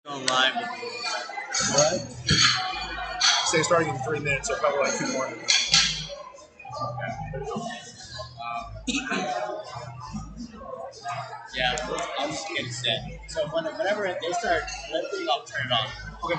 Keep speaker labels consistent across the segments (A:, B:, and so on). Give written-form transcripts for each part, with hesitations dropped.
A: Going live with
B: What? Say starting in 3 minutes, so probably like 2 more.
A: yeah, I'll just get it set. So whenever they start lifting, I'll turn it on.
B: Okay.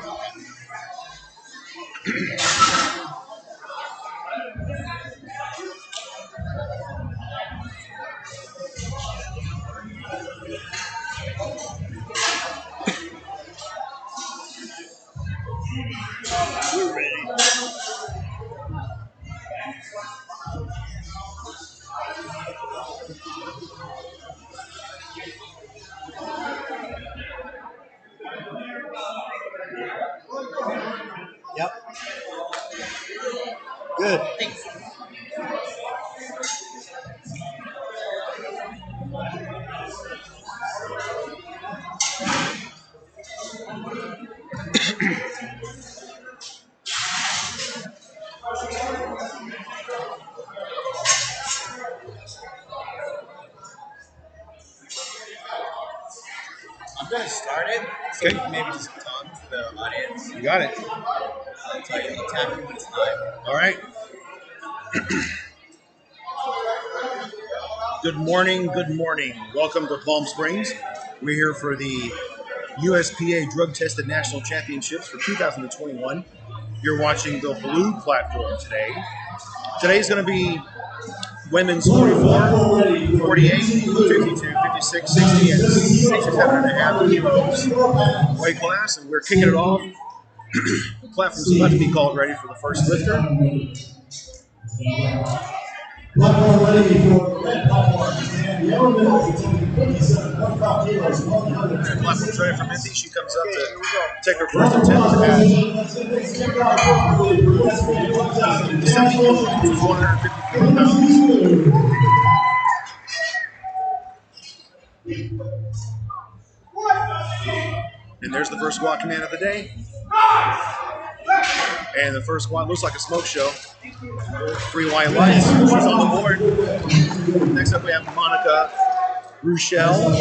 A: We're ready.
B: Yep. Good.
A: Thanks. I'm going to start it. So
B: Okay.
A: you can maybe just talk to the audience.
B: You got it.
A: I'll tell you exactly when it's time.
B: All right. Good morning. Good morning. Welcome to Palm Springs. We're here for the USPA Drug Tested National Championships for 2021. You're watching the blue platform today. Today's going to be women's 44, 48, 52, 56, 60, and 67.5 kilos weight class, and we're kicking it off. The platform's about to be called ready for the first lifter.
C: Platform ready for the red platform. And the yellow middle is taking 57.5 kilos, 100.
B: Platform's ready for Minty. She comes up to take her first attempt at 154 pounds. And there's the first squat command of the day. And the first squat looks like a smoke show. 3 white lights. She's on the board. Next up we have Monica Rochelle.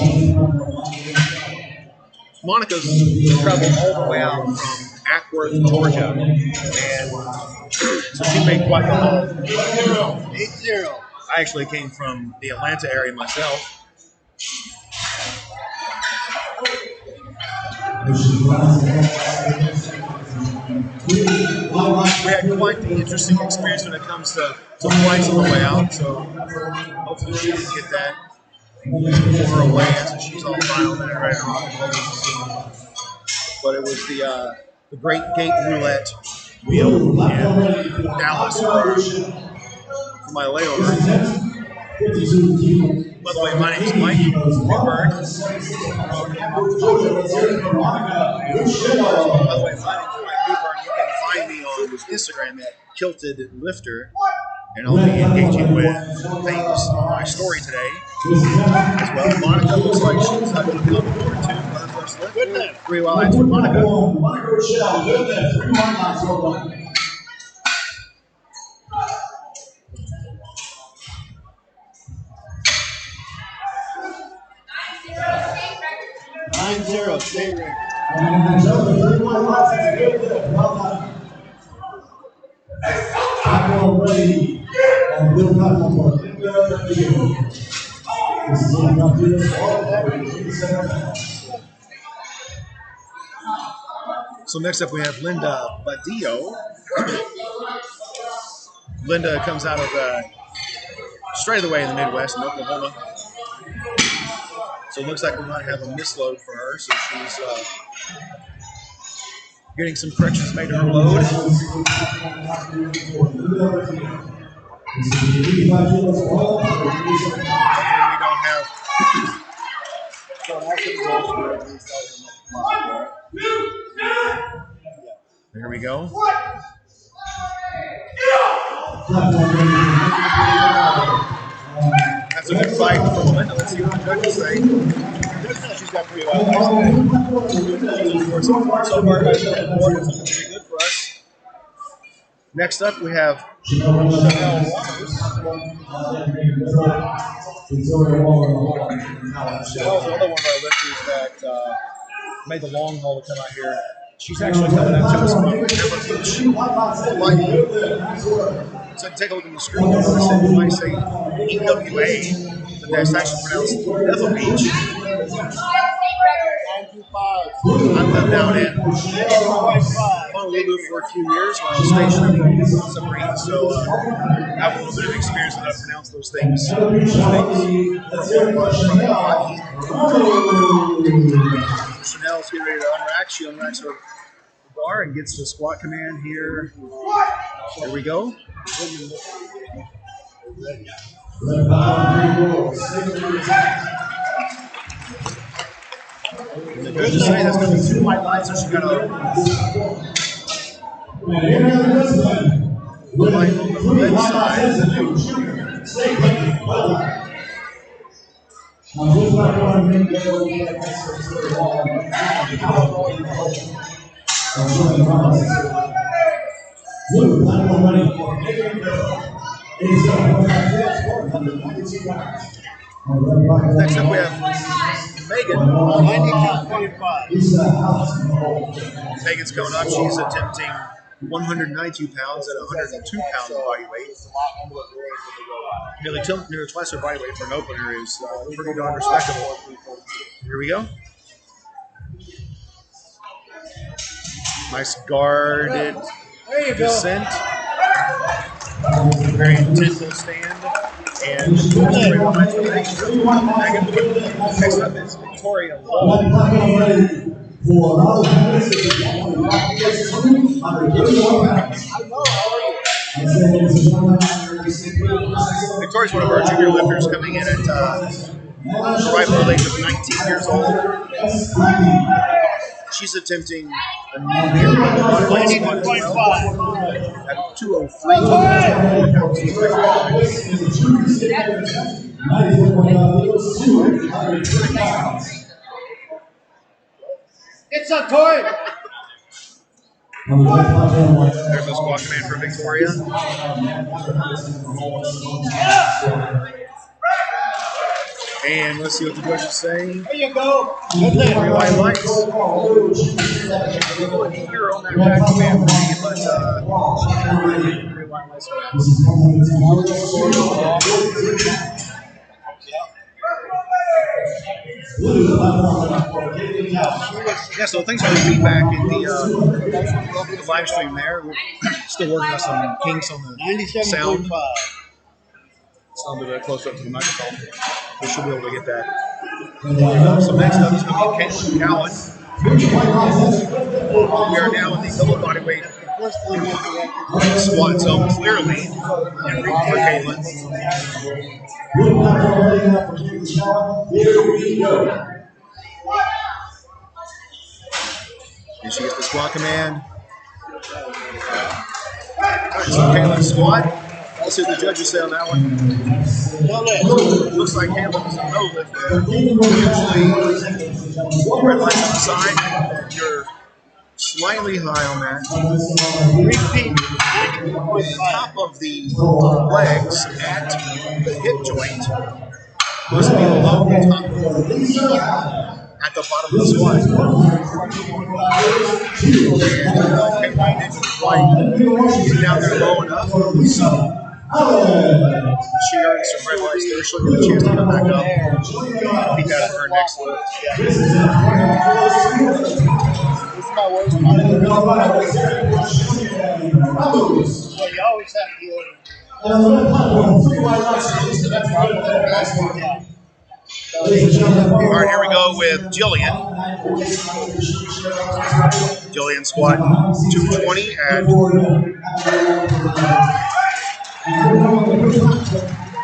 B: Monica's traveled all the way out from Ackworth, Georgia. And so she made quite the haul.
A: 8-0.
B: I actually came from the Atlanta area myself. We had quite the interesting experience when it comes to flights on the way out, so hopefully she didn't get that before her away, so she's all dialed in right now. But it was the Great Gate Roulette wheel in Dallas for my layover. By the way, my name is Mike Newbern. By the way, my name is Mike Newbern. You can find me on Instagram at Kilted Lifter, and I'll be engaging with things on my story today as well. Monica looks like she's going to come forward too for the first lift.
A: Good lift.
B: 3 white lights for Monica.
C: Monica Rochelle, good lift. 3 white lights, well done.
A: State record.
C: And gentlemen, 3 white lights, it's a good lift. Well done. Platform ready. And blue platform for Linda Badillo. This is Linda Badillo, all over 87 pounds.
B: So next up we have Linda Badillo. Linda comes out of straight away in the Midwest in Oklahoma. So it looks like we might have a misload for her. So she's getting some corrections made to her load. Hopefully we don't have. There we go. That's a good fight for Linda. Let's see what the judges say. She's got 3 white lights. So far, the board is looking pretty good for us. Next up, we have Chanel Waters. Chanel's another one of our lifters that made the long haul to come out here. She's actually coming out to us from Hawaii. So take a look at the screen. You'll notice that when I say EWA, but that's actually pronounced Eva Beach. I've lived down in Honolulu for a few years when I was stationed at the submarine, so I have a little bit of experience with how to pronounce those things. Chanel's getting ready to unrack. She unracks her bar and gets the squat command here. Here we go. And the judge is saying there's going to be 2 white lines, so she got a line on the red side. Next up we have Megan. 92.5. Megan's coming up. She's attempting 192 pounds at 102 pound body weight. Nearly twice her body weight for an opener is pretty darn respectable. Here we go. Nice guarded descent. Very gentle stand. And next up is Victoria Long. Victoria's one of our junior lifters coming in at the rival age of 19 years old. She's attempting a near 92.5 at 203.
A: It's a toy.
B: There's a squat command for Victoria. And let's see what the judges say.
A: There you go.
B: 3 white lights. Here on that back command for me, but 3 white lights. Yeah, so thanks for the feedback in the live stream there. We're still working on some kinks on the sound. Sound a bit closer up to the microphone. We should be able to get that. So next up is going to be Caitlin Cowan. We are now in the double body weight squat zone clearly. And for Caitlin. And she gets the squat command. So Caitlin squat. Let's see what the judges say on that one. No lift. Looks like Caitlin is a no lift there. Usually, red lights on the side, and you're slightly high on that. Repeat. Top of the legs at the hip joint must be below the top of the knee at the bottom of the squat. She's down there low enough. So she earned some red lights there. She'll get a chance to come back up. Repeat that for her next lift.
A: This is my worst part. So you always have to
B: All right, here we go with Jillian. Jillian squat 220 at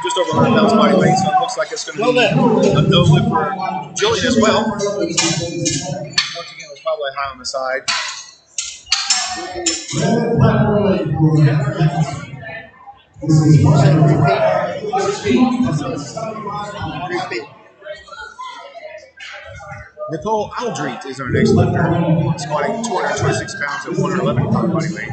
B: just over 100 pounds body weight, so it looks like it's going to be a no lift for Jillian as well. Once again, it was probably high on the side. Nicole Aldrete is our next lifter, squatting 226 pounds at 111 pound body weight.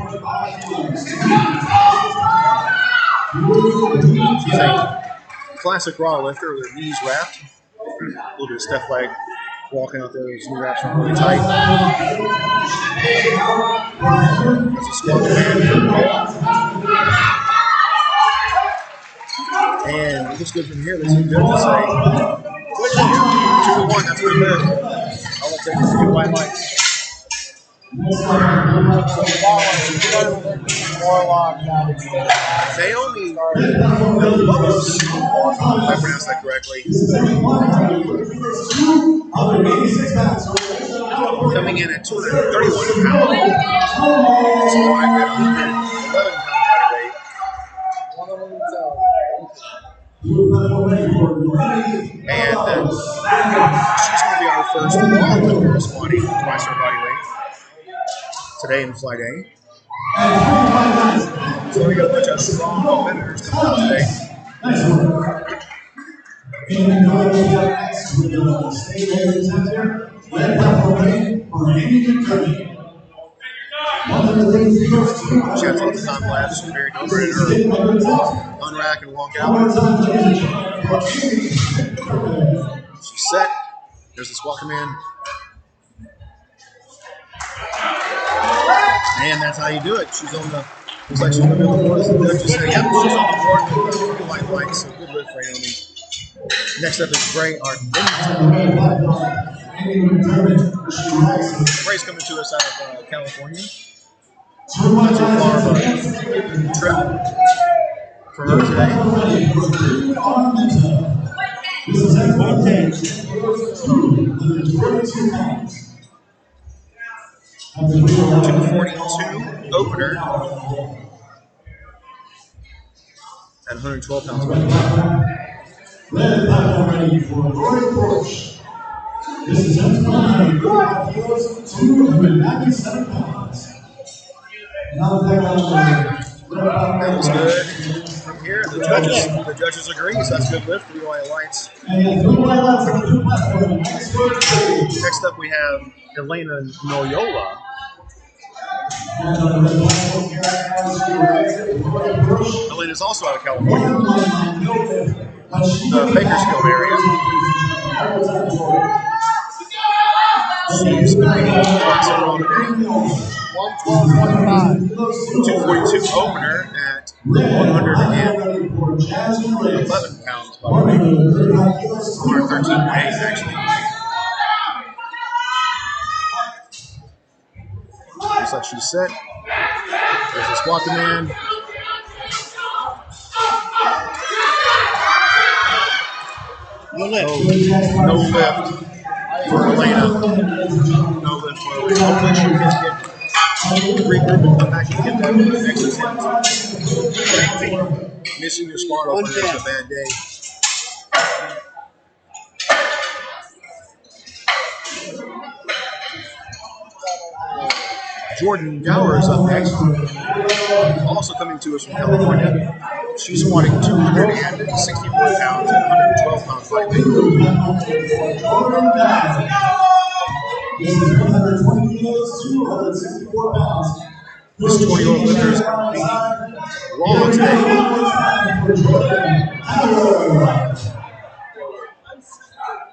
B: She's a classic raw lifter with her knees wrapped, a little bit of step leg Walking out there, those new wraps are really tight. There's a squat command. And it looks good from here. Let's see the judges say. 2-1, that's good lift. I will take it 2 white lights. Naomi Lobos, if I pronounced that correctly. Coming in at 231 pounds. So I got 111 pound body weight. And she's going to be our first long lifter squatting twice her body weight today in Flight A. So we got a bunch of strong competitors coming out today. She has lots of time lapse. She's very deliberate in her unrack and walk out. She's set. There's the squat command. And that's how you do it. She's on the, looks like she's going to be on the board. As the judges say, yep, she's on the board. White lights, so good lift for Naomi. Next up is Bray Bray's coming to us out of California. Not too far of a trip for her today. 242 opener at 112 pounds.
C: This is 295 kilos, 297 pounds.
B: That was good. From here, the judges agree, so that's a good lift. 3 white lights. Next up, we have Elena Noyola. Elena's also out of California, the Bakersfield area. She's competing in classic all today. 242 opener at 111 pounds, by the way. 113 days, actually. Looks like she's set. There's the squat command.
A: No lift.
B: Oh, no lift for Elena. No lift for Elena. Hopefully she can get regroup and come back and get that next attempt. Missing your squat off is a bad day. Jordan Gower is up next. Also coming to us from California. She's squatting 264 pounds at 112 pounds body weight.
C: This is 120 kilos, 264 pounds.
B: This 20-year-old lifter is going to be raw today.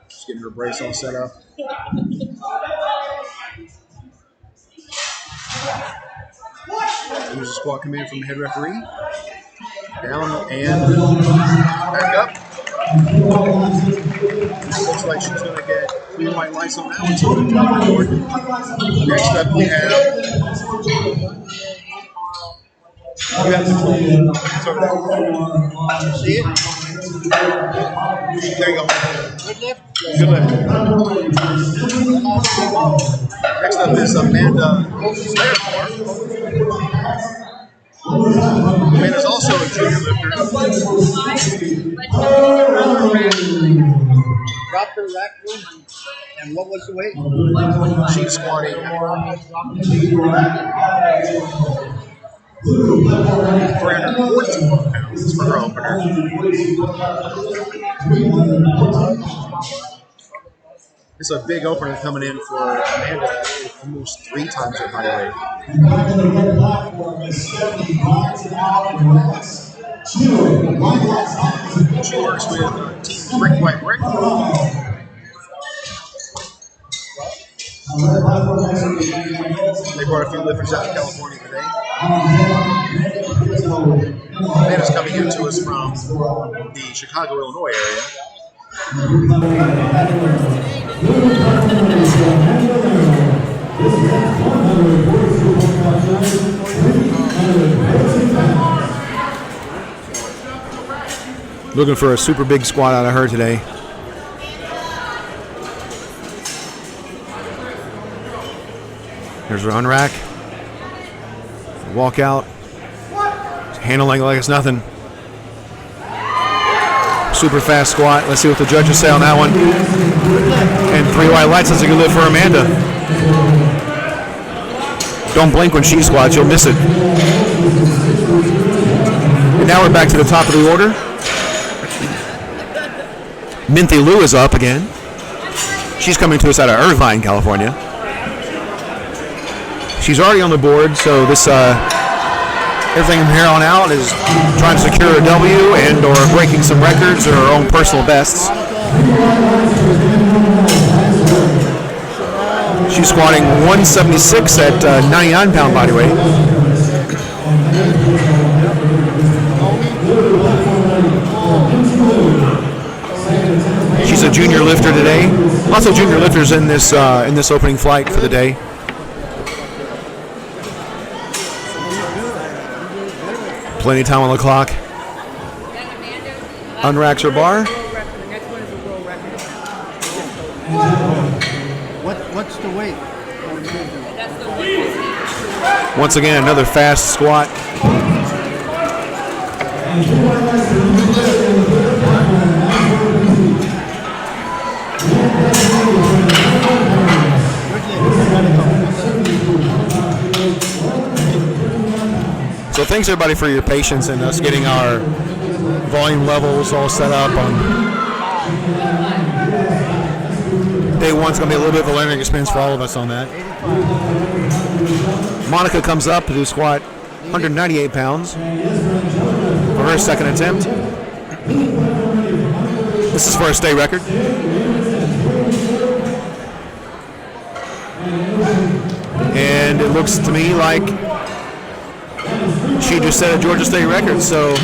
B: She's getting her brace all set up. Here's a squat command from the head referee. Down and back up. Looks like she's going to get 3 white lights on that one, so we'll drop the board. Next up we have it's over there. See it? There you go.
A: Good lift.
B: Good lift. Next up is Amanda Slayer. Amanda's also a junior lifter.
A: Dropped her rack room, and what was the weight?
B: She's squatting 314 pounds for her opener. It's a big opener coming in for Amanda, almost 3 times her body weight. She works with Team Brick by Brick. They brought a few lifters out to California today. Amanda's coming into us from the Chicago, Illinois area. Looking for a super big squat out of her today. There's her unrack. Walk out. Handling like it's nothing. Super fast squat. Let's see what the judges say on that one. And 3 white lights. That's a good lift for Amanda. Don't blink when she squats. You'll miss it. And now we're back to the top of the order. Minthy Lou is up again. She's coming to us out of Irvine, California. She's already on the board, so this everything from here on out is trying to secure a W and or breaking some records or her own personal bests. She's squatting 176 at 99-pound body weight. She's a junior lifter today. Lots of junior lifters in this opening flight for the day. Plenty of time on the clock. Unracks her bar.
D: What's the weight?
B: Once again, another fast squat. So thanks everybody for your patience and us getting our volume levels all set up. Day one's going to be a little bit of a learning experience for all of us on that. Monica comes up to do squat 198 pounds for her second attempt. This is for a state record. And it looks to me like she just set a Georgia State record, so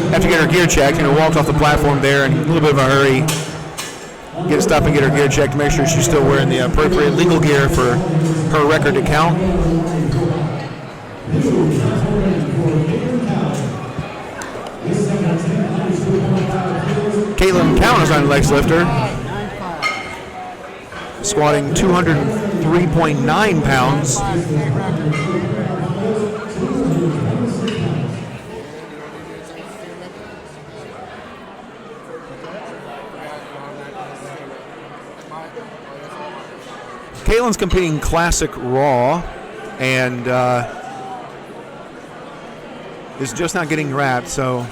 B: have to get her gear checked. Walked off the platform there in a little bit of a hurry. Get to stop and get her gear checked to make sure she's still wearing the appropriate legal gear for her record to count. Caitlin Count is on legs lifter, squatting 203.9 pounds. Caitlin's competing classic raw and is just not getting wrapped, so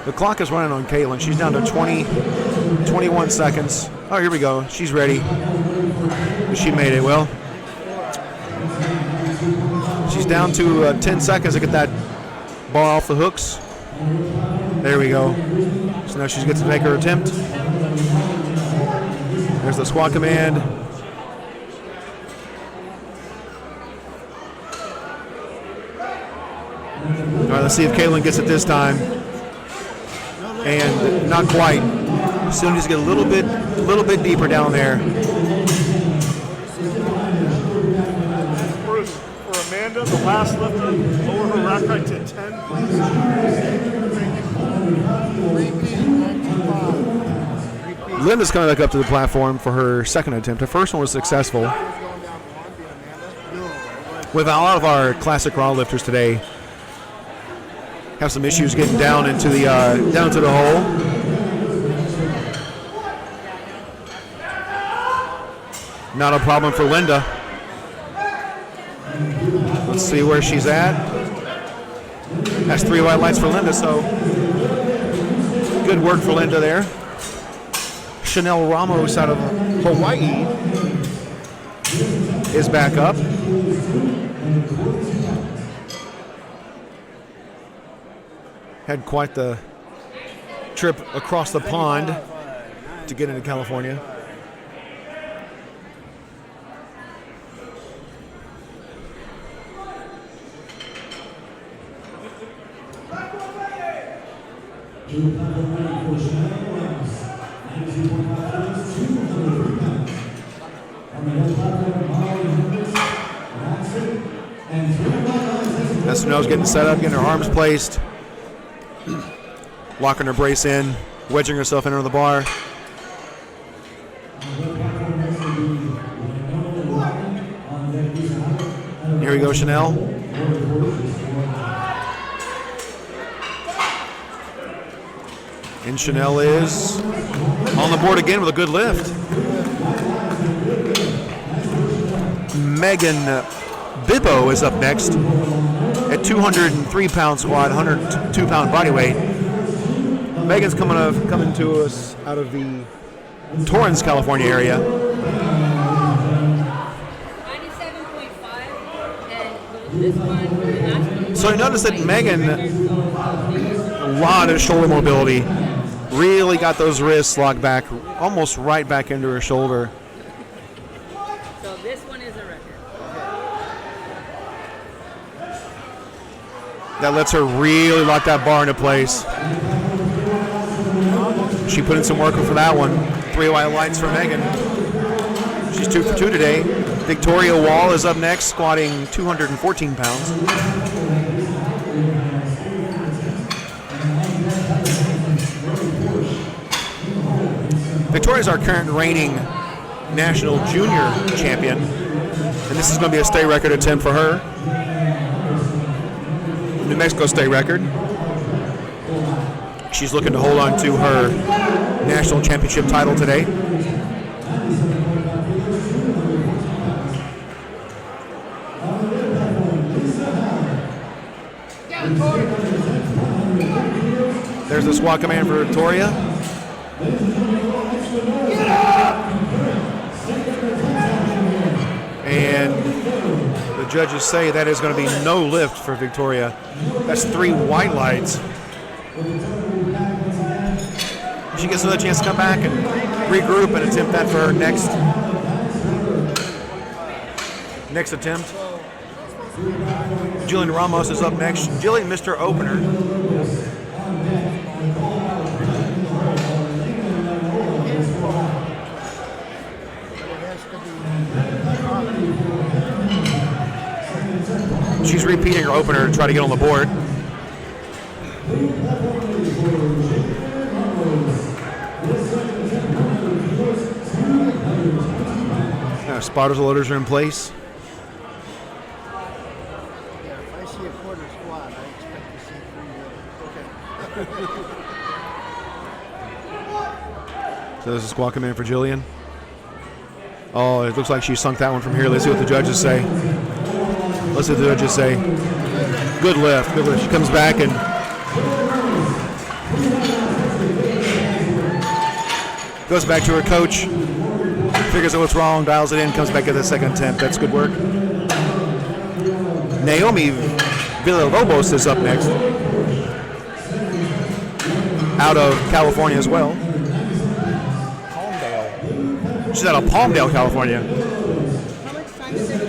B: the clock is running on Caitlin. She's down to 21 seconds. Oh, here we go. She's ready. She made it. Well, she's down to 10 seconds to get that bar off the hooks. There we go. So now she gets to make her attempt. There's the squat command. All right, let's see if Caitlin gets it this time. And not quite. Still needs to get a little bit deeper down there.
E: For Amanda, the last lifter, lower her rack height to 10, please.
B: Linda's coming back up to the platform for her second attempt. Her first one was successful. With a lot of our classic raw lifters today, have some issues getting down into the hole. Not a problem for Linda. Let's see where she's at. That's 3 white lights for Linda, so good work for Linda there. Chanel Ramos out of Hawaii is back up. Had quite the trip across the pond to get into California. Chanel's getting set up, getting her arms placed, locking her brace in, wedging herself into the bar. Here we go, Chanel. And Chanel is on the board again with a good lift. Megan Bibbo is up next at 203-pound squat, 102-pound body weight. Megan's coming to us out of the Torrance, California area.
D: 97.5, and this one.
B: So I noticed that Megan, a lot of shoulder mobility, really got those wrists locked back, almost right back into her shoulder.
D: So this one is a record.
B: That lets her really lock that bar into place. She put in some work for that one. 3 white lights for Megan. She's 2 for 2 today. Victoria Wall is up next, squatting 214 pounds. Victoria's our current reigning national junior champion, and this is going to be a state record attempt for her. New Mexico state record. She's looking to hold on to her national championship title today. There's the squat command for Victoria. And the judges say that is going to be no lift for Victoria. That's 3 white lights. She gets another chance to come back and regroup and attempt that for her next attempt. Jillian Ramos is up next. Jillian missed her opener. She's repeating her opener to try to get on the board. Spotters and loaders are in place.
F: Yeah, if I see a quarter squat, I expect to see 3 more. Okay.
B: So this is squat command for Jillian. Oh, it looks like she sunk that one from here. Let's see what the judges say. Let's see what the judges say. Good lift, good lift. She comes back and goes back to her coach. Figures out what's wrong, dials it in, comes back at the second attempt. That's good work. Naomi Villalobos is up next. Out of California as well. Palmdale. She's out of Palmdale, California.
D: How much time does it take?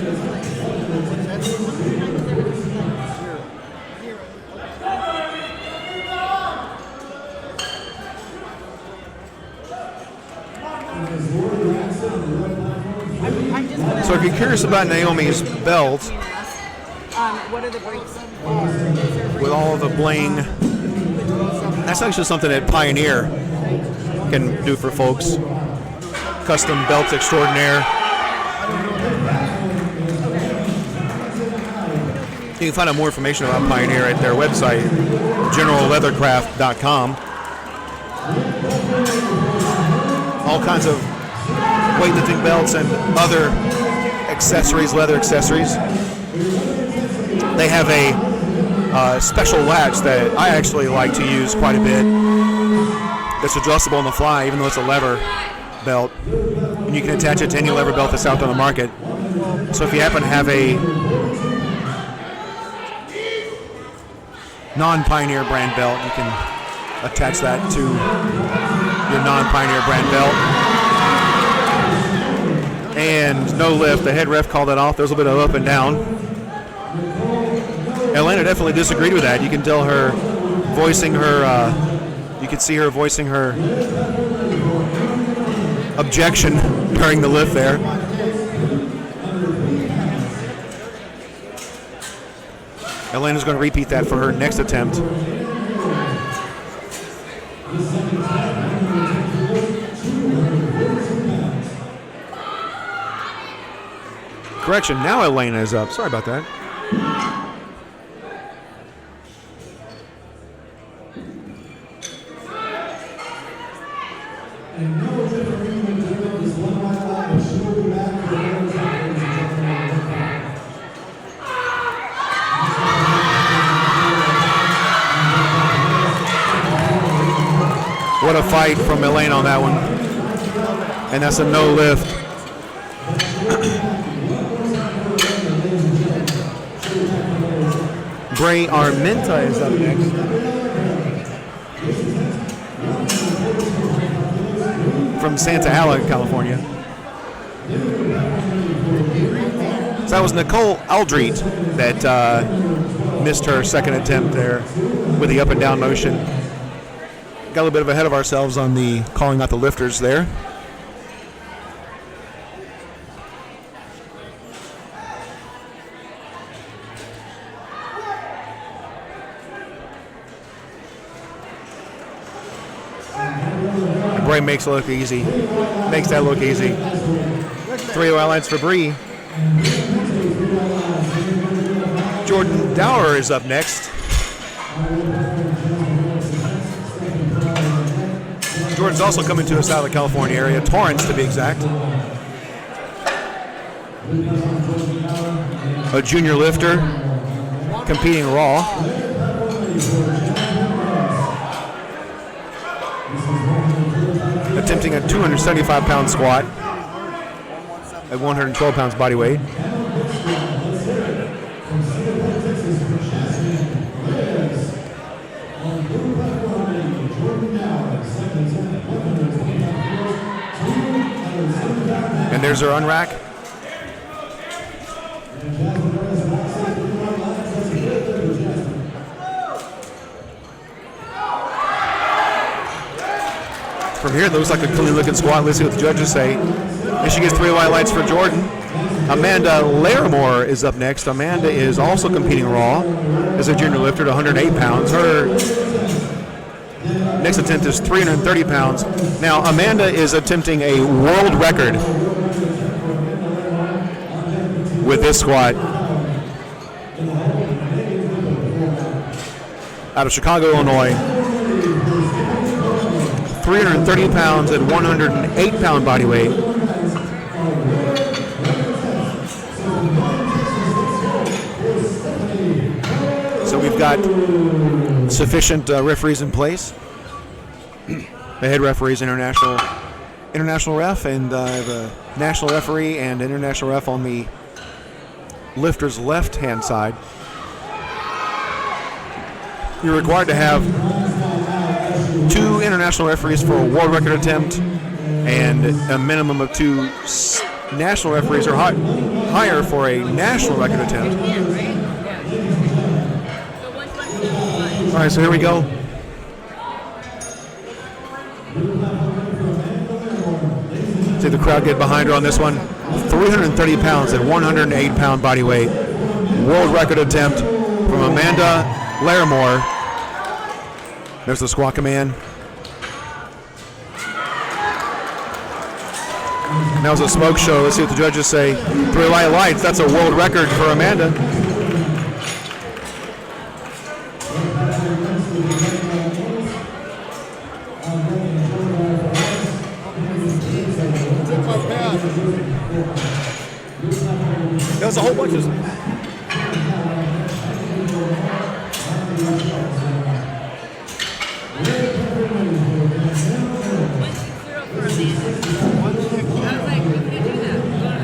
B: So if you're curious about Naomi's belt,
D: What are the breaks?
B: with all of the bling, that's actually something that Pioneer can do for folks. Custom belts extraordinaire. You can find out more information about Pioneer at their website, generalleathercraft.com. All kinds of weightlifting belts and other accessories, leather accessories. They have a special latch that I actually like to use quite a bit. That's adjustable on the fly, even though it's a lever belt. And you can attach it to any lever belt that's out there on the market. So if you happen to have a non-Pioneer brand belt, you can
G: attach that to your non-Pioneer brand belt. And no lift. The head ref called that off. There's a bit of up and down. Elena definitely disagreed with that. You can tell her voicing her, you can see her voicing her objection during the lift there. Elena's going to repeat that for her next attempt. Correction, now Elena is up. Sorry about that. What a fight from Elena on that one. And that's a no lift. Bray Armenta is up next. From Santa Ana, California. So that was Nicole Aldrete that missed her second attempt there with the up and down motion. Got a little bit of ahead of ourselves on the calling out the lifters there. Bray makes it look easy. Makes that look easy. 3 lines for Bree. Jordan Dower is up next. Jordan's also coming to us out of the California area, Torrance to be exact. A junior lifter, competing raw. Attempting a 275-pound squat at 112 pounds body weight. And there's her unrack. From here, it looks like a clean looking squat. Let's see what the judges say. And she gets 3 white lights for Jordan. Amanda Larimore is up next. Amanda is also competing raw as a junior lifter at 108 pounds. Her next attempt is 330 pounds. Now, Amanda is attempting a world record with this squat out of Chicago, Illinois. 330 pounds at 108 pound body weight. So we've got sufficient referees in place. The head referee is international ref, and the national referee and international ref on the lifter's left-hand side. You're required to have 2 international referees for a world record attempt and a minimum of 2 national referees or higher for a national record attempt. All right, so here we go. See the crowd get behind her on this one. 330 pounds at 108 pound body weight. World record attempt from Amanda Larimore. There's the squat command. That was a smoke show. Let's see what the judges say. 3 white lights. That's a world record for Amanda. There was a whole bunch of them.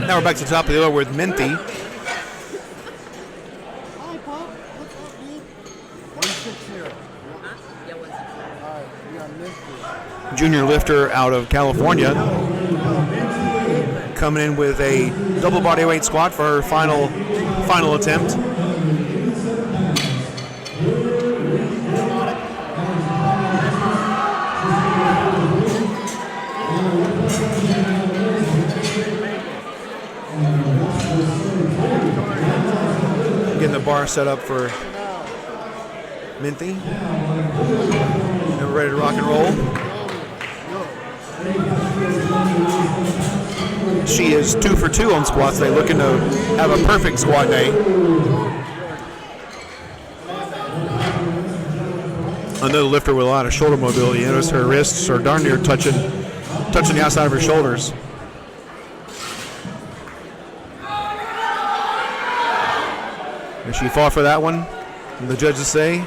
G: Now we're back to the top of the order with Minty.
F: Hi, Pop. What's up, dude? 160.
D: Yeah, 160.
F: All right.
G: junior lifter out of California, coming in with a double body weight squat for her final attempt. Getting the bar set up for Minty. And we're ready to rock and roll. She is 2 for 2 on squats today, looking to have a perfect squat day. Another lifter with a lot of shoulder mobility. You notice her wrists are darn near touching the outside of her shoulders. And she fought for that one. And the judges say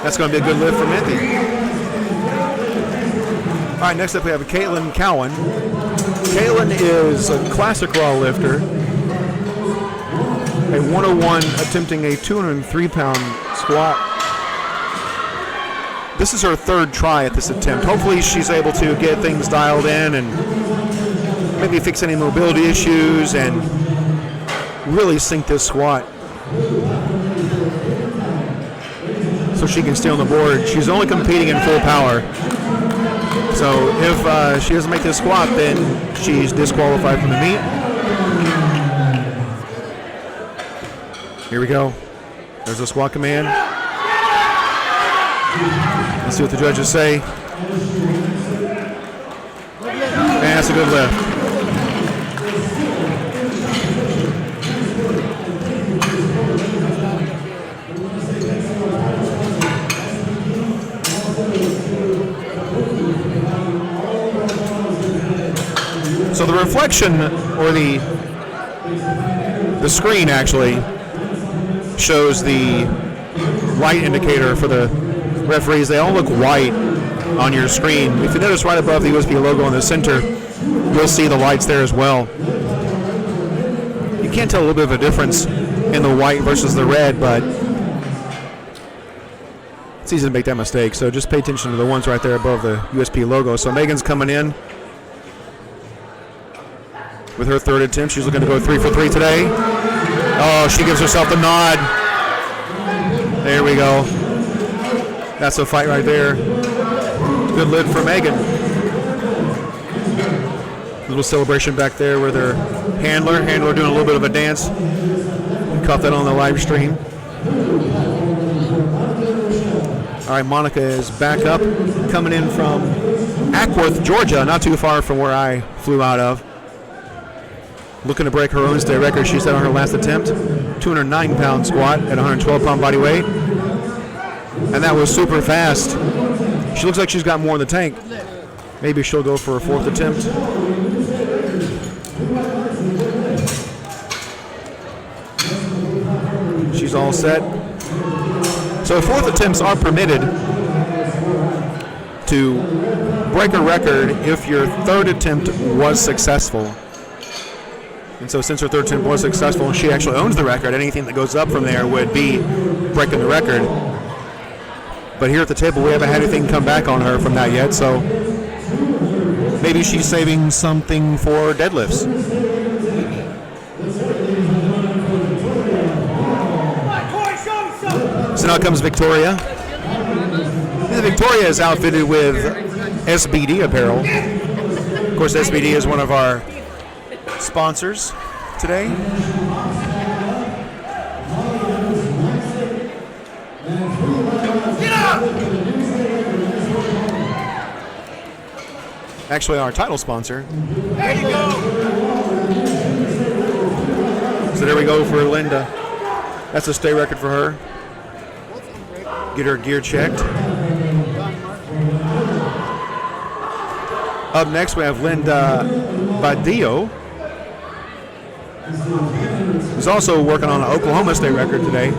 G: that's going to be a good lift for Minty. All right, next up we have Caitlin Cowan. Caitlin is a classic raw lifter. A 101 attempting a 203-pound squat. This is her third try at this attempt. Hopefully she's able to get things dialed in and maybe fix any mobility issues and really sink this squat so she can stay on the board. She's only competing in full power. So if she doesn't make this squat, then she's disqualified from the meet. Here we go. There's a squat command. Let's see what the judges say. And that's a good lift. So the reflection, or the screen actually shows the light indicator for the referees. They all look white on your screen. If you notice right above the USPA logo in the center, you'll see the lights there as well. You can't tell a little bit of a difference in the white versus the red, but it's easy to make that mistake. So just pay attention to the ones right there above the USPA logo. So Megan's coming in with her third attempt. She's looking to go 3 for 3 today. Oh, she gives herself the nod. There we go. That's a fight right there. Good lid for Megan. Little celebration back there with her handler. Handler doing a little bit of a dance. We caught that on the live stream. All right, Monica is back up, coming in from Ackworth, Georgia, not too far from where I flew out of. Looking to break her own state record she set on her last attempt. 209-pound squat at 112-pound body weight. And that was super fast. She looks like she's got more in the tank. Maybe she'll go for a fourth attempt. She's all set. So fourth attempts are permitted to break a record if your third attempt was successful. And so since her third attempt was successful and she actually owns the record, anything that goes up from there would be breaking the record. But here at the table, we haven't had anything come back on her from that yet, so maybe she's saving something for deadlifts. So now comes Victoria. And Victoria is outfitted with SBD apparel. Of course, SBD is one of our sponsors today. Actually, our title sponsor. There you go. So there we go for Linda. That's a state record for her. Get her gear checked. Up next, we have Linda Badillo, who's also working on an Oklahoma state record today.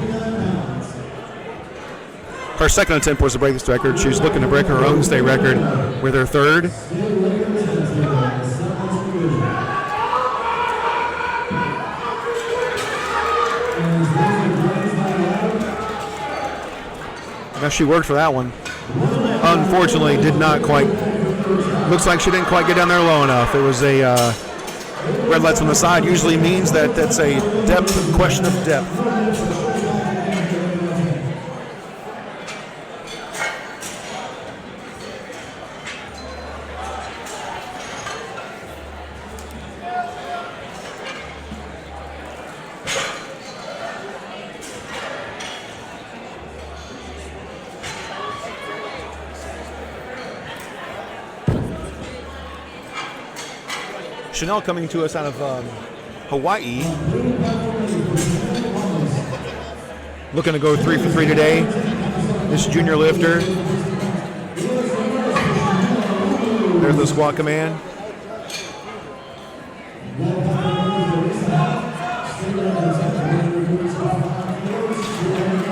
G: Her second attempt was to break this record. She's looking to break her own state record with her third. Now she worked for that one. unfortunately did not quite. Looks like she didn't quite get down there low enough. It was a red lights on the side. Usually means that that's a question of depth. Chanel coming to us out of Hawaii. Looking to go 3 for 3 today. This junior lifter. There's the squat command.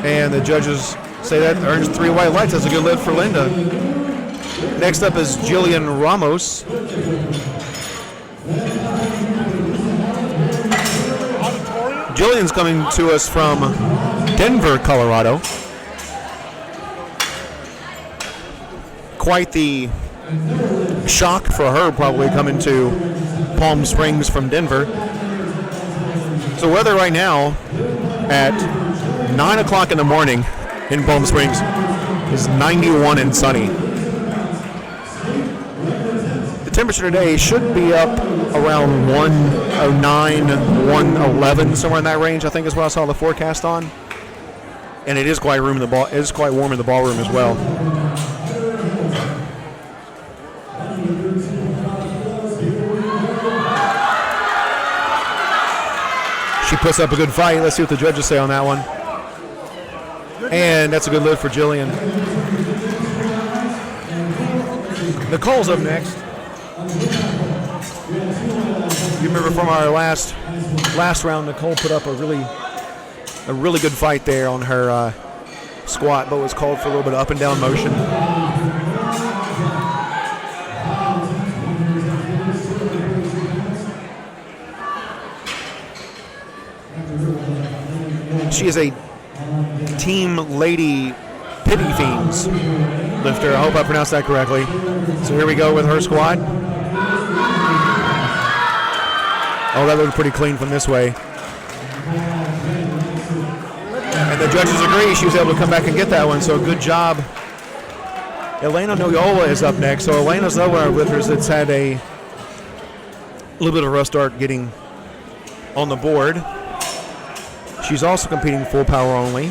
G: And the judges say that earns 3 white lights. That's a good lift for Linda. Next up is Jillian Ramos. Jillian's coming to us from Denver, Colorado. Quite the shock for her, probably coming to Palm Springs from Denver. So weather right now at 9 o'clock in the morning in Palm Springs is 91 and sunny. The temperature today should be up around 109, 111, somewhere in that range. I think is what I saw the forecast on. And it is quite warm in the ballroom as well. She puts up a good fight. Let's see what the judges say on that one. And that's a good lift for Jillian. Nicole's up next. You remember from our last round, Nicole put up a really good fight there on her squat, but was called for a little bit of up and down motion. She is a Team Lady Pity Fiends lifter. I hope I pronounced that correctly. So here we go with her squat. Oh, that looked pretty clean from this way. And the judges agree she was able to come back and get that one, so good job. Elena Noyola is up next. So Elena's another one of our lifters that's had a little bit of a rough start getting on the board. She's also competing full power only.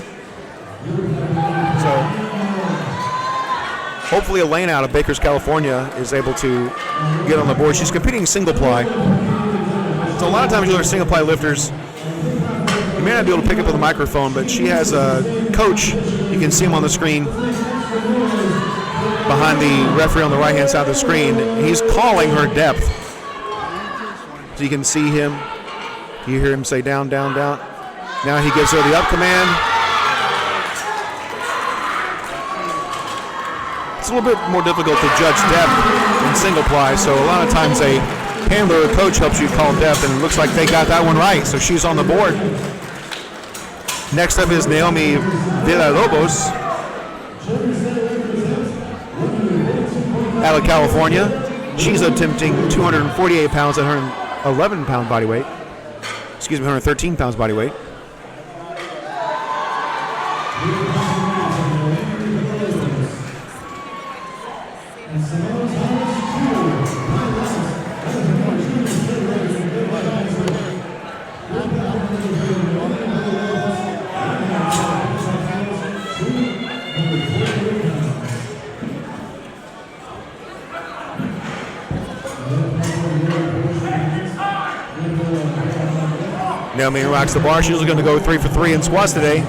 G: So hopefully Elena out of Bakers, California is able to get on the board. She's competing single ply. So a lot of times you learn single ply lifters, you may not be able to pick up with a microphone, but she has a coach. You can see him on the screen behind the referee on the right-hand side of the screen. He's calling her depth. So you can see him. You hear him say down, down, down. Now he gives her the up command. It's a little bit more difficult to judge depth in single ply, so a lot of times a handler or coach helps you call depth, and it looks like they got that one right, so she's on the board. Next up is Naomi Villalobos out of California. She's attempting 248 pounds at her 11-pound body weight. 113 pounds body weight. Naomi rocks the bar. She's going to go 3 for 3 in squats today.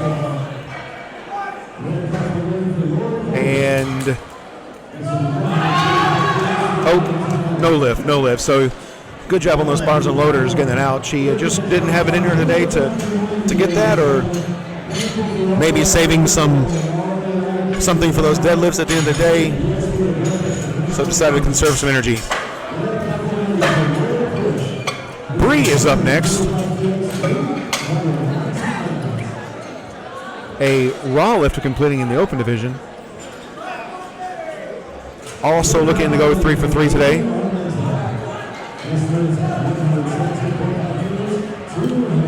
G: And no lift. So good job on those bars and loaders getting it out. She just didn't have it in her today to get that, or maybe saving something for those deadlifts at the end of the day. So decided to conserve some energy. Bree is up next. A raw lifter completing in the open division. also looking to go 3 for 3 today.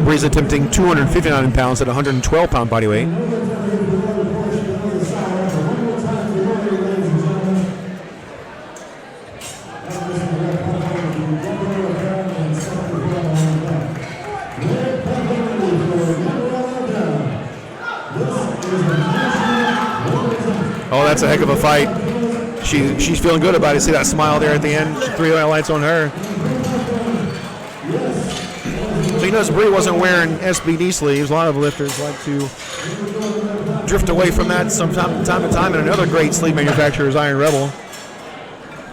G: Bree's attempting 259 pounds at 112-pound body weight. Oh, that's a heck of a fight. She's feeling good about it. See that smile there at the end? 3 highlights on her. So you notice Bree wasn't wearing SBD sleeves. A lot of lifters like to drift away from that from time to time. And another great sleeve manufacturer is Iron Rebel.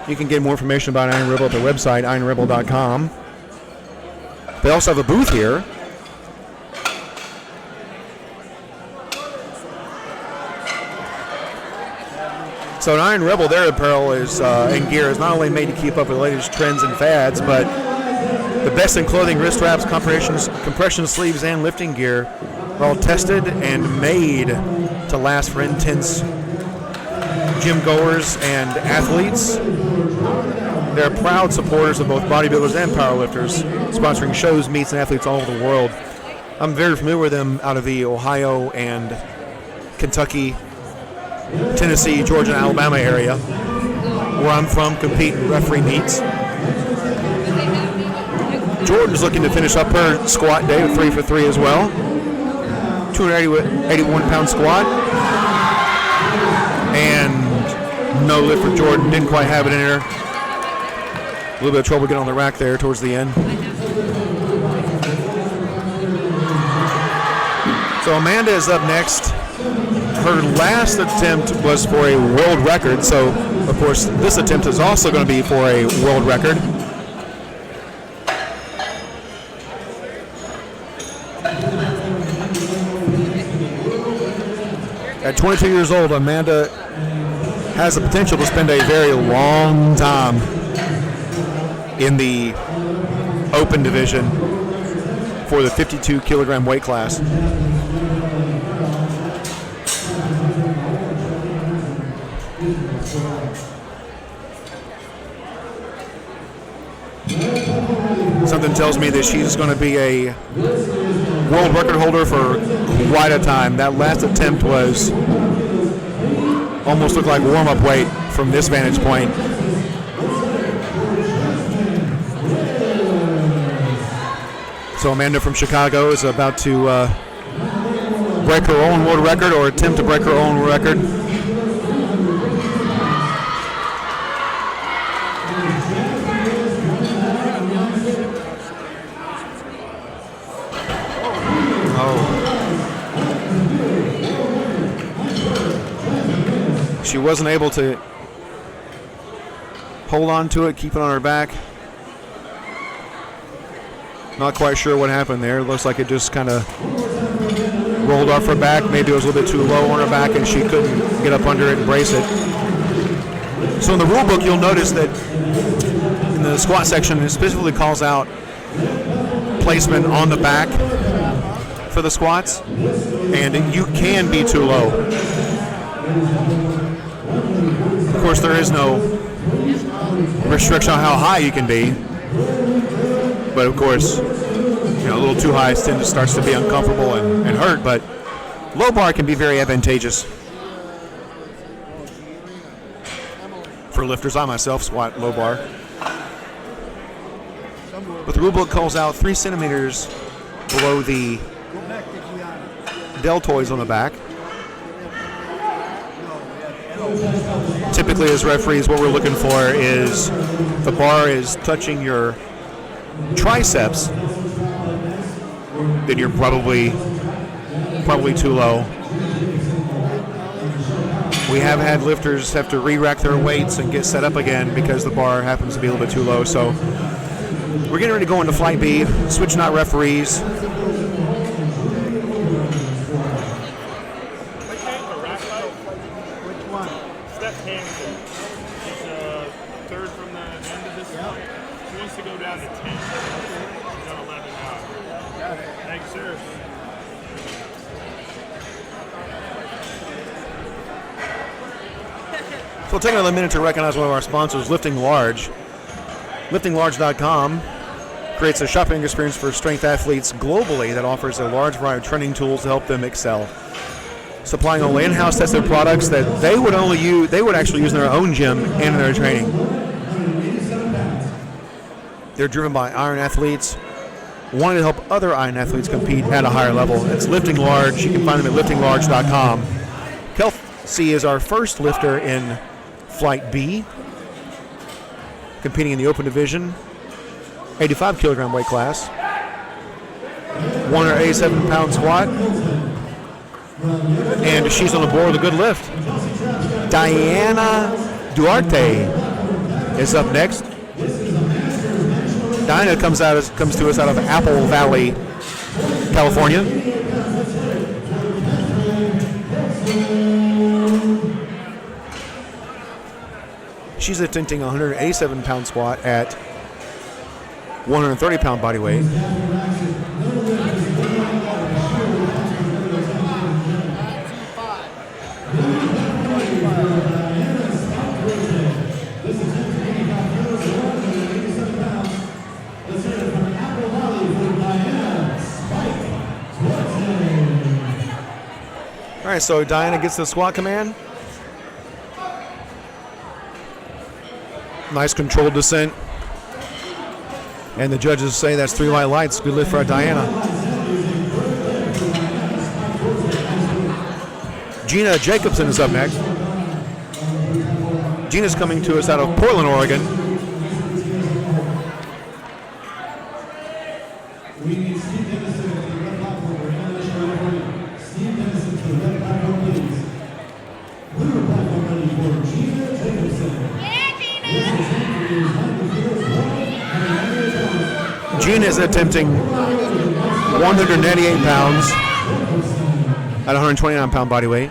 G: You can get more information about Iron Rebel at their website, ironrebel.com. They also have a booth here. So at Iron Rebel, their apparel is and gear is not only made to keep up with the latest trends and fads, but the best in clothing, wrist wraps, compression sleeves, and lifting gear are all tested and made to last for intense gym goers and athletes. They're proud supporters of both bodybuilders and powerlifters, sponsoring shows, meets, and athletes all over the world. I'm very familiar with them out of the Ohio and Kentucky, Tennessee, Georgia, and Alabama area, where I'm from, compete in referee meets. Jordan's looking to finish up her squat day with 3 for 3 as well. 281-pound squat. And no lift for Jordan. Didn't quite have it in her. A little bit of trouble getting on the rack there towards the end. So Amanda is up next. Her last attempt was for a world record, so of course this attempt is also going to be for a world record. At 22 years old, Amanda has the potential to spend a very long time in the open division for the 52-kilogram weight class. Something tells me that she's going to be a world record holder for quite a time. That last attempt was almost looked like warm-up weight from this vantage point. So Amanda from Chicago is about to break her own world record or attempt to break her own record. She wasn't able to hold on to it, keep it on her back. Not quite sure what happened there. It looks like it just kind of rolled off her back. Maybe it was a little bit too low on her back and she couldn't get up under it and brace it. So in the rule book, you'll notice that in the squat section, it specifically calls out placement on the back for the squats, and you can be too low. Of course, there is no restriction on how high you can be, but of course, a little too high starts to be uncomfortable and hurt, but low bar can be very advantageous for lifters. I myself squat low bar. But the rule book calls out 3 centimeters below the deltoids on the back. Typically, as referees, what we're looking for is the bar is touching your triceps, then you're probably too low. We have had lifters have to re-rack their weights and get set up again because the bar happens to be a little bit too low. So we're getting ready to go into Flight B, switching out referees. We'll take another minute to recognize one of our sponsors, Lifting Large. LiftingLarge.com creates a shopping experience for strength athletes globally that offers a large variety of training tools to help them excel. Supplying only in-house tested products that they would actually use in their own gym and in their training. They're driven by Iron athletes wanting to help other Iron athletes compete at a higher level. It's Lifting Large. You can find them at liftinglarge.com. Kelsey is our first lifter in Flight B, competing in the open division, 85 kilogram weight class, 187-pound squat, and she's on the board with a good lift. Diana Duarte is up next. Diana comes to us out of Apple Valley, California. She's attempting a 187-pound squat at 130-pound body weight. All right, so Diana gets the squat command. Nice controlled descent. And the judges say that's 3 white lights. Good lift for Diana. Gina Jacobson is up next. Gina's coming to us out of Portland, Oregon. Gina is attempting 188 pounds at 129-pound body weight.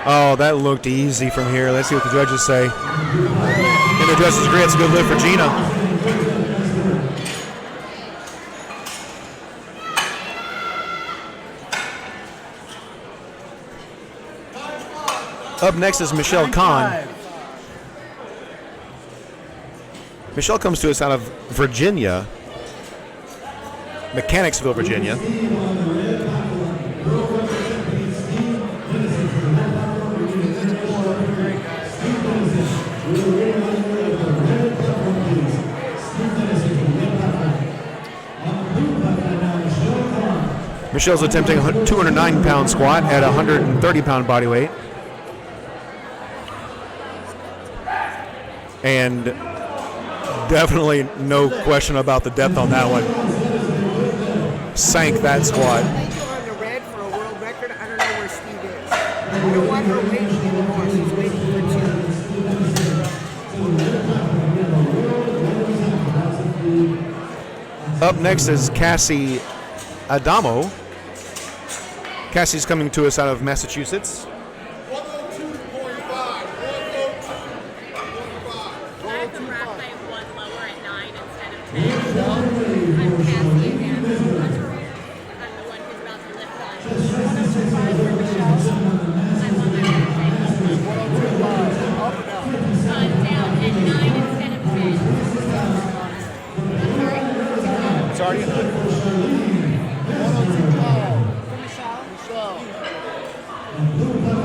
G: Oh, that looked easy from here. Let's see what the judges say. And the judges agree it's a good lift for Gina. Up next is Michelle Kahn. Michelle comes to us out of Virginia, Mechanicsville, Virginia. Michelle's attempting a 209-pound squat at 130-pound body weight. And definitely no question about the depth on that one. Sank that squat.
F: Thank you on the red for a world record. I don't know where Steve is. We don't want her waiting anymore. She's waiting for 2.
G: Up next is Cassie Adamo. Cassie's coming to us out of Massachusetts.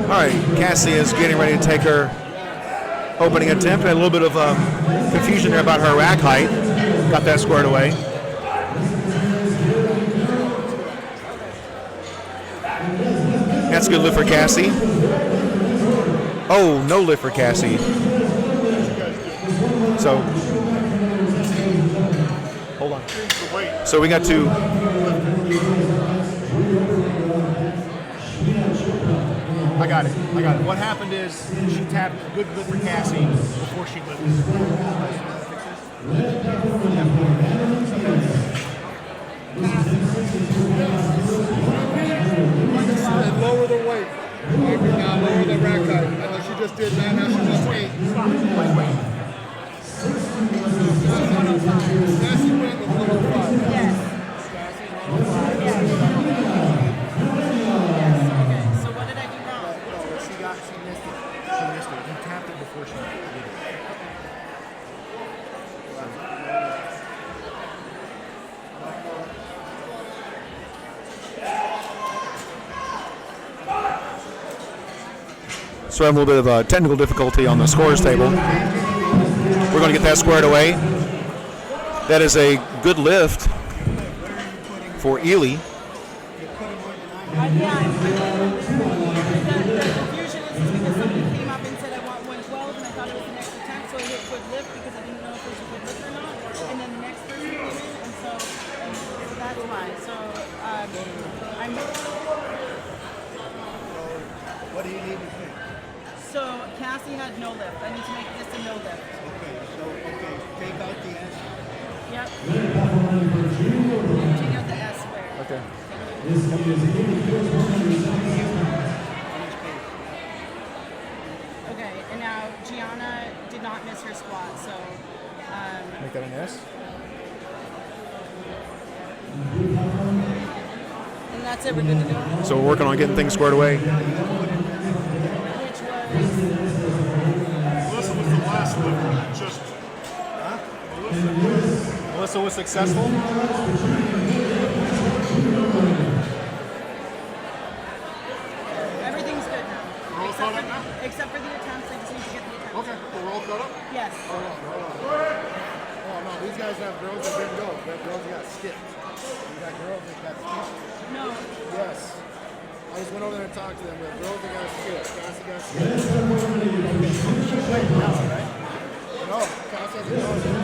G: All right, Cassie is getting ready to take her opening attempt. A little bit of confusion there about her rack height. Got that squared away. That's a good lift for Cassie. Oh, no lift for Cassie. So, hold on. So we got to.
B: I got it. What happened is she tapped a good lift for Cassie before she lifted.
F: And lower the weight. Now lower the rack height. I know she just did 9, now she just 8.
D: Cassie's 105.
F: Cassie went with 105.
D: Yes.
F: Cassie's 105.
D: Yes. Yes. Okay. So what did I do wrong?
F: No, but she missed it. She missed it. You tapped it before she did it.
G: So I have a little bit of technical difficulty on the scores table. We're going to get that squared away. That is a good lift for Ely.
D: Yeah. The confusion is because somebody came up and said I want 112, and I thought it was an extra 10, so I hit good lift because I didn't know if it was a good lift or not. And then the next person came in, and so that's why. So I'm.
F: What do you need to do?
D: So Cassie had no lift. I need to make this a no lift.
F: Okay, take out the S.
D: Yep. Take out the S square.
G: Okay.
D: Okay, and now Gianna did not miss her squat, so
G: Make that an S.
D: and that's it. We're good to go.
G: So we're working on getting things squared away.
D: Which was
E: Melissa was the last lift. Just.
G: Melissa was successful.
D: everything's good now.
E: We're all caught up now?
D: Except for the attempts, I just need to get the attempts.
E: Okay, we're all caught up?
D: Yes.
F: Oh no, these guys have girls that didn't go. That girls got skipped. You got girls that got skipped.
D: No.
F: Yes. I just went over there and talked to them. We have girls that got skipped. Cassie got skipped. She went now, right? No, Cassie hasn't gone yet.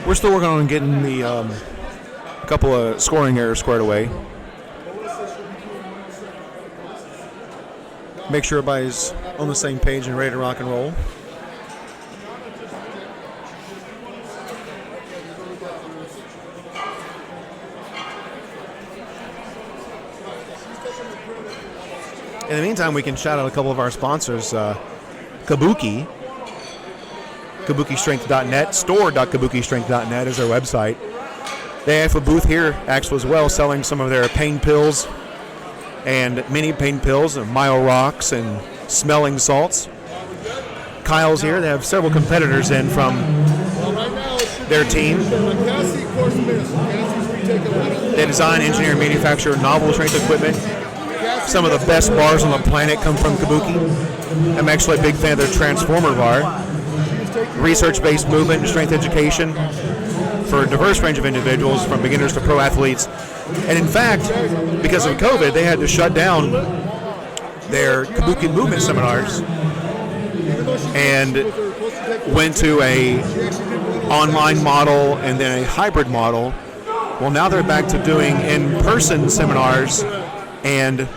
G: We're still working on getting the couple of scoring errors squared away. Make sure everybody's on the same page and ready to rock and roll. In the meantime, we can shout out a couple of our sponsors. Kabuki, KabukiStrength.net, store.KabukiStrength.net is their website. They have a booth here, actually, as well, selling some of their pain pills and mini pain pills, and Mile Rocks and smelling salts. Kyle's here. They have several competitors in from their team. They design, engineer, and manufacture novel strength equipment. Some of the best bars on the planet come from Kabuki. I'm actually a big fan of their Transformer bar. Research-based movement and strength education for a diverse range of individuals, from beginners to pro athletes. And in fact, because of COVID, they had to shut down their Kabuki movement seminars and went to a online model and then a hybrid model. Well, now they're back to doing in-person seminars, and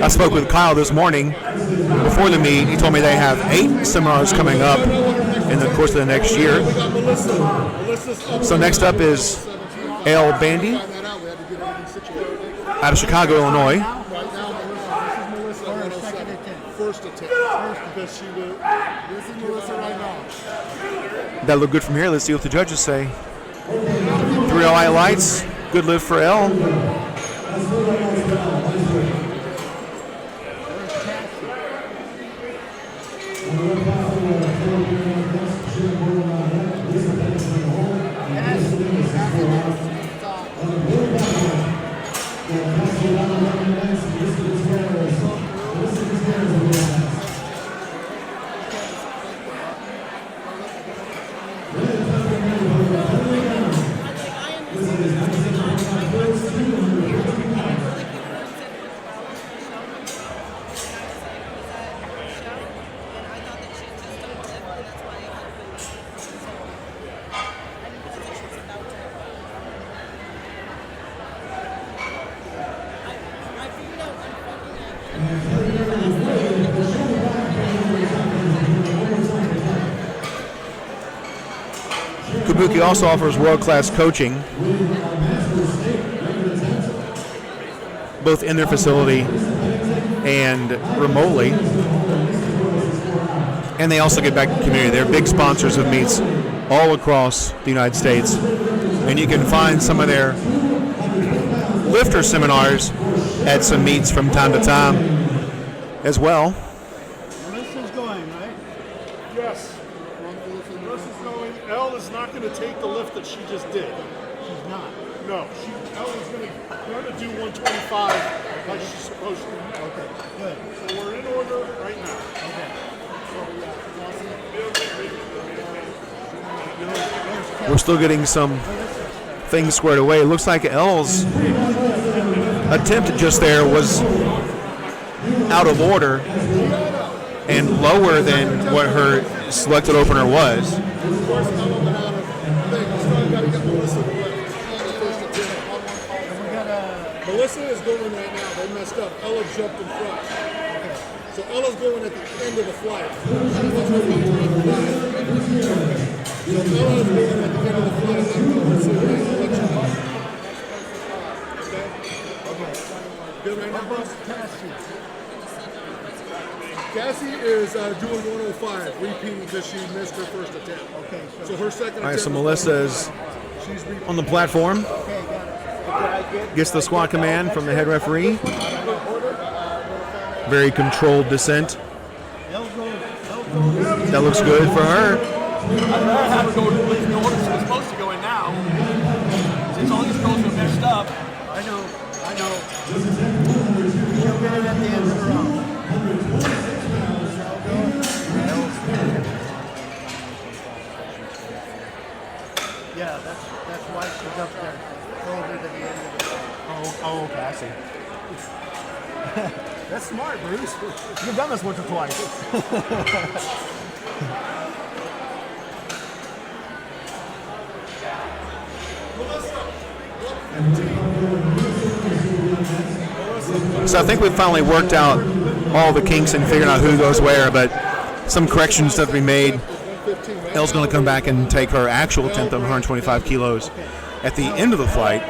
G: I spoke with Kyle this morning before the meet. He told me they have 8 seminars coming up in the course of the next year. So next up is Al Bandy out of Chicago, Illinois.
F: First attempt. Because she will. This is Melissa right now.
G: That looked good from here. Let's see what the judges say. 3 LI lights. Good lift for L. Kabuki also offers world-class coaching, both in their facility and remotely. And they also get back to the community. They're big sponsors of meets all across the United States. And you can find some of their lifter seminars at some meets from time to time as well.
E: Melissa's going, right? Yes. Melissa's going. Elle is not going to take the lift that she just did.
F: She's not.
E: No, Elle is going to do 125 like she's supposed to.
F: Okay, good.
E: So we're in order right now.
F: Okay.
G: We're still getting some things squared away. It looks like Elle's attempt just there was out of order and lower than what her selected opener was.
F: Melissa is going right now. They messed up. Ella jumped in front. Okay. So Ella's going at the end of the flight. So Ella is going at the end of the flight. Okay. Good right now, boss? Cassie is doing 105, repeating because she missed her first attempt. Okay. So her second
G: All right,
F: attempt.
G: so Melissa is on the platform. Gets the squat command from the head referee. Very controlled descent. That looks good for her.
H: I'd rather have her go in the order she was supposed to go in now. Since all these girls are messed up.
F: I know. She'll get it at the end of the round. Yeah, that's why she's up there. Closer to the end of the round.
G: Oh, okay, I see.
F: That's smart, Bruce. You've done this once or twice.
G: So I think we've finally worked out all the kinks and figured out who goes where, but some corrections have to be made. Elle's going to come back and take her actual attempt of 125 kilos at the end of the flight.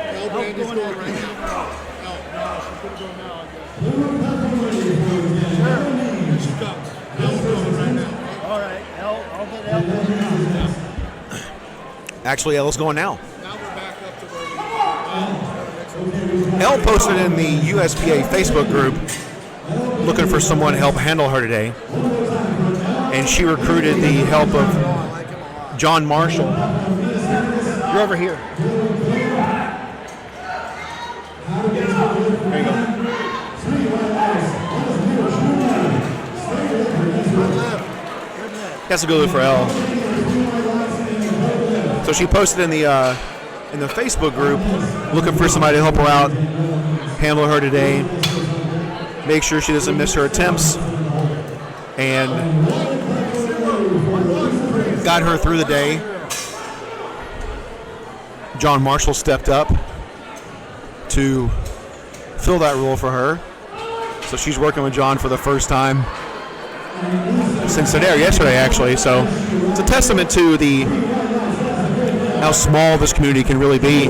G: Actually, Elle's going now. Elle posted in the USPA Facebook group looking for someone to help handle her today. And she recruited the help of John Marshall. You're over here. There you go. That's a good look for Elle. So she posted in the Facebook group looking for somebody to help her out, handle her today, make sure she doesn't miss her attempts, and got her through the day. John Marshall stepped up to fill that role for her. So she's working with John for the first time since today, or yesterday actually. So it's a testament to how small this community can really be.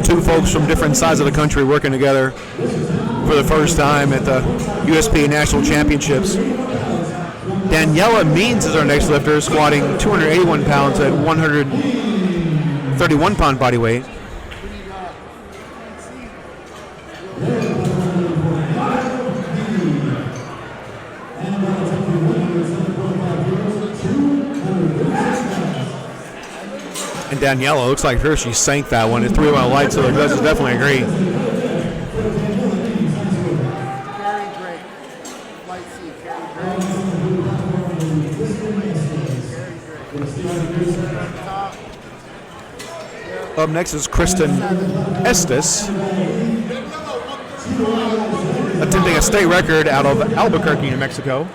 G: Two folks from different sides of the country working together for the first time at the USPA National Championships. Daniela Means is our next lifter, squatting 281 pounds at 131-pound body weight. And Daniela, looks like she sank that one. It threw on light, so the judges definitely agree. Up next is Kristen Estes, attempting a state record out of Albuquerque, New Mexico.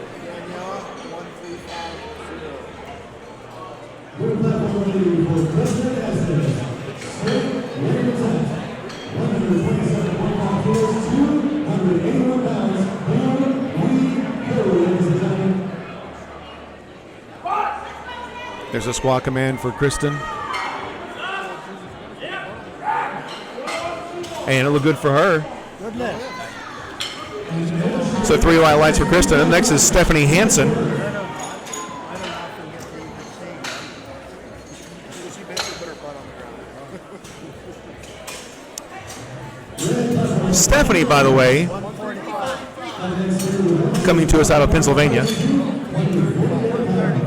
G: There's a squat command for Kristen. And it looked good for her.
F: Good lift.
G: So 3 white lights for Krista. Up next is Stephanie Hansen.
F: She basically put her butt on the ground.
G: Stephanie, by the way, coming to us out of Pennsylvania,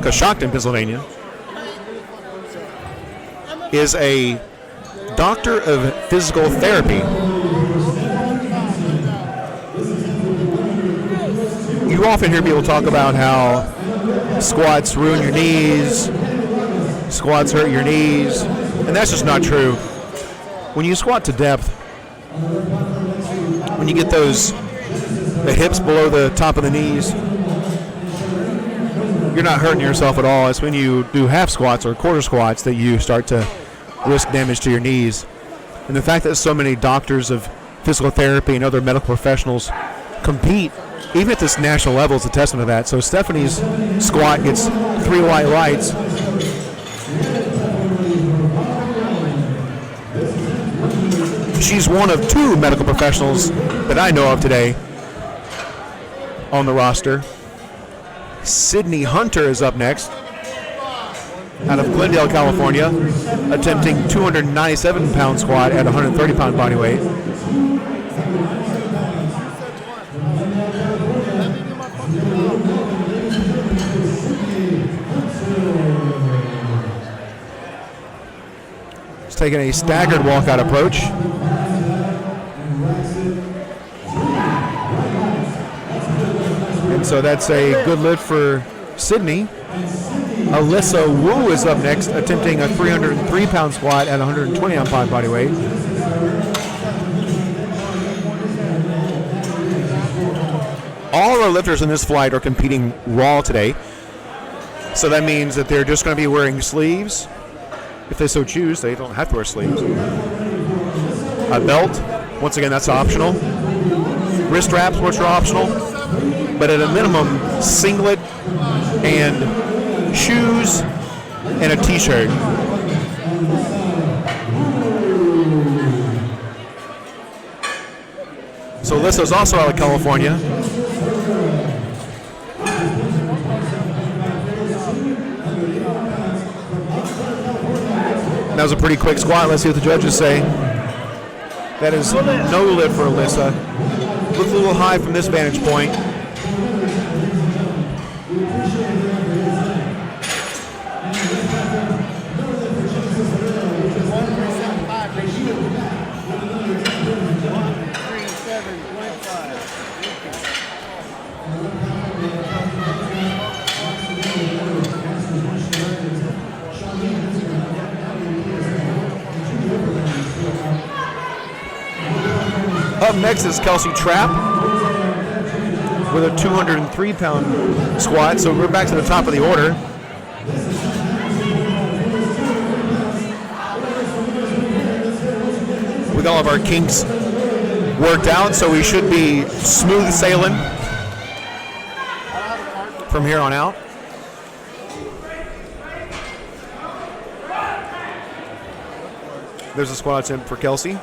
G: Coshocton, Pennsylvania, is a doctor of physical therapy. You often hear people talk about how squats ruin your knees, squats hurt your knees, and that's just not true. When you squat to depth, when you get the hips below the top of the knees, you're not hurting yourself at all. It's when you do half squats or quarter squats that you start to risk damage to your knees. And the fact that so many doctors of physical therapy and other medical professionals compete, even at this national level, is a testament to that. So Stephanie's squat gets 3 white lights. She's one of 2 medical professionals that I know of today on the roster. Sydney Hunter is up next, out of Glendale, California, attempting 297-pound squat at 130-pound body weight. She's taking a staggered walkout approach. And so that's a good lift for Sydney. Alyssa Wu is up next, attempting a 303-pound squat at 120-pound body weight. All our lifters in this flight are competing raw today. So that means that they're just going to be wearing sleeves. If they so choose, they don't have to wear sleeves. A belt, once again, that's optional. Wrist wraps, which are optional. But at a minimum, singlet and shoes and a t-shirt. So Alyssa's also out of California. That was a pretty quick squat. Let's see what the judges say. That is no lift for Alyssa. Looks a little high from this vantage point. Up next is Kelsey Trapp with a 203-pound squat. So we're back to the top of the order. With all of our kinks worked out, so we should be smooth sailing from here on out. There's a squat attempt for Kelsey.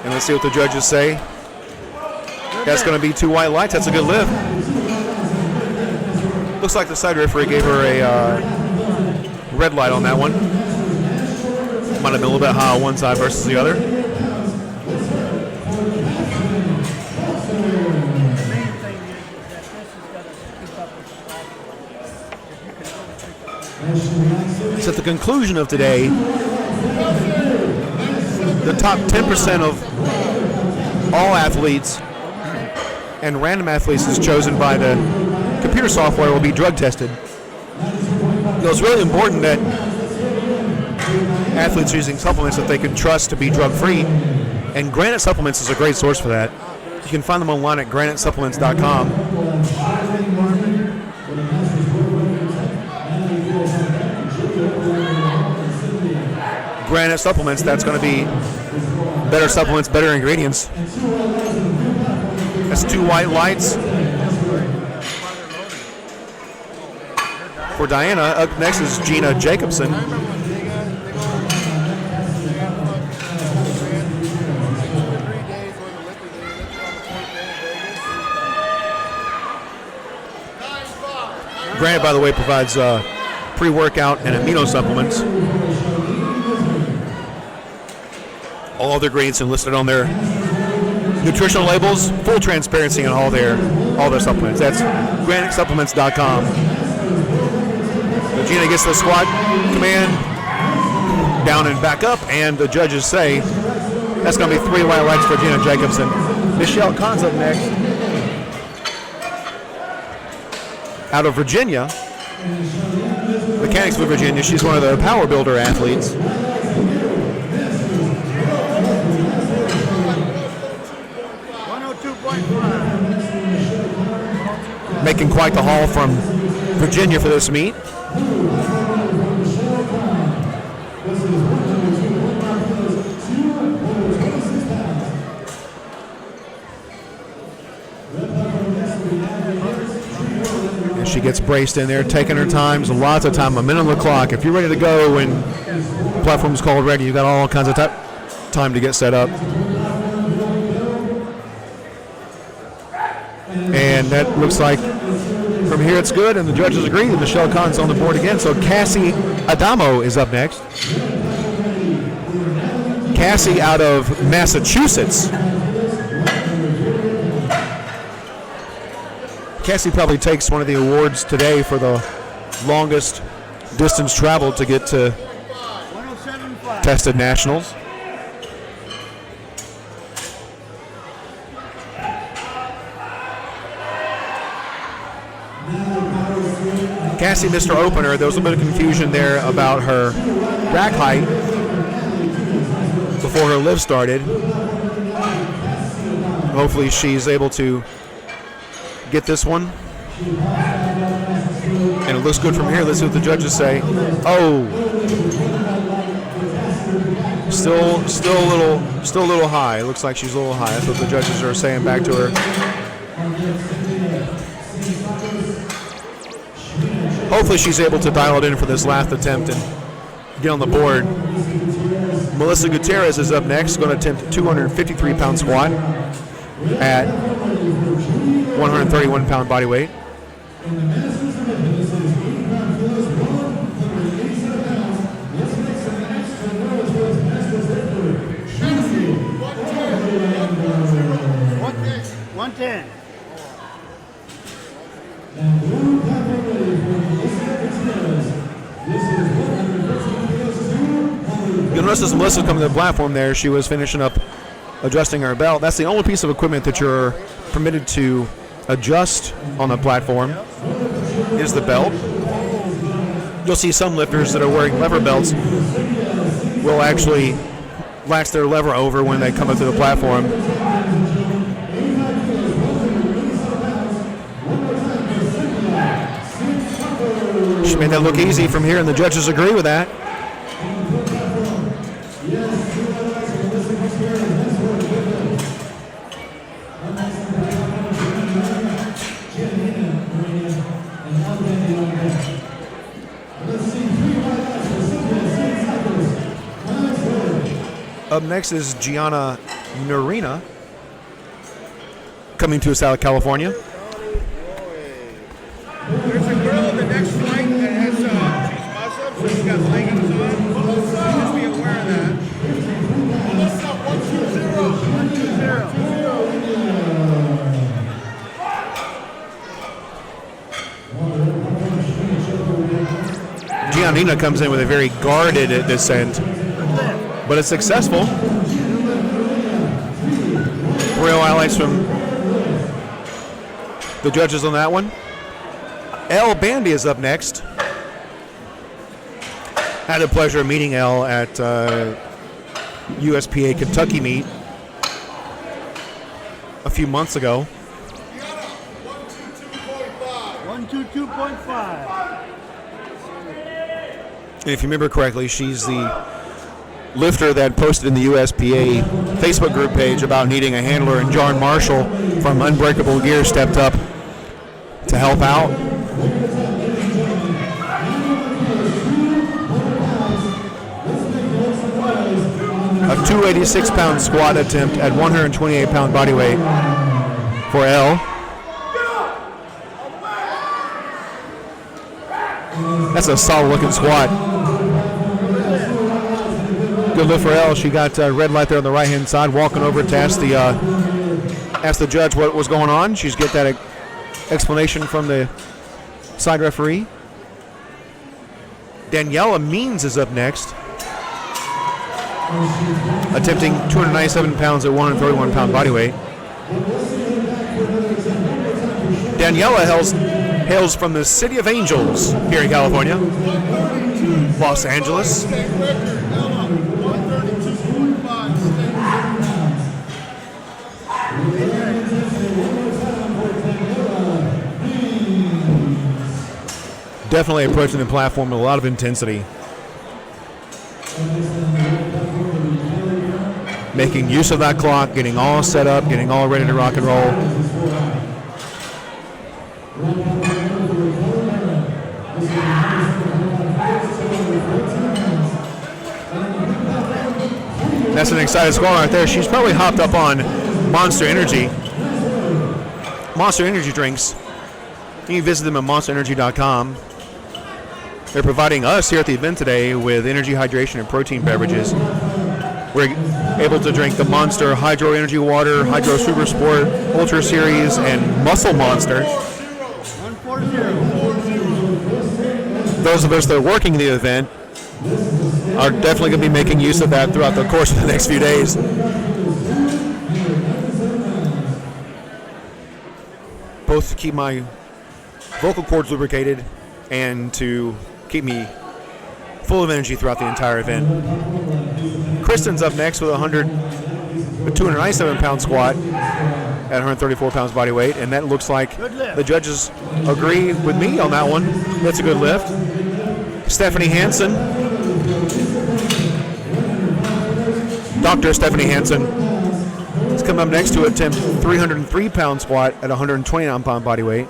G: And let's see what the judges say. That's going to be 2 white lights. That's a good lift. Looks like the side referee gave her a red light on that one. Might have been a little bit high on one side versus the other. So at the conclusion of today, the top 10% of all athletes and random athletes is chosen by the computer software will be drug tested. So it's really important that athletes are using supplements that they can trust to be drug-free, and Granite Supplements is a great source for that. You can find them online at granitesupplements.com. Granite Supplements, that's going to be better supplements, better ingredients. That's 2 white lights for Diana. Up next is Gina Jacobson. Granite, by the way, provides pre-workout and amino supplements. All other ingredients enlisted on their nutritional labels. Full transparency on all their supplements. That's granitesupplements.com. Regina gets the squat command, down and back up, and the judges say that's going to be 3 white lights for Gina Jacobson. Michelle Kahn's up next. Out of Virginia, Mechanicsville, Virginia. She's one of the power builder athletes. Making quite the haul from Virginia for this meet. And she gets braced in there, taking her times, lots of time, a minute on the clock. If you're ready to go when the platform's called ready, you've got all kinds of time to get set up. And that looks like from here it's good, and the judges agree that Michelle Kahn's on the board again. So Cassie Adamo is up next. Cassie out of Massachusetts. Cassie probably takes one of the awards today for the longest distance traveled to get to tested nationals. Cassie missed her opener. There was a bit of confusion there about her rack height before her lift started. Hopefully she's able to get this one. And it looks good from here. Let's see what the judges say. Oh. Still a little high. It looks like she's a little high. That's what the judges are saying back to her. Hopefully she's able to dial it in for this last attempt and get on the board. Melissa Gutierrez is up next, going to attempt a 253-pound squat at 131-pound body weight. You'll notice as Melissa coming to the platform there, she was finishing up adjusting her belt. That's the only piece of equipment that you're permitted to adjust on the platform is the belt. You'll see some lifters that are wearing lever belts will actually latch their lever over when they come up to the platform. She made that look easy from here, and the judges agree with that. Up next is Gianna Norina, coming to us out of California.
F: There's a girl in the next flight that has, she's Muslim, so she's got leggings on. Just be aware of that. Melissa,
G: 120. Giannina comes in with a very guarded descent, but it's successful. Real highlights from the judges on that one. Elle Bandy is up next. Had the pleasure of meeting Elle at USPA Kentucky meet a few months ago.
F: 122.5.
G: And if you remember correctly, she's the lifter that posted in the USPA Facebook group page about needing a handler, and John Marshall from Unbreakable Gear stepped up to help out. A 286-pound squat attempt at 128-pound body weight for Elle. That's a solid looking squat. Good lift for Elle. She got red light there on the right hand side, walking over to ask the judge what was going on. She's get that explanation from the side referee. Daniela Means is up next, attempting 297 pounds at 131 pound body weight. Daniela hails from the City of Angels here in California, Los Angeles. Definitely approaching the platform with a lot of intensity. Making use of that clock, getting all set up, getting all ready to rock and roll. That's an excited squad right there. She's probably hopped up on Monster Energy. Monster Energy drinks. You can visit them at monsterenergy.com. They're providing us here at the event today with energy, hydration, and protein beverages. We're able to drink the Monster Hydro Energy Water, Hydro Super Sport, Ultra Series, and Muscle Monster. Those of us that are working the event are definitely going to be making use of that throughout the course of the next few days. Both to keep my vocal cords lubricated and to keep me full of energy throughout the entire event. Kristen's up next with a 297 pound squat at 134 pounds body weight, and that looks like the judges agree with me on that one. That's a good lift. Stephanie Hansen, Dr. Stephanie Hansen, is coming up next to attempt 303 pound squat at 129 pound body weight.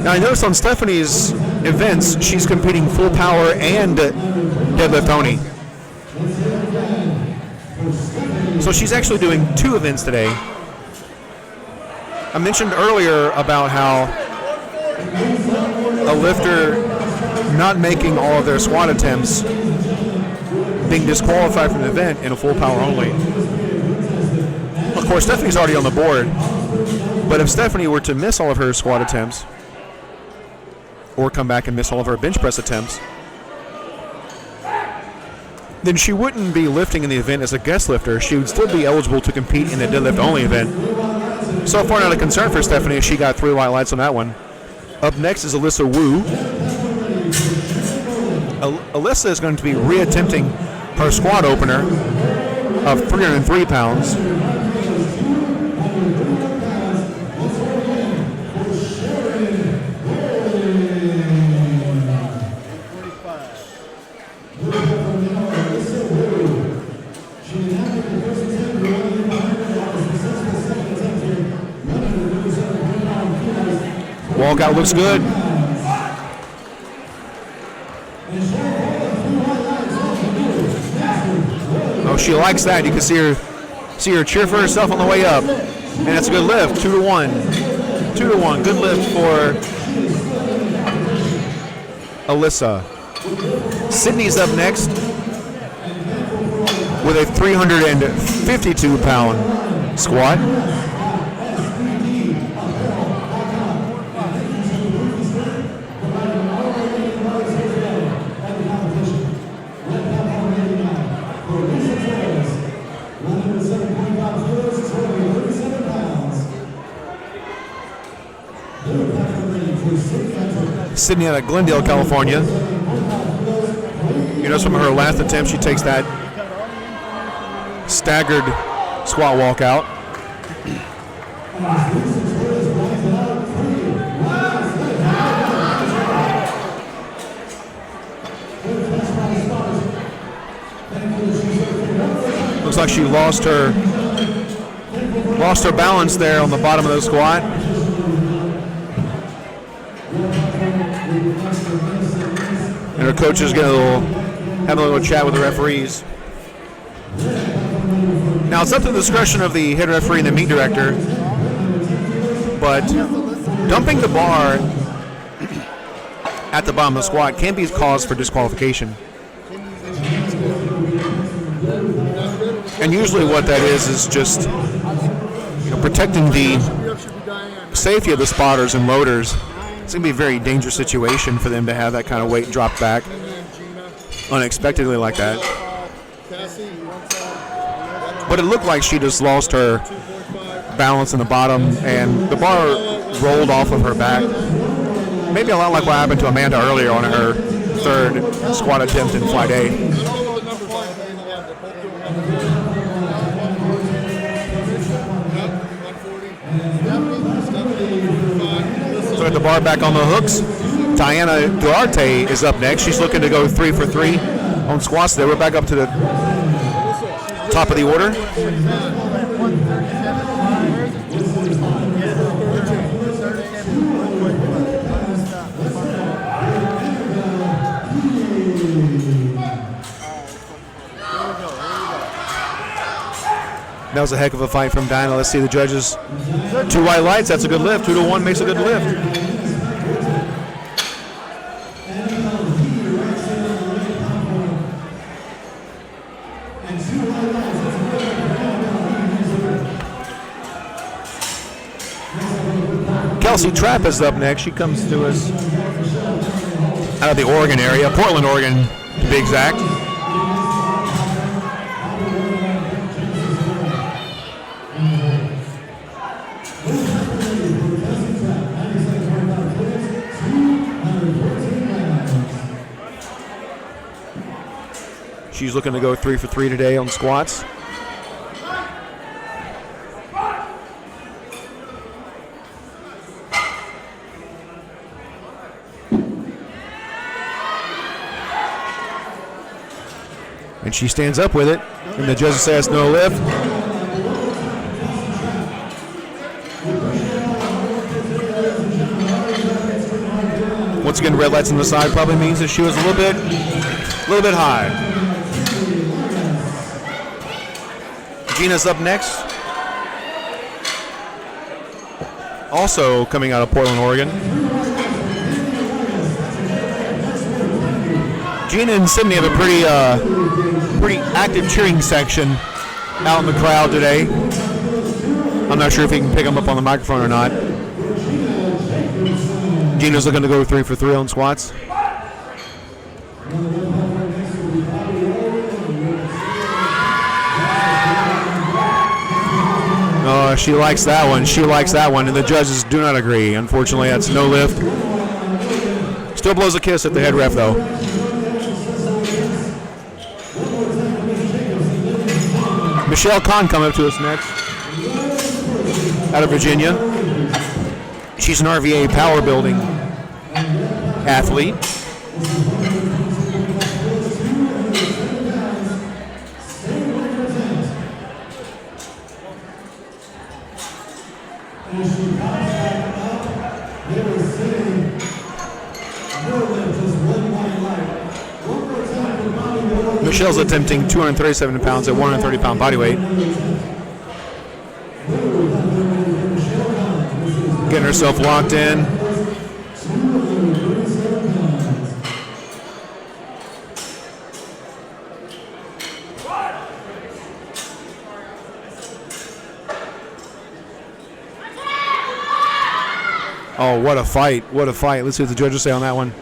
G: Now I noticed on Stephanie's events, she's competing full power and deadlift only. So she's actually doing 2 events today. I mentioned earlier about how a lifter not making all of their squat attempts being disqualified from the event in a full power only. Of course, Stephanie's already on the board, but if Stephanie were to miss all of her squat attempts or come back and miss all of her bench press attempts, then she wouldn't be lifting in the event as a guest lifter. She would still be eligible to compete in the deadlift only event. So far, not a concern for Stephanie. She got 3 white lights on that one. Up next is Alyssa Wu. Alyssa is going to be reattempting her squat opener of 303 pounds. Walkout looks good. Oh, she likes that. You can see her cheer for herself on the way up. And it's a good lift, 2-1. 2-1, good lift for Alyssa. Sydney's up next with a 352 pound squat. Sydney out of Glendale, California. You know, from her last attempt, she takes that staggered squat walkout. Looks like she lost her balance there on the bottom of the squat. And her coaches having a little chat with the referees. Now it's up to the discretion of the head referee and the meet director, but dumping the bar at the bottom of the squat can be cause for disqualification. And usually what that is just protecting the safety of the spotters and loaders. It's going to be a very dangerous situation for them to have that kind of weight drop back unexpectedly like that. But it looked like she just lost her balance in the bottom, and the bar rolled off of her back. Maybe a lot like what happened to Amanda earlier on her third squat attempt in Flight A. So at the bar back on the hooks, Diana Duarte is up next. She's looking to go 3 for 3 on squats today. We're back up to the top of the order. That was a heck of a fight from Diana. Let's see the judges. 2 white lights, that's a good lift. 2 to 1 makes a good lift. Kelsey Trapp is up next. She comes to us out of the Oregon area, Portland, Oregon, to be exact. She's looking to go 3 for 3 today on squats. And she stands up with it, and the judges say it's no lift. Once again, red lights on the side probably means that she was a little bit high. Gina's up next. Also coming out of Portland, Oregon. Gina and Sydney have a pretty active cheering section out in the crowd today. I'm not sure if you can pick them up on the microphone or not. Gina's looking to go 3 for 3 on squats. Oh, she likes that one. She likes that one, and the judges do not agree. Unfortunately, that's no lift. Still blows a kiss at the head ref, though. Michelle Kahn coming up to us next, out of Virginia. She's an RVA power building athlete. Michelle's attempting 237 pounds at 130-pound body weight. Getting herself locked in. Oh, what a fight. What a fight. Let's see what the judges say on that one.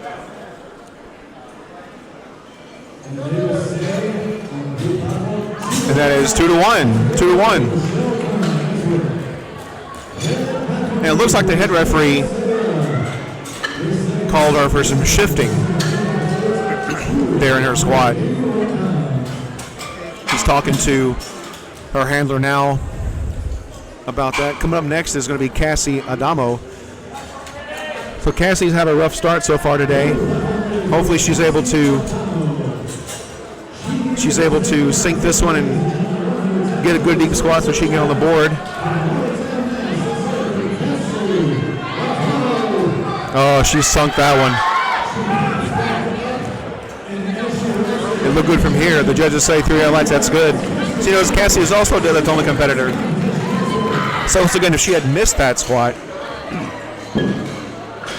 G: And that is 2 to 1. 2 to 1. And it looks like the head referee called her for some shifting there in her squat. She's talking to her handler now about that. Coming up next is going to be Cassie Adamo. So Cassie's had a rough start so far today. Hopefully she's able to sink this one and get a good deep squat so she can get on the board. Oh, she sunk that one. It looked good from here. The judges say 3 highlights, that's good. So, you know, Cassie is also a dilettante competitor. So once again, if she had missed that squat,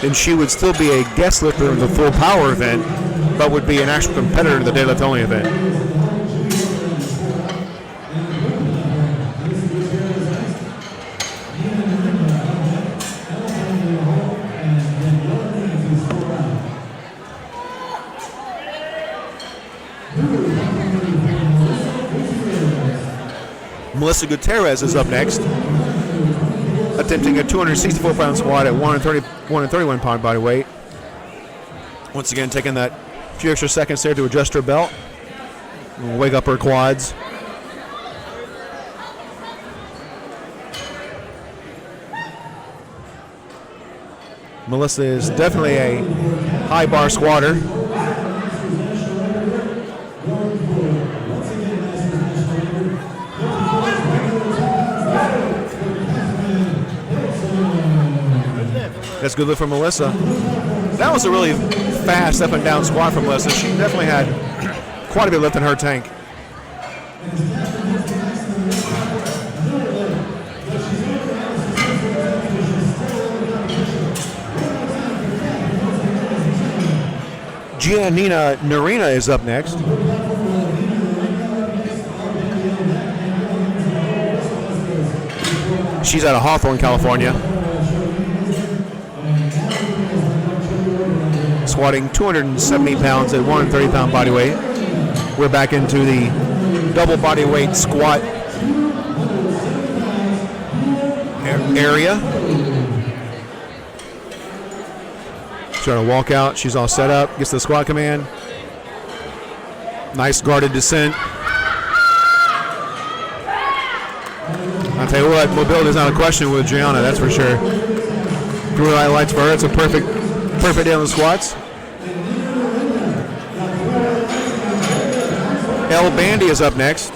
G: then she would still be a guest lifter in the full power event, but would be an actual competitor in the deadlift only event. Melissa Gutierrez is up next, attempting a 264-pound squat at 131-pound body weight. Once again, taking that few extra seconds there to adjust her belt, wake up her quads. Melissa is definitely a high bar squatter. That's good lift from Melissa. That was a really fast up and down squat from Melissa. She definitely had quite a bit of lift in her tank. Giannina Narina is up next. She's out of Hawthorne, California. Squatting 270 pounds at 130-pound body weight. We're back into the double body weight squat area. Trying to walk out. She's all set up. Gets the squat command. Nice guarded descent. I'll tell you what, mobility is not a question with Gianna, that's for sure. Through highlights for her. It's a perfect day on the squats. Elle Bandy is up next.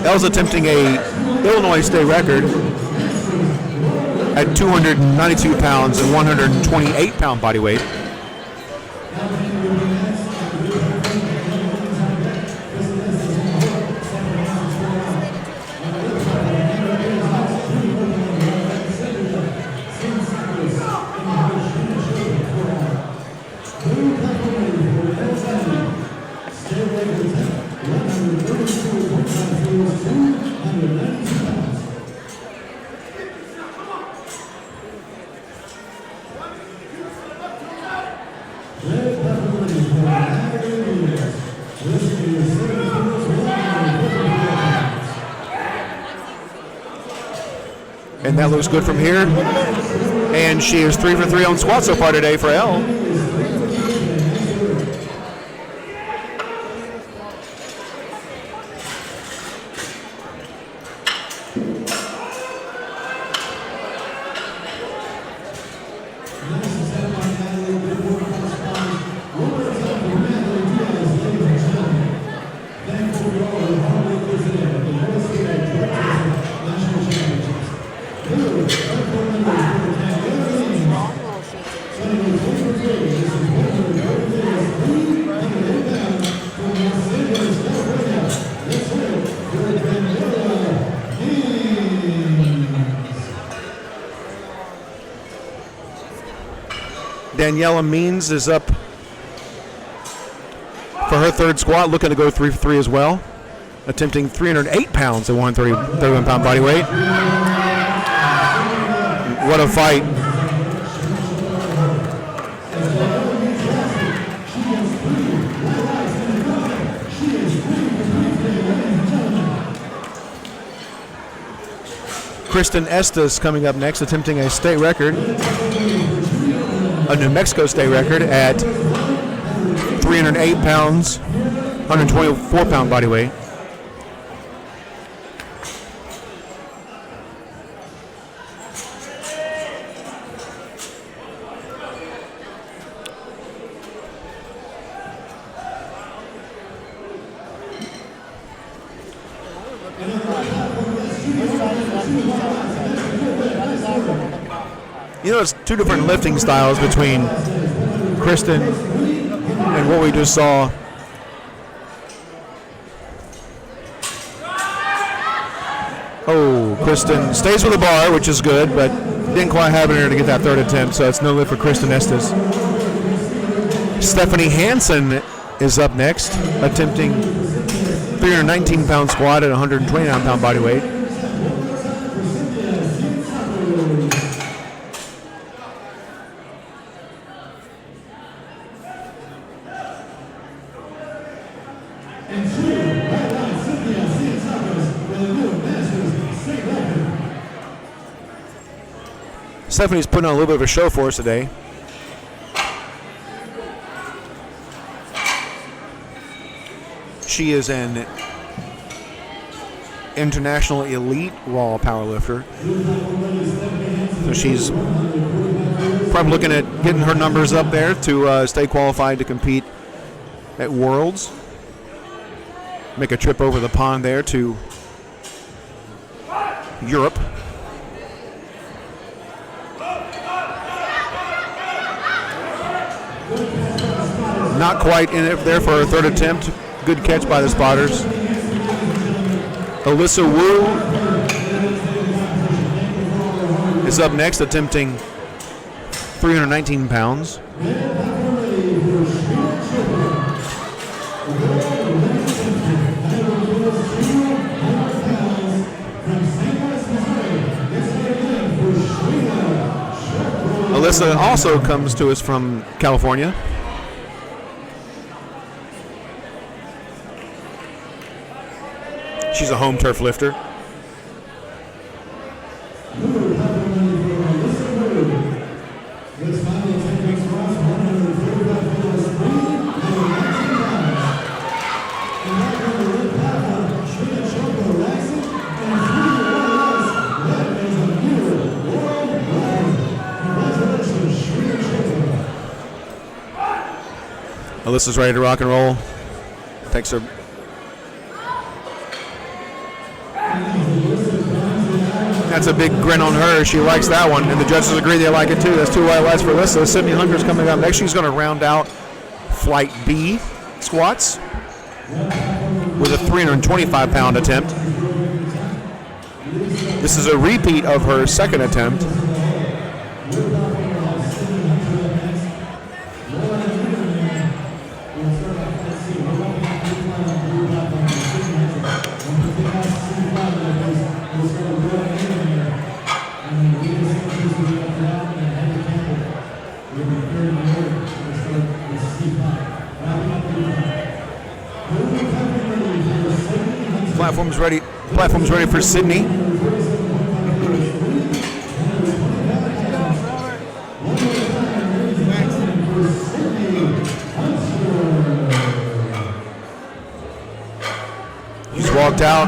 G: Elle's attempting a Illinois state record at 292 pounds and 128-pound body weight. And that looks good from here. And she is 3 for 3 on squats so far today for Elle. Daniela Means is up for her third squat, looking to go 3 for 3 as well. Attempting 308 pounds at 131-pound body weight. What a fight. Kristen Estes coming up next, attempting a state record, a New Mexico state record at 308 pounds, 124-pound body weight. You know, it's two different lifting styles between Kristen and what we just saw. Oh, Kristen stays with the bar, which is good, but didn't quite have it in her to get that third attempt, so it's no lift for Kristen Estes. Stephanie Hansen is up next, attempting 319-pound squat at 129-pound body weight. Stephanie's putting on a little bit of a show for us today. She is an international elite raw powerlifter. So she's probably looking at getting her numbers up there to stay qualified to compete at Worlds. Make a trip over the pond there to Europe. Not quite in it there for her third attempt. Good catch by the spotters. Alyssa Wu is up next, attempting 319 pounds. Alyssa also comes to us from California. She's a home turf lifter. Alyssa's ready to rock and roll. Takes her. That's a big grin on her. She likes that one, and the judges agree they like it too. That's 2 white lights for Alyssa. Sydney Hunger's coming up next. She's going to round out Flight B squats with a 325-pound attempt. This is a repeat of her second attempt. Platform's ready for Sydney. She's walked out,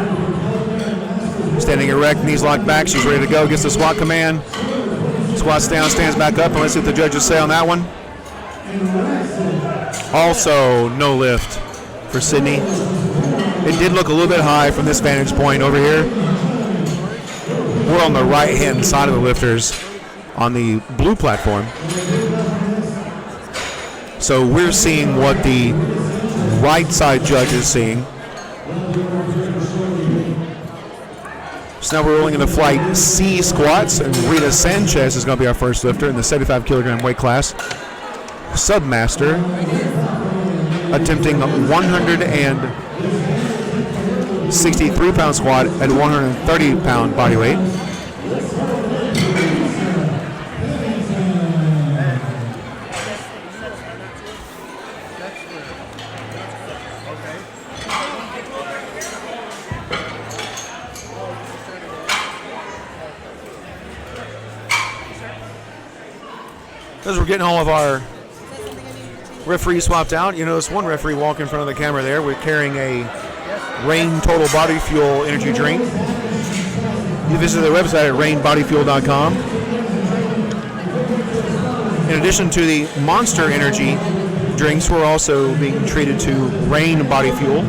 G: standing erect, knees locked back. She's ready to go. Gets the squat command. Squats down, stands back up, and let's see what the judges say on that one. Also, no lift for Sydney. It did look a little bit high from this vantage point over here. We're on the right-hand side of the lifters on the blue platform. So we're seeing what the right side judge is seeing. So now we're rolling into Flight C squats, and Rita Sanchez is going to be our first lifter in the 75-kilogram weight class. Submaster, attempting 163-pound squat at 130-pound body weight. As we're getting all of our referees swapped out, you notice one referee walk in front of the camera there. We're carrying a Rain Total Body Fuel energy drink. You visit their website at rainbodyfuel.com. In addition to the Monster Energy drinks, we're also being treated to Rain Body Fuel.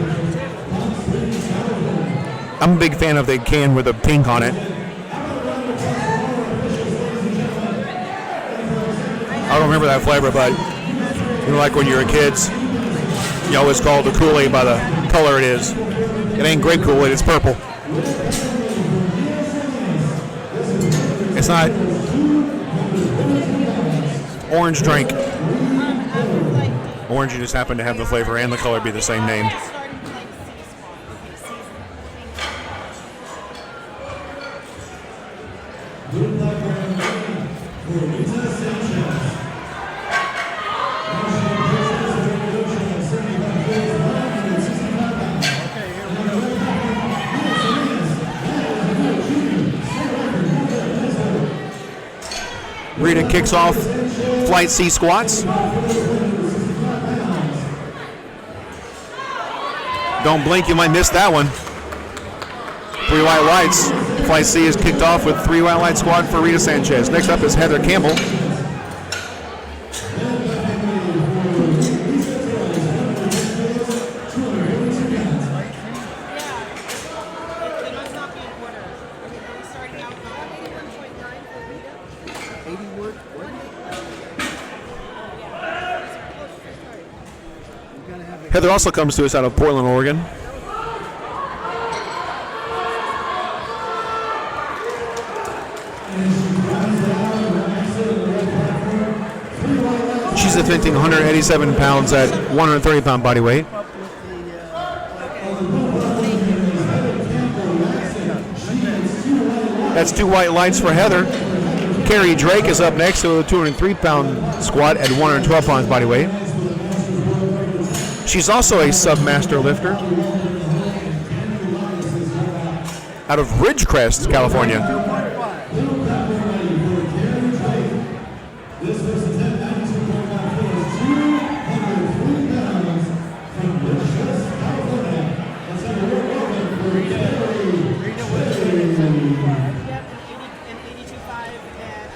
G: I'm a big fan of the can with the pink on it. I don't remember that flavor, but you know, like when you were kids, you always called the Kool-Aid by the color it is. It ain't grape Kool-Aid, it's purple. It's not orange drink?
D: Out of like
G: Orange, you just happen to have the flavor and the color be the same name.
D: starting to like C squat. Okay, season.
G: Rita kicks off Flight C squats. Don't blink, you might miss that one. 3 white lights. Flight C is kicked off with 3 white light squat for Rita Sanchez. Next up is Heather Campbell.
D: They must not be in order. Are we starting out now? 81.9 for Rita.
F: 80 work.
G: Heather also comes to us out of Portland, Oregon. She's attempting 187 pounds at 130 pound body weight. That's 2 white lights for Heather. Carrie Drake is up next to a 203 pound squat at 112 pounds body weight. She's also a submaster lifter out of Ridgecrest, California.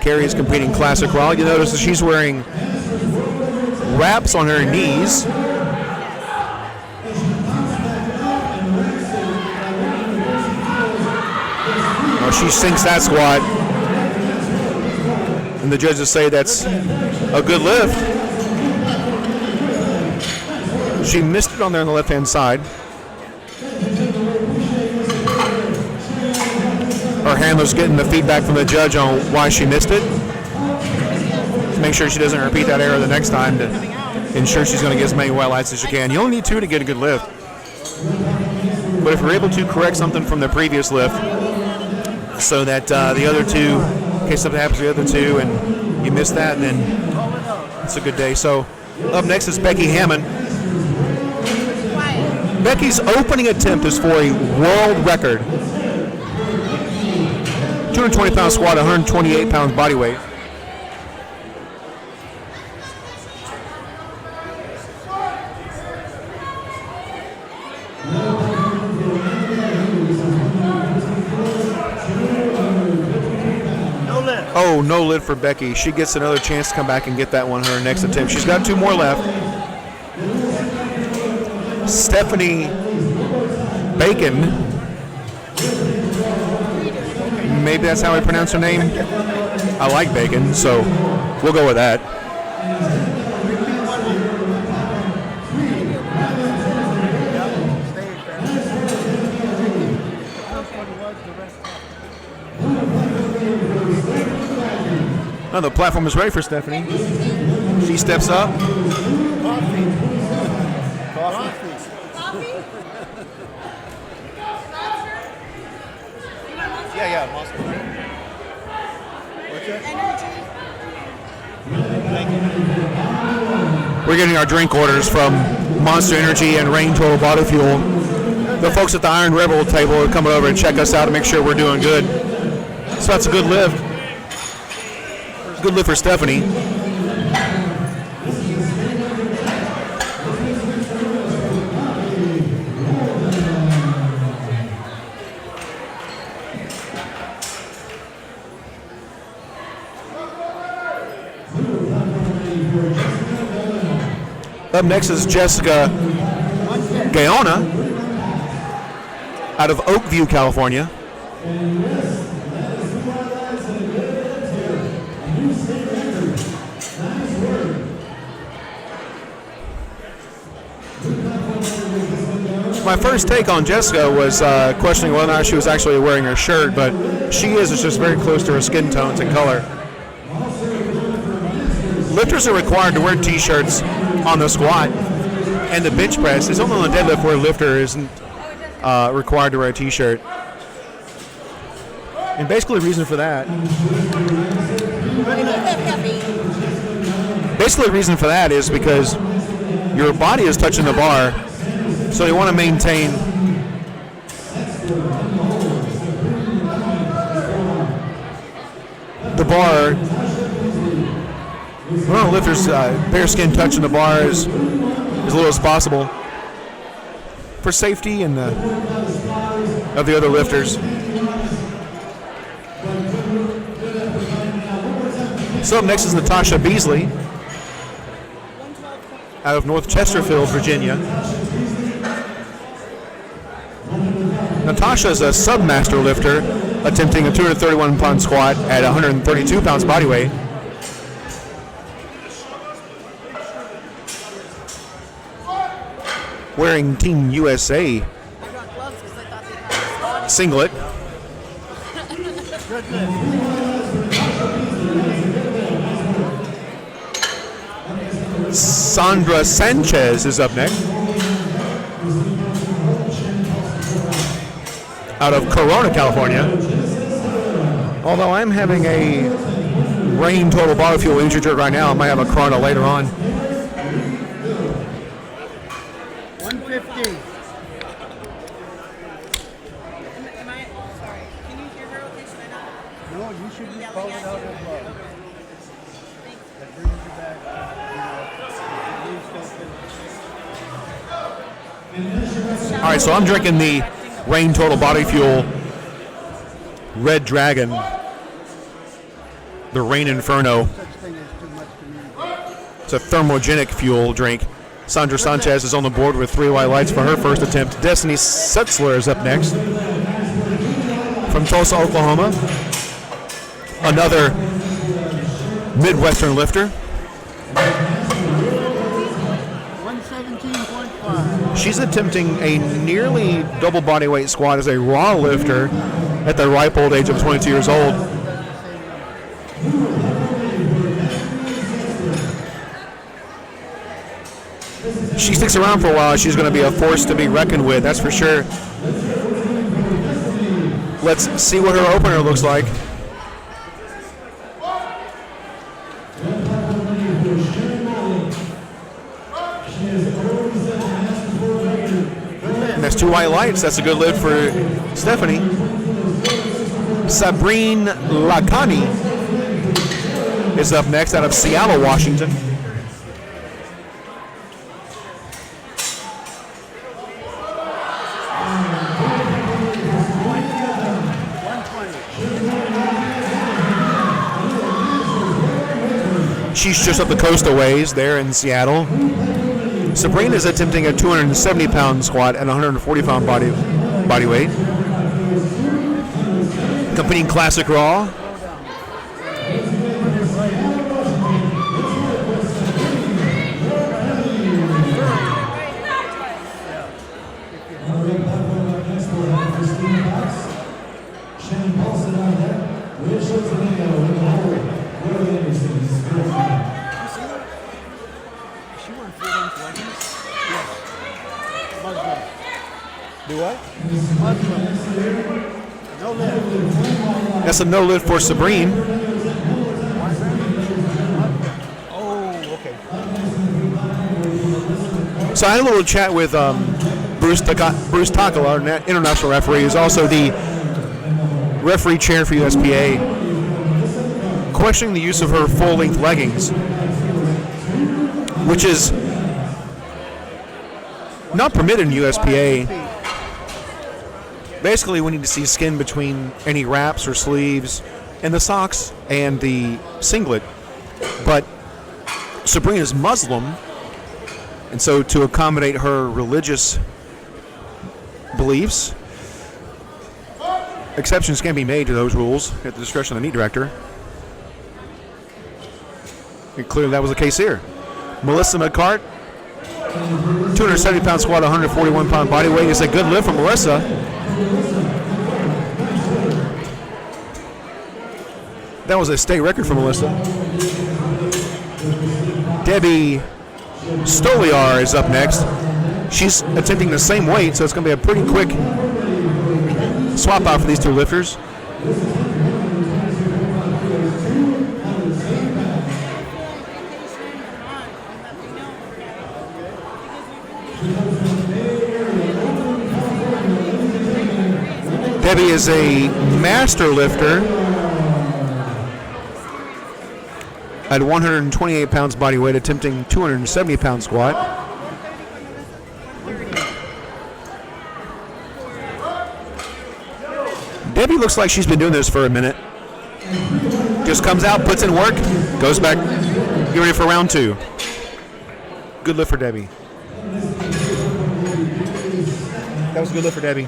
G: Carrie is competing classic raw. You notice that she's wearing wraps on her knees. She sinks that squat, and the judges say that's a good lift. She missed it on there on the left-hand side. Her handler's getting the feedback from the judge on why she missed it. To make sure she doesn't repeat that error the next time to ensure she's going to get as many white lights as she can. You only need 2 to get a good lift. But if you're able to correct something from the previous lift, so that the other 2, in case something happens to the other 2 and you miss that, then it's a good day. So up next is Becky Hammond. Becky's opening attempt is for a world record. 220 pound squat, 128 pounds body weight. Oh, no lid for Becky. She gets another chance to come back and get that one her next attempt. She's got 2 more left. Stephanie Bacon. Maybe that's how I pronounce her name. I like bacon, so we'll go with that. Now the platform is ready for Stephanie. She steps up.
F: Coffee.
G: Yeah, Monster.
F: What's that?
G: We're getting our drink orders from Monster Energy and Rain Total Body Fuel. The folks at the Iron Rebel table are coming over and check us out to make sure we're doing good. So that's a good lift. Good lift for Stephanie. Up next is Jessica Gaona out of Oakview, California. My first take on Jessica was questioning whether or not she was actually wearing her shirt, but she is. It's just very close to her skin tones and color. lifters are required to wear T-shirts on the squat and the bench press. It's only on the deadlift where a lifter isn't required to wear a T-shirt. And basically the reason for that is because your body is touching the bar, so you want to maintain the bar. Well, lifters bare skin touching the bar as little as possible for safety and of the other lifters. So up next is Natasha Beasley out of North Chesterfield, Virginia. Natasha is a submaster lifter attempting a 231-pound squat at 132 pounds body weight. Wearing Team USA singlet. Sandra Sanchez is up next. Out of Corona, California. Although I'm having a Rain Total Body Fuel injury jerk right now, I might have a Corona later on.
F: 150.
D: Am I sorry? Can you hear her okay? Should I not?
F: No, you should be calling out as well. That brings you back.
G: All right, so I'm drinking the Rain Total Body Fuel Red Dragon, the Rain Inferno. It's a thermogenic fuel drink. Sandra Sanchez is on the board with 3 white lights for her first attempt. Destiny Setzler is up next from Tulsa, Oklahoma. Another Midwestern lifter.
F: 117.5.
G: She's attempting a nearly double body weight squat as a raw lifter at the ripe old age of 22 years old. She sticks around for a while. She's going to be a force to be reckoned with, that's for sure. Let's see what her opener looks like. And that's 2 white lights. That's a good lift for Stephanie. Sabrine Lacani is up next out of Seattle, Washington. She's just up the coast a ways there in Seattle. Sabrina is attempting a 270-pound squat at 140-pound body weight. Competing classic raw. Do what?
F: No lift.
G: That's a no lift for Sabrine.
F: Oh, okay.
G: So I had a little chat with Bruce Takala, our international referee, who's also the referee chair for USPA, questioning the use of her full-length leggings, which is not permitted in USPA. Basically, we need to see skin between any wraps or sleeves and the socks and the singlet. But Sabrina is Muslim, and so to accommodate her religious beliefs, exceptions can be made to those rules at the discretion of the meet director. And clearly that was the case here. Melissa McCart, 270-pound squat, 141-pound body weight. Is a good lift for Melissa. That was a state record for Melissa. Debbie Stoliar is up next. She's attempting the same weight, so it's going to be a pretty quick swap out for these two lifters. Debbie is a master lifter at 128 pounds body weight, attempting 270 pound squat. Debbie looks like she's been doing this for a minute. Just comes out, puts in work, goes back, get ready for round 2. Good lift for Debbie. That was a good lift for Debbie.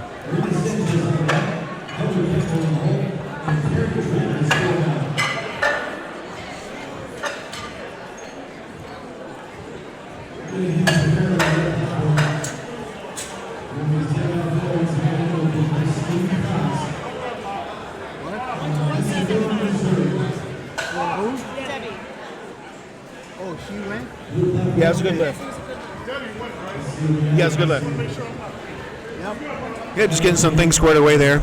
F: Oh, she went?
G: Yeah, it's a good lift. Yeah, it's a good lift. Yeah, just getting some things squared away there.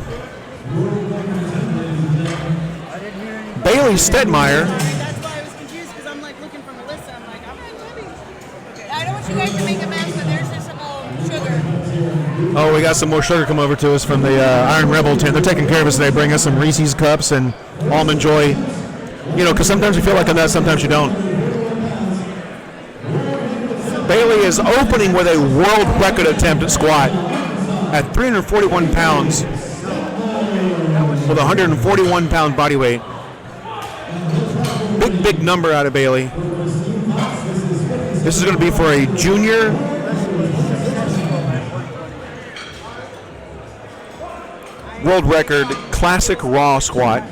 G: Bailey Stedmeyer.
D: That's why I was confused because I'm like looking from the list and I'm like, I'm not Debbie. I don't want you guys to make a mess, but there's just some sugar.
G: Oh, we got some more sugar come over to us from the Iron Rebel tent. They're taking care of us. They bring us some Reese's cups and Almond Joy. You know, because sometimes you feel like a nut, sometimes you don't. Bailey is opening with a world record attempt at squat at 341 pounds with 141 pound body weight. Big number out of Bailey. This is going to be for a junior world record classic raw squat.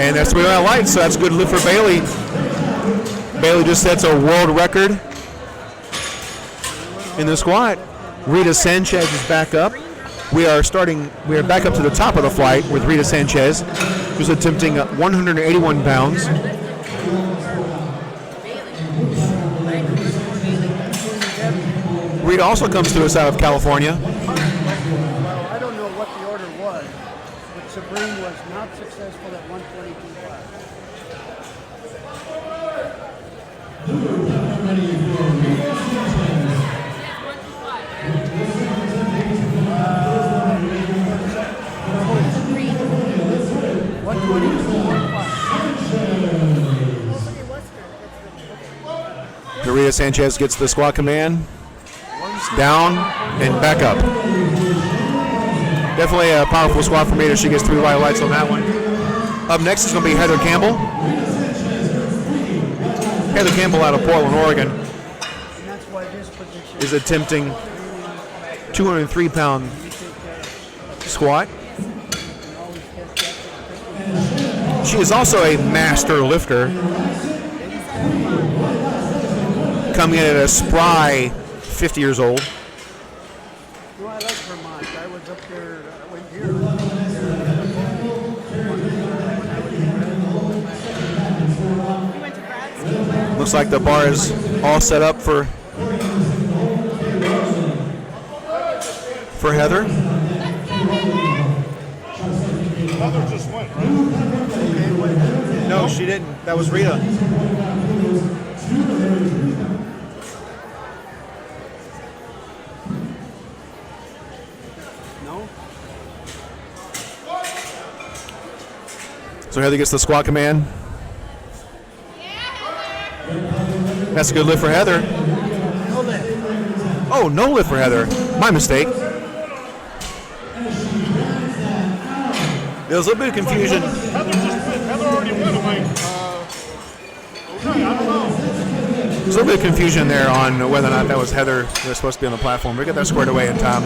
G: And that's 309 lights, so that's a good lift for Bailey. Bailey just sets a world record in the squat. Rita Sanchez is back up. We are back up to the top of the flight with Rita Sanchez, who's attempting 181 pounds. Rita also comes to us out of California.
F: Well, I don't know what the order was, but Sabrine was not successful at 122.5.
G: Rita Sanchez gets the squat command. Down and back up. Definitely a powerful squat for Rita. She gets 3 white lights on that one. Up next is going to be Heather Campbell. Heather Campbell out of Portland, Oregon, is attempting 203 pound squat. She is also a master lifter, coming in at a spry 50 years old.
F: You know, I like Vermont. I was up there, I went here.
G: Looks like the bar is all set up for Heather.
E: Heather just went, right?
G: No, she didn't. That was Rita. So Heather gets the squat command. That's a good lift for Heather. Oh, no lift for Heather. My mistake. There was a little bit of confusion.
E: Heather already went. I'm like, okay, I don't know.
G: There's a little bit of confusion there on whether or not that was Heather that was supposed to be on the platform. We got that squared away in time.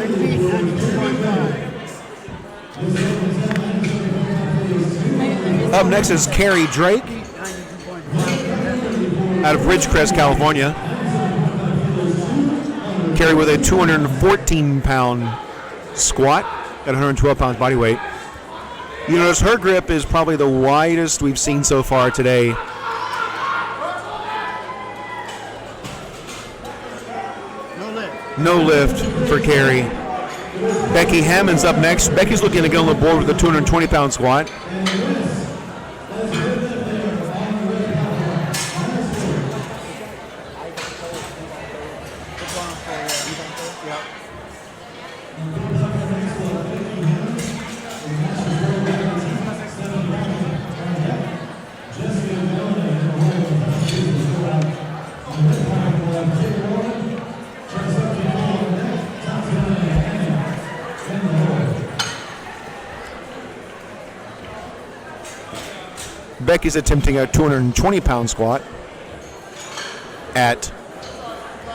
F: Becky, 92.5.
G: Up next is Carrie Drake out of Ridgecrest, California. Carrie with a 214-pound squat at 112 pounds body weight. You notice her grip is probably the widest we've seen so far today. No lift for Carrie. Becky Hammond's up next. Becky's looking to get on the board with a 220-pound squat. Becky's attempting a 220-pound squat at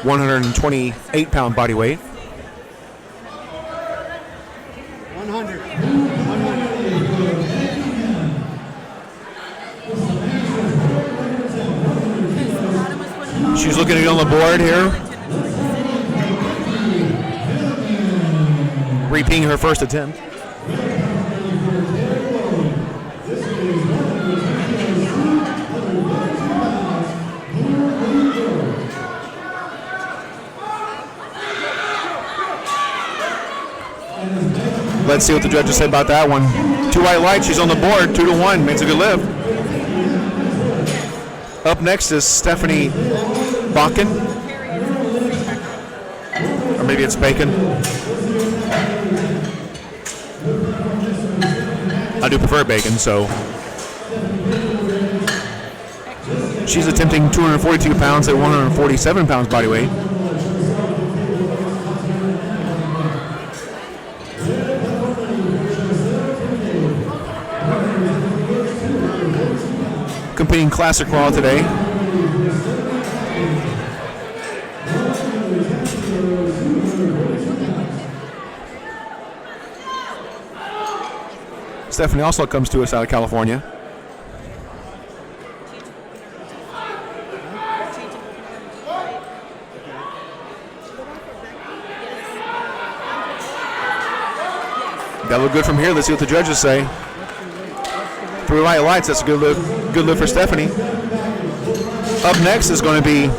G: 128-pound body weight.
F: 100.
G: She's looking to get on the board here. Repeating her first attempt. Let's see what the judges say about that one. 2 white lights, she's on the board, 2-1, makes a good lift. Up next is Stephanie Bakken. Or maybe it's Bacon. I do prefer bacon, so. She's attempting 242 pounds at 147 pounds body weight. Competing classic raw today. Stephanie also comes to us out of California. That look good from here. Let's see what the judges say. 3 white lights, that's a good lift for Stephanie. Up next is going to be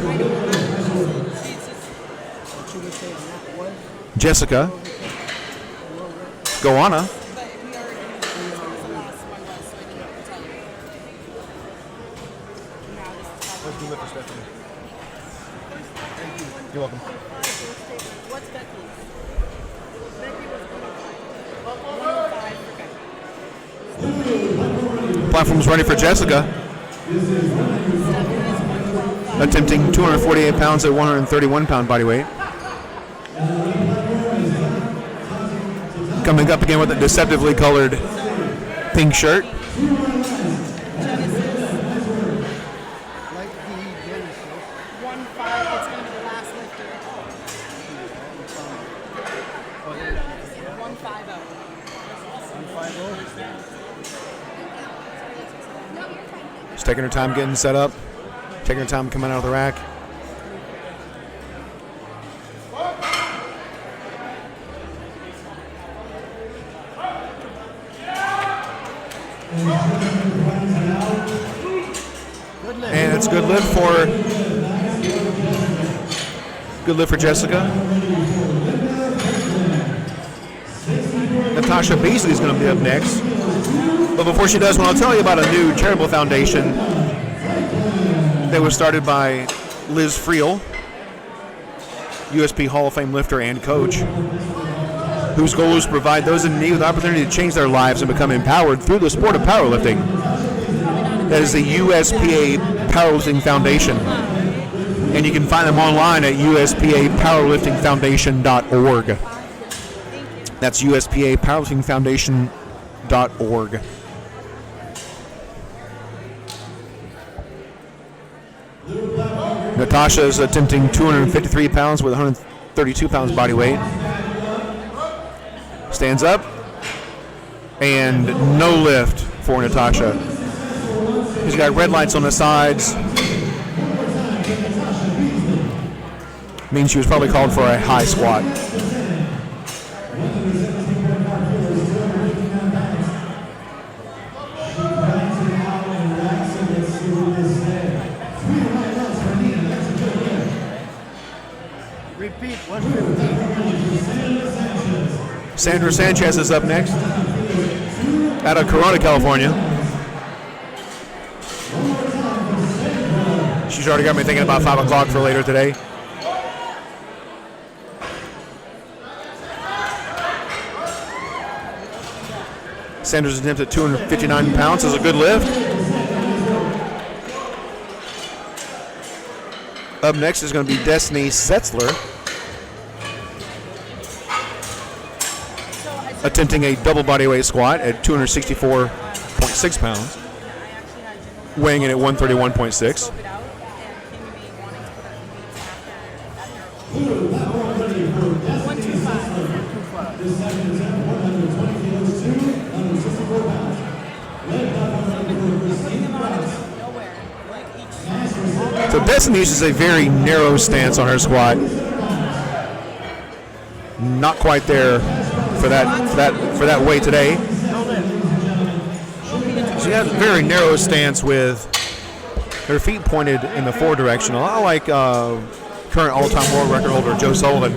G: Jessica Goanna. You're welcome.
D: What's Becky's? Becky was
G: Platform's ready for Jessica. Attempting 248 pounds at 131 pound body weight. Coming up again with a deceptively colored pink shirt. She's taking her time getting set up, taking her time coming out of the rack. And it's a good lift for Jessica. Natasha Beasley is going to be up next. But before she does, I want to tell you about a new charitable foundation that was started by Liz Friel, USP Hall of Fame lifter and coach, whose goal is to provide those in need with the opportunity to change their lives and become empowered through the sport of powerlifting. That is the USPA Powerlifting Foundation. And you can find them online at USPAPowerliftingFoundation.org. That's USPAPowerliftingFoundation.org. Natasha is attempting 253 pounds with 132 pounds body weight. Stands up. And no lift for Natasha. She's got red lights on the sides. Means she was probably called for a high squat.
F: Repeat, 115.
G: Sandra Sanchez is up next. Out of Corona, California. She's already got me thinking about 5 o'clock for later today. Sanders' attempt at 259 pounds is a good lift. Up next is going to be Destiny Setzler, attempting a double bodyweight squat at 264.6 pounds, weighing in at 131.6. So Destiny uses a very narrow stance on her squat. Not quite there for that weight today. She has a very narrow stance with her feet pointed in the forward direction. A lot like current all-time world record holder Joe Sullivan.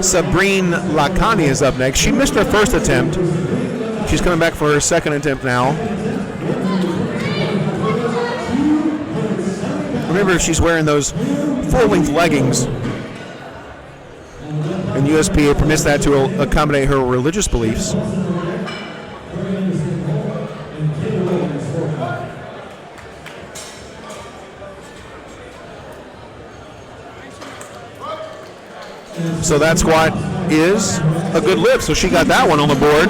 G: Sabrine Lacani is up next. She missed her first attempt. She's coming back for her second attempt now. Remember, she's wearing those full-length leggings, and USPA permits that to accommodate her religious beliefs. So that squat is a good lift. So she got that one on the board.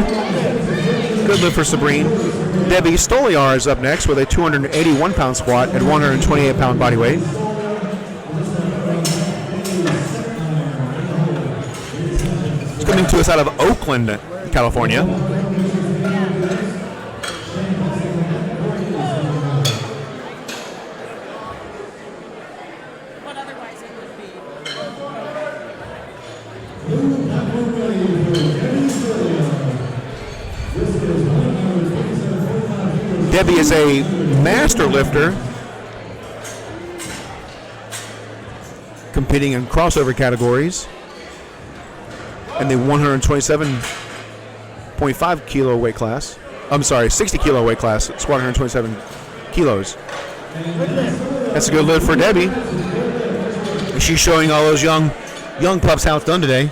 G: Good lift for Sabrine. Debbie Stoliar is up next with a 281-pound squat at 128-pound body weight. It's coming to us out of Oakland, California. Debbie is a master lifter, competing in crossover categories in the 127.5 kilo weight class. I'm sorry, 60 kilo weight class. It's 127 kilos. That's a good lift for Debbie. She's showing all those young pups how it's done today.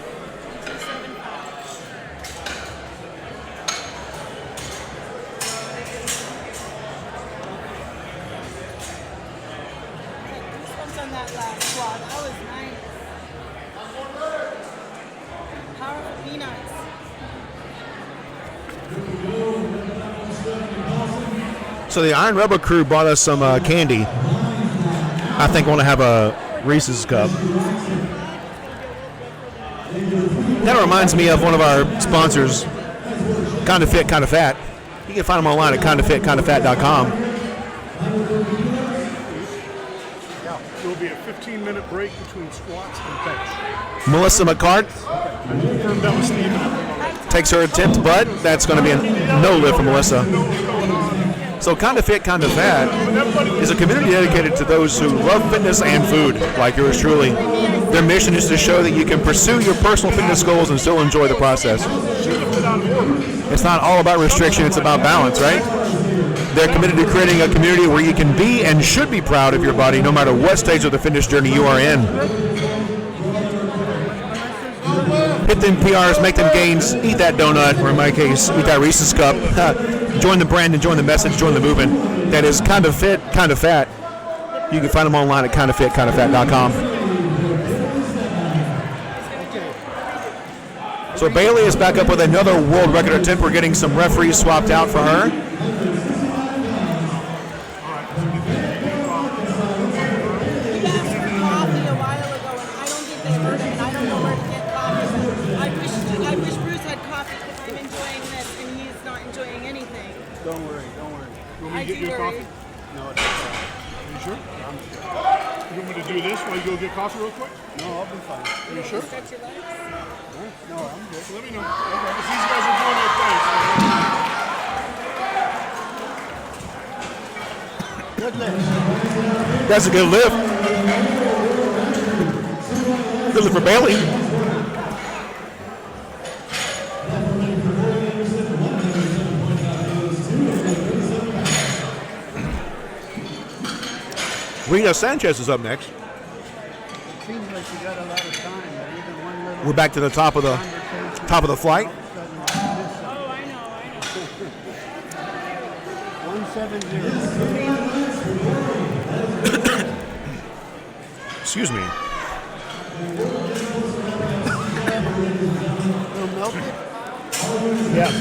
G: So the Iron Rebel crew brought us some candy. I think I want to have a Reese's cup. Kind of reminds me of one of our sponsors, Kinda Fit, Kinda Fat. You can find them online at kindafit.com.
E: Yeah, there will be a 15-minute break between squats and bench.
G: Melissa McCart takes her attempt, but that's going to be a no lift for Melissa. So Kinda Fit, Kinda Fat is a community dedicated to those who love fitness and food, like yours truly. Their mission is to show that you can pursue your personal fitness goals and still enjoy the process. It's not all about restriction, it's about balance, right? They're committed to creating a community where you can be and should be proud of your body no matter what stage of the fitness journey you are in. Hit them PRs, make them gains, eat that donut, or in my case, eat that Reese's cup. Join the brand and join the message, join the movement. That is Kinda Fit, Kinda Fat. You can find them online at kindafit.com. So Bailey is back up with another world record attempt. We're getting some referees swapped out for her.
D: fluctuating anything.
E: Don't worry. You want me
D: I
E: to get
D: do
E: you a
D: worry.
E: coffee? No, it's okay. You sure? I'm sure. You want me to do this while you go get coffee real quick? No, I'll be fine. You sure?
D: Stretch your legs.
E: No, I'm good. Let me know. Okay. These guys are doing their thing. Good lift.
G: That's a good lift. Good lift for Bailey. Rita Sanchez is up next.
F: It seems like you got a lot of time, but even one little
G: We're back to the top of the flight.
D: Oh, I know.
F: 170.
G: Excuse me.
F: Little melted.
G: Yeah.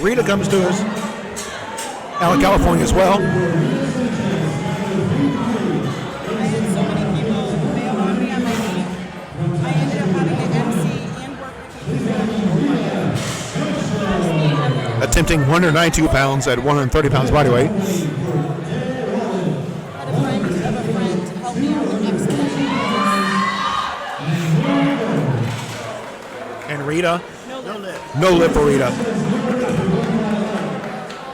G: Rita comes to us out of California as well.
D: I had so many people bail on me on my feet. I ended up having to MC and work with
G: Attempting 192 pounds at 130 pounds body weight.
D: I had a friend of a friend to help me out with MC.
G: And Rita,
D: No lift.
G: no lift for Rita.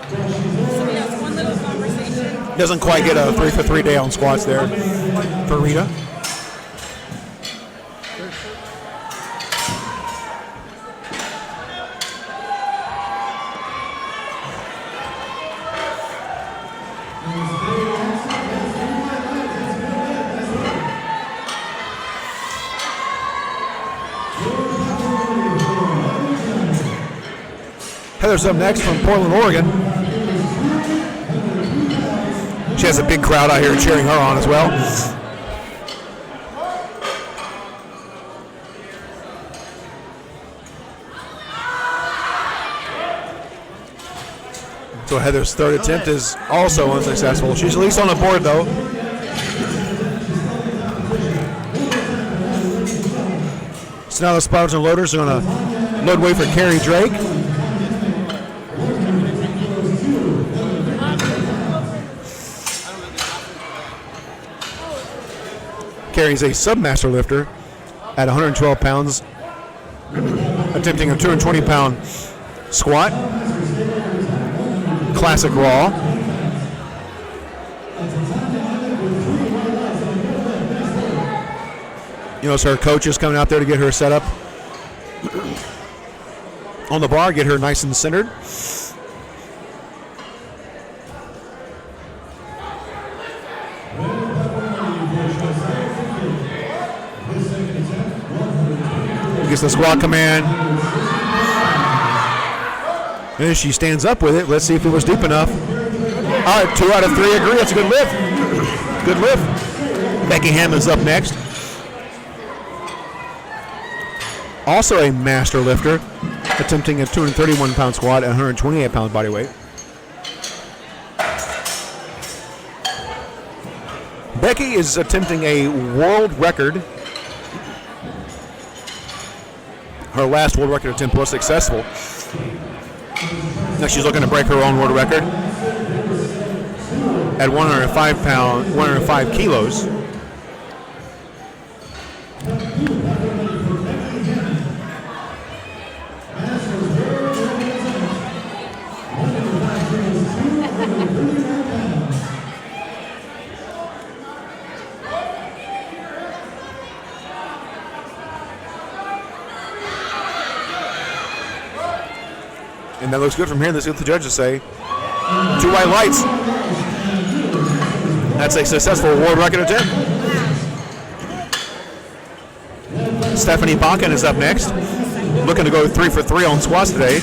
D: So yes, one little conversation.
G: Doesn't quite get a 3 for 3 day on squats there for Rita. Heather's up next from Portland, Oregon. She has a big crowd out here cheering her on as well. So Heather's third attempt is also unsuccessful. She's at least on the board though. So now the spotters and loaders are going to load weight for Carrie Drake. Carrie's a submaster lifter at 112 pounds, attempting a 220-pound squat. Classic raw. You know, so her coach is coming out there to get her set up on the bar, get her nice and centered. Gets the squat command. And she stands up with it. Let's see if it was deep enough. All right, 2 out of 3 agree. That's a good lift. Good lift. Becky Hammond's up next. Also a master lifter, attempting a 231-pound squat at 128 pounds body weight. Becky is attempting a world record. Her last world record attempt was successful. Now she's looking to break her own world record at 105 kilos. And that looks good from here. Let's see what the judges say. 2 white lights. That's a successful world record attempt. Stephanie Bakken is up next. Looking to go 3 for 3 on squats today.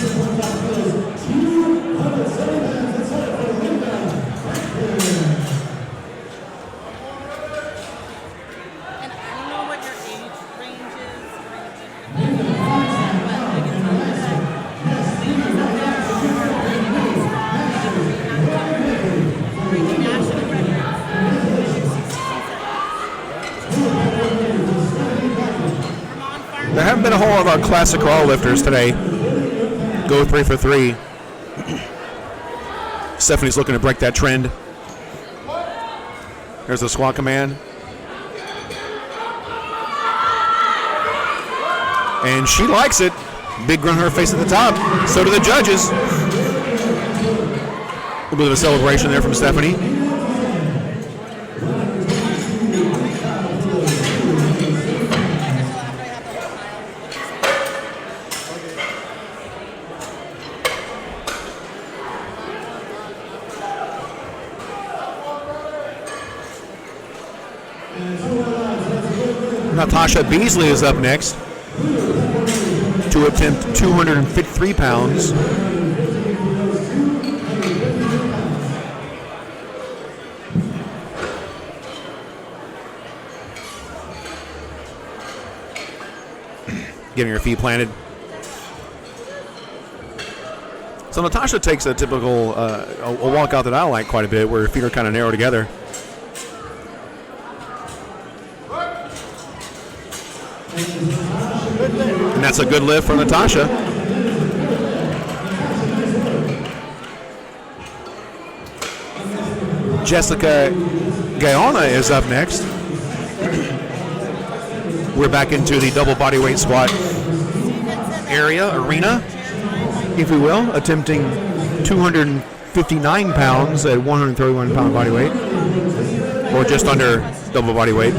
D: And I don't know what your age range is. National records.
G: There haven't been a whole lot of our classic crawl lifters today. Go 3 for 3. Stephanie's looking to break that trend. There's the squat command. And she likes it. Big grin on her face at the top. So do the judges. A bit of a celebration there from Stephanie. Natasha Beasley is up next to attempt 253 pounds. Getting her feet planted. So Natasha takes a typical a walkout that I like quite a bit, where her feet are kind of narrow together. And that's a good lift for Natasha. Jessica Guyana is up next. We're back into the double bodyweight squat arena, if we will, attempting 259 pounds at 131 pound body weight, or just under double body weight.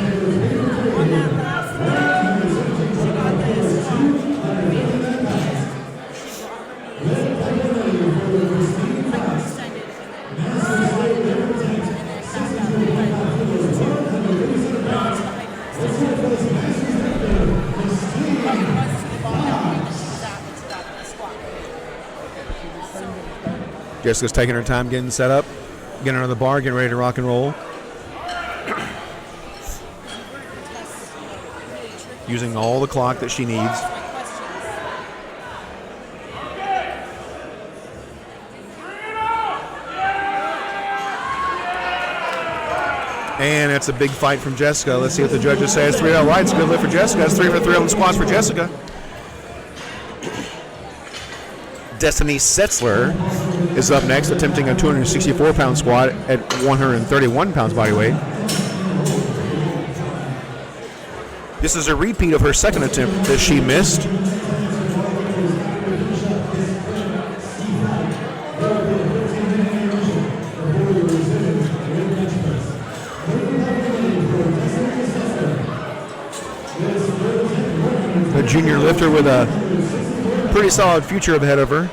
G: Jessica's taking her time getting set up, getting under the bar, getting ready to rock and roll. Using all the clock that she needs. And it's a big fight from Jessica. Let's see what the judges say. It's 3 all right. It's a good lift for Jessica. It's 3 for 3 on the squats for Jessica. Destiny Setzler is up next, attempting a 264-pound squat at 131 pounds body weight. This is a repeat of her second attempt that she missed. A junior lifter with a pretty solid future ahead of her.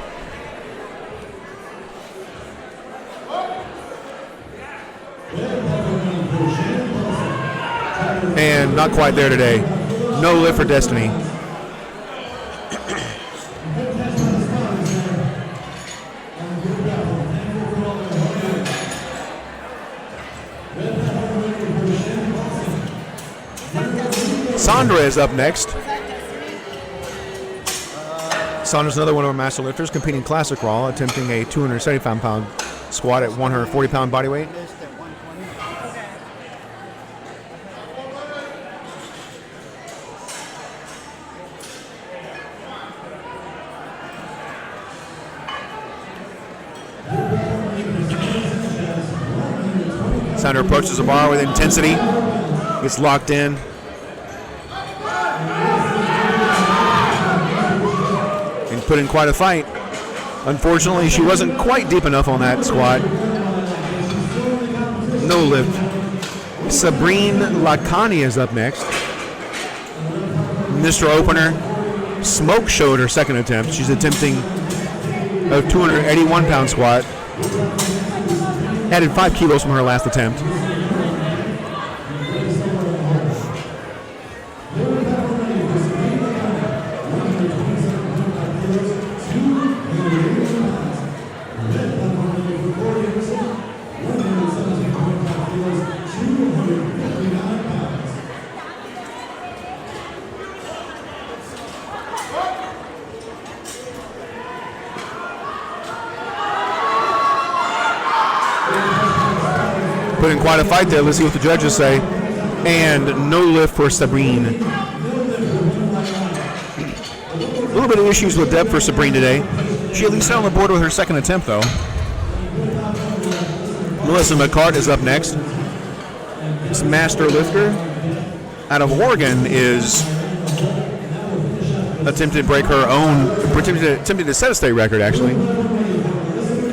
G: And not quite there today. No lift for Destiny. Sandra is up next. Sandra's another one of our master lifters competing classic raw, attempting a 275-pound squat at 140-pound body weight. Sandra approaches the bar with intensity, gets locked in. And put in quite a fight. Unfortunately, she wasn't quite deep enough on that squat. No lift. Sabrine Lacani is up next. Mr. Opener, Smoke showed her second attempt. She's attempting a 281-pound squat. Added 5 kilos from her last attempt. Put in quite a fight there. Let's see what the judges say. And no lift for Sabrine. little bit of issues with depth for Sabrine today. She at least sat on the board with her second attempt, though. Melissa McCart is up next. This master lifter out of Oregon is attempting to break her own, attempting to set a state record, actually.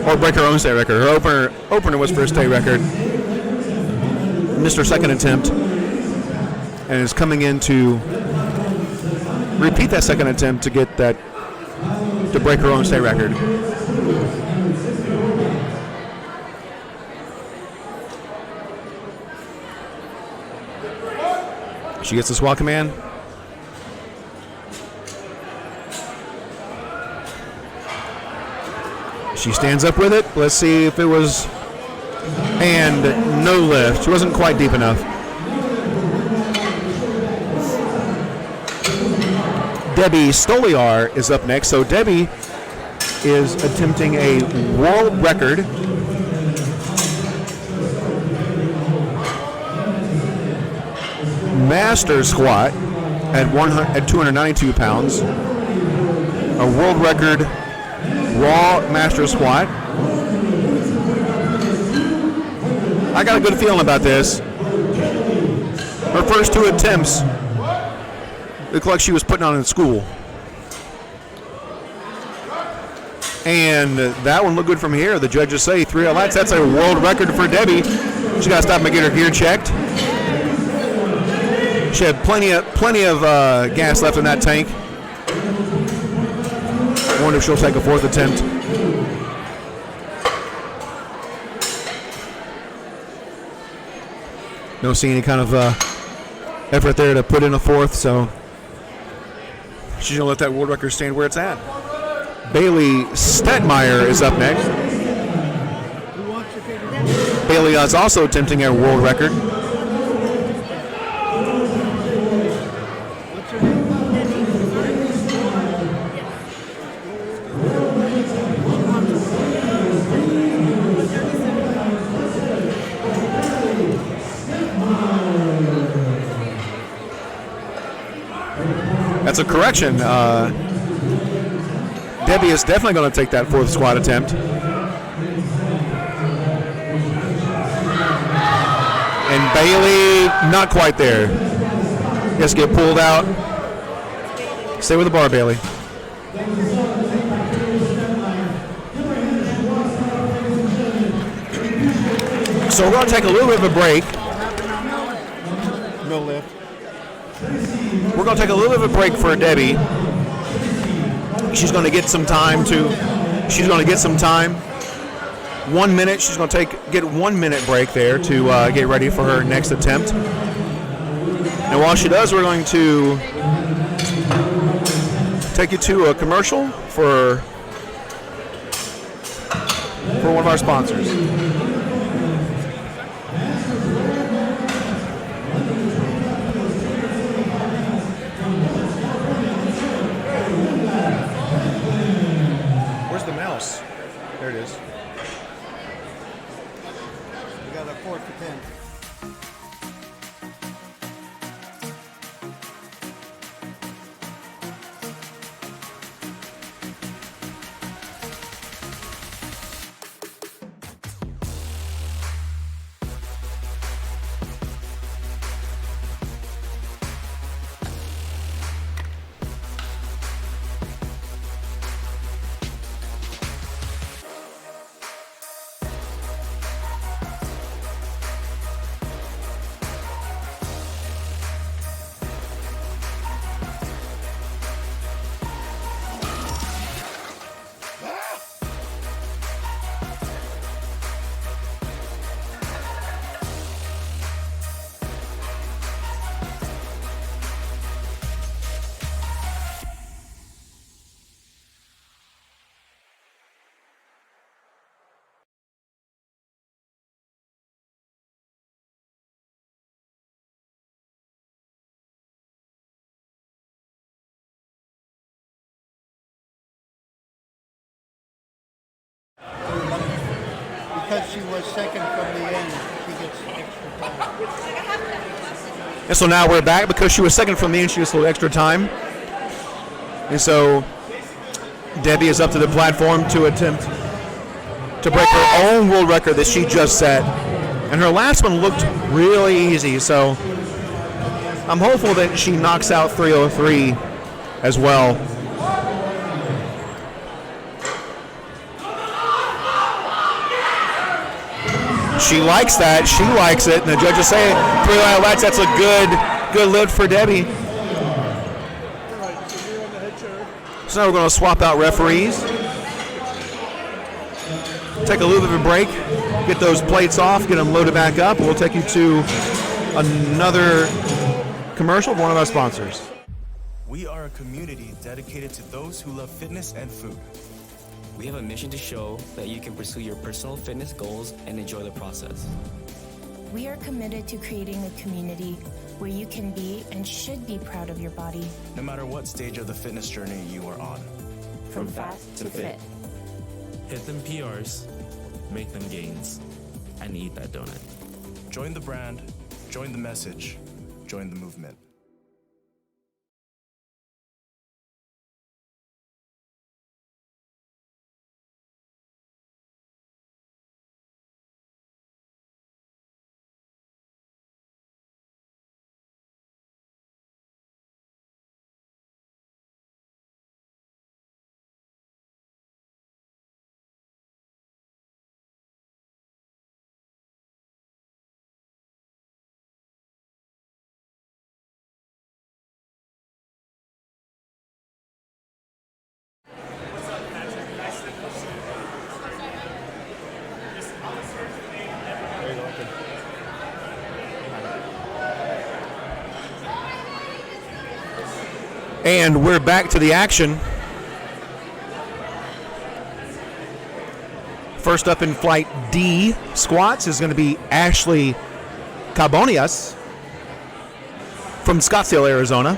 G: Or break her own state record. Her opener was for a state record. Missed her second attempt and is coming in to repeat that second attempt to get that, to break her own state record. She gets the squat command. She stands up with it. Let's see if it was, and no lift. She wasn't quite deep enough. Debbie Stoliar is up next. So Debbie is attempting a world record master squat at 292 pounds. A world record raw master squat. I got a good feeling about this. Her first two attempts looked like she was putting on in school. And that one looked good from here. The judges say 3 lights. That's a world record for Debbie. She got to stop and get her gear checked. She had plenty of gas left in that tank. I wonder if she'll take a fourth attempt. Don't see any kind of effort there to put in a fourth, so she's going to let that world record stand where it's at. Bailey Stetmeyer is up next. Bailey is also attempting a world record. That's a correction. Debbie is definitely going to take that fourth squat attempt. And Bailey, not quite there. Just get pulled out. Stay with the bar, Bailey. So we're going to take a little bit of a break. No lift. We're going to take a little bit of a break for Debbie. She's going to get some time. 1 minute. She's going to get 1 minute break there to get ready for her next attempt. And while she does, we're going to take you to a commercial for one of our sponsors. There it is.
F: We got a 4th attempt. Because she was second from the end, she gets extra time.
G: And so now we're back. Because she was second from the end, she gets a little extra time. And so Debbie is up to the platform to attempt to break her own world record that she just set. And her last one looked really easy, so I'm hopeful that she knocks out 303 as well. She likes that. She likes it. And the judges say 3 lights. That's a good lift for Debbie. So now we're going to swap out referees. Take a little bit of a break. Get those plates off. Get them loaded back up. We'll take you to another commercial of one of our sponsors.
I: We are a community dedicated to those who love fitness and food.
J: We have a mission to show that you can pursue your personal fitness goals and enjoy the process.
K: We are committed to creating a community where you can be and should be proud of your body.
I: No matter what stage of the fitness journey you are on.
K: From fat to fit.
L: Hit them PRs, make them gains, and eat that donut.
I: Join the brand, join the message, join the movement.
G: And we're back to the action. First up in flight D squats is going to be Ashley Carbonias from Scottsdale, Arizona.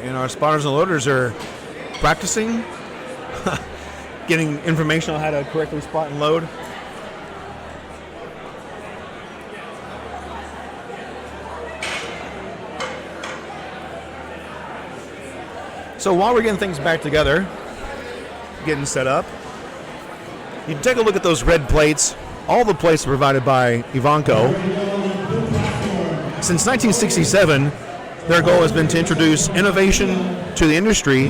G: And our spotters and loaders are practicing, getting information on how to correctly spot and load. So while we're getting things back together, getting set up, you can take a look at those red plates. All the plates are provided by Ivanko. Since 1967, their goal has been to introduce innovation to the industry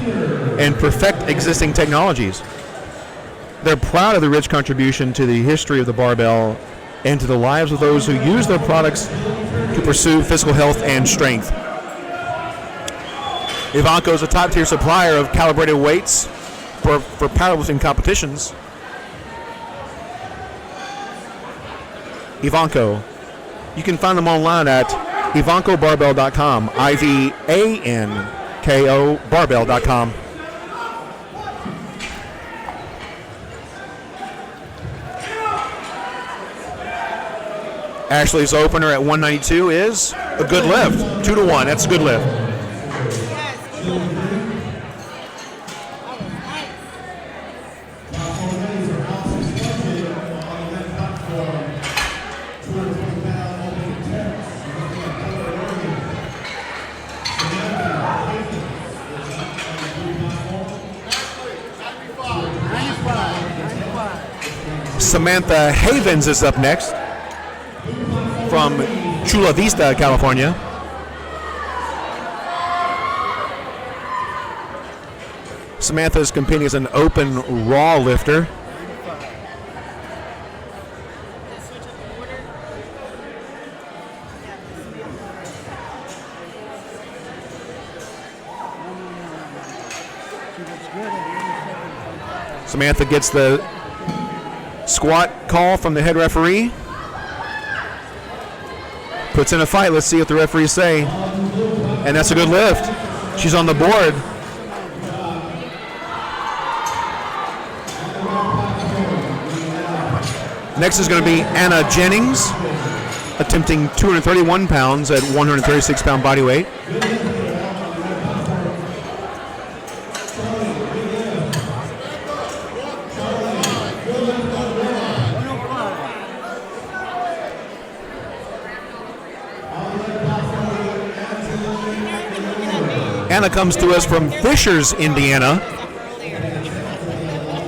G: and perfect existing technologies. They're proud of the rich contribution to the history of the barbell and to the lives of those who use their products to pursue physical health and strength. Ivanko is a top-tier supplier of calibrated weights for powerlifting competitions. Ivanko. You can find them online at IvankoBarbell.com, IVANKO Barbell.com. Ashley's opener at 192 is a good lift, 2-1. That's a good lift. Samantha Havens is up next from Chula Vista, California. Samantha is competing as an open raw lifter. Samantha gets the squat call from the head referee. Puts in a fight. Let's see what the referees say. And that's a good lift. She's on the board. Next is going to be Anna Jennings, attempting 231 pounds at 136-pound body weight. Anna comes to us from Fishers, Indiana.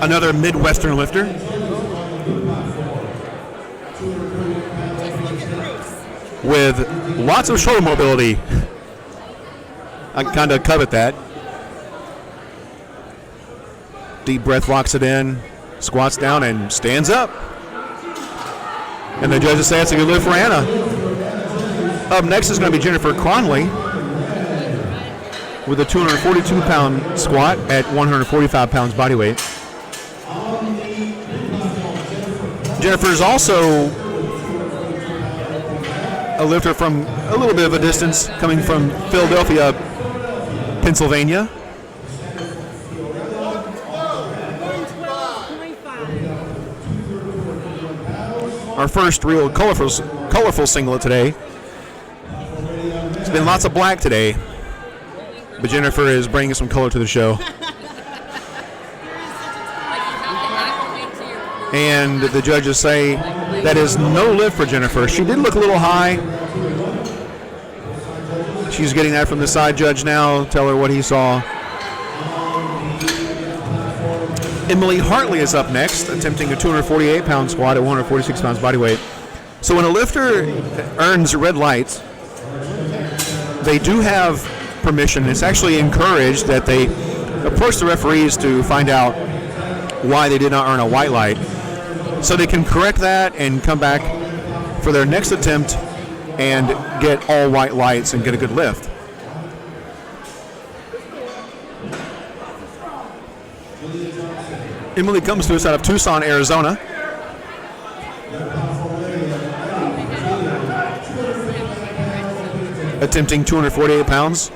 G: Another Midwestern lifter. With lots of shoulder mobility. I kind of covet that. Deep breath, locks it in, squats down, and stands up. And the judges say it's a good lift for Anna. Up next is going to be Jennifer Cronley with a 242-pound squat at 145 pounds body weight. Jennifer is also a lifter from a little bit of a distance, coming from Philadelphia, Pennsylvania. Our first real colorful singlet today. It's been lots of black today, but Jennifer is bringing some color to the show. And the judges say that is no lift for Jennifer. She did look a little high. She's getting that from the side judge now. Tell her what he saw. Emily Hartley is up next, attempting a 248-pound squat at 146 pounds body weight. So when a lifter earns red lights, they do have permission. It's actually encouraged that they approach the referees to find out why they did not earn a white light, so they can correct that and come back for their next attempt and get all white lights and get a good lift. Emily comes to us out of Tucson, Arizona. Attempting 248 pounds.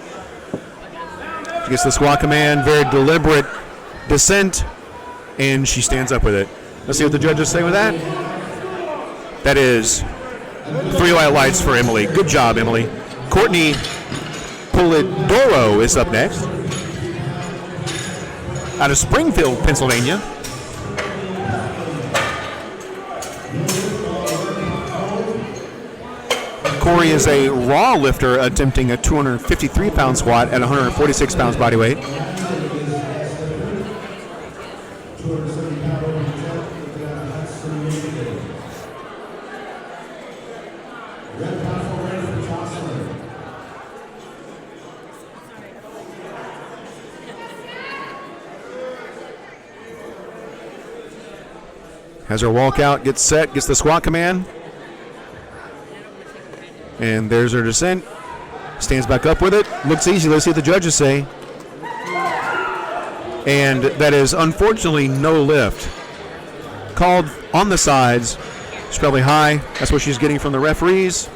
G: She gets the squat command, very deliberate descent, and she stands up with it. Let's see what the judges say with that. That is 3 white lights for Emily. Good job, Emily. Courtney Polidoro is up next. Out of Springfield, Pennsylvania. Corey is a raw lifter attempting a 253-pound squat at 146 pounds body weight. Has her walkout, gets set, gets the squat command. And there's her descent. Stands back up with it. Looks easy. Let's see what the judges say. And that is unfortunately no lift. Called on the sides. She's probably high. That's what she's getting from the referees.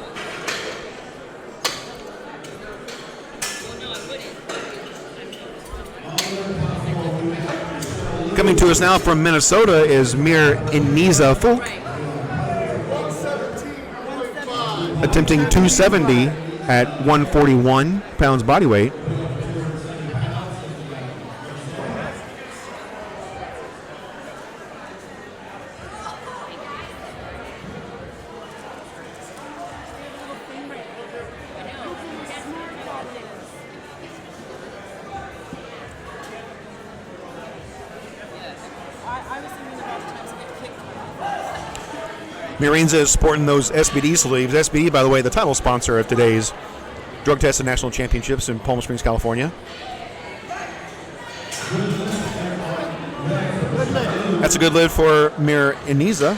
G: Coming to us now from Minnesota is Mir Iniza Folk, attempting 270 at 141 pounds body weight. Mirinza is sporting those SBD sleeves. SBD, by the way, the title sponsor of today's Drug Tested National Championships in Palm Springs, California. That's a good lift for Mir Iniza.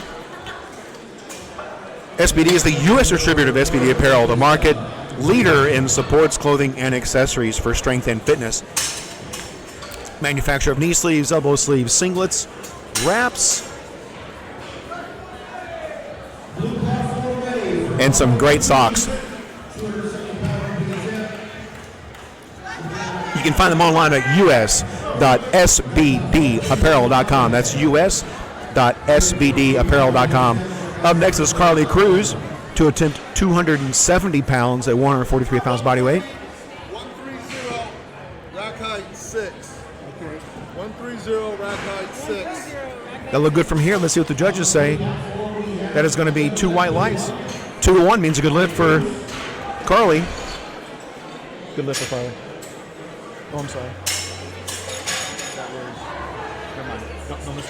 G: SBD is the U.S. distributor of SBD apparel, the market leader in supports, clothing, and accessories for strength and fitness. Manufacturer of knee sleeves, elbow sleeves, singlets, wraps, and some great socks. You can find them online at us.sbdapparel.com. That's us.sbdapparel.com. Up next is Carly Cruz to attempt 270 pounds at 143 pounds body weight.
F: 130, rack height 6. 130, rack height 6.
G: That look good from here. Let's see what the judges say. That is going to be 2 white lights. 2-1 means a good lift for Carly. Good lift for Carly. Oh, I'm sorry. That was. Never mind. Don't listen to me.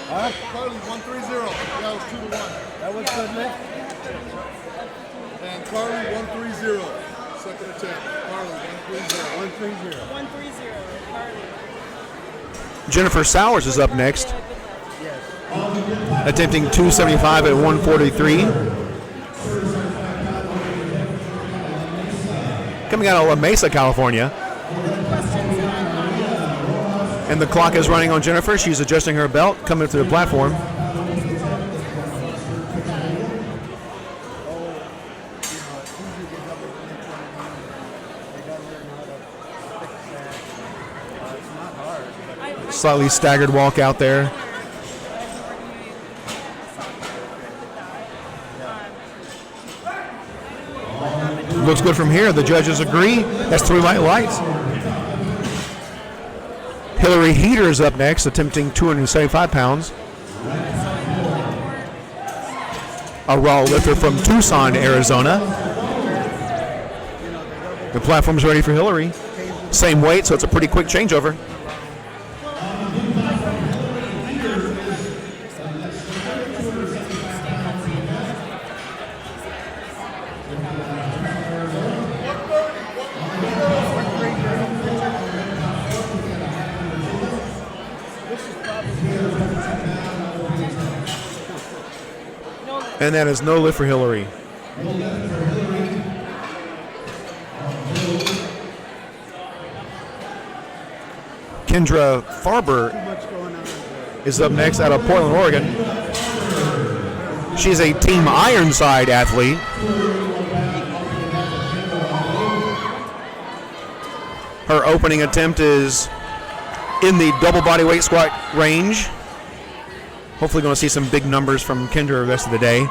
F: Huh? Carly, 130. That was 2-1. That was good, lift. And Carly, 130. Second attempt. Carly, 130.
D: 130. Carly.
G: Jennifer Sowers is up next. Attempting 275 at 143. Coming out of La Mesa, California. And the clock is running on Jennifer. She's adjusting her belt, coming to the platform. Slightly staggered walk out there. Looks good from here. The judges agree. That's 3 white lights. Hillary Heater is up next, attempting 275 pounds. A raw lifter from Tucson, Arizona. The platform's ready for Hillary. Same weight, so it's a pretty quick changeover. And that is no lift for Hillary. Kendra Farber is up next out of Portland, Oregon. She's a Team Ironside athlete. Her opening attempt is in the double body weight squat range. Hopefully going to see some big numbers from Kendra the rest of the day.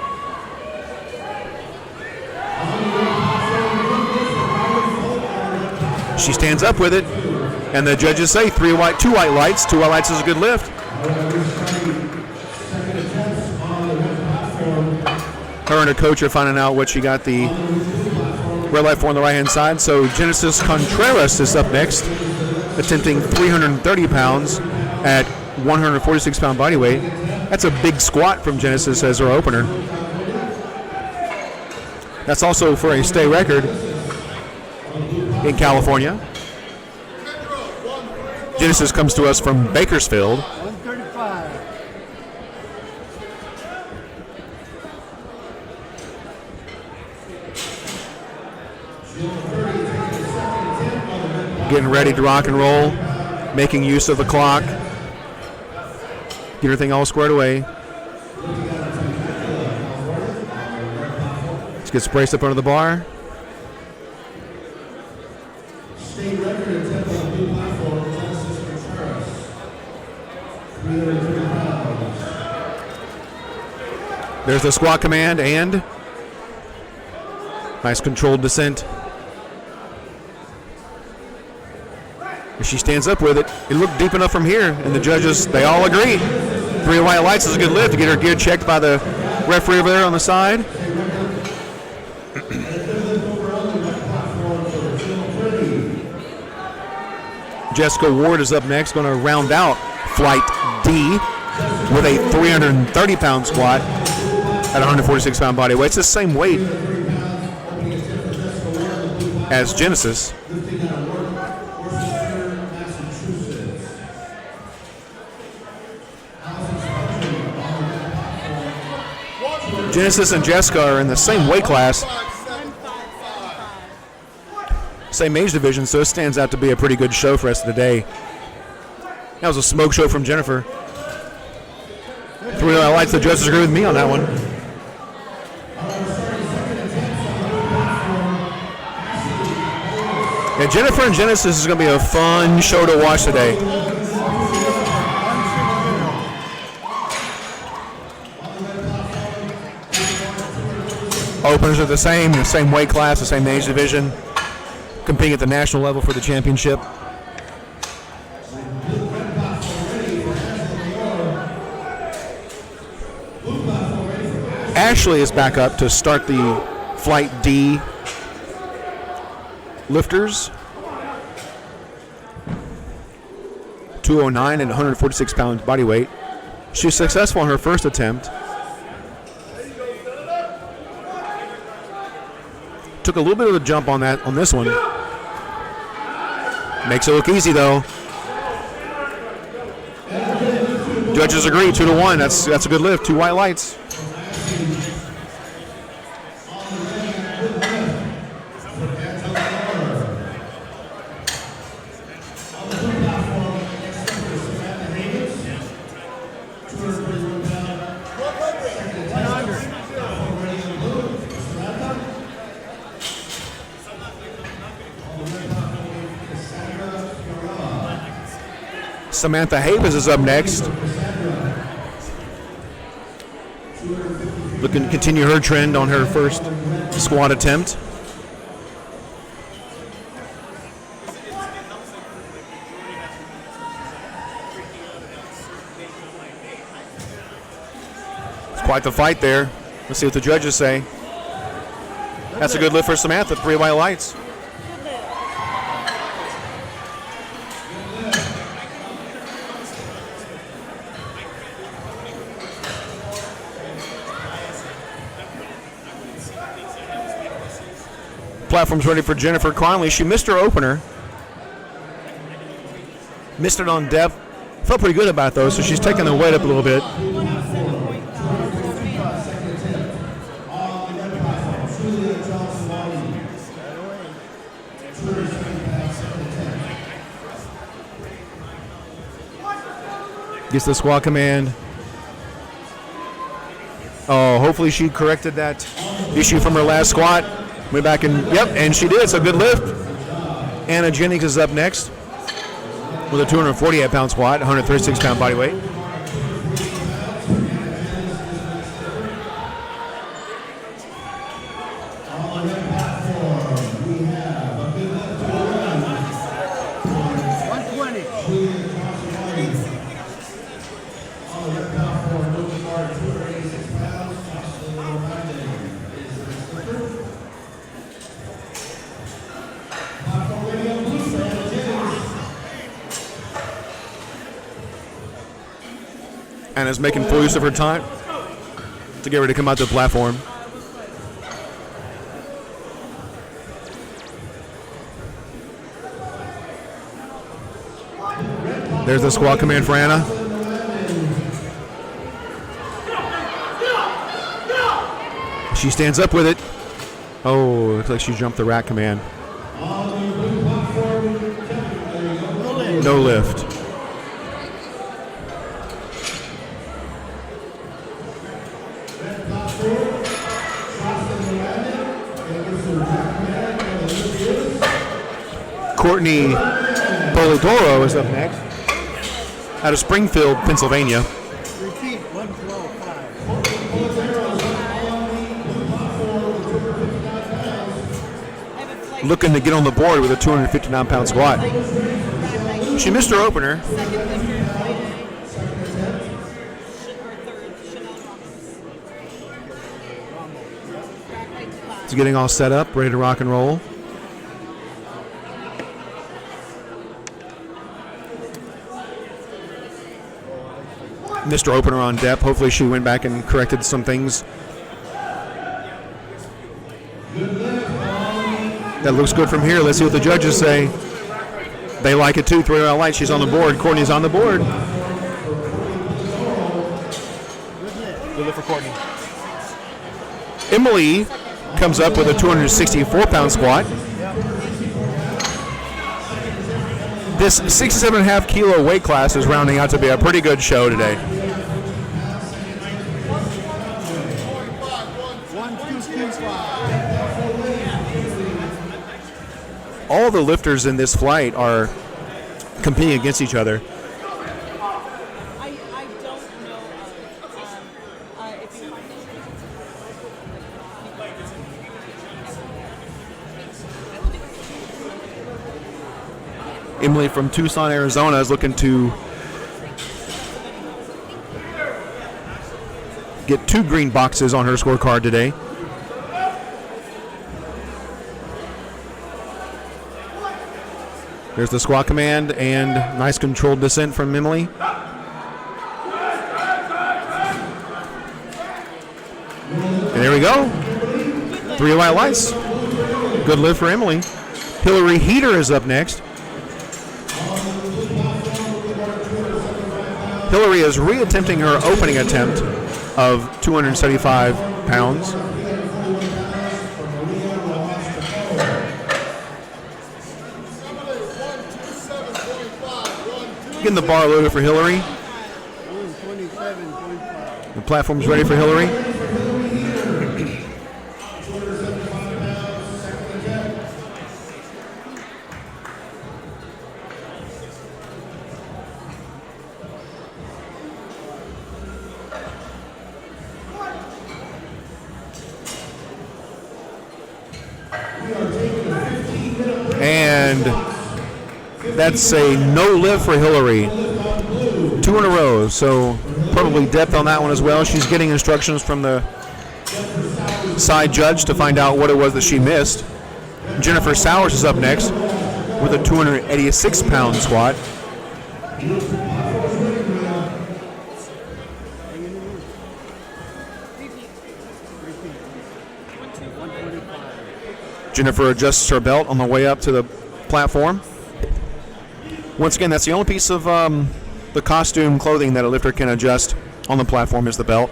G: She stands up with it, and the judges say 2 white lights. 2 white lights is a good lift. Her and her coach are finding out what she got the red light for on the right-hand side. So Genesis Contreras is up next, attempting 330 pounds at 146-pound body weight. That's a big squat from Genesis as her opener. That's also for a state record in California. Genesis comes to us from Bakersfield.
F: 135.
G: Getting ready to rock and roll, making use of the clock. Get everything all squared away. Let's get braced up under the bar.
C: State record attempt on the blue platform, Genesis Contreras. 330 pounds.
G: There's the squat command and nice controlled descent. If she stands up with it, it looked deep enough from here, and the judges, they all agree. 3 white lights is a good lift to get her gear checked by the referee over there on the side. Jessica Ward is up next, going to round out Flight D with a 330-pound squat at 146-pound body weight. It's the same weight as Genesis. Genesis and Jessica are in the same weight class, same age division, so it stands out to be a pretty good show for the rest of the day. That was a smoke show from Jennifer. 3 lights, the judges agree with me on that one. Yeah, Jennifer and Genesis is going to be a fun show to watch today. Openers are the same weight class, the same age division, competing at the national level for the championship. Ashley is back up to start the Flight D lifters. 209 and 146 pounds body weight. She was successful in her first attempt. Took a little bit of a jump on this one. Makes it look easy though. Judges agree, 2-1. That's a good lift. 2 white lights. Samantha Havens is up next. Looking to continue her trend on her first squat attempt. It's quite the fight there. Let's see what the judges say. That's a good lift for Samantha, 3 white lights. Platform's ready for Jennifer Conley. She missed her opener. Missed it on depth. Felt pretty good about it though, so she's taking the weight up a little bit. Gets the squat command. Oh, hopefully she corrected that issue from her last squat. Went back and, yep, and she did. So good lift. Anna Jennings is up next with a 248-pound squat, 136-pound body weight. Anna's making full use of her time to get ready to come out to the platform. There's the squat command for Anna. She stands up with it. Oh, looks like she jumped the rack command. No lift. Courtney Polidoro is up next out of Springfield, Pennsylvania.
E: Repeat, 112.5.
G: Looking to get on the board with a 259-pound squat. She missed her opener. She's getting all set up, ready to rock and roll. Missed her opener on depth. Hopefully she went back and corrected some things. That looks good from here. Let's see what the judges say. They like it too. 3 white lights. She's on the board. Courtney's on the board. Good lift for Courtney. Emily comes up with a 264-pound squat. This 67.5 kilo weight class is rounding out to be a pretty good show today. All the lifters in this flight are competing against each other.
D: I don't know if you
G: Emily from Tucson, Arizona is looking to get 2 green boxes on her scorecard today. There's the squat command and nice controlled descent from Emily. And there we go. 3 white lights. Good lift for Emily. Hillary Heater is up next. Hillary is re-attempting her opening attempt of 275 pounds. Getting the bar loaded for Hillary. The platform's ready for Hillary. And that's a no lift for Hillary. 2 in a row, so probably depth on that one as well. She's getting instructions from the side judge to find out what it was that she missed. Jennifer Sowers is up next with a 286-pound squat. Jennifer adjusts her belt on the way up to the platform. Once again, that's the only piece of the costume clothing that a lifter can adjust on the platform is the belt.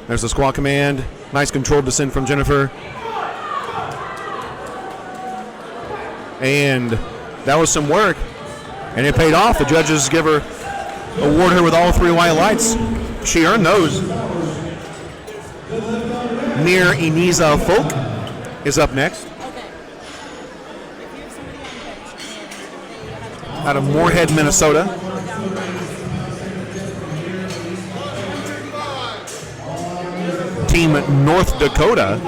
G: There's the squat command. Nice controlled descent from Jennifer. And that was some work. And it paid off. The judges award her with all 3 white lights. She earned those. Mir Iniza Folk is up next. Out of Moorhead, Minnesota. Team North Dakota.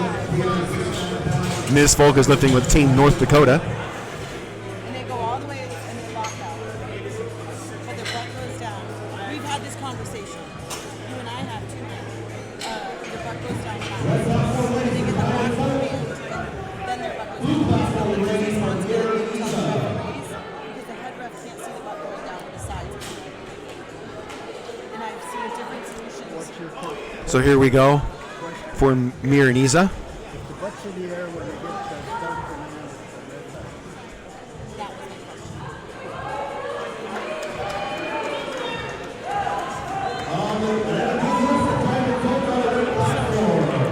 G: Ms. Folk is lifting with Team North Dakota.
D: And they go all the way and they lock out. But their butt goes down. We've had this conversation. You and I have too. Their butt goes down fast. And they get the back command, and then their butt goes down. But their responsibility to tell the referees, because the head ref can't see the butt going down with the sides. And I've seen different solutions.
G: So here we go for Mir Iniza.
M: The butt's in the air when it gets stuck in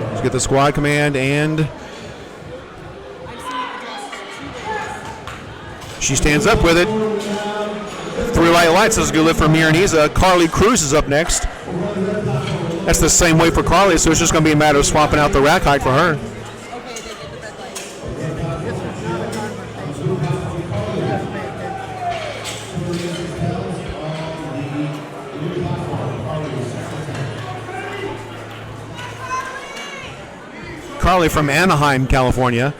G: Let's get the squad command, and she stands up with it. 3 white lights. That's a good lift for Mir Iniza. Carly Cruz is up next. That's the same weight for Carly, so it's just going to be a matter of swapping out the rack height for her. Carly from Anaheim, California.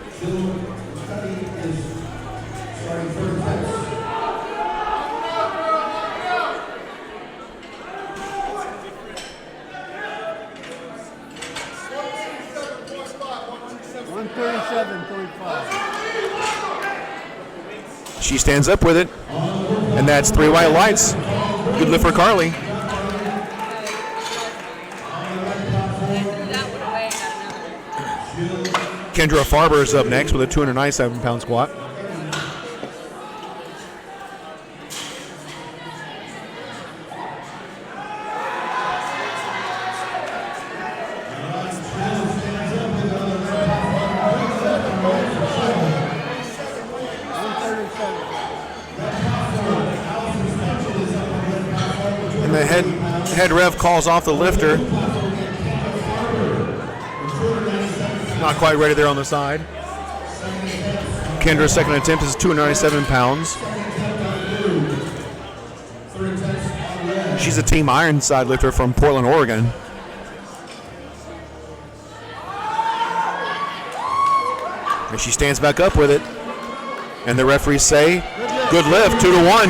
G: She stands up with it, and that's 3 white lights. Good lift for Carly. Kendra Farber is up next with a 297-pound squat. And the head ref calls off the lifter. Not quite ready there on the side. Kendra's second attempt is 297 pounds. She's a Team Ironside lifter from Portland, Oregon. And she stands back up with it. And the referees say, good lift, 2-1.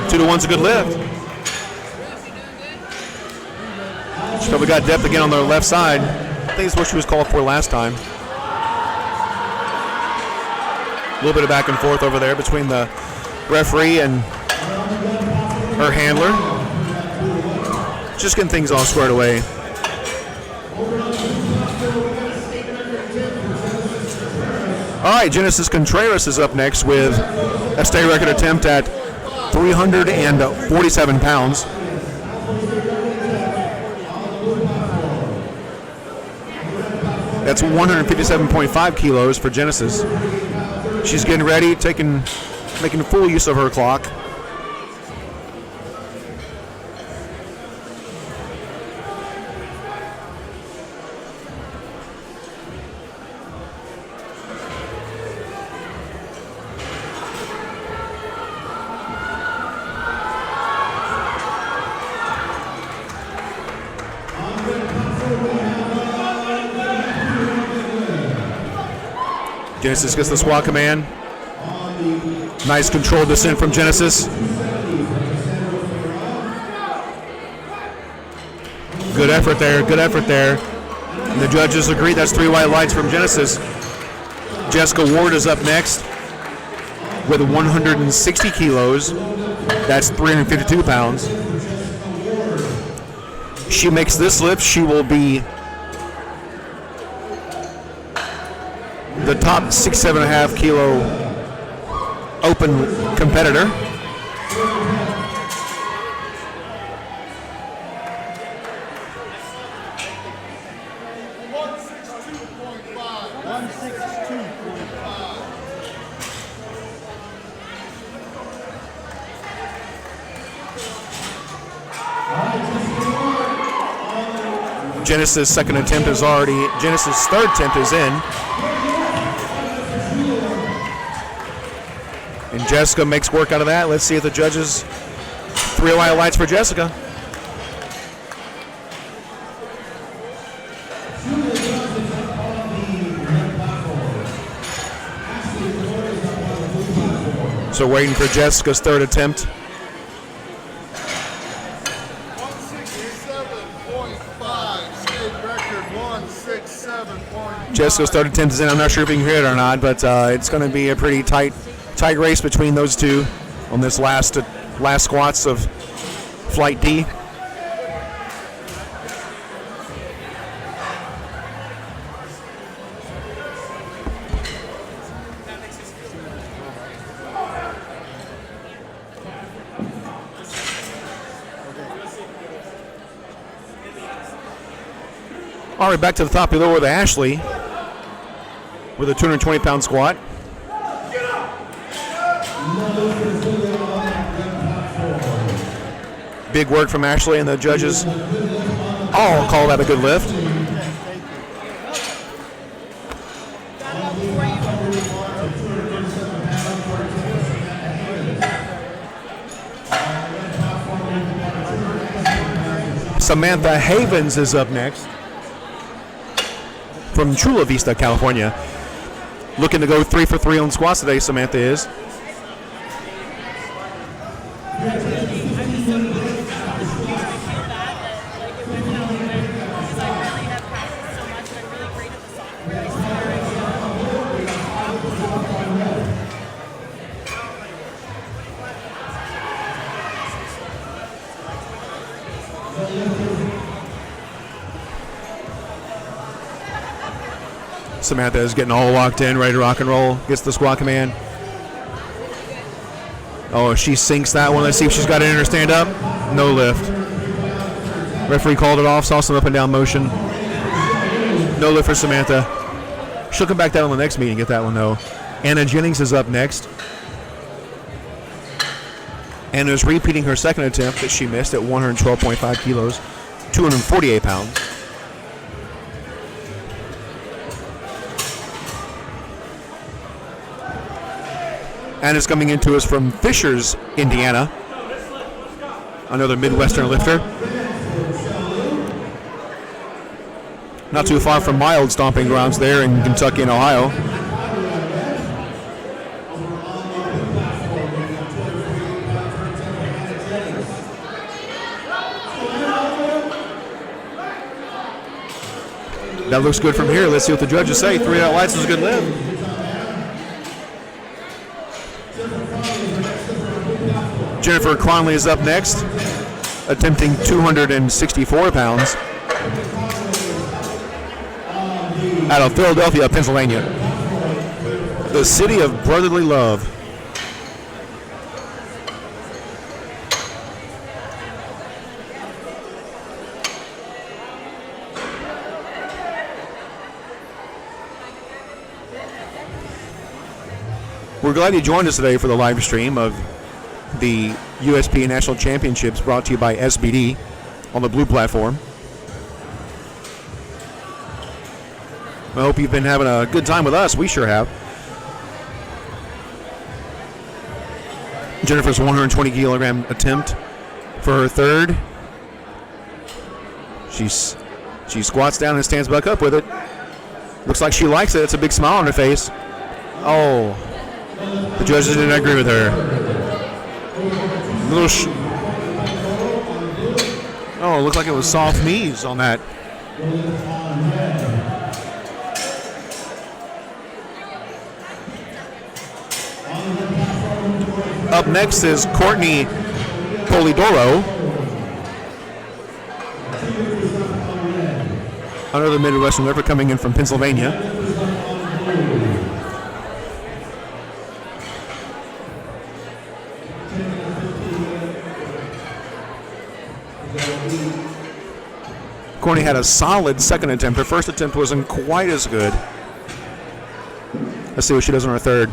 G: 2-1's a good lift. She's probably got depth again on the left side. I think it's what she was called for last time. A little bit of back and forth over there between the referee and her handler. Just getting things all squared away. All right, Genesis Contreras is up next with a state record attempt at 347 pounds. That's 157.5 kilos for Genesis. She's getting ready, making full use of her clock. Genesis gets the squat command. Nice controlled descent from Genesis. Good effort there, good effort there. And the judges agree that's 3 white lights from Genesis. Jessica Ward is up next with 160 kilos. That's 352 pounds. She makes this lift, she will be the top 7.5 kilo open competitor. Genesis' second attempt is already, Genesis' third attempt is in. And Jessica makes work out of that. Let's see if the judges, 3 white lights for Jessica. So waiting for Jessica's third attempt.
F: 167.5, state record 167.5.
G: Jessica's third attempt is in. I'm not sure if you can hear it or not, but it's going to be a pretty tight race between those two on this last squats of Flight D. All right, back to the top of the lower with Ashley with a 220-pound squat. Big work from Ashley, and the judges all call that a good lift. Samantha Havens is up next from Chula Vista, California. Looking to go 3 for 3 on squats today, Samantha is. Samantha is getting all locked in, ready to rock and roll. Gets the squat command. Oh, she sinks that one. Let's see if she's got it in her stand up. No lift. Referee called it off. Saw some up and down motion. No lift for Samantha. She'll come back down on the next meeting. Get that one though. Anna Jennings is up next. Anna is repeating her second attempt that she missed at 112.5 kilos, 248 pounds. And is coming into us from Fishers, Indiana. Another Midwestern lifter. Not too far from my old stomping grounds there in Kentucky and Ohio. That looks good from here. Let's see what the judges say. 3 out lights is a good lift. Jennifer Cronley is up next, attempting 264 pounds. Out of Philadelphia, Pennsylvania. The city of brotherly love. We're glad you joined us today for the live stream of the USPA National Championships brought to you by SBD on the blue platform. I hope you've been having a good time with us. We sure have. Jennifer's 120 kilogram attempt for her third. She squats down and stands back up with it. Looks like she likes it. It's a big smile on her face. Oh, the judges didn't agree with her. Oh, it looked like it was soft knees on that. Up next is Courtney Polidoro. Another Midwestern lifter coming in from Pennsylvania. Courtney had a solid second attempt. Her first attempt wasn't quite as good. Let's see what she does on her third.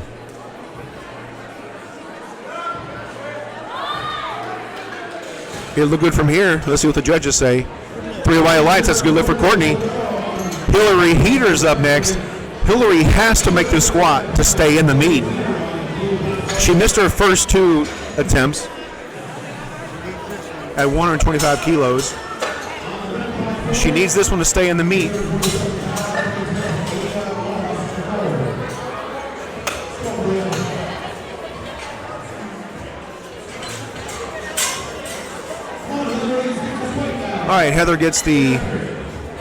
G: It looked good from here. Let's see what the judges say. 3 white lights. That's a good lift for Courtney. Hillary Heater's up next. Hillary has to make this squat to stay in the meet. She missed her first 2 attempts at 125 kilos. She needs this one to stay in the meet. All right, Heather gets the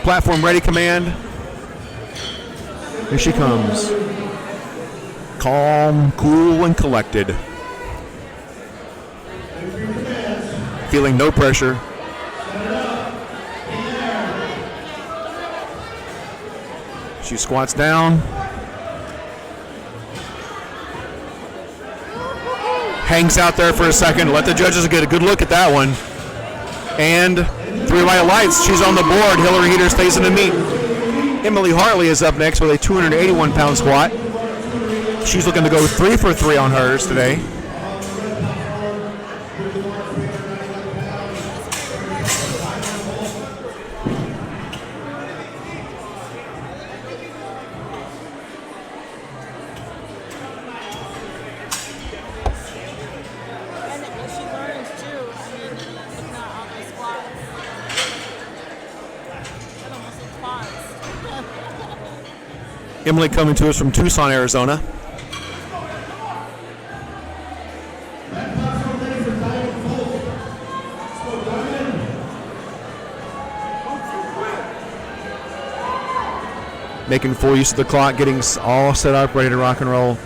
G: platform ready command. Here she comes. Calm, cool, and collected. Feeling no pressure. She squats down. Hangs out there for a second. Let the judges get a good look at that one. And 3 white lights. She's on the board. Hillary Heater stays in the meet. Emily Hartley is up next with a 281-pound squat. She's looking to go 3 for 3 on hers today. Emily coming to us from Tucson, Arizona. Making full use of the clock, getting all set up, ready to rock and roll.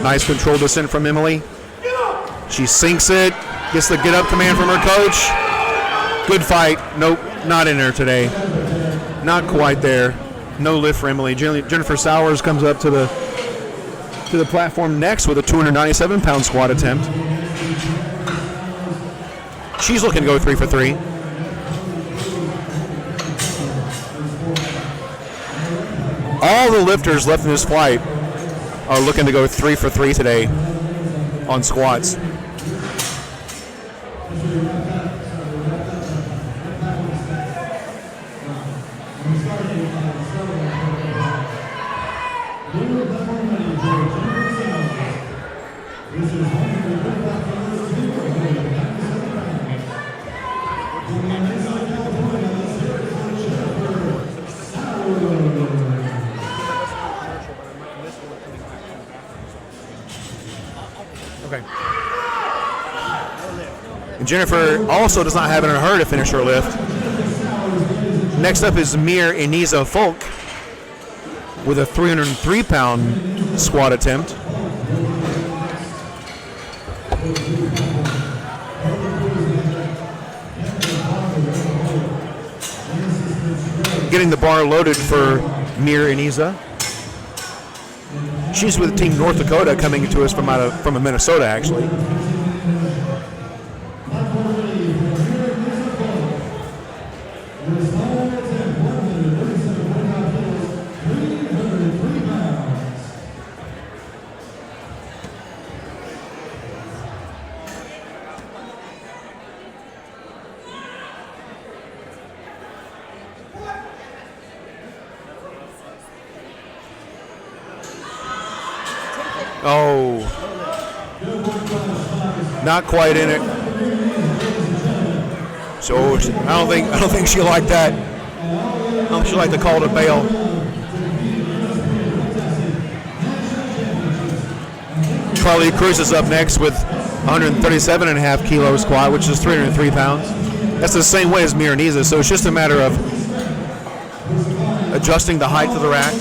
G: Nice controlled descent from Emily. She sinks it, gets the get up command from her coach. Good fight. Nope, not in there today. Not quite there. No lift for Emily. Jennifer Sowers comes up to the platform next with a 297-pound squat attempt. She's looking to go 3 for 3. All the lifters left in this flight are looking to go 3 for 3 today on squats. Okay. And Jennifer also does not have it in her to finish her lift. Next up is Mir Eniza Folk with a 303-pound squat attempt. Getting the bar loaded for Mir Eniza. She's with Team North Dakota, coming to us from Minnesota, actually. Oh, not quite in it. So I don't think she liked that. I don't think she liked the call to bail. Carly Cruz is up next with 137.5 kilo squat, which is 303 pounds. That's the same way as Mir Eniza, so it's just a matter of adjusting the height of the rack.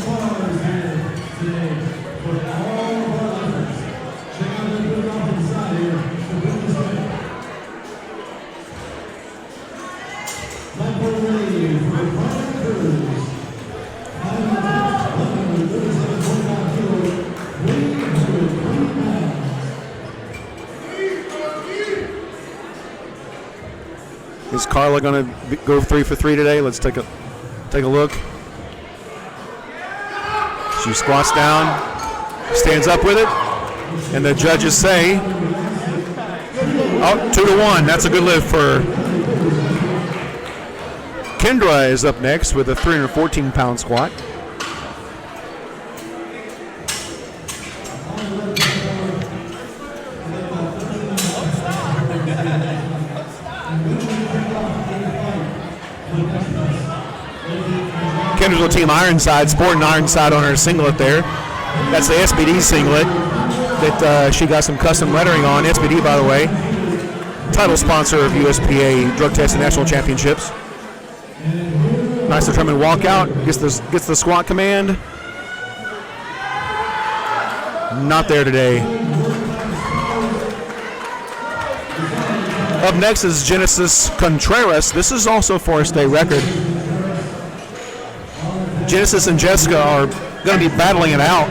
G: Is Carla going to go 3 for 3 today? Let's take a look. She squats down, stands up with it, and the judges say, oh, 2-1. That's a good lift for Kendra. Is up next with a 314-pound squat. Kendra's with Team Ironside, sporting Ironside on her singlet there. That's the SBD singlet that she got some custom lettering on. SBD, by the way, title sponsor of USPA Drug Testing National Championships. Nice determined walkout. Gets the squat command. Not there today. Up next is Genesis Contreras. This is also for a state record. Genesis and Jessica are going to be battling it out.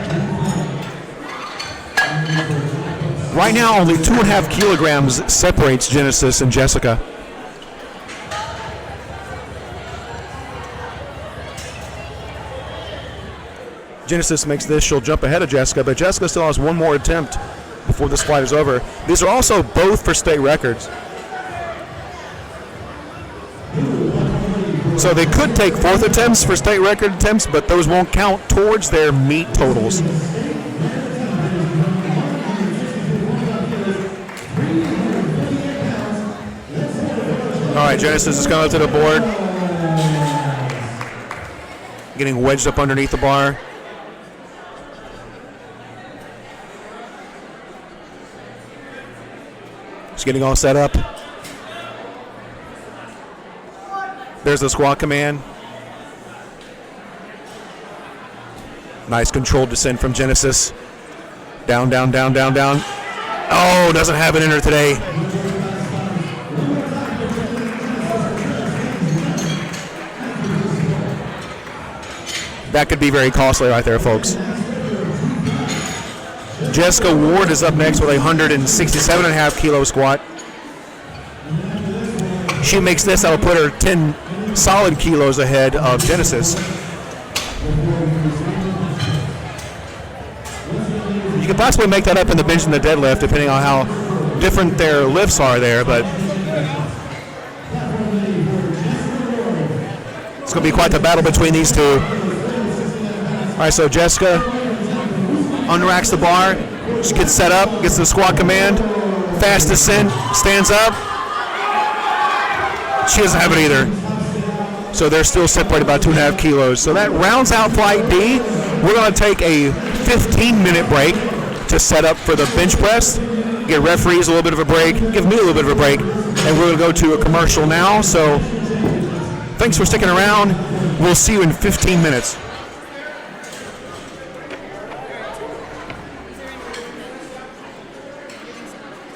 G: Right now, only 2.5 kilograms separates Genesis and Jessica. Genesis makes this, she'll jump ahead of Jessica, but Jessica still has one more attempt before this flight is over. These are also both for state records. So they could take fourth attempts for state record attempts, but those won't count towards their meet totals. All right, Genesis is coming up to the board. Getting wedged up underneath the bar. Just getting all set up. There's the squat command. Nice controlled descent from Genesis. Down, down, down, down, down. Oh, doesn't have it in her today. That could be very costly right there, folks. Jessica Ward is up next with a 167.5 kilo squat. She makes this, that'll put her 10 solid kilos ahead of Genesis. You could possibly make that up in the bench and the deadlift, depending on how different their lifts are there, but it's going to be quite the battle between these two. All right, so Jessica unracks the bar, she gets set up, gets the squat command, fast descent, stands up. She doesn't have it either. So they're still separated by 2.5 kilos. So that rounds out Flight D. We're going to take a 15-minute break to set up for the bench press. get referees a little bit of a break, give me a little bit of a break, and we're going to go to a commercial now. So thanks for sticking around. We'll see you in 15 minutes.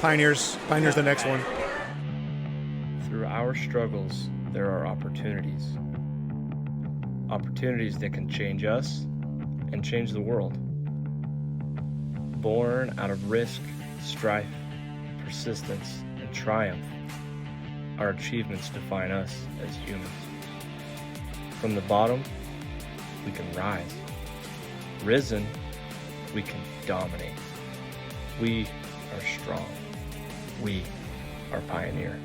G: Pioneers the next one.
N: Through our struggles, there are opportunities. Opportunities that can change us and change the world. Born out of risk, strife, persistence, and triumph, our achievements define us as humans. From the bottom, we can rise. Risen, we can dominate. We are strong. We are pioneer.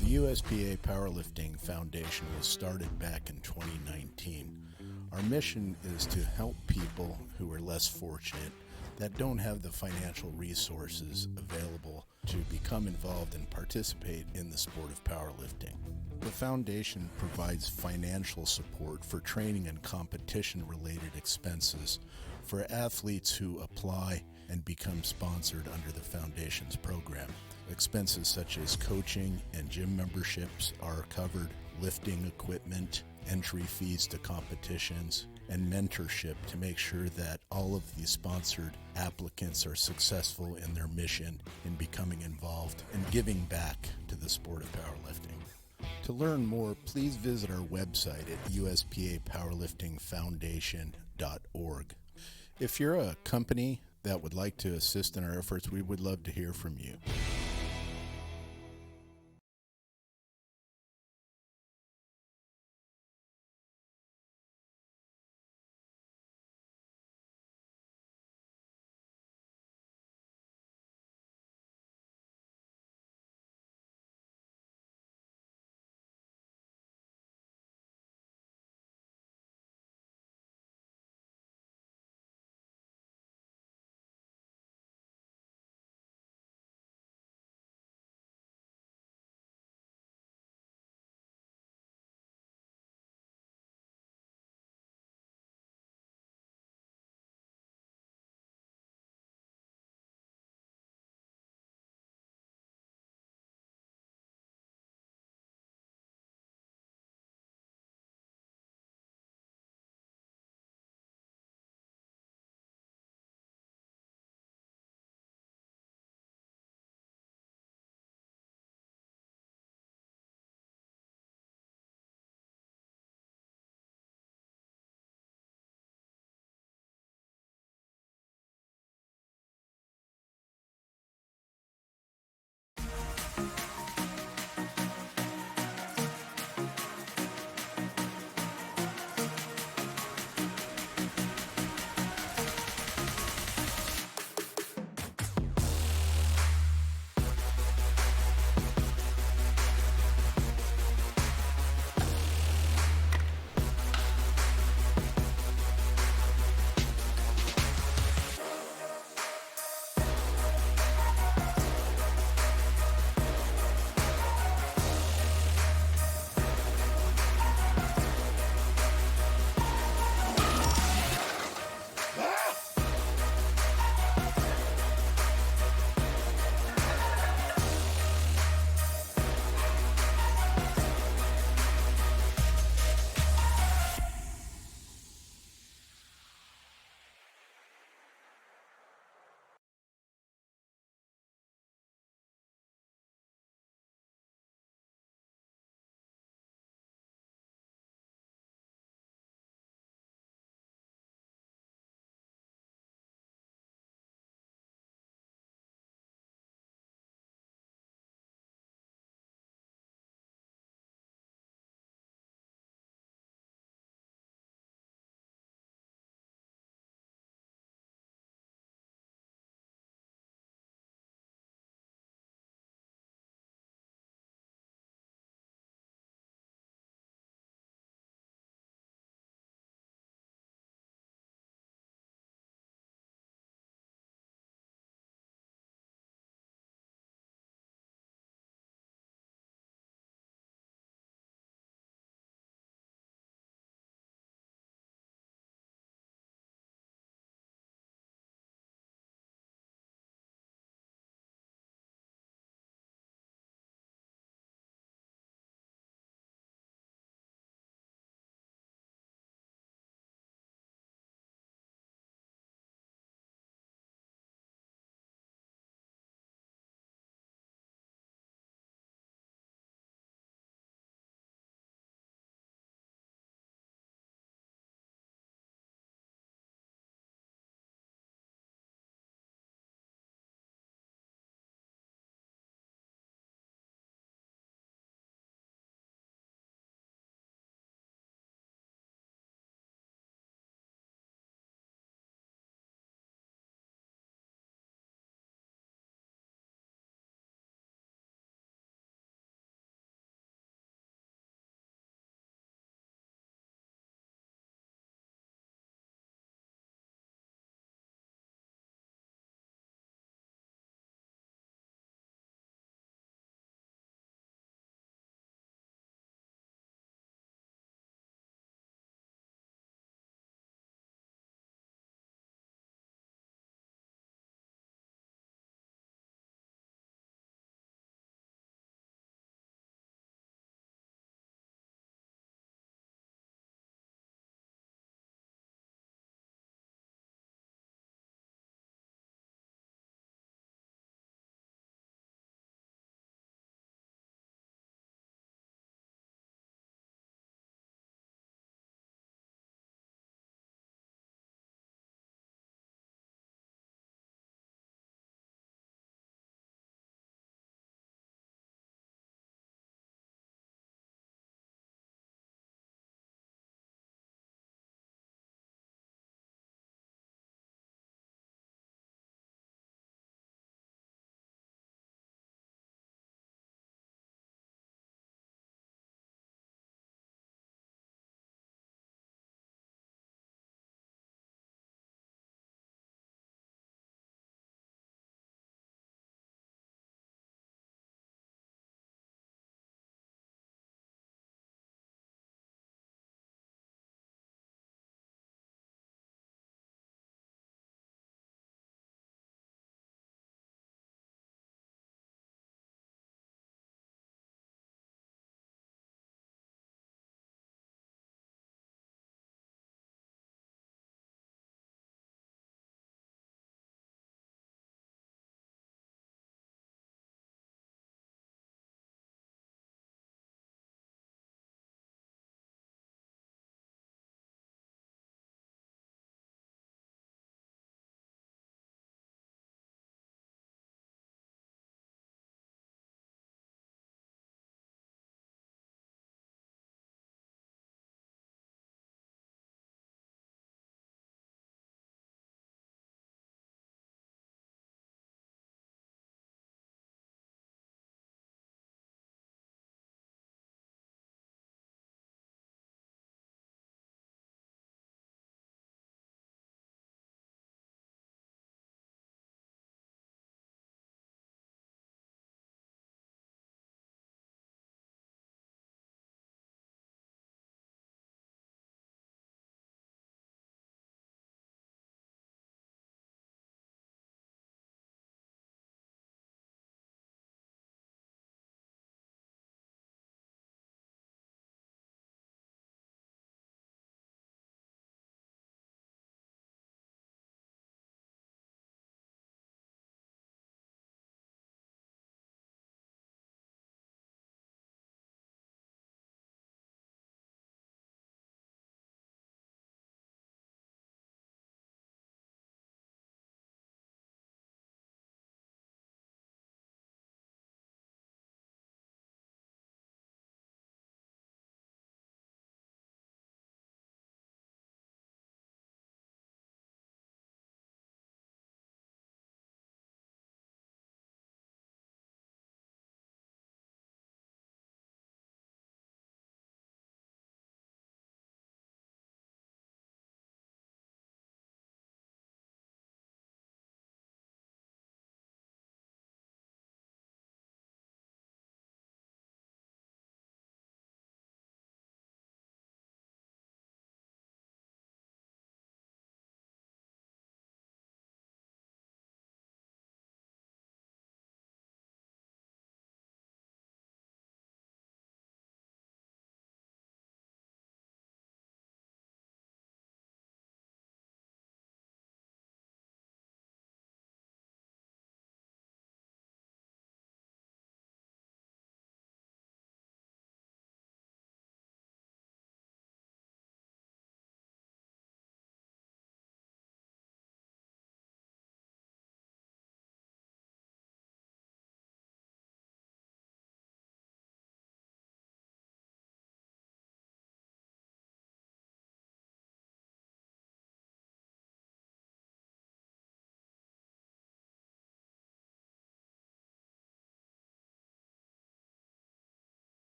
O: The USPA Powerlifting Foundation was started back in 2019. Our mission is to help people who are less fortunate, that don't have the financial resources available to become involved and participate in the sport of powerlifting. The foundation provides financial support for training and competition-related expenses for athletes who apply and become sponsored under the foundation's program. Expenses such as coaching and gym memberships are covered, lifting equipment, entry fees to competitions, and mentorship to make sure that all of the sponsored applicants are successful in their mission in becoming involved and giving back to the sport of powerlifting. To learn more, please visit our website at uspapowerliftingfoundation.org. If you're a company that would like to assist in our efforts, we would love to hear from you.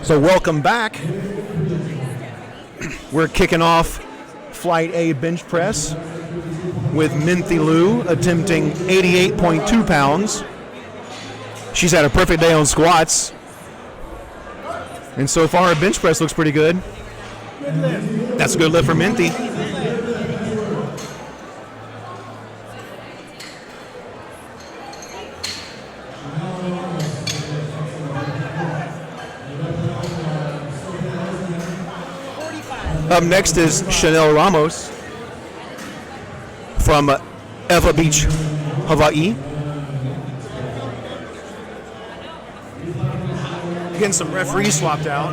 G: So welcome back. We're kicking off Flight A bench press with Minty Lou attempting 88.2 pounds. She's had a perfect day on squats. And so far, her bench press looks pretty good.
E: Good lift.
G: That's a good lift for Minty. Up next is Chanel Ramos from Eva Beach, Hawaii. Getting some referees swapped out.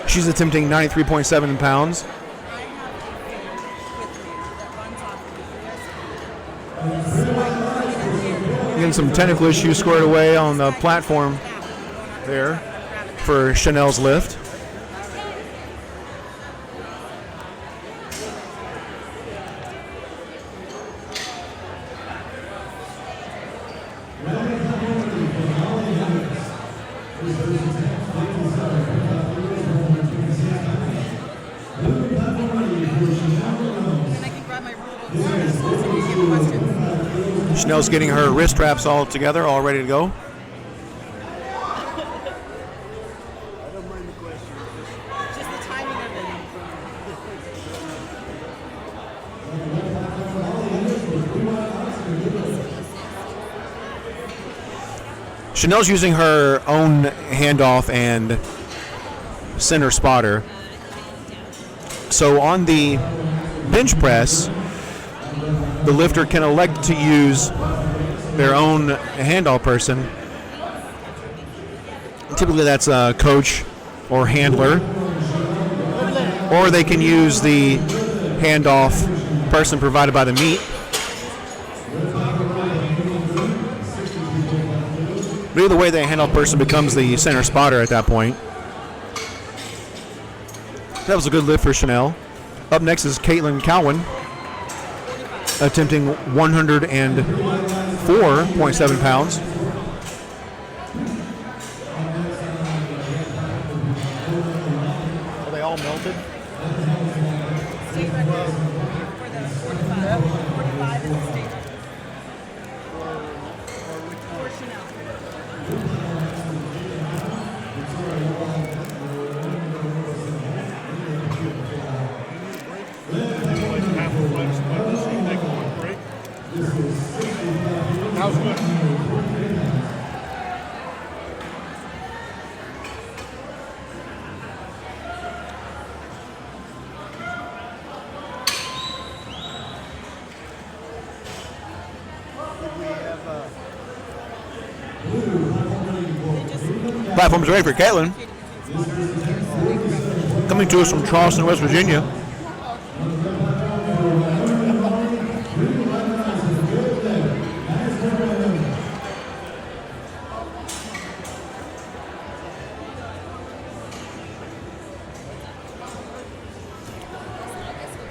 G: She's attempting 93.7 pounds. Getting some technical issues squared away on the platform there for Chanel's lift. Chanel's getting her wrist straps all together, all ready to go.
M: I don't mind the question.
D: Just the timing of it.
G: Chanel's using her own handoff and center spotter. So on the bench press, the lifter can elect to use their own handoff person. Typically that's a coach or handler. Or they can use the handoff person provided by the meet. But either way, the handoff person becomes the center spotter at that point. That was a good lift for Chanel. Up next is Caitlin Cowan, attempting 104.7 pounds. Are they all melted?
D: State record for the 45. 45 is the state record. For Chanel.
E: That was good.
G: Platform's ready for Caitlin. Coming to us from Charleston, West Virginia.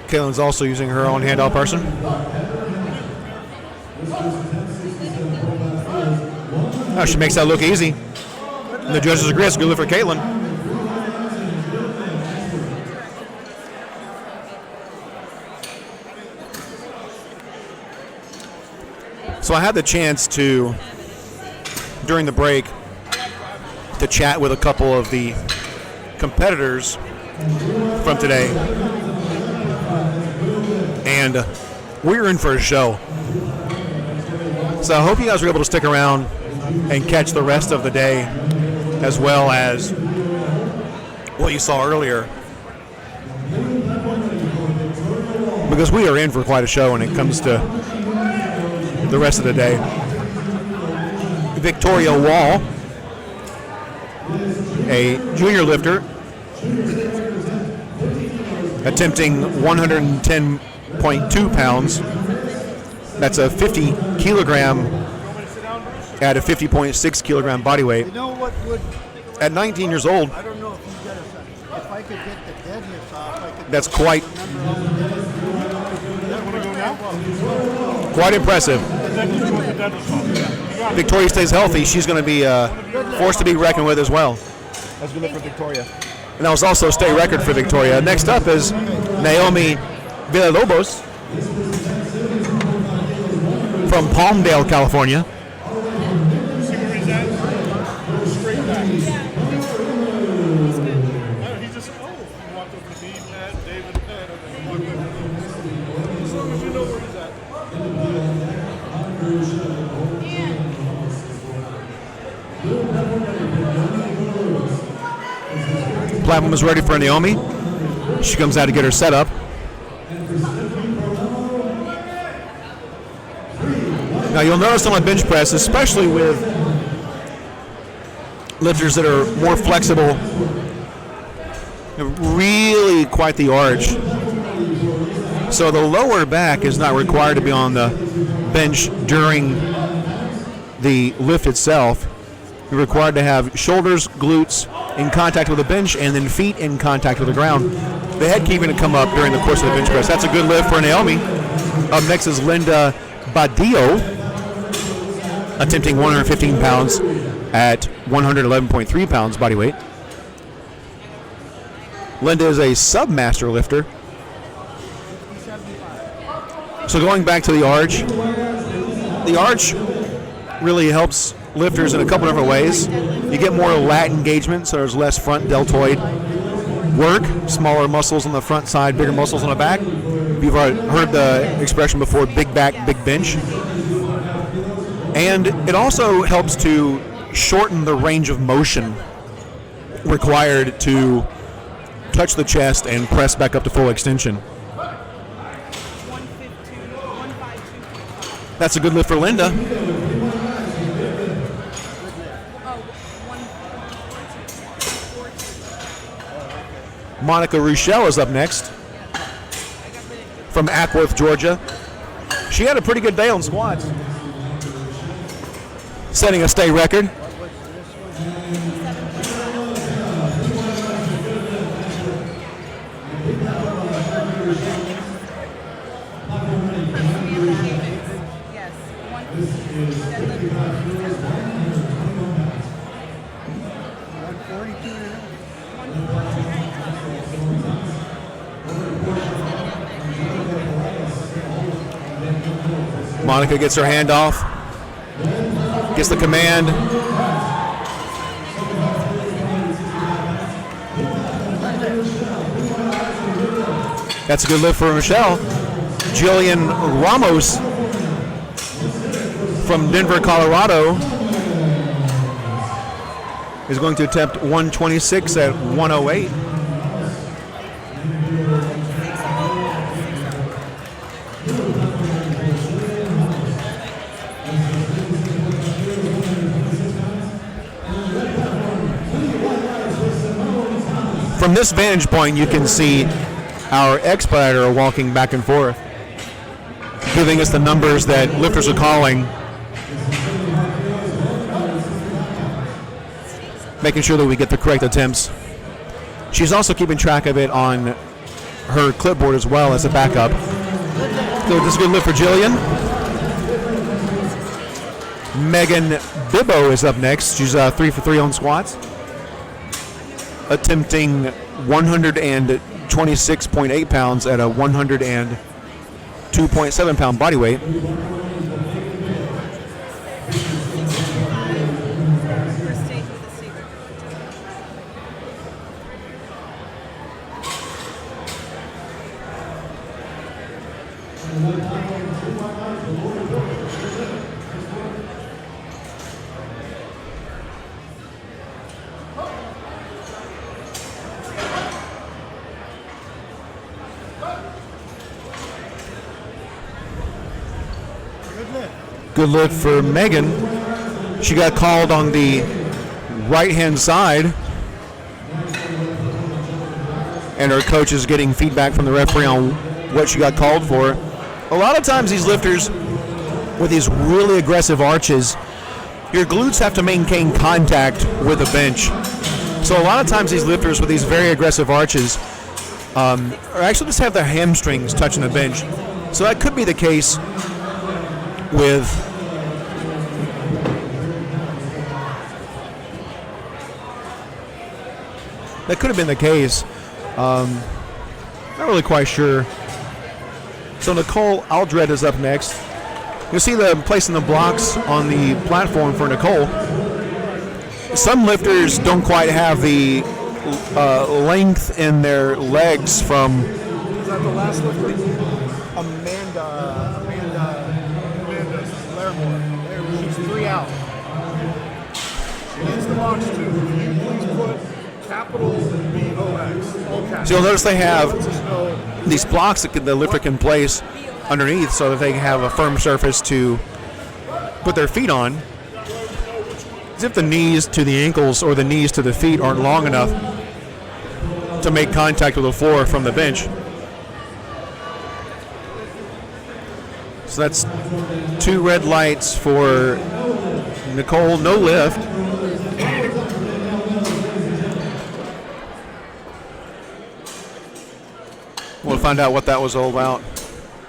G: Caitlin's also using her own handoff person. Oh, she makes that look easy. And the judges agree. It's a good lift for Caitlin. So I had the chance to, during the break, to chat with a couple of the competitors from today. And we're in for a show. So I hope you guys were able to stick around and catch the rest of the day, as well as what you saw earlier. Because we are in for quite a show when it comes to the rest of the day. Victoria Wall a junior lifter, attempting 110.2 pounds. That's a 50 kilogram at a 50.6 kilogram body weight.
M: You know what would...
G: At 19 years old,
M: I don't know if you get a second. If I could get the deadlifts off, I could...
G: that's quite impressive. Victoria stays healthy. She's going to be forced to be reckoned with as well. That's good for Victoria. And that was also a state record for Victoria. Next up is Naomi Villalobos from Palmdale, California. Platform is ready for Naomi. She comes out to get her set up. Now you'll notice on my bench press, especially with lifters that are more flexible, really quite the arch. So the lower back is not required to be on the bench during the lift itself. You're required to have shoulders, glutes in contact with the bench, and then feet in contact with the ground. The head can even come up during the course of the bench press. That's a good lift for Naomi. Up next is Linda Badillo, attempting 115 pounds at 111.3 pounds body weight. Linda is a submaster lifter. So going back to the arch really helps lifters in a couple different ways. You get more lat engagement, so there's less front deltoid work, smaller muscles on the front side, bigger muscles on the back. You've heard the expression before, big back, big bench. And it also helps to shorten the range of motion required to touch the chest and press back up to full extension. That's a good lift for Linda. Monica Rochelle is up next from Ackworth, Georgia. She had a pretty good day on squats, setting a state record. Monica gets her hand off, gets the command. That's a good lift for Michelle. Jillian Ramos from Denver, Colorado is going to attempt 126 at 108. From this vantage point, you can see our expediter walking back and forth, giving us the numbers that lifters are calling, making sure that we get the correct attempts. She's also keeping track of it on her clipboard as well as a backup. So this is a good lift for Jillian. Megan Bibbo is up next. She's 3 for 3 on squats, attempting 126.8 pounds at a 102.7 pound body weight. Good lift for Megan. She got called on the right-hand side and her coach is getting feedback from the referee on what she got called for. A lot of times these lifters with these really aggressive arches, your glutes have to maintain contact with the bench. So a lot of times these lifters with these very aggressive arches are actually just have their hamstrings touching the bench. So that could be the case with that could have been the case. Not really quite sure. So Nicole Aldred is up next. You'll see them placing the blocks on the platform for Nicole. Some lifters don't quite have the length in their legs from.
E: Is that the last lifter?
M: Amanda Larimore. She's 3 out.
E: She needs the box too. Can you please put capital BOX? All caps.
G: So you'll notice they have these blocks that the lifter can place underneath so that they can have a firm surface to put their feet on. As if the knees to the ankles or the knees to the feet aren't long enough to make contact with the floor from the bench. So that's 2 red lights for Nicole, no lift. We'll find out what that was all about.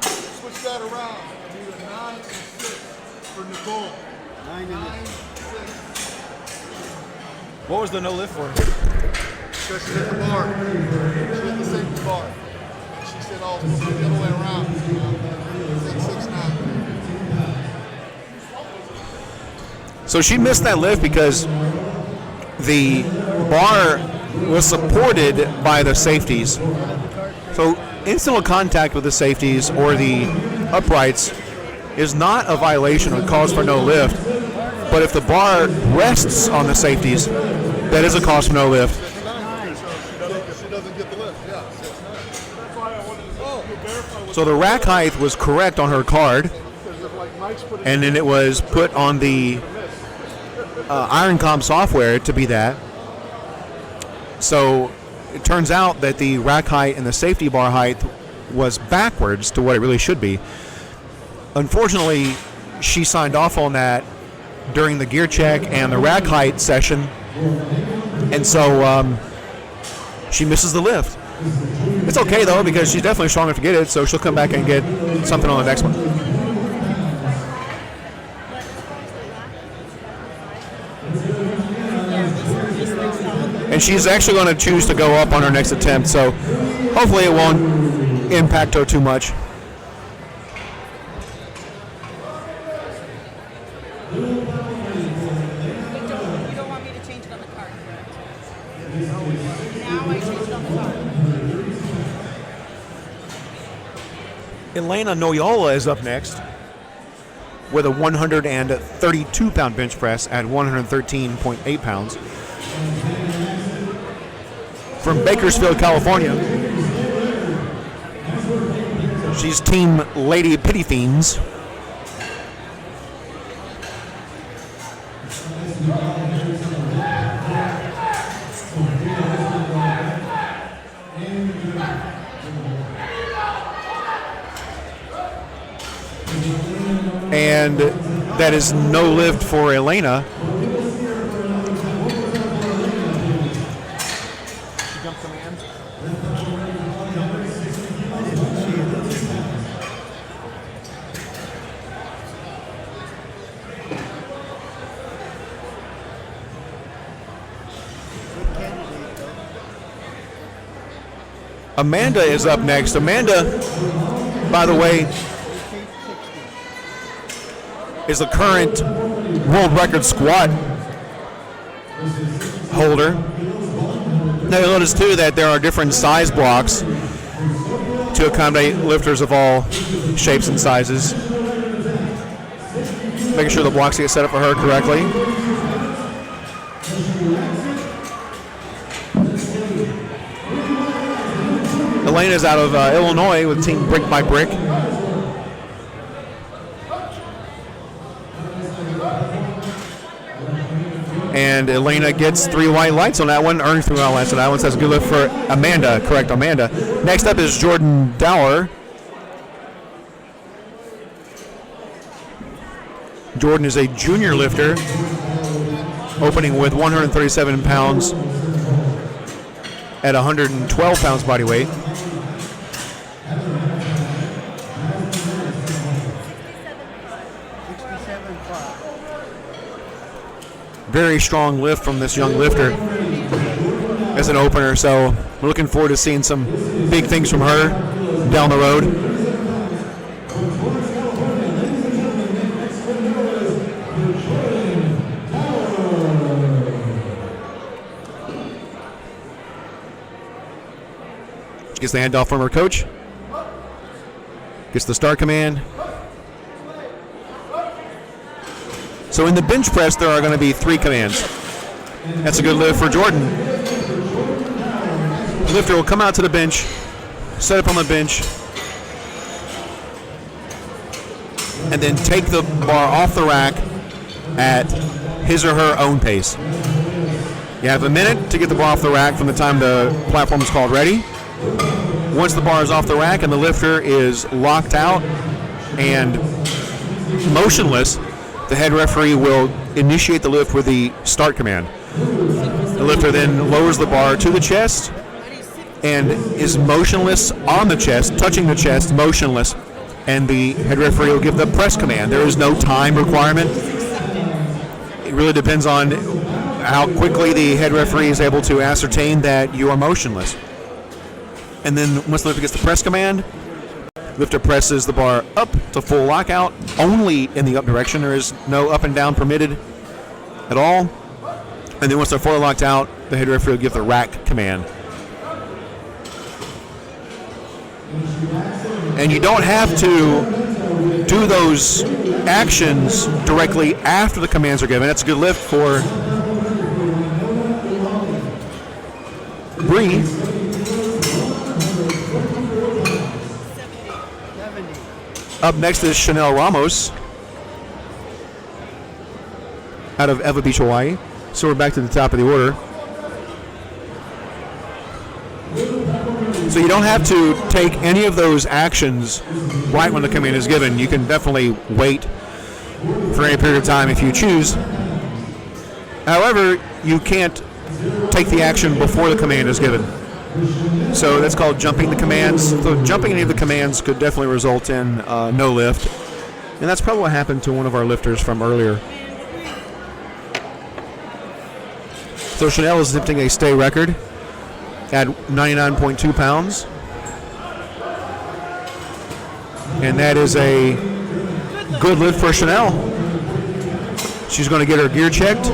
F: Switch that around. I need a 9 and 6 for Nicole. 9 and 6.
G: What was the no lift for?
F: Because she hit the bar. She hit the safety bar. And she said, oh, it's the other way around. 6'9".
G: So she missed that lift because the bar was supported by the safeties. So incidental contact with the safeties or the uprights is not a violation or cause for no lift. But if the bar rests on the safeties, that is a cause for no lift.
F: She doesn't get the lift. Yeah, 6'9".
G: So the rack height was correct on her card, and then it was put on the IronCom software to be that. So it turns out that the rack height and the safety bar height was backwards to what it really should be. Unfortunately, she signed off on that during the gear check and the rack height session, and so she misses the lift. It's okay though, because she's definitely strong enough to get it, so she'll come back and get something on the next one. And she's actually going to choose to go up on her next attempt, so hopefully it won't impact her too much.
D: You don't want me to change it on the card, correct? Now I change it on the card.
G: Elena Noyola is up next with a 132-pound bench press at 113.8 pounds. From Bakersfield, California. She's Team Lady Pity Fiends. And that is no lift for Elena. Amanda is up next. Amanda, by the way, is the current world record squat holder. Now you'll notice too that there are different size blocks to accommodate lifters of all shapes and sizes. Making sure the blocks get set up for her correctly. Elena's out of Illinois with Team Brick by Brick. And Elena gets 3 white lights on that one, earns 3 white lights on that one. So that's a good lift for Amanda. Correct, Amanda. Next up is Jordan Dower. Jordan is a junior lifter, opening with 137 pounds at 112 pounds body weight. Very strong lift from this young lifter as an opener, so we're looking forward to seeing some big things from her down the road. She gets the handoff from her coach. Gets the start command. So in the bench press, there are going to be 3 commands. That's a good lift for Jordan. The lifter will come out to the bench, set up on the bench, and then take the bar off the rack at his or her own pace. You have a minute to get the bar off the rack from the time the platform is called ready. Once the bar is off the rack and the lifter is locked out and motionless, the head referee will initiate the lift with the start command. The lifter then lowers the bar to the chest and is motionless on the chest, touching the chest, motionless, and the head referee will give the press command. There is no time requirement. It really depends on how quickly the head referee is able to ascertain that you are motionless. And then once the lifter gets the press command, lifter presses the bar up to full lockout, only in the up direction. There is no up and down permitted at all. And then once they're fully locked out, the head referee will give the rack command. And you don't have to do those actions directly after the commands are given. That's a good lift for Bree. Up next is Chanel Ramos out of Eva Beach, Hawaii. So we're back to the top of the order. So you don't have to take any of those actions right when the command is given. You can definitely wait for any period of time if you choose. However, you can't take the action before the command is given. So that's called jumping the commands. So jumping any of the commands could definitely result in no lift. And that's probably what happened to one of our lifters from earlier. So Chanel is attempting a stay record at 99.2 pounds. And that is a good lift for Chanel. She's going to get her gear checked.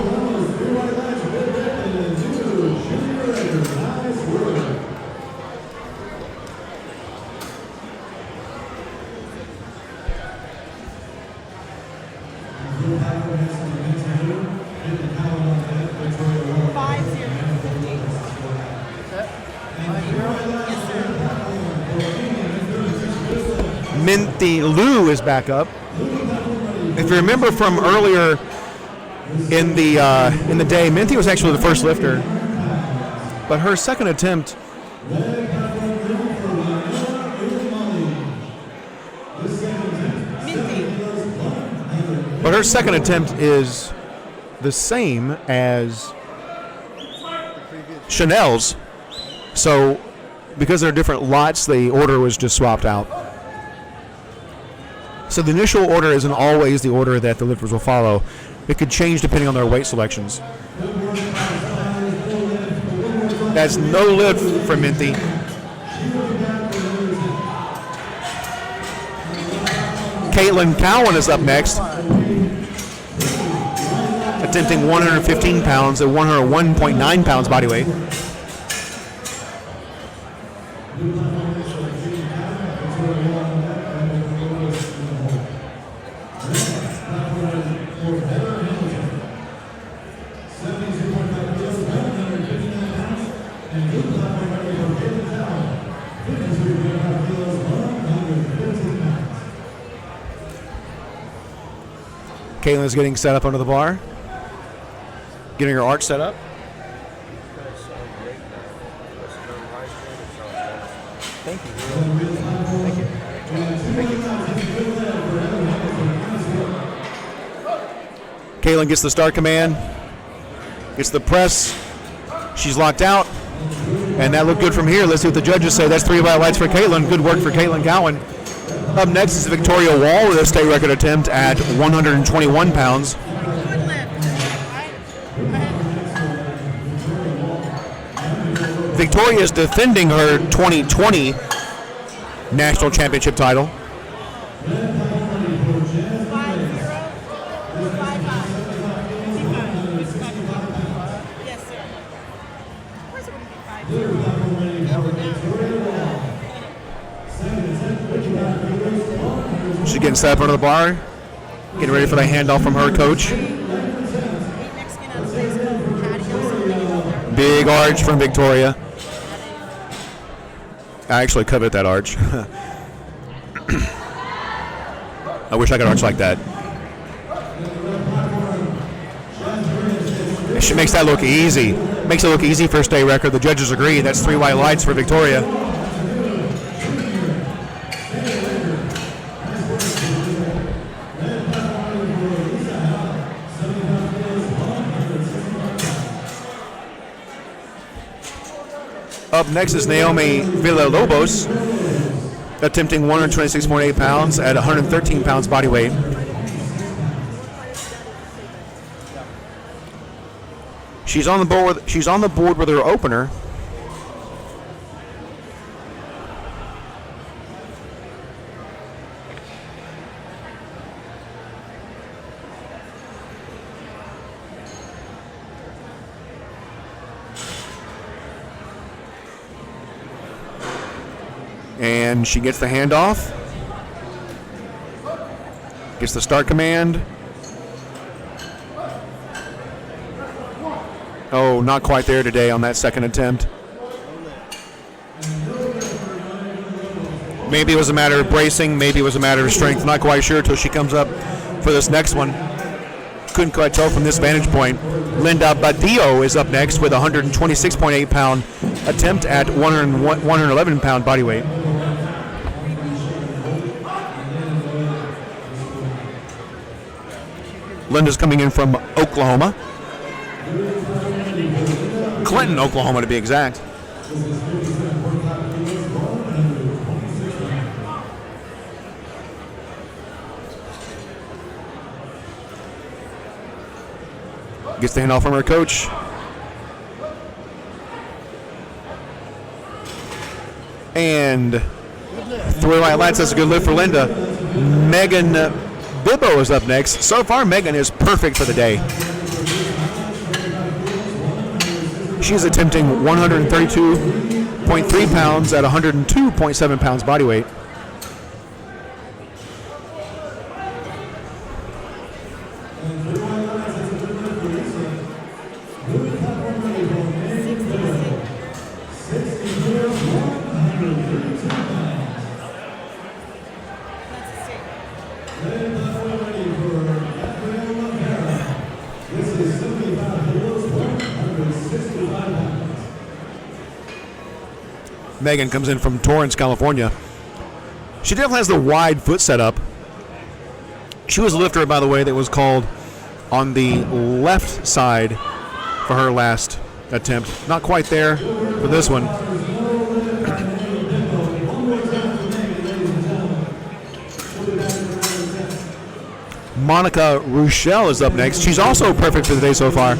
G: Minty Liu is back up. If you remember from earlier in the day, Minty was actually the first lifter, but her second attempt is the same as Chanel's. So because they're different lots, the order was just swapped out. So the initial order isn't always the order that the lifters will follow. It could change depending on their weight selections. That's no lift for Minty. Caitlin Cowan is up next, attempting 115 pounds at 101.9 pounds body weight. Caitlin's getting set up under the bar. Getting her arch set up.
N: Thank you. Thank you. Thank you.
G: Caitlin gets the start command, gets the press. She's locked out, and that looked good from here. Let's see what the judges say. That's 3 white lights for Caitlin. Good work for Caitlin Cowan. Up next is Victoria Wall with a state record attempt at 121 pounds. Victoria is defending her 2020 national championship title. She's getting set up under the bar, getting ready for the handoff from her coach. Big arch from Victoria. I actually covet that arch. I wish I could arch like that. She makes that look easy. Makes it look easy for a state record. The judges agree. That's 3 white lights for Victoria. Up next is Naomi Villalobos, attempting 126.8 pounds at 113 pounds body weight. She's on the board with her opener. And she gets the handoff. Gets the start command. Oh, not quite there today on that second attempt. Maybe it was a matter of bracing. Maybe it was a matter of strength. Not quite sure until she comes up for this next one. Couldn't quite tell from this vantage point. Linda Badillo is up next with a 126.8 pound attempt at 111 pound body weight. Linda's coming in from Oklahoma. Clinton, Oklahoma to be exact. Gets the handoff from her coach. And 3 white lights. That's a good lift for Linda. Megan Bibbo is up next. So far, Megan is perfect for the day. She's attempting 132.3 pounds at 102.7 pounds body weight. Megan comes in from Torrance, California. She definitely has the wide foot setup. She was a lifter, by the way, that was called on the left side for her last attempt. Not quite there for this one. Monica Rochelle is up next. She's also perfect for the day so far.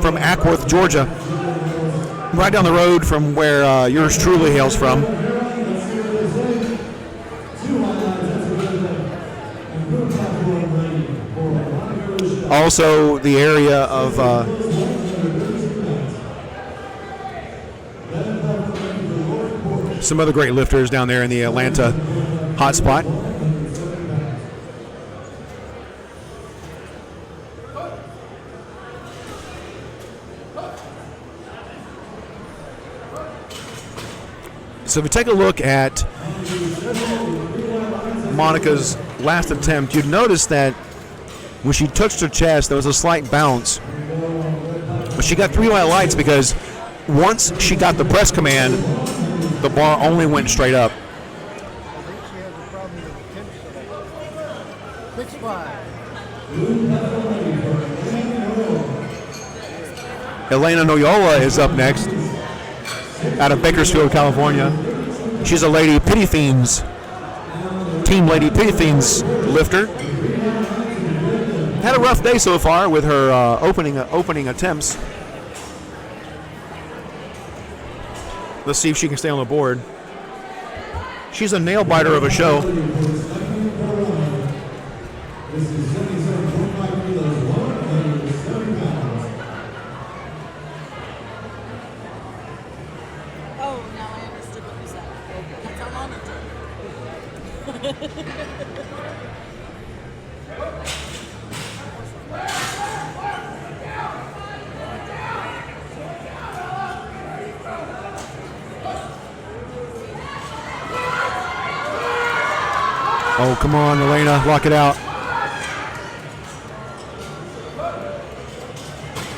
G: From Ackworth, Georgia. Right down the road from where yours truly hails from. Also the area of some other great lifters down there in the Atlanta hotspot. So if we take a look at Monica's last attempt, you'd notice that When she touched her chest, there was a slight bounce. But she got 3 white lights because once she got the press command, the bar only went straight up.
M: I think she has a problem with the 6'5".
G: Elena Noyola is up next out of Bakersfield, California. She's a Lady Pity Fiends, Team Lady Pity Fiends lifter. Had a rough day so far with her opening attempts. Let's see if she can stay on the board. She's a nail biter of a show.
D: Oh, now I understood what you said. That's how long it took.
G: Oh, come on, Elena, lock it out.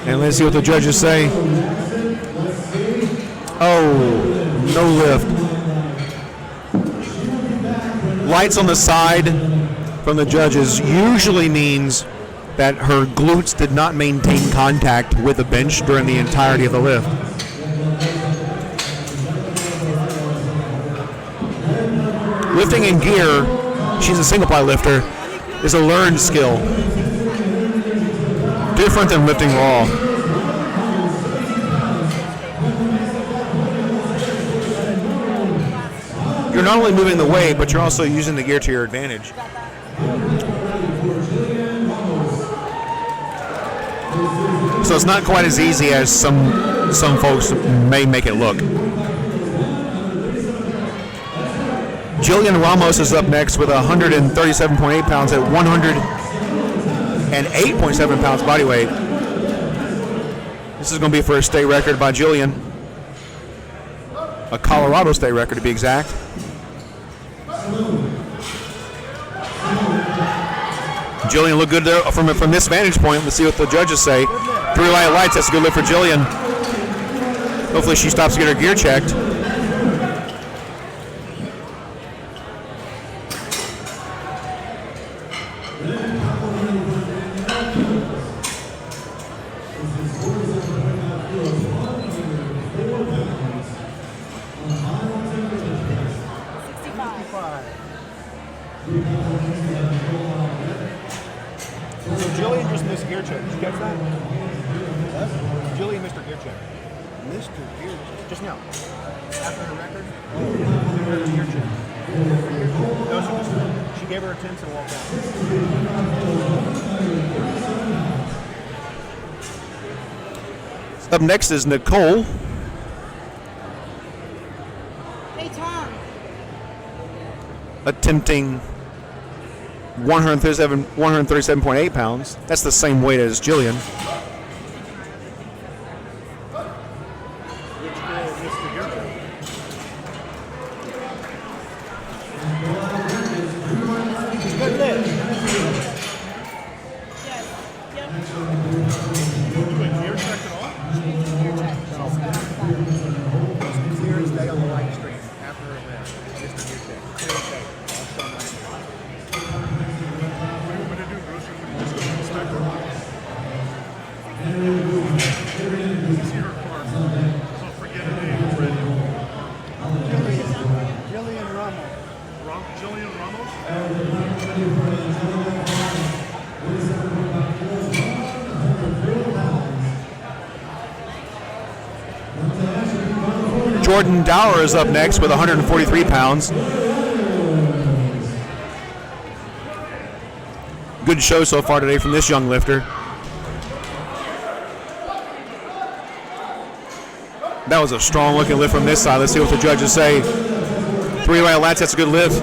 G: And let's see what the judges say. Oh, no lift. Lights on the side from the judges usually means that her glutes did not maintain contact with the bench during the entirety of the lift. Lifting in gear, she's a single ply lifter, is a learned skill. Different than lifting raw. You're not only moving the weight, but you're also using the gear to your advantage. So it's not quite as easy as some folks may make it look. Jillian Ramos is up next with 137.8 pounds at 108.7 pounds body weight. This is going to be for a state record by Jillian. A Colorado state record to be exact. Jillian looked good there from this vantage point. Let's see what the judges say. 3 white lights, that's a good lift for Jillian. Hopefully she stops to get her gear checked. So Jillian just missed gear check. Did you catch that? What? Jillian missed her gear check.
M: Missed her gear check?
G: Just now. After her record? Her gear check. No, she gave her attempts and walked out. Up next is Nicole.
D: Hey, Tom.
G: Attempting 137.8 pounds. That's the same weight as Jillian.
M: Good lift.
D: Yes. Yep.
E: Gear check at all?
M: Clearance day on the right stream after her lift. Just a gear check. Clear day.
E: What do you want me to do, Bruce? You want me to just go inspect her? See her car. So forget it, Dave. It's ready.
M: Jillian Ramos.
E: Jillian Ramos?
G: Jordan Dower is up next with 143 pounds. Good show so far today from this young lifter. That was a strong looking lift from this side. Let's see what the judges say. 3 right lats, that's a good lift.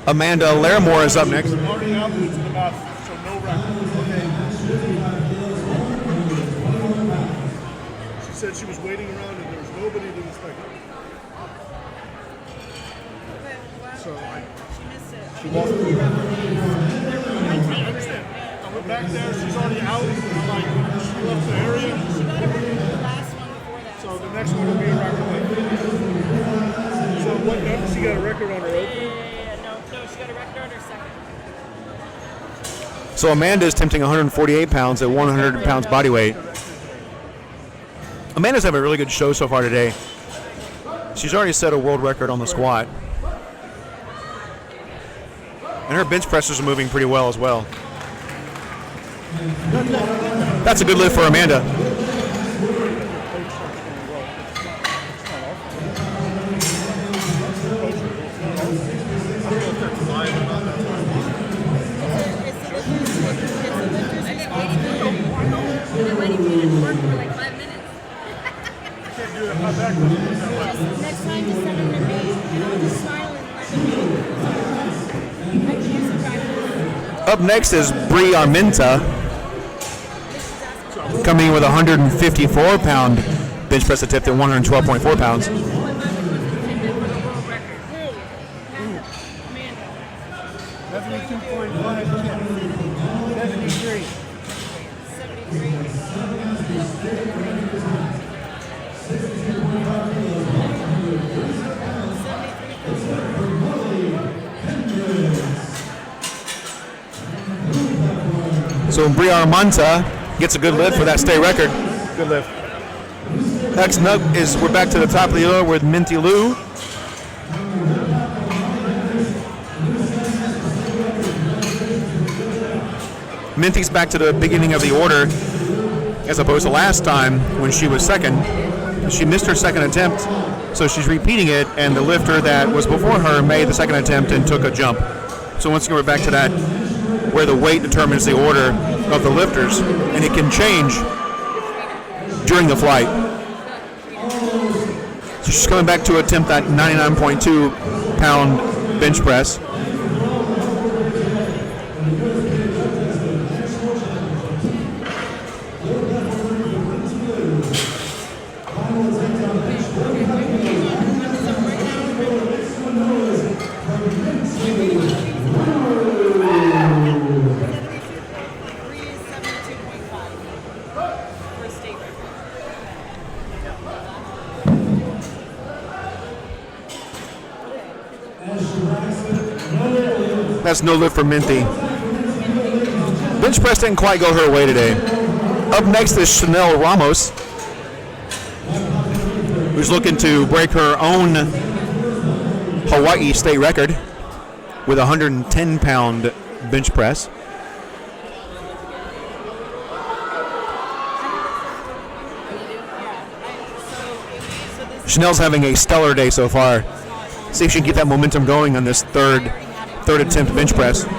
G: Amanda Larimore is up next.
E: Already out into the bathroom, so no record. She said she was waiting around and there was nobody to inspect her. So
D: She missed it.
E: I understand. I went back there, she's already out. I'm like, she left the area.
D: She got a record for the last one before that.
E: So the next one will be a record. So what, she got a record on her open?
D: No, she got a record on her second.
G: So Amanda is tempting 148 pounds at 100 pounds body weight. Amanda's having a really good show so far today. She's already set a world record on the squat. And her bench pressers are moving pretty well as well. That's a good lift for Amanda.
D: Next time, just send them to me, and I'll just smile and let them know.
G: Up next is Brie Armenta, coming in with a 154-pound bench press attempt at 112.4 pounds.
C: 73.
G: So Brie Armenta gets a good lift for that state record. Good lift. Next up is we're back to the top of the order with Minty Lou. Minty's back to the beginning of the order as opposed to last time when she was second. She missed her second attempt, so she's repeating it, and the lifter that was before her made the second attempt and took a jump. So once again, we're back to that where the weight determines the order of the lifters, and it can change during the flight. So she's coming back to attempt that 99.2 pound bench press. That's no lift for Minty. Bench press didn't quite go her way today. Up next is Chanel Ramos, who's looking to break her own Hawaii state record with a 110-pound bench press. Chanel's having a stellar day so far. See if she can keep that momentum going on this third attempt bench press.
H: It's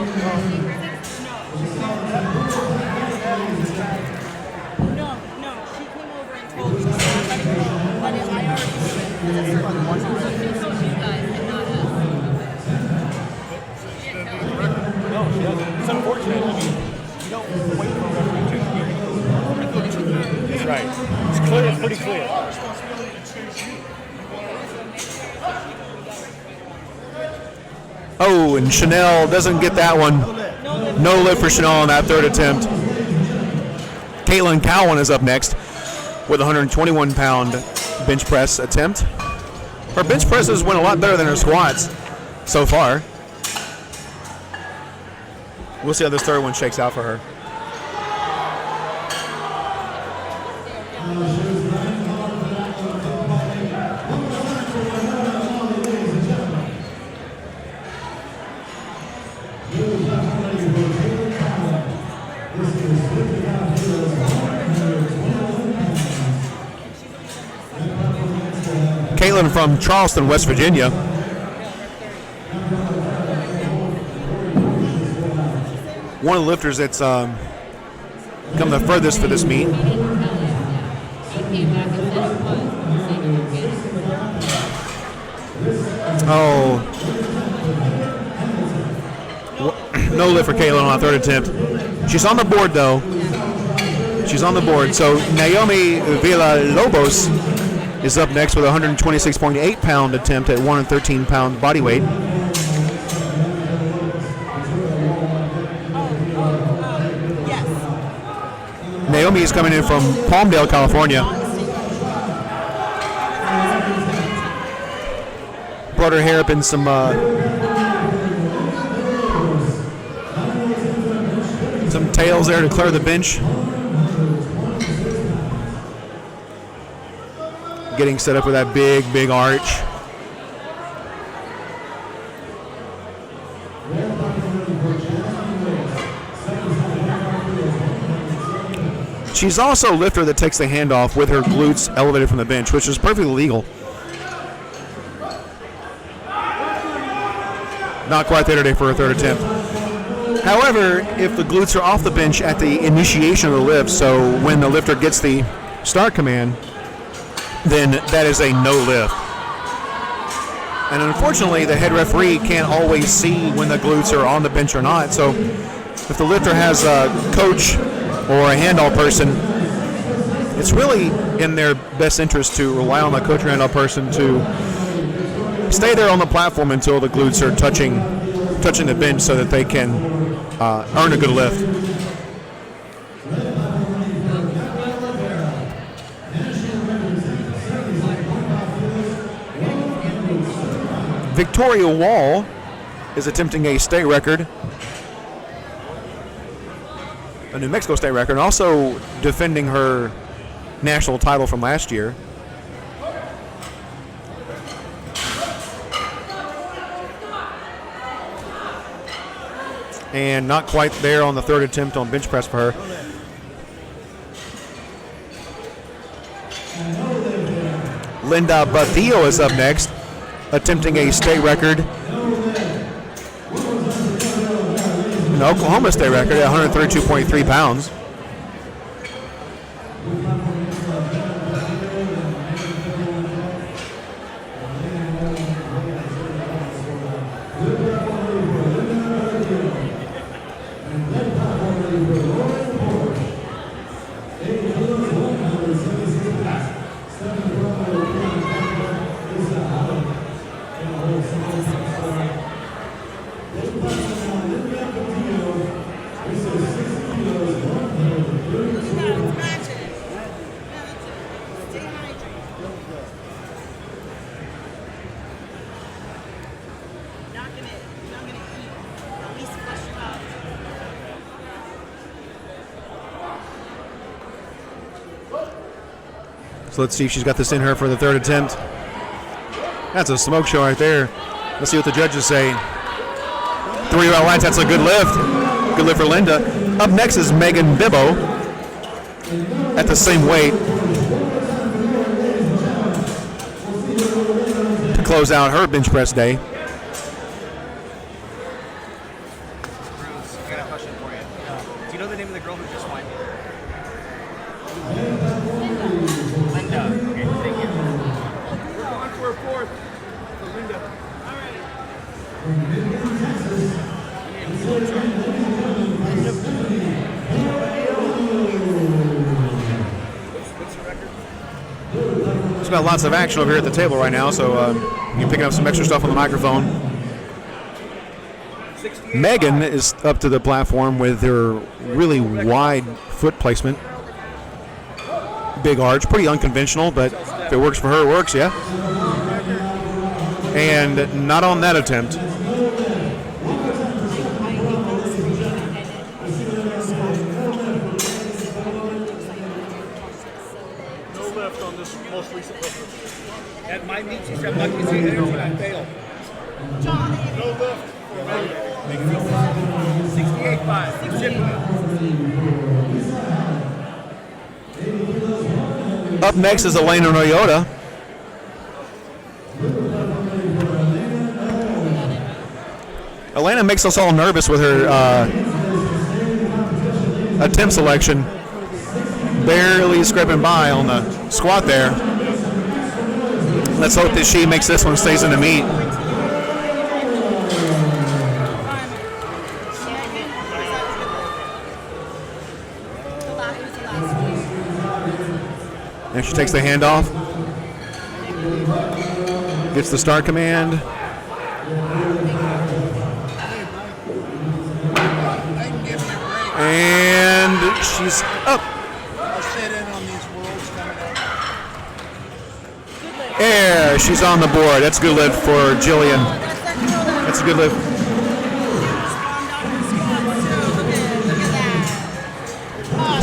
H: unfortunate. I mean, you don't wait for a referee to give you. Right. It's clear. It's pretty clear.
G: Oh, and Chanel doesn't get that one. No lift for Chanel on that third attempt. Caitlin Cowan is up next with a 121-pound bench press attempt. Her bench presses went a lot better than her squats so far. We'll see how this third one shakes out for her. Caitlin from Charleston, West Virginia. One of the lifters that's come the furthest for this meet. Oh. No lift for Kaylin on a third attempt. She's on the board, though. She's on the board. So Naomi Villalobos is up next with a 126.8-pound attempt at 113-pound body weight. Naomi is coming in from Palmdale, California. Brought her hair up in some tails there to clear the bench. Getting set up with that big arch. She's also a lifter that takes the handoff with her glutes elevated from the bench, which is perfectly legal. Not quite there today for her third attempt. However, if the glutes are off the bench at the initiation of the lift, so when the lifter gets the start command, then that is a no lift. And unfortunately, the head referee can't always see when the glutes are on the bench or not. So if the lifter has a coach or a handoff person, it's really in their best interest to rely on the coach or handoff person to stay there on the platform until the glutes are touching the bench so that they can earn a good lift. Victoria Wall is attempting a state record, a New Mexico state record, and also defending her national title from last year. And not quite there on the third attempt on bench press for her. Linda Badillo is up next, attempting a state record, an Oklahoma state record at 132.3 pounds. So let's see if she's got this in her for the third attempt. That's a smoke show right there. Let's see what the judges say. 3 round lines, that's a good lift. Good lift for Linda. Up next is Megan Bibbo at the same weight to close out her bench press day.
M: Bruce, I got a question for you. Do you know the name of the girl who just won? Linda. Okay, thank you. We're going for a fourth for Linda. All right. What's the record?
G: There's got lots of action over here at the table right now, so you're picking up some extra stuff on the microphone. Megan is up to the platform with her really wide foot placement. Big arch, pretty unconventional, but if it works for her, it works, yeah. And not on that attempt.
E: No lift on this most recent lift.
M: At my meet, she said, "Lucky to see it, and I failed."
E: No lift.
M: 68.5.
G: Up next is Elena Noyota. Elena makes us all nervous with her attempt selection. Barely scraping by on the squat there. Let's hope that she makes this one, stays in the meet. And she takes the hand off. Gets the start command. And she's up.
F: I'll sit in on these worlds coming up.
G: There, she's on the board. That's a good lift for Jillian. That's a good lift.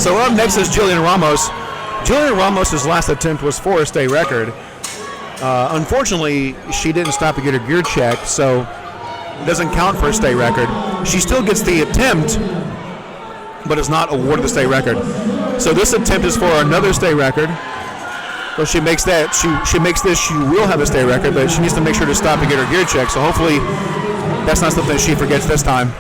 G: So up next is Jillian Ramos. Jillian Ramos' last attempt was for a state record. Unfortunately, she didn't stop to get her gear checked, so it doesn't count for a state record. She still gets the attempt, but is not awarded the state record. So this attempt is for another state record. So she makes that. She makes this. She will have a state record, but she needs to make sure to stop and get her gear checked. So hopefully, that's not something she forgets this time.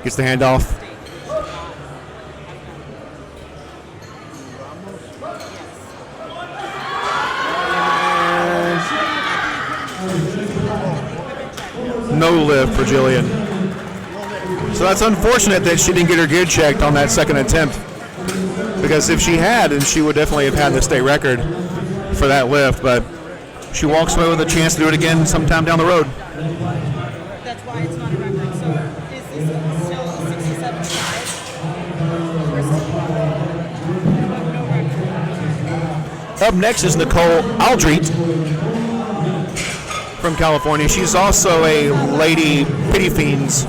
G: Gets the handoff. No lift for Jillian. So that's unfortunate that she didn't get her gear checked on that second attempt, because if she had, then she would definitely have had the state record for that lift, but she walks away with a chance to do it again sometime down the road.
D: That's why it's not a record. So is this still 67.5?
G: Up next is Nicole Aldrete from California. She's also a Lady Pity Fiends,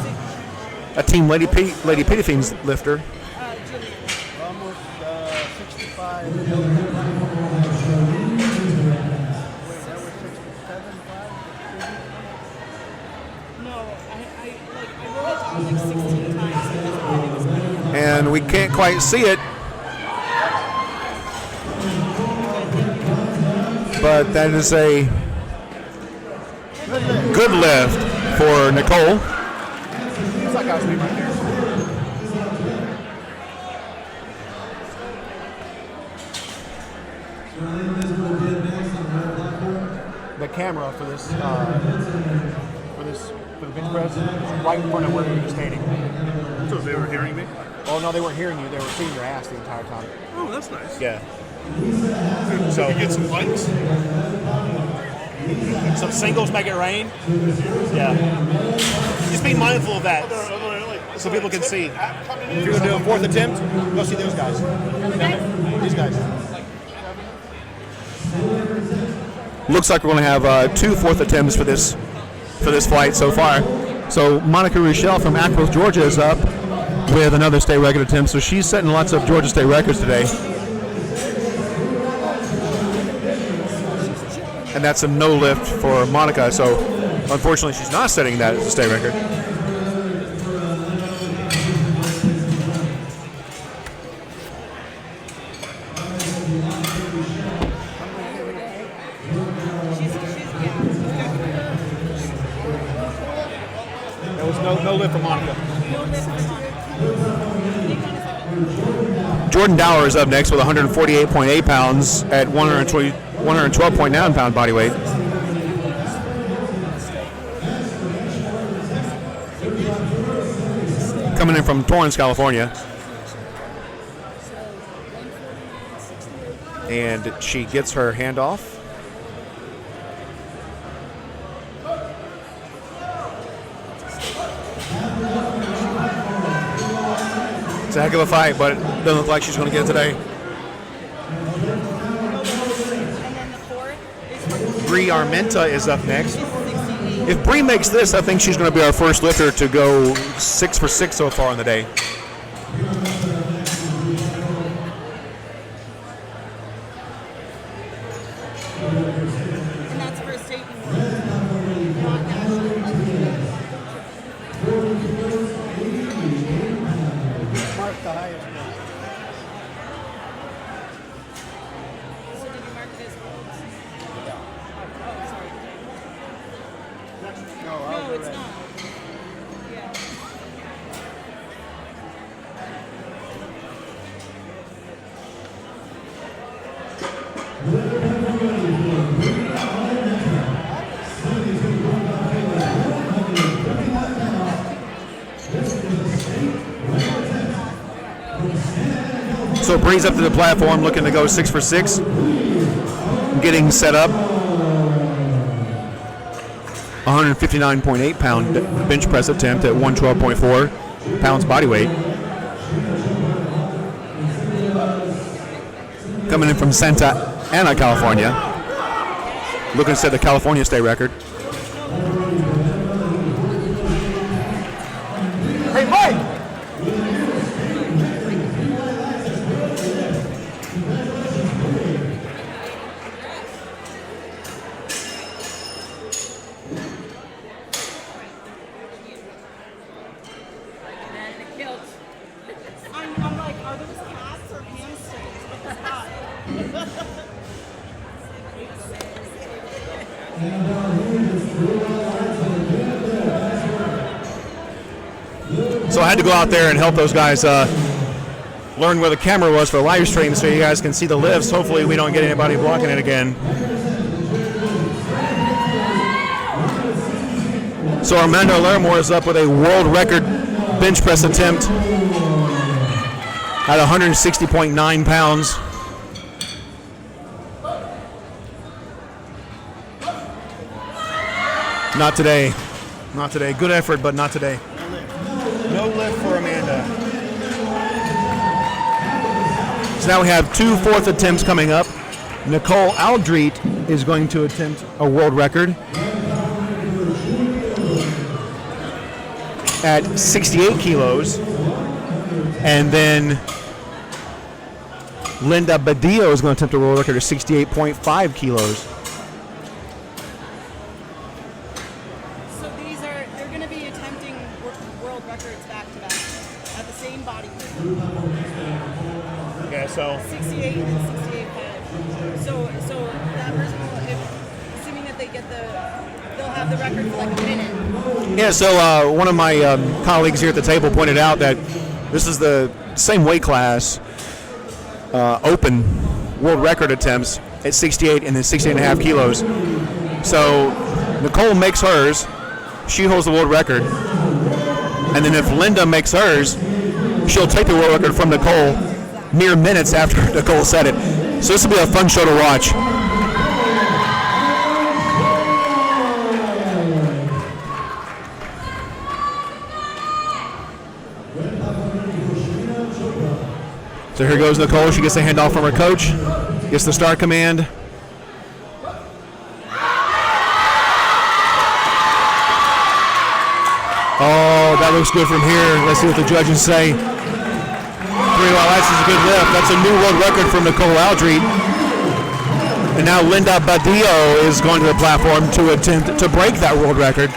G: a Team Lady Pity Fiends lifter.
F: Almost 65.
G: And we can't quite see it, but that is a good lift for Nicole.
H: Seems like I was right there. The camera for this for the bench press is right in front of where you're standing.
E: So they were hearing me?
H: Oh no, they weren't hearing you. They were seeing your ass the entire time.
E: Oh, that's nice.
H: Yeah.
E: So you get some likes?
H: Some singles make it rain. Yeah. Just be mindful of that, so people can see. If you're gonna do a fourth attempt, go see those guys. These guys.
G: Looks like we're going to have 2 fourth attempts for this flight so far. So Monica Rochelle from Ackworth, Georgia is up with another state record attempt. So she's setting lots of Georgia state records today. And that's a no lift for Monica. So unfortunately, she's not setting that as a state record.
H: No lift for Monica.
G: Jordan Dower is up next with 148.8 pounds at 112.9 pound body weight. Coming in from Torrance, California. And she gets her handoff. It's a heck of a fight, but it doesn't look like she's going to get it today. Bree Armenta is up next. If Bree makes this, I think she's going to be our first lifter to go 6 for 6 so far in the day.
D: And that's for a state award, not national.
F: Mark the highest one.
D: So did you mark it as worlds? Oh, sorry.
F: No,
D: No, it's not. Yeah.
G: So Breeze up to the platform, looking to go 6 for 6. Getting set up. 159.8 pound bench press attempt at 112.4 pounds body weight. Coming in from Santa Ana, California. Looking to set the California state record.
H: Hey, Mike!
D: I'm like, are those cats or hamsters? It's hot.
G: So I had to go out there and help those guys learn where the camera was for the live stream so you guys can see the lifts. Hopefully we don't get anybody blocking it again. So Armando Larimore is up with a world record bench press attempt at 160.9 pounds. Not today. Not today. Good effort, but not today.
H: No lift for Amanda.
G: So now we have 2 fourth attempts coming up. Nicole Aldrete is going to attempt a world record at 68 kilos. And then Linda Badillo is going to attempt a world record at 68.5 kilos.
D: So they're going to be attempting world records back to back at the same body weight.
H: Yeah, so
D: 68 and 68.5. So that person will, assuming that they'll have the record for like a minute.
G: Yeah, so one of my colleagues here at the table pointed out that this is the same weight class, open world record attempts at 68 and then 68.5 kilos. So Nicole makes hers, she holds the world record, and then if Linda makes hers, she'll take the world record from Nicole mere minutes after Nicole set it. So this will be a fun show to watch. So here goes Nicole. She gets the handoff from her coach, gets the start command. Oh, that looks good from here. Let's see what the judges say. 3 while that's a good lift. That's a new world record for Nicole Aldrete. And now Linda Badillo is going to the platform to attempt to break that world record.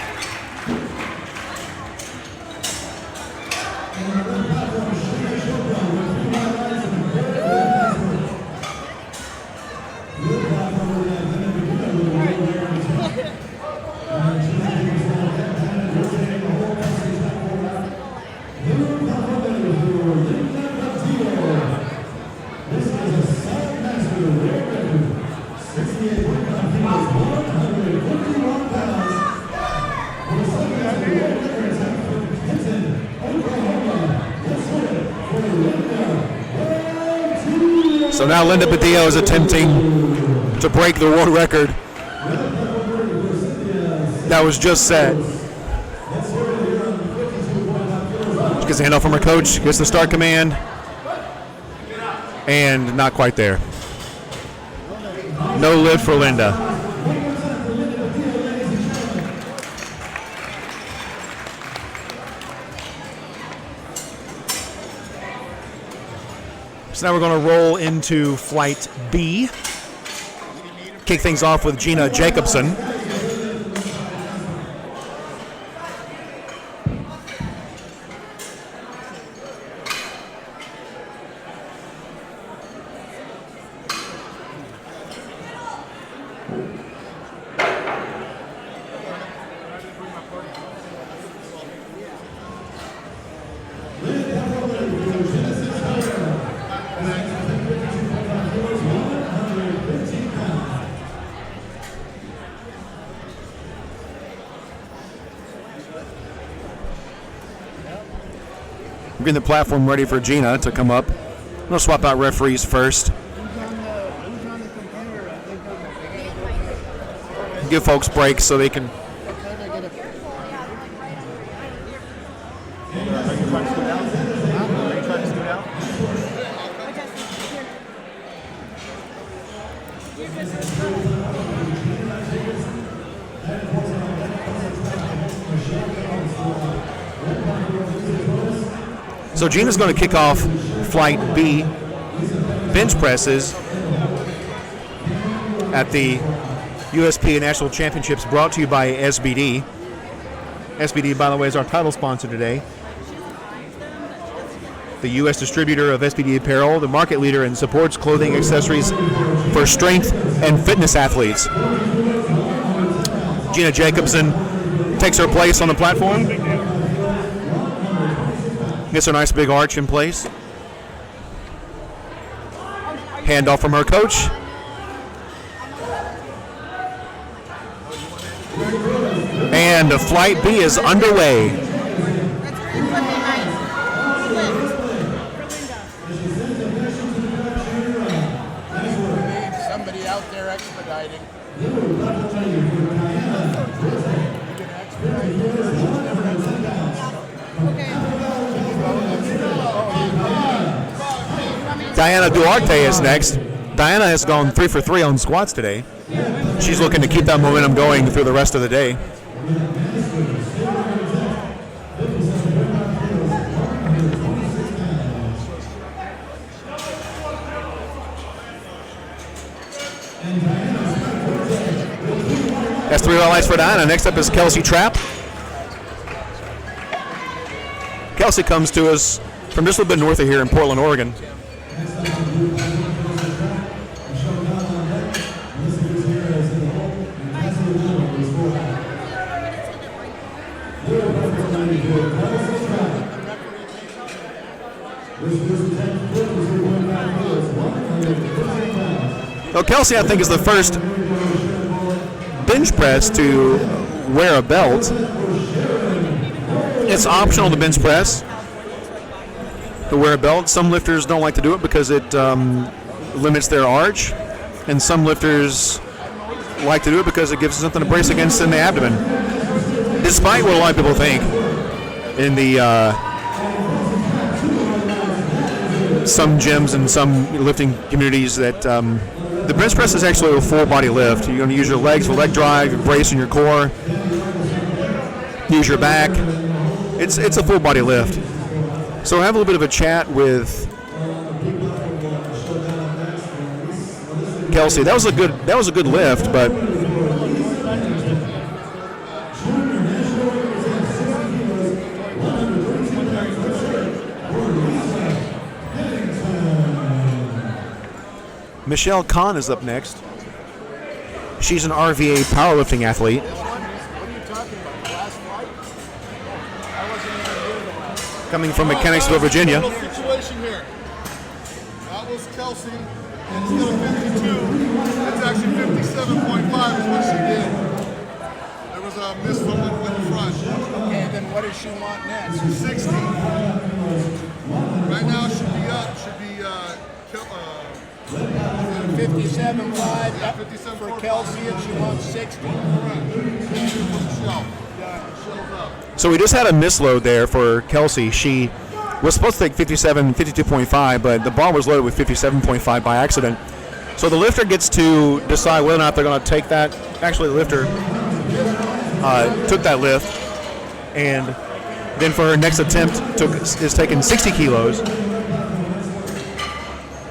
G: So now Linda Badillo is attempting to break the world record that was just set. She gets a handoff from her coach, gets the start command, and not quite there. No lift for Linda. So now we're going to roll into Flight B. Kick things off with Gina Jacobson. We're getting the platform ready for Gina to come up. We'll swap out referees first. Give folks breaks so they can. So Gina's going to kick off Flight B, bench presses at the USPA National Championships, brought to you by SBD. SBD, by the way, is our title sponsor today. The U.S. distributor of SBD apparel, the market leader in sports clothing accessories for strength and fitness athletes. Gina Jacobson takes her place on the platform. Gets a nice big arch in place. Handoff from her coach. And Flight B is underway.
M: Somebody out there expediting.
G: Diana Duarte is next. Diana has gone 3 for 3 on squats today. She's looking to keep that momentum going through the rest of the day. That's 3 highlights for Diana. Next up is Kelsey Trapp. Kelsey comes to us from just a little bit north of here in Portland, Oregon. Well, Kelsey, I think, is the first bench press to wear a belt. It's optional to bench press to wear a belt. Some lifters don't like to do it because it limits their arch, and some lifters like to do it because it gives them something to brace against in the abdomen. Despite what a lot of people think in the some gyms and some lifting communities, that the bench press is actually a full body lift. You're going to use your legs for leg drive, you're bracing your core, use your back. It's a full body lift. So we'll have a little bit of a chat with Kelsey. That was a good lift, but Michelle Kahn is up next. She's an RVA powerlifting athlete. Coming from Mechanicsville, Virginia.
F: Situation here. That was Kelsey. Instead of 52, it's actually 57.5 is what she did. There was a miss from the front.
M: Okay, and then what does she want next?
F: 60. Right now, should be up. Should be
M: 57.5. Yep. 57 for Kelsey, and she wants 60.
G: So we just had a misload there for Kelsey. She was supposed to take 52.5, but the bar was loaded with 57.5 by accident. So the lifter gets to decide whether or not they're going to take that. Actually, the lifter took that lift, and then for her next attempt is taking 60 kilos.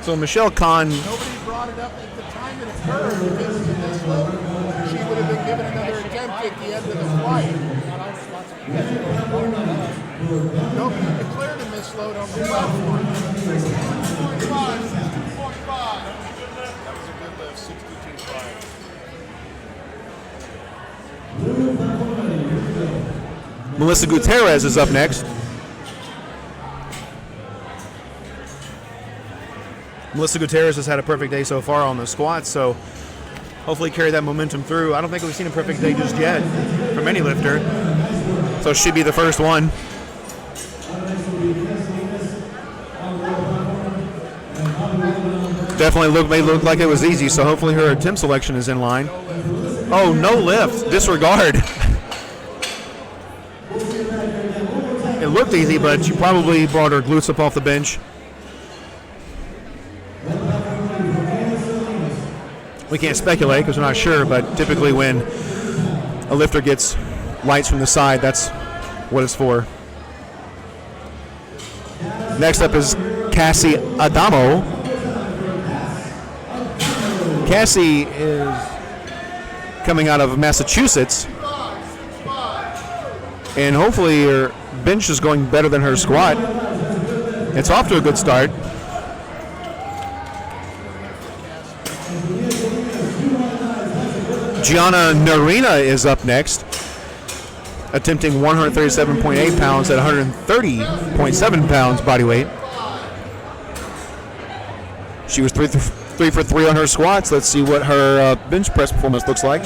G: So Michelle Kahn.
M: Nobody brought it up at the time it occurred. If it was a misload, she would have been given another attempt at the end of the flight. Nobody declared a misload on the platform.
F: 62.5, 62.5.
M: That was a good lift, 62.5.
G: Melissa Gutierrez is up next. Melissa Gutierrez has had a perfect day so far on the squats, so hopefully carry that momentum through. I don't think we've seen a perfect day just yet from any lifter, so she'd be the first one. Definitely may look like it was easy, so hopefully her attempt selection is in line. Oh, no lift. Disregard. It looked easy, but she probably brought her glutes up off the bench. We can't speculate because we're not sure, but typically when a lifter gets lights from the side, that's what it's for. Next up is Cassie Adamo. Cassie is coming out of Massachusetts, and hopefully her bench is going better than her squat. It's off to a good start. Gianna Narina is up next, attempting 137.8 pounds at 130.7 pounds body weight. She was 3 for 3 on her squats. Let's see what her bench press performance looks like.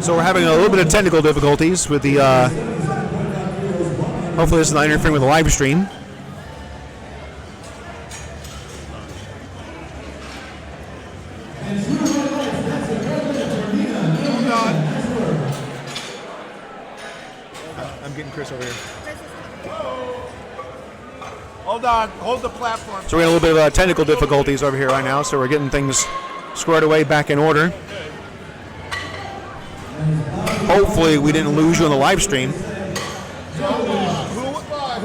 G: So we're having a little bit of technical difficulties with the, hopefully this is not interfering with the live stream. I'm getting Chris over here.
E: Hold on, hold the platform.
G: So we're having a little bit of technical difficulties over here right now, so we're getting things squared away back in order. Hopefully we didn't lose you on the live stream.
F: Who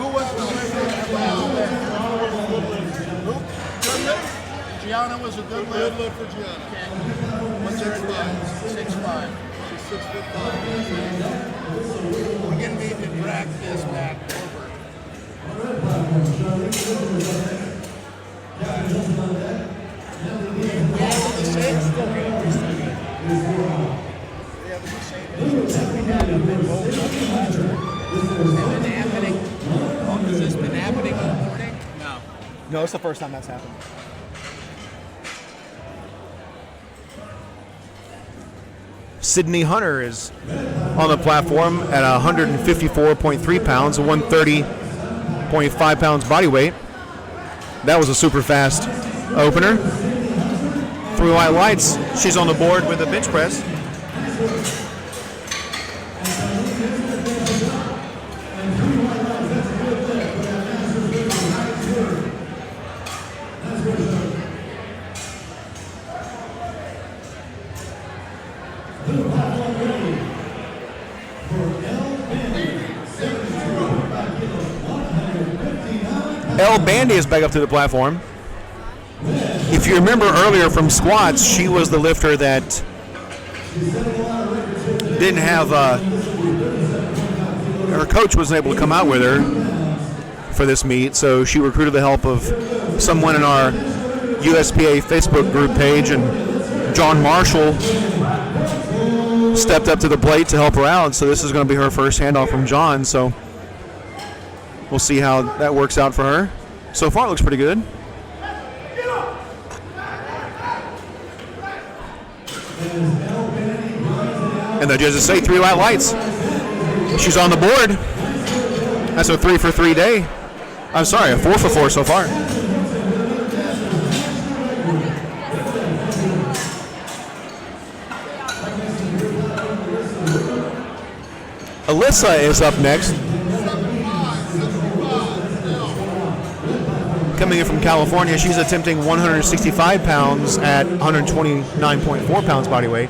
F: was the Gianna was a good lift for Gianna. What's her size? 6'5". She's 6'5". We're going to need to drag this back over. The same story.
A: Has this been happening all morning? No.
G: No, it's the first time that's happened. Sydney Hunter is on the platform at 154.3 pounds, 130.5 pounds body weight. That was a super fast opener. 3 white lights. She's on the board with a bench press. Elle Bandy is back up to the platform. If you remember earlier from squats, she was the lifter that didn't have, her coach wasn't able to come out with her for this meet, so she recruited the help of someone in our USPA Facebook group page, and John Marshall stepped up to the plate to help her out, so this is going to be her first handoff from John, so we'll see how that works out for her. So far, it looks pretty good. And the judges say 3 white lights. She's on the board. That's a 3 for 3 day. I'm sorry, a 4 for 4 so far. Alyssa is up next. Coming in from California, she's attempting 165 pounds at 129.4 pounds body weight.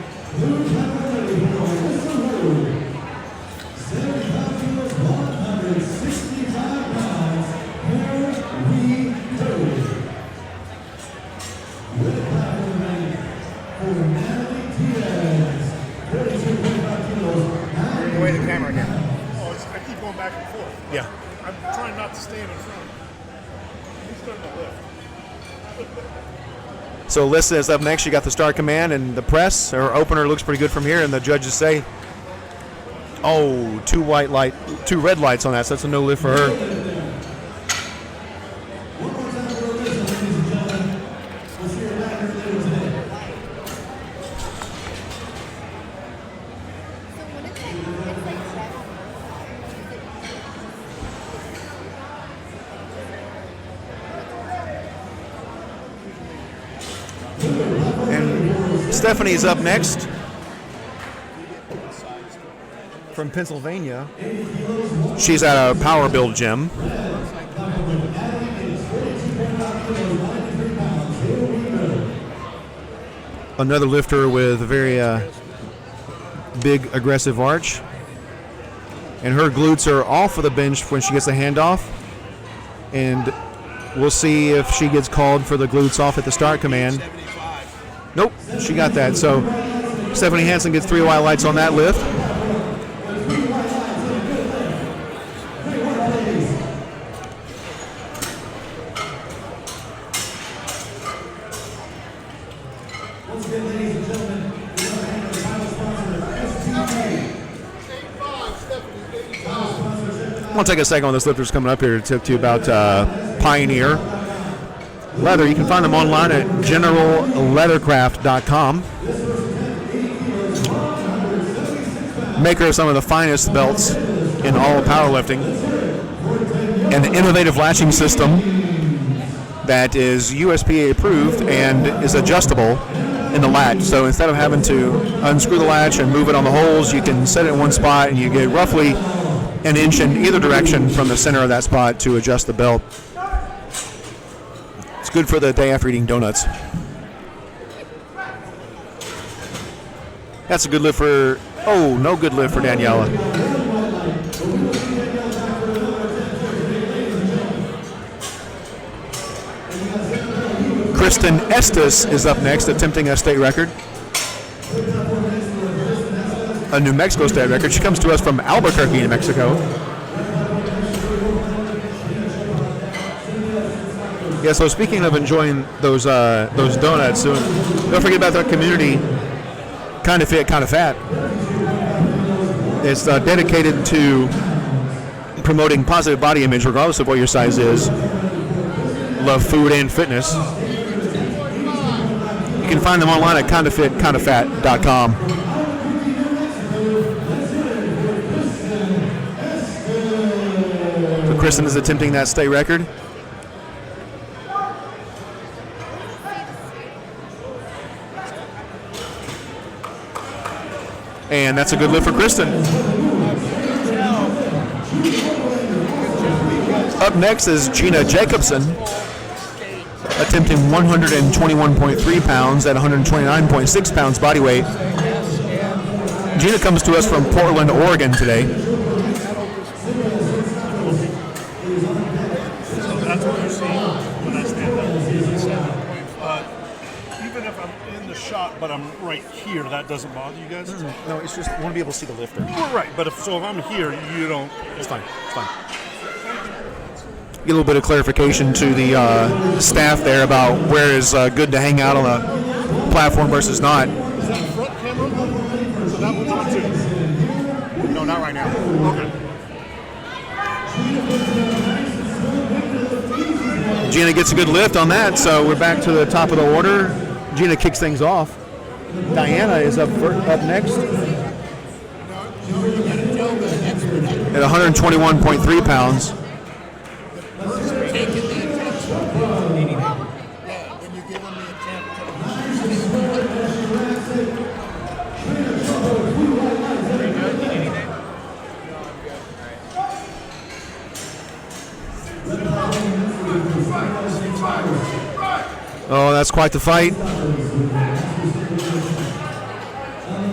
E: Away the camera again. Oh, I keep going back and forth.
G: Yeah.
E: I'm trying not to stand in front. He's starting to lift.
G: So Alyssa is up next. She got the start command and the press. Her opener looks pretty good from here, and the judges say Oh, two red lights on that, so that's a no lift for her. And Stephanie's up next from Pennsylvania. She's at a Power Build gym. Another lifter with a very big, aggressive arch. And her glutes are off of the bench when she gets the handoff. And we'll see if she gets called for the glutes off at the start command. Nope, she got that. So Stephanie Hansen gets 3 white lights on that lift. I'll take a second on this lifters coming up here to talk to you about Pioneer Leather. You can find them online at generalleathercraft.com. Maker of some of the finest belts in all of powerlifting. An innovative latching system that is USPA approved and is adjustable in the latch. So instead of having to unscrew the latch and move it on the holes, you can set it in one spot and you get roughly an inch in either direction from the center of that spot to adjust the belt. It's good for the day after eating donuts. That's a good lift for, oh, no good lift for Daniela. Kristen Estes is up next, attempting a state record. A New Mexico state record. She comes to us from Albuquerque, New Mexico. Yeah, so speaking of enjoying those donuts, so don't forget about that community, Kind of Fit, Kind of Fat. It's dedicated to promoting positive body image regardless of what your size is. Love food and fitness. You can find them online at kindoffitkindofat.com. So Kristen is attempting that state record. And that's a good lift for Kristen. Up next is Gina Jacobson, attempting 121.3 pounds at 129.6 pounds body weight. Gina comes to us from Portland, Oregon today.
E: So that's what you see when I stand up. Even if I'm in the shot, but I'm right here, that doesn't bother you guys?
G: No, it's just I want to be able to see the lifter.
E: Well, right, but if I'm here, you don't.
G: It's fine. It's fine. Get a little bit of clarification to the staff there about where is good to hang out on a platform versus not.
E: Is that front camera? So that one's on too?
G: No, not right now. Okay. Gina gets a good lift on that, so we're back to the top of the order. Gina kicks things off. Diana is up next at 121.3 pounds. Oh, that's quite the fight.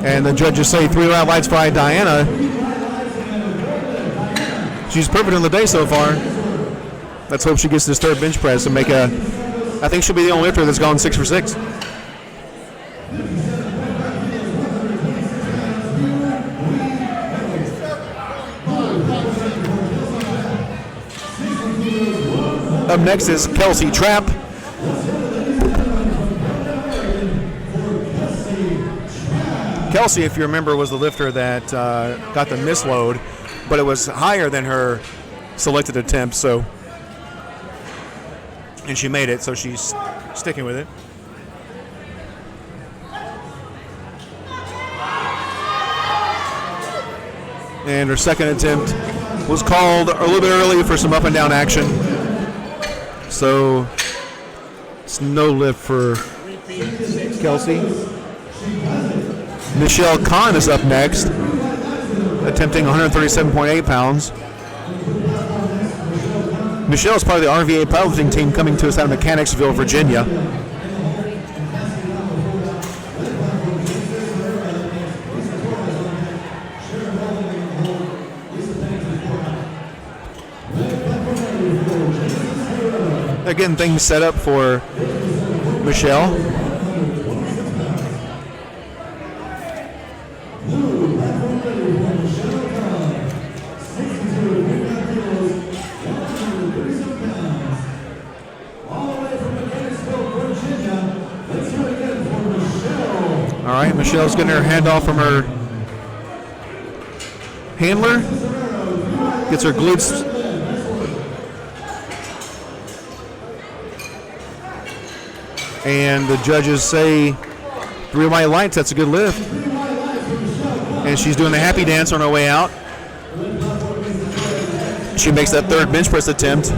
G: And the judges say 3 round lights by Diana. She's perfect on the day so far. Let's hope she gets this third bench press and make a. I think she'll be the only lifter that's gone 6 for 6. Up next is Kelsey Trapp. Kelsey, if you remember, was the lifter that got the misload, but it was higher than her selected attempt, so, and she made it, so she's sticking with it. And her second attempt was called a little bit early for some up and down action, so it's no lift for Kelsey. Michelle Kahn is up next, attempting 137.8 pounds. Michelle is part of the RVA powerlifting team coming to us out of Mechanicsville, Virginia. Again, things set up for Michelle. All right, Michelle's getting her hand off from her handler. Gets her glutes. And the judges say 3 white lights, that's a good lift. And she's doing the happy dance on her way out. She makes that third bench press attempt.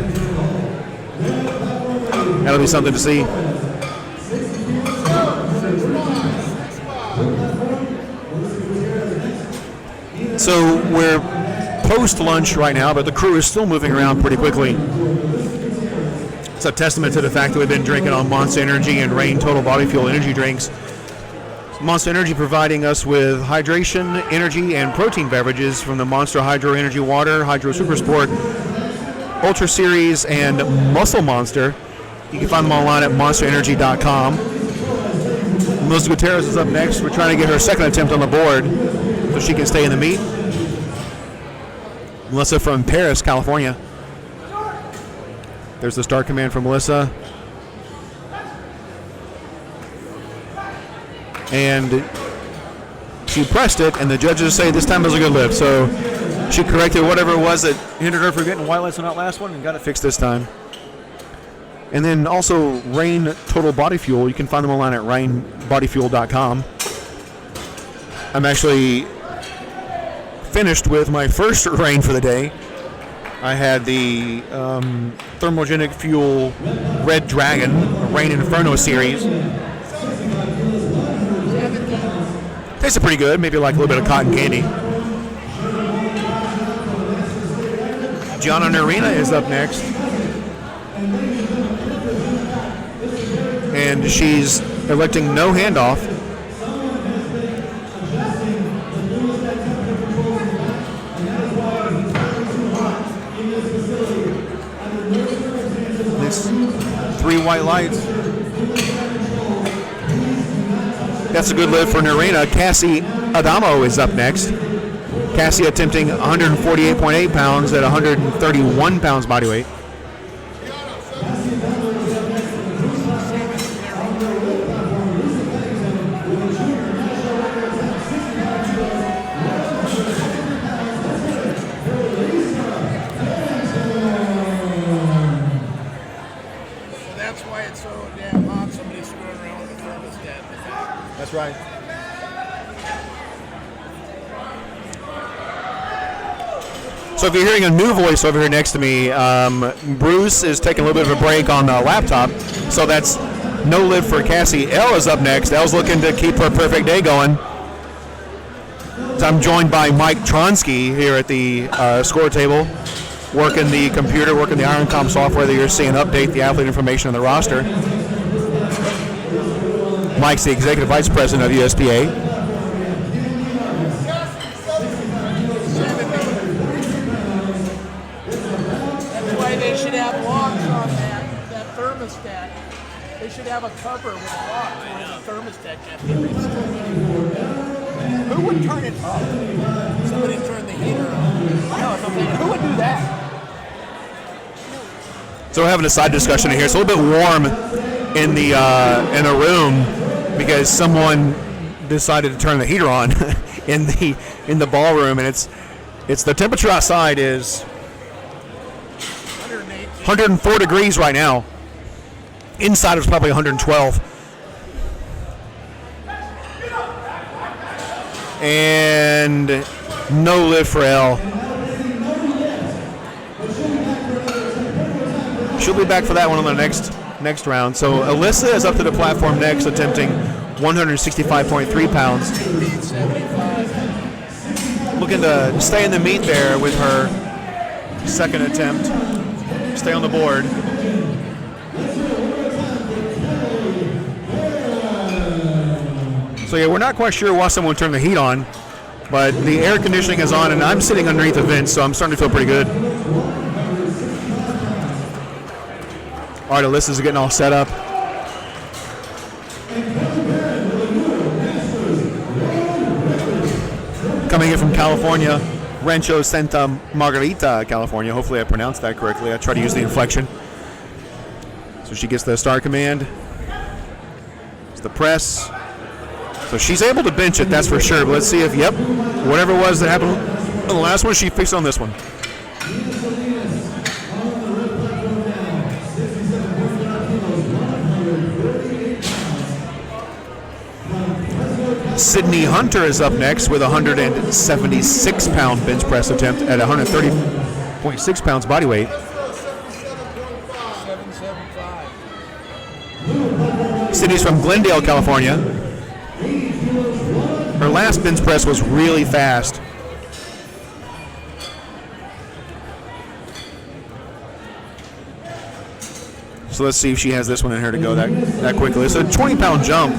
G: That'll be something to see. So we're post-lunch right now, but the crew is still moving around pretty quickly. It's a testament to the fact that we've been drinking on Monster Energy and Reign Total Body Fuel energy drinks. Monster Energy providing us with hydration, energy, and protein beverages from the Monster Hydro Energy Water, Hydro Super Sport, Ultra Series, and Muscle Monster. You can find them online at monsterenergy.com. Melissa Gutierrez is up next. We're trying to get her second attempt on the board so she can stay in the meet. Melissa from Paris, California. There's the start command from Melissa. And she pressed it, and the judges say this time was a good lift. So she corrected whatever it was that hindered her from getting white lights on that last one and got it fixed this time. And then also Reign Total Body Fuel. You can find them online at rainbodyfuel.com. I'm actually finished with my first Reign for the day. I had the Thermogenic Fuel Red Dragon Reign Inferno series. Tasted pretty good, maybe like a little bit of cotton candy. Gianna Narina is up next. And she's electing no handoff. It's 3 white lights. That's a good lift for Narina. Cassie Adamo is up next. Cassie attempting 148.8 pounds at 131 pounds body weight.
P: That's why it's so damn hot. Somebody's screwing around with the thermostat.
G: That's right. So if you're hearing a new voice over here next to me, Bruce is taking a little bit of a break on the laptop. So that's no lift for Cassie. Elle is up next. Elle's looking to keep her perfect day going. So I'm joined by Mike Tronsky here at the score table, working the computer, working the IronCom software that you're seeing update the athlete information on the roster. Mike's the Executive Vice President of USPA.
P: That's why they should have locks on that thermostat. They should have a cover with locks where the thermostat can't be reached. Who would turn it up? Somebody turn the heater on. No, who would do that?
G: So we're having a side discussion here. It's a little bit warm in the room because someone decided to turn the heater on in the ballroom, and it's the temperature outside is 104 degrees right now. Inside is probably 112. And no lift for Elle. She'll be back for that one on the next round. So Alyssa is up to the platform next, attempting 165.3 pounds. Looking to stay in the meet there with her second attempt. Stay on the board. So yeah, we're not quite sure why someone turned the heat on, but the air conditioning is on, and I'm sitting underneath the vents, so I'm starting to feel pretty good. All right, Alyssa's getting all set up. Coming in from California, Rancho Santa Margarita, California. Hopefully I pronounced that correctly. I try to use the inflection. So she gets the start command. It's the press. So she's able to bench it, that's for sure. But let's see if, yep, whatever it was that happened on the last one, she fixed on this one. Sydney Hunter is up next with a 176-pound bench press attempt at 130.6 pounds body weight.
P: 775.
G: Sydney's from Glendale, California. Her last bench press was really fast. So let's see if she has this one in her to go that quickly. It's a 20-pound jump.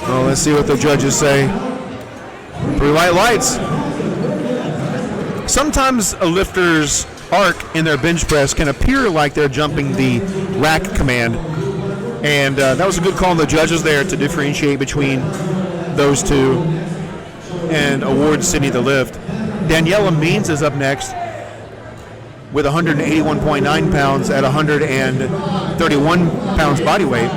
G: Well, let's see what the judges say. 3 white lights. Sometimes a lifter's arc in their bench press can appear like they're jumping the rack command, and that was a good call on the judges there to differentiate between those two and award Sydney the lift. Daniela Means is up next with 181.9 pounds at 131 pounds body weight.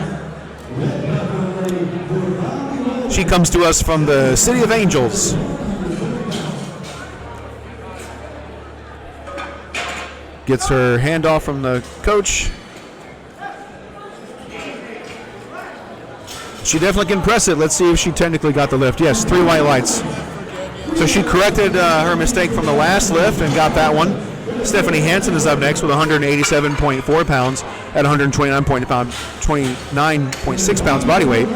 G: She comes to us from the City of Angels. Gets her handoff from the coach. She definitely can press it. Let's see if she technically got the lift. Yes, 3 white lights. So she corrected her mistake from the last lift and got that one. Stephanie Hansen is up next with 187.4 pounds at 129.6 pounds body weight.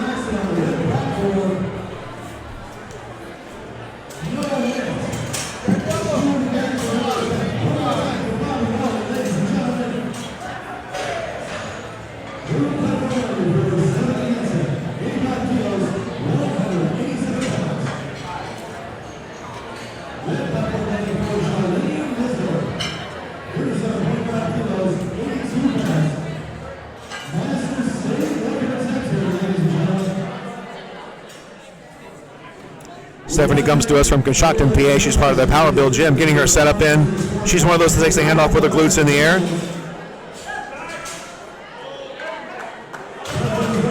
G: Stephanie comes to us from Coshocton, PA. She's part of the Power Build gym, getting her set up in. She's one of those that takes the handoff with her glutes in the air.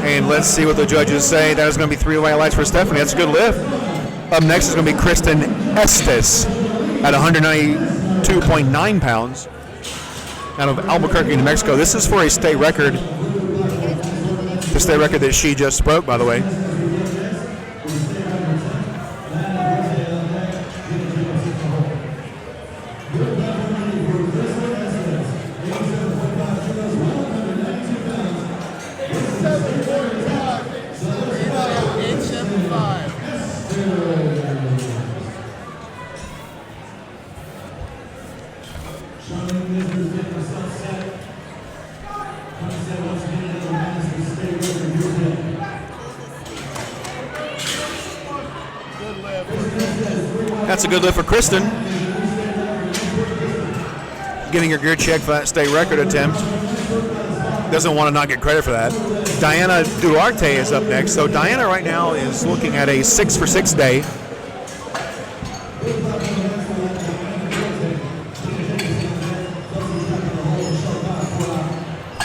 G: And let's see what the judges say. That is going to be 3 white lights for Stephanie. That's a good lift. Up next is going to be Kristen Estes at 192.9 pounds out of Albuquerque, New Mexico. This is for a state record. The state record that she just broke, by the way. That's a good lift for Kristen. Getting her gear check for that state record attempt. Doesn't want to not get credit for that. Diana Duarte is up next. So Diana right now is looking at a 6 for 6 day.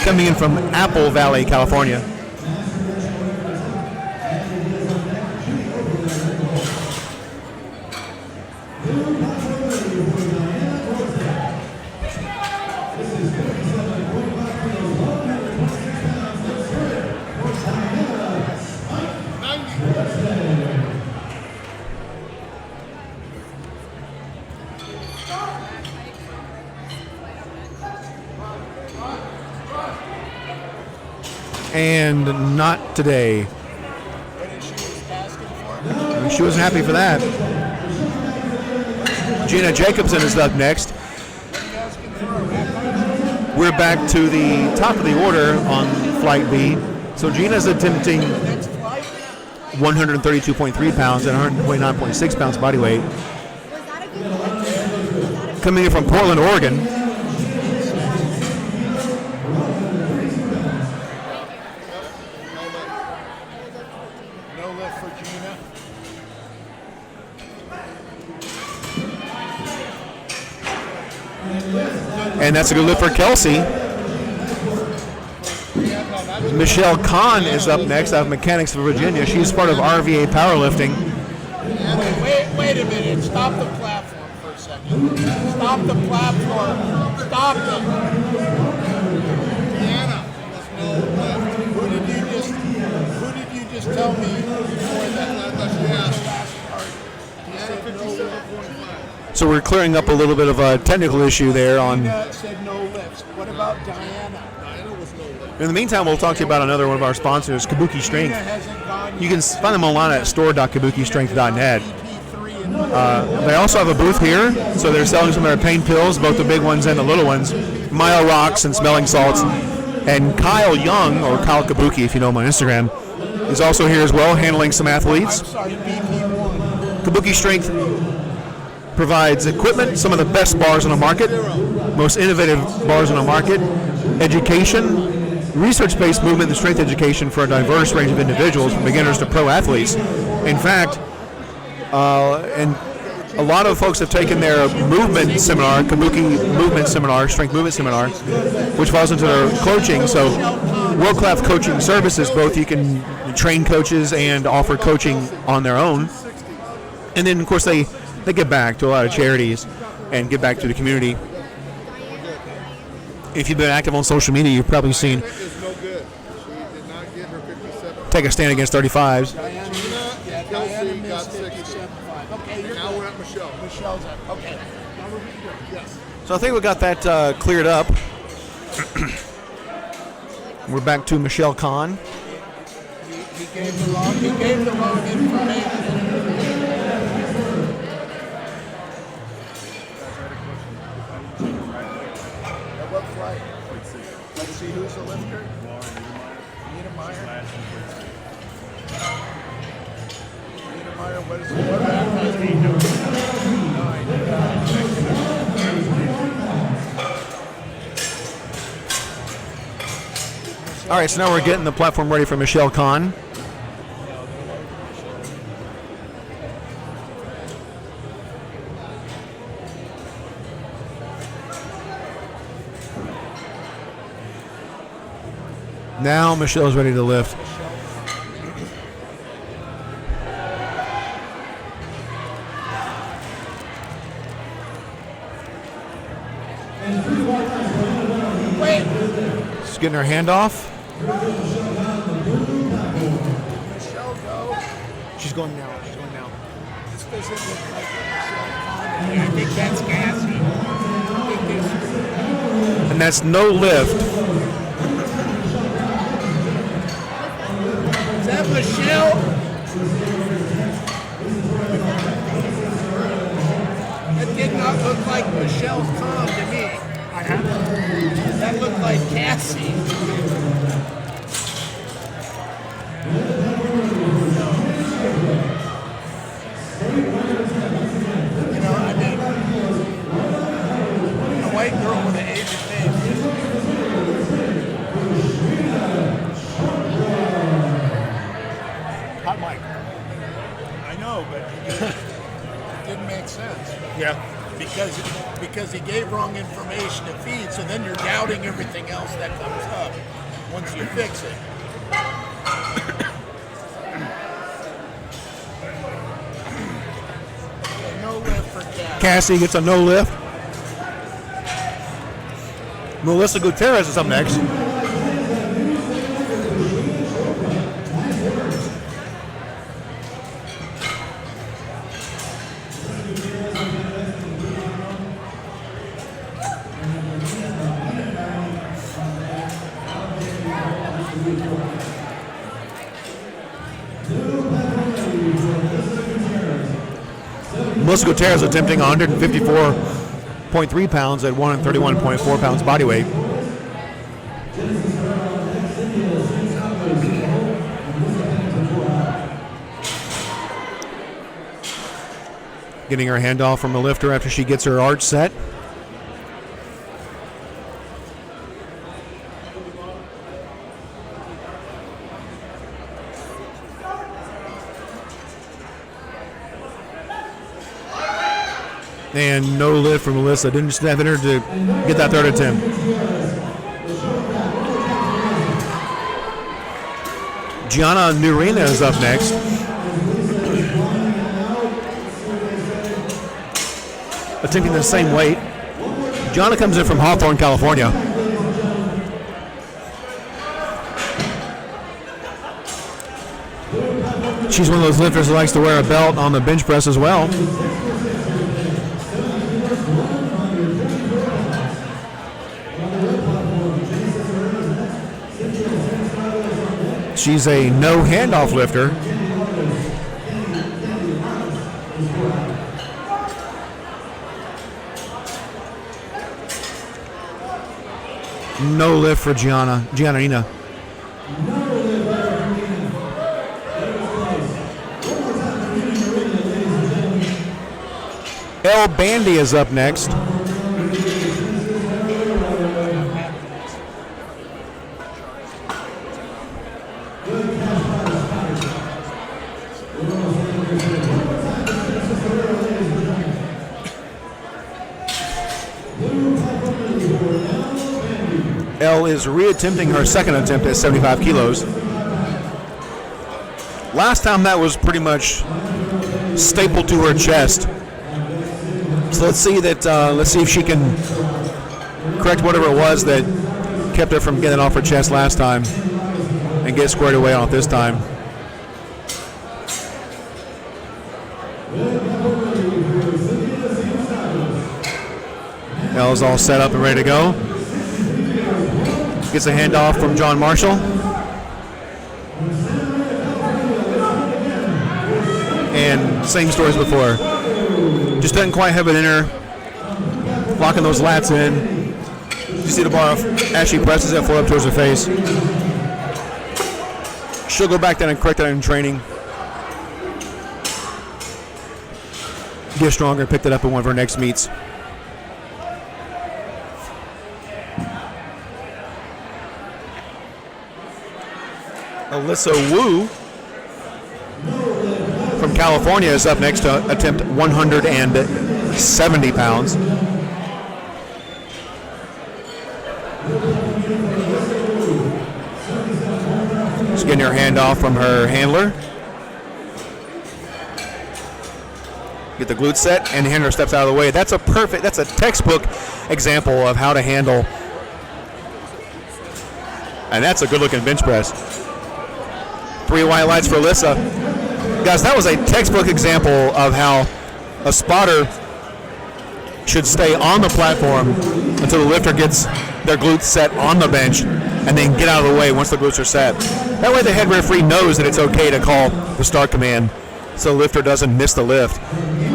G: coming in from Apple Valley, California. And not today. She wasn't happy for that. Gina Jacobson is up next. We're back to the top of the order on Flight B. So Gina's attempting 132.3 pounds and 129.6 pounds body weight. Coming in from Portland, Oregon.
P: No lift for Gina.
G: And that's a good lift for Kelsey. Michelle Kahn is up next out of Mechanics of Virginia. She's part of RVA Powerlifting.
P: Wait a minute. Stop the platform for a second. Stop the platform. Stop it. Deanna, who did you just tell me before that? Deanna, 57.5.
G: So we're clearing up a little bit of a technical issue there on.
P: Gina said no lifts. What about Diana? Diana was no lifts.
G: In the meantime, we'll talk to you about another one of our sponsors, Kabuki Strength. You can find them online at store.kabukistrength.net. They also have a booth here, so they're selling some of their pain pills, both the big ones and the little ones, Mile Rocks and smelling salts. And Kyle Young, or Kyle Kabuki if you know him on Instagram, is also here as well, handling some athletes. Kabuki Strength provides equipment, some of the best bars on the market, most innovative bars on the market, education, research-based movement and strength education for a diverse range of individuals, from beginners to pro athletes. In fact, and a lot of folks have taken their movement seminar, Kabuki movement seminar, strength movement seminar, which falls into their coaching. So world-class coaching services, both you can train coaches and offer coaching on their own. And then, of course, they give back to a lot of charities and give back to the community. If you've been active on social media, you've probably seen Take a Stand Against 35s.
P: Diana got 57.5. Okay, now we're at Michelle. Michelle's up. Okay. Yes.
G: So I think we got that cleared up. We're back to Michelle Kahn.
P: He gave the wrong information. What flight? Let's see who's the lifter. Niedermeyer. Niedermeyer, what is it?
G: All right, so now we're getting the platform ready for Michelle Kahn. Now Michelle's ready to lift.
P: Wait.
G: She's getting her hand off.
P: Michelle, go.
G: She's going now. She's going now.
P: This doesn't look like Michelle Kahn. I think that's gassy.
G: And that's no lift.
P: Is that Michelle? That did not look like Michelle Kahn to me. That looked like Cassie. You know, I mean, a white girl with an Asian name. Hot mic. I know, but it didn't make sense.
H: Yeah.
P: Because because he gave wrong information to feed, so then you're doubting everything else that comes up once you fix it. No lift for Cassie.
G: Cassie gets a no lift. Melissa Gutierrez is up next. Melissa Gutierrez attempting 154.3 pounds at 131.4 pounds body weight. Getting her handoff from the lifter after she gets her arch set. And no lift from Melissa. Didn't just have in her to get that third attempt. Gianna Nurina is up next. Attempting the same weight. Gianna comes in from Hawthorne, California. She's one of those lifters that likes to wear a belt on the bench press as well. She's a no handoff lifter. No lift for Giannina. El Bandy is up next. Elle is reattempting her second attempt at 75 kilos. Last time that was pretty much stapled to her chest. So let's see if she can correct whatever it was that kept her from getting off her chest last time and get squared away on it this time. Elle's all set up and ready to go. Gets a handoff from John Marshall. And same story as before. Just doesn't quite have it in her. Locking those lats in. You see the bar as she presses that floor up towards her face. She'll go back down and correct that in training. Get stronger, pick that up in one of her next meets. Alyssa Wu from California is up next to attempt 170 pounds. She's getting her handoff from her handler. Get the glute set, and the handler steps out of the way. That's a textbook example of how to handle. And that's a good-looking bench press. 3 white lights for Alyssa. Guys, that was a textbook example of how a spotter should stay on the platform until the lifter gets their glutes set on the bench and then get out of the way once the glutes are set. That way the head referee knows that it's okay to call the start command so the lifter doesn't miss the lift.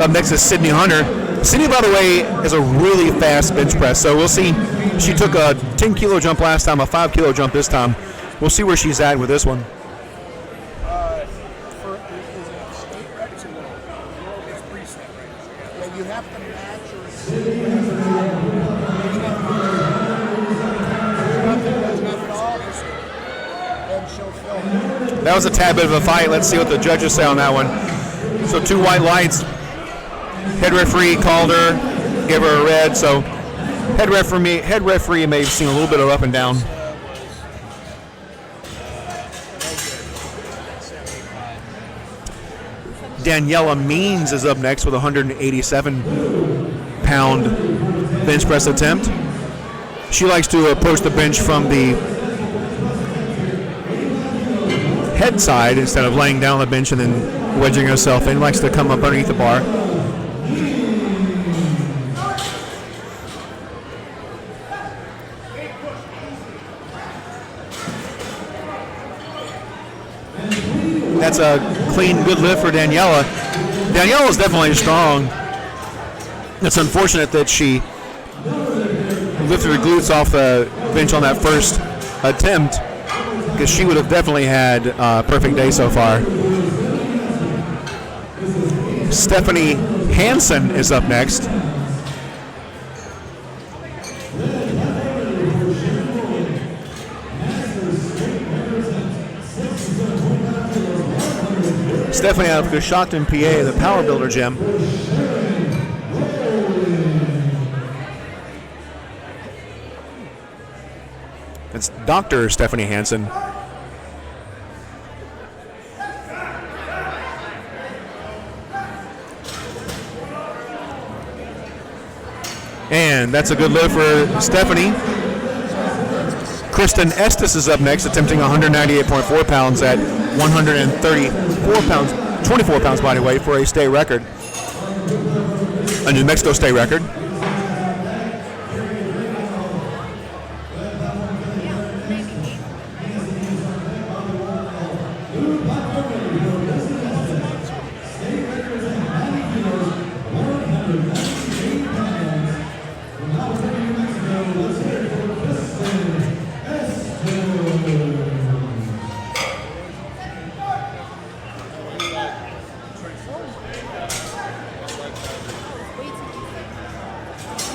G: Up next is Sydney Hunter. Sydney, by the way, is a really fast bench press, so we'll see. She took a 10-kilo jump last time, a 5-kilo jump this time. We'll see where she's at with this one.
P: You have to match or
G: That was a tad bit of a fight. Let's see what the judges say on that one. So 2 white lights. Head referee called her give her a red. So head referee may have seen a little bit of up and down. Daniela Means is up next with a 187-pound bench press attempt. She likes to approach the bench from the head side instead of laying down on the bench and then wedging herself in. Likes to come up underneath the bar. That's a clean, good lift for Daniela. Daniela is definitely strong. It's unfortunate that she lifted her glutes off the bench on that first attempt, because she would have definitely had a perfect day so far. Stephanie Hansen is up next. Stephanie out of Coshocton, PA, the Power Builder Gym. It's Dr. Stephanie Hansen. And that's a good lift for Stephanie. Kristen Estes is up next, attempting 198.4 pounds at 134 pounds, 24 pounds body weight for a state record, a New Mexico state record.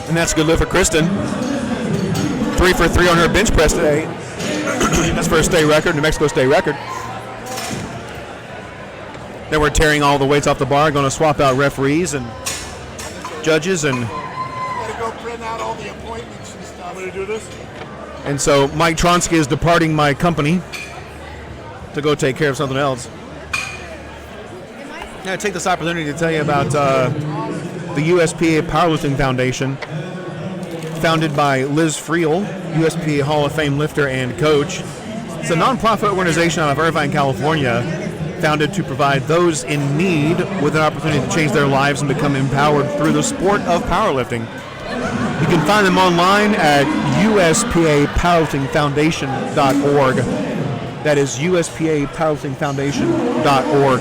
G: And that's a good lift for Kristen. 3 for 3 on her bench press today. That's for a state record, New Mexico state record. Then we're tearing all the weights off the bar, going to swap out referees and judges, and
P: Gotta go print out all the appointments and stuff.
E: I'm going to do this.
G: and so Mike Tronsky is departing my company to go take care of something else. I take this opportunity to tell you about the USPA Powerlifting Foundation, founded by Liz Friel, USPA Hall of Fame lifter and coach. It's a nonprofit organization out of Irvine, California, founded to provide those in need with an opportunity to change their lives and become empowered through the sport of powerlifting. You can find them online at USPAPowerliftingFoundation.org. That is USPAPowerliftingFoundation.org.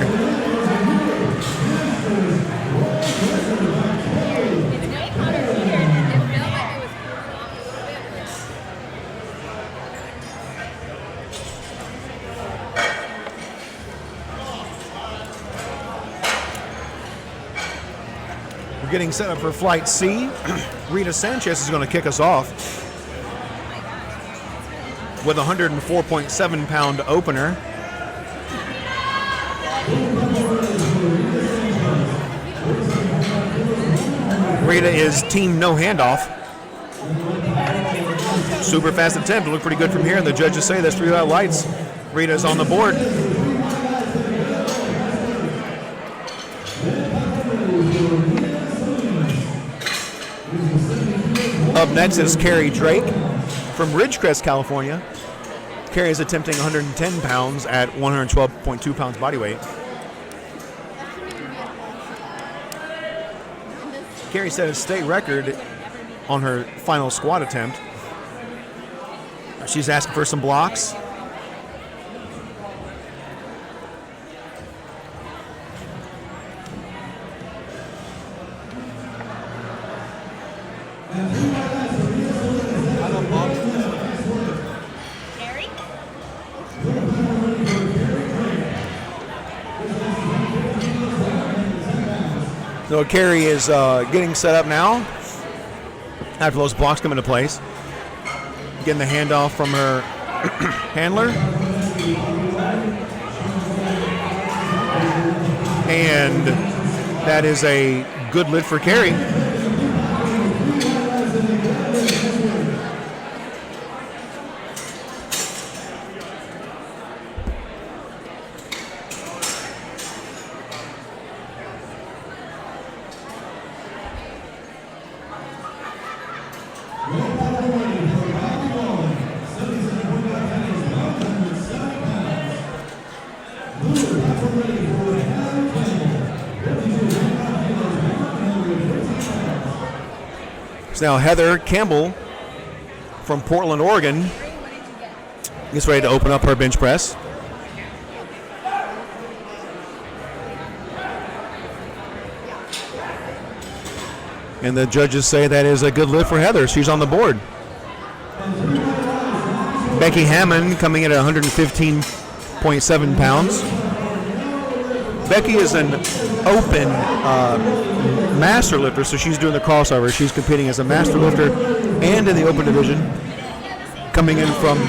G: Getting set up for Flight C. Rita Sanchez is going to kick us off with a 104.7 pound opener. Rita is team no handoff. Super fast attempt. Looked pretty good from here. The judges say there's 3 lights. Rita's on the board. Up next is Carrie Drake from Ridgecrest, California. Carrie is attempting 110 pounds at 112.2 pounds body weight. Carrie set a state record on her final squat attempt. She's asking for some blocks. So Carrie is getting set up now after those blocks come into place. Getting the handoff from her handler. And that is a good lift for Carrie. now Heather Campbell from Portland, Oregon, gets ready to open up her bench press. And the judges say that is a good lift for Heather. She's on the board. Becky Hammond coming in at 115.7 pounds. Becky is an open master lifter, so she's doing the crossover. She's competing as a master lifter and in the open division. Coming in from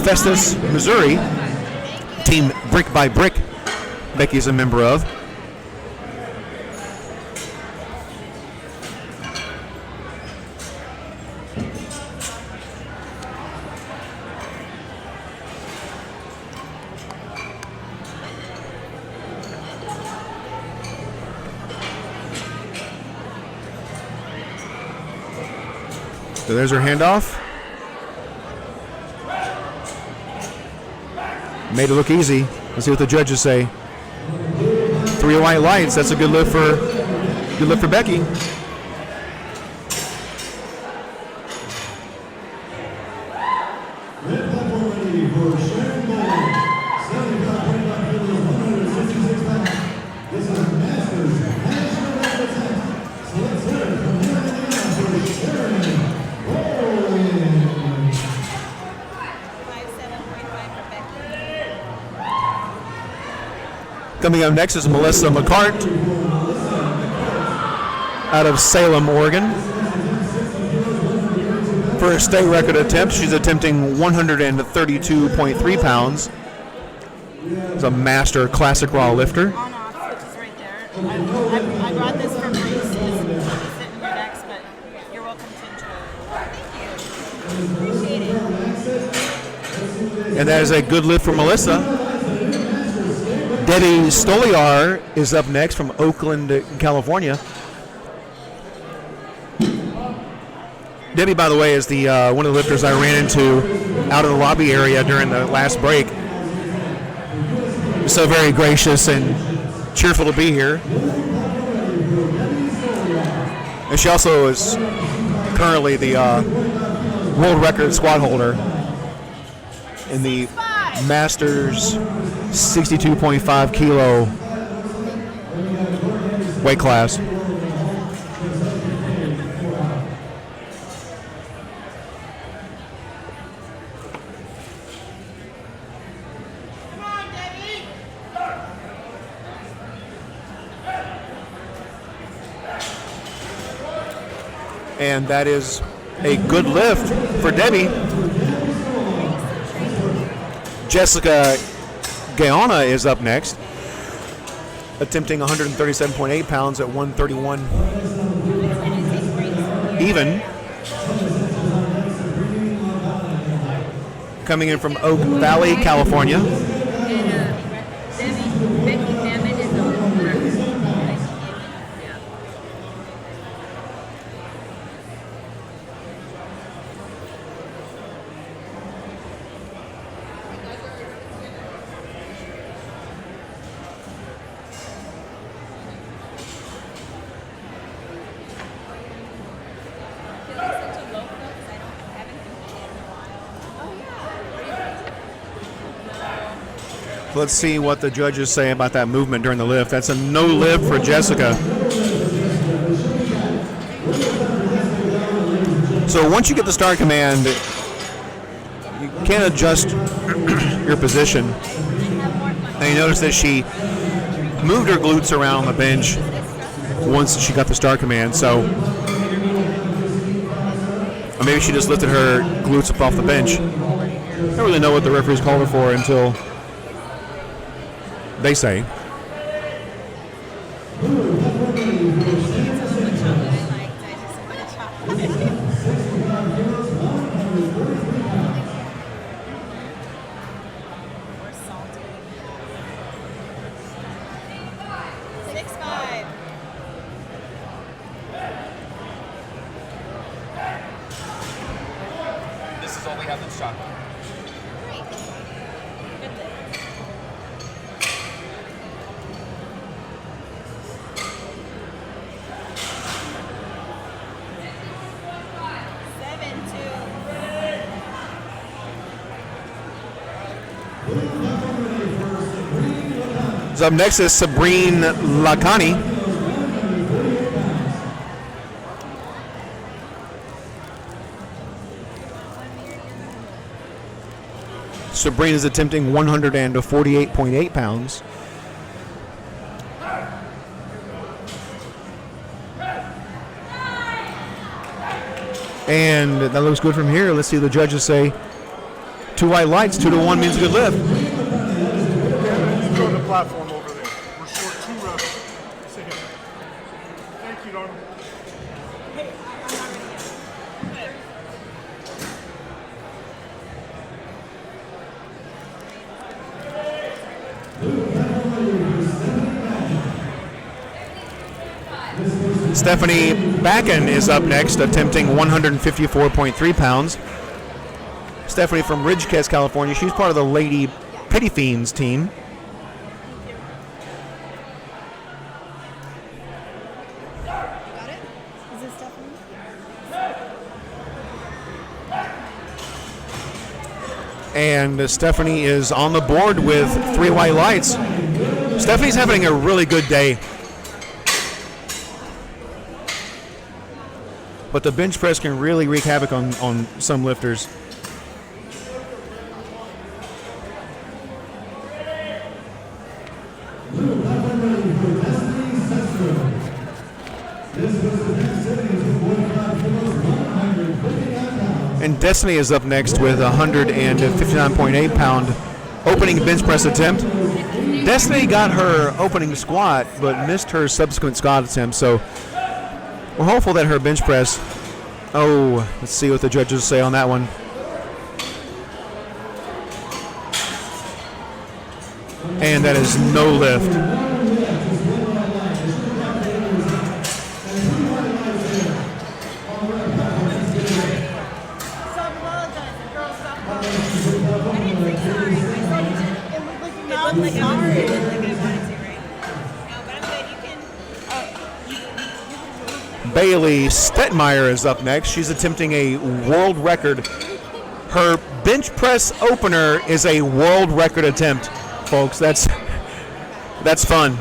G: Festus, Missouri. Team Brick by Brick, Becky's a member of. So there's her handoff. Made it look easy. Let's see what the judges say. 3 white lights. That's a good lift for Becky. Coming up next is Melissa McCart out of Salem, Oregon. For a state record attempt, she's attempting 132.3 pounds. It's a master classic raw lifter.
D: On-off switch is right there. I brought this from Greaves. It's sitting here next, but you're welcome to enjoy. Thank you. Appreciate it.
G: And that is a good lift for Melissa. Debbie Stoliar is up next from Oakland, California. Debbie, by the way, is the one of the lifters I ran into out in the lobby area during the last break. So very gracious and cheerful to be here. And she also is currently the world record squat holder in the Masters 62.5 kilo weight class. And that is a good lift for Debbie. Jessica Guyana is up next, attempting 137.8 pounds at 131 even. Coming in from Oak Valley, California. Let's see what the judges say about that movement during the lift. That's a no lift for Jessica. So once you get the start command, you can adjust your position. And you notice that she moved her glutes around the bench once she got the start command. So, or maybe she just lifted her glutes up off the bench. I don't really know what the referees called her for until they say.
M: This is all we have in stock.
G: So up next is Sabrine Lacani. Sabrine is attempting 148.8 pounds. And that looks good from here. Let's see what the judges say. 2 white lights, 2-1 means a good lift.
E: You go to the platform over there. We're short 2 reps. Thank you, darling.
G: Stephanie Backen is up next, attempting 154.3 pounds. Stephanie from Ridgecrest, California. She's part of the Lady Pity Fiends team. And Stephanie is on the board with 3 white lights. Stephanie's having a really good day. But the bench press can really wreak havoc on some lifters. And Destiny is up next with a 159.8 pound opening bench press attempt. Destiny got her opening squat but missed her subsequent squat attempt, so we're hopeful that her bench press. Oh, let's see what the judges say on that one. And that is no lift. Bailey Stetmeyer is up next. She's attempting a world record. Her bench press opener is a world record attempt, folks. That's fun.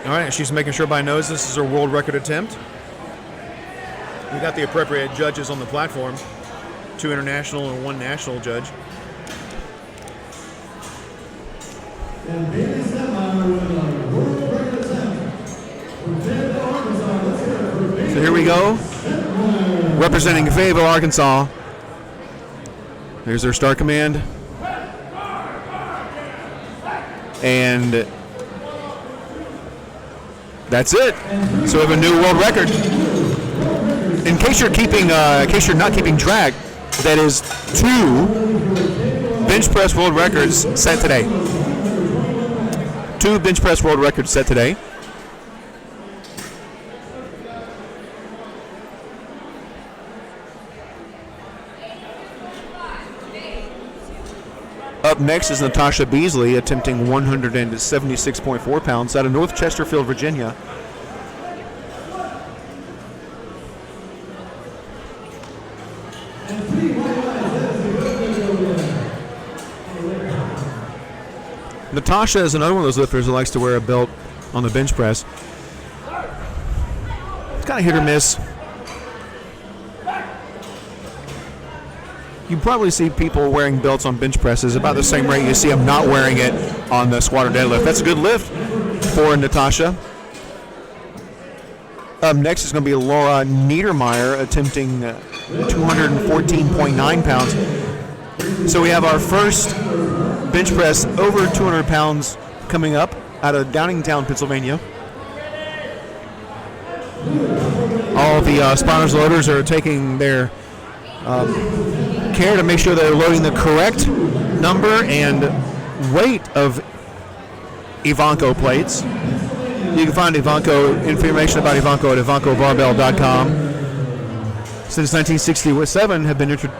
G: All right, she's making sure everybody knows this is her world record attempt. We got the appropriate judges on the platform, 2 international and 1 national judge. So here we go. Representing Fayetteville, Arkansas. There's their start command. And that's it. So we have a new world record. In case you're not keeping track, that is 2 bench press world records set today. 2 bench press world records set today. Up next is Natasha Beasley, attempting 176.4 pounds out of North Chesterfield, Virginia. Natasha is another one of those lifters who likes to wear a belt on the bench press. It's kind of hit or miss. You probably see people wearing belts on bench presses about the same rate you see them not wearing it on the squat or deadlift. That's a good lift for Natasha. Up next is going to be Laura Niedermeyer, attempting 214.9 pounds. So we have our first bench press over 200 pounds coming up out of Downingtown, Pennsylvania. All the sponsors loaders are taking their care to make sure they're loading the correct number and weight of Ivanko plates. You can find information about Ivanko at IvankoBarbell.com. Since 1967,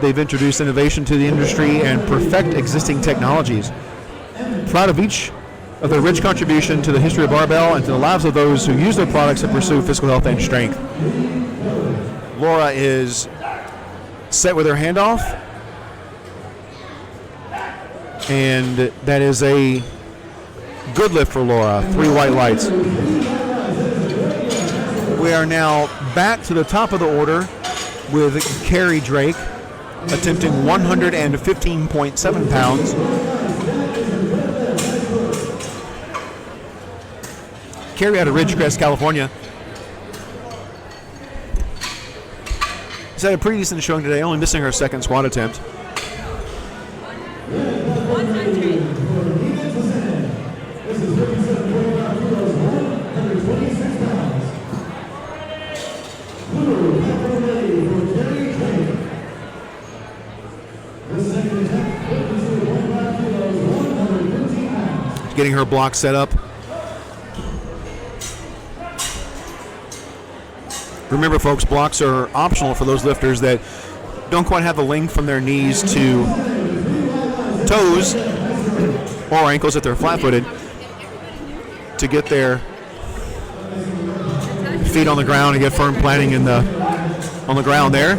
G: they've introduced innovation to the industry and perfect existing technologies. Proud of each of their rich contribution to the history of barbell and to the lives of those who use their products to pursue physical health and strength. Laura is set with her handoff, and that is a good lift for Laura. 3 white lights. We are now back to the top of the order with Carrie Drake attempting 115.7 pounds. Carrie out of Ridgecrest, California. She's had a pretty decent showing today, only missing her second squat attempt. Getting her block set up. Remember, folks, blocks are optional for those lifters that don't quite have the length from their knees to toes or ankles if they're flat-footed to get their feet on the ground and get firm planting on the ground there.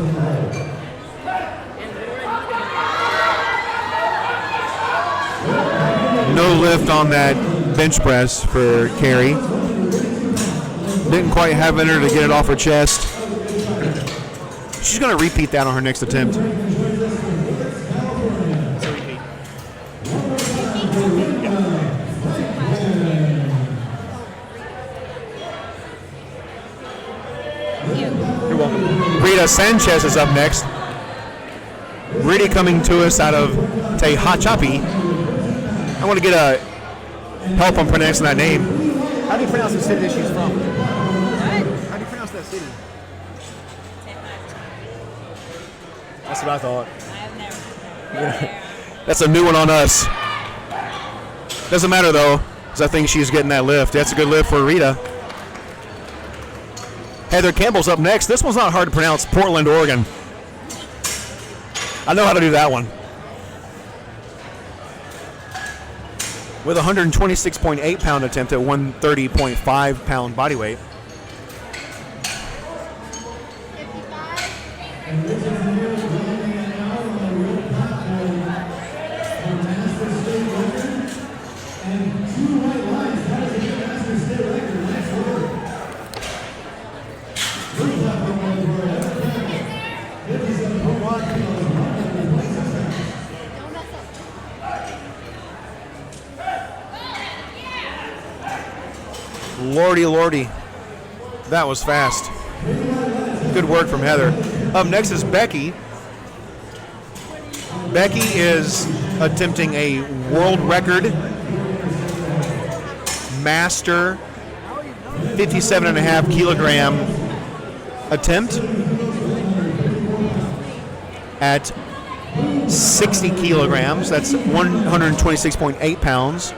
G: No lift on that bench press for Carrie. Didn't quite have in her to get it off her chest. She's going to repeat that on her next attempt. You're welcome. Rita Sanchez is up next. Rita coming to us out of Tehachapi. I want to get a help on pronouncing that name.
H: How do you pronounce the city that she's from? How do you pronounce that city? That's what I thought.
G: That's a new one on us. Doesn't matter though, because I think she's getting that lift. That's a good lift for Rita. Heather Campbell's up next. This one's not hard to pronounce. Portland, Oregon. I know how to do that one. With a 126.8 pound attempt at 130.5 pound body weight. Lordy, that was fast. Good work from Heather. Up next is Becky. Becky is attempting a world record master 57.5 kilogram attempt at 60 kilograms. That's 126.8 pounds.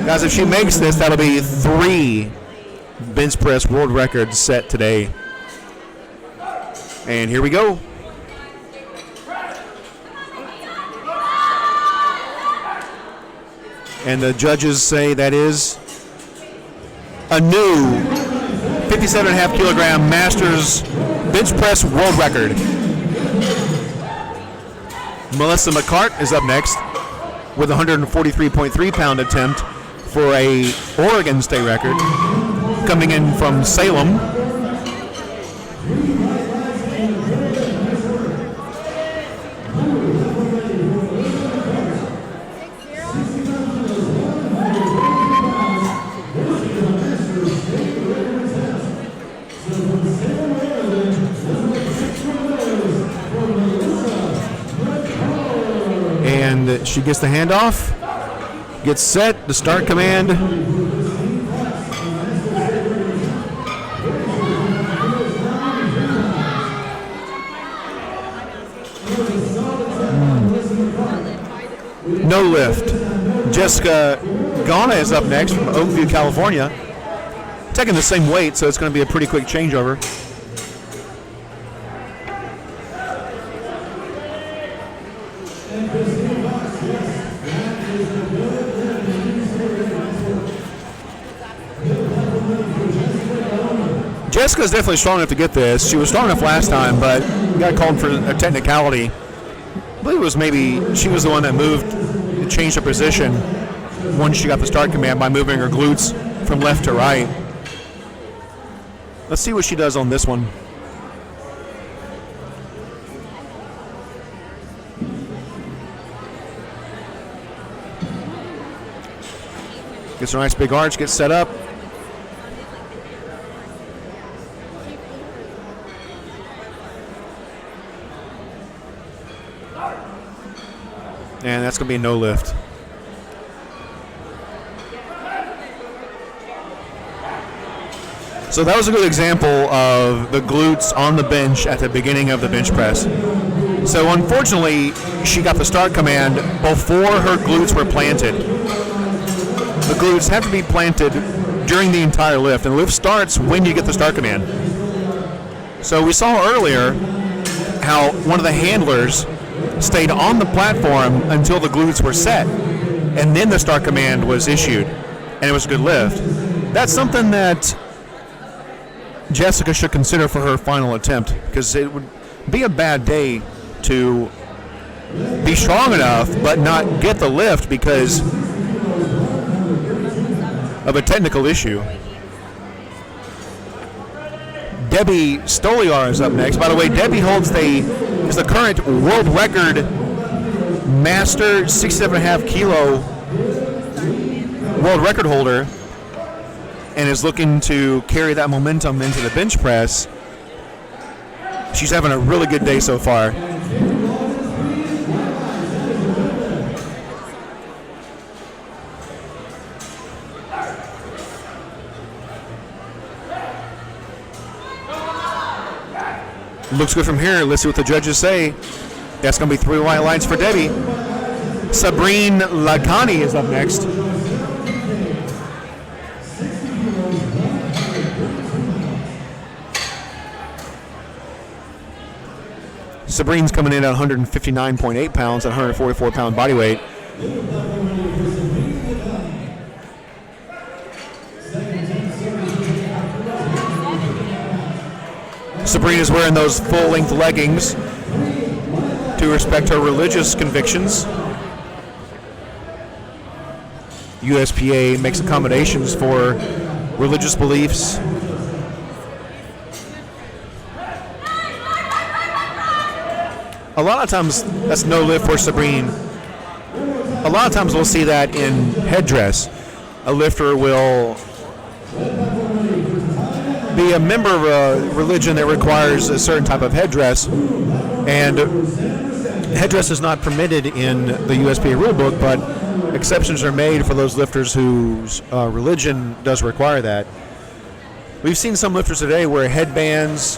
G: Guys, if she makes this, that'll be 3 bench press world records set today. And here we go. And the judges say that is a new 57.5 kilogram Masters bench press world record. Melissa McCart is up next with a 143.3 pound attempt for a Oregon state record, coming in from Salem. And she gets the handoff. Gets set, the start command. No lift. Jessica Gana is up next from Oakview, California. Taking the same weight, so it's going to be a pretty quick changeover. Jessica's definitely strong enough to get this. She was strong enough last time, but got called for a technicality. I believe it was maybe she was the one that changed her position once she got the start command by moving her glutes from left to right. Let's see what she does on this one. Gets a nice big arch, gets set up. And that's going to be a no lift. So that was a good example of the glutes on the bench at the beginning of the bench press. So unfortunately, she got the start command before her glutes were planted. The glutes have to be planted during the entire lift, and the lift starts when you get the start command. So we saw earlier how one of the handlers stayed on the platform until the glutes were set, and then the start command was issued, and it was a good lift. That's something that Jessica should consider for her final attempt, because it would be a bad day to be strong enough but not get the lift because of a technical issue. Debbie Stoliar is up next. By the way, Debbie is the current world record master 67.5 kilo world record holder, and is looking to carry that momentum into the bench press. She's having a really good day so far. Looks good from here. Let's see what the judges say. That's going to be 3 white lines for Debbie. Sabrine Lagani is up next. Sabrine's coming in at 159.8 pounds at 144-pound body weight. Sabrine is wearing those full-length leggings to respect her religious convictions. USPA makes accommodations for religious beliefs. A lot of times, that's no lift for Sabrine. A lot of times we'll see that in headdress. A lifter will be a member of a religion that requires a certain type of headdress, and headdress is not permitted in the USPA rulebook, but exceptions are made for those lifters whose religion does require that. We've seen some lifters today wear headbands.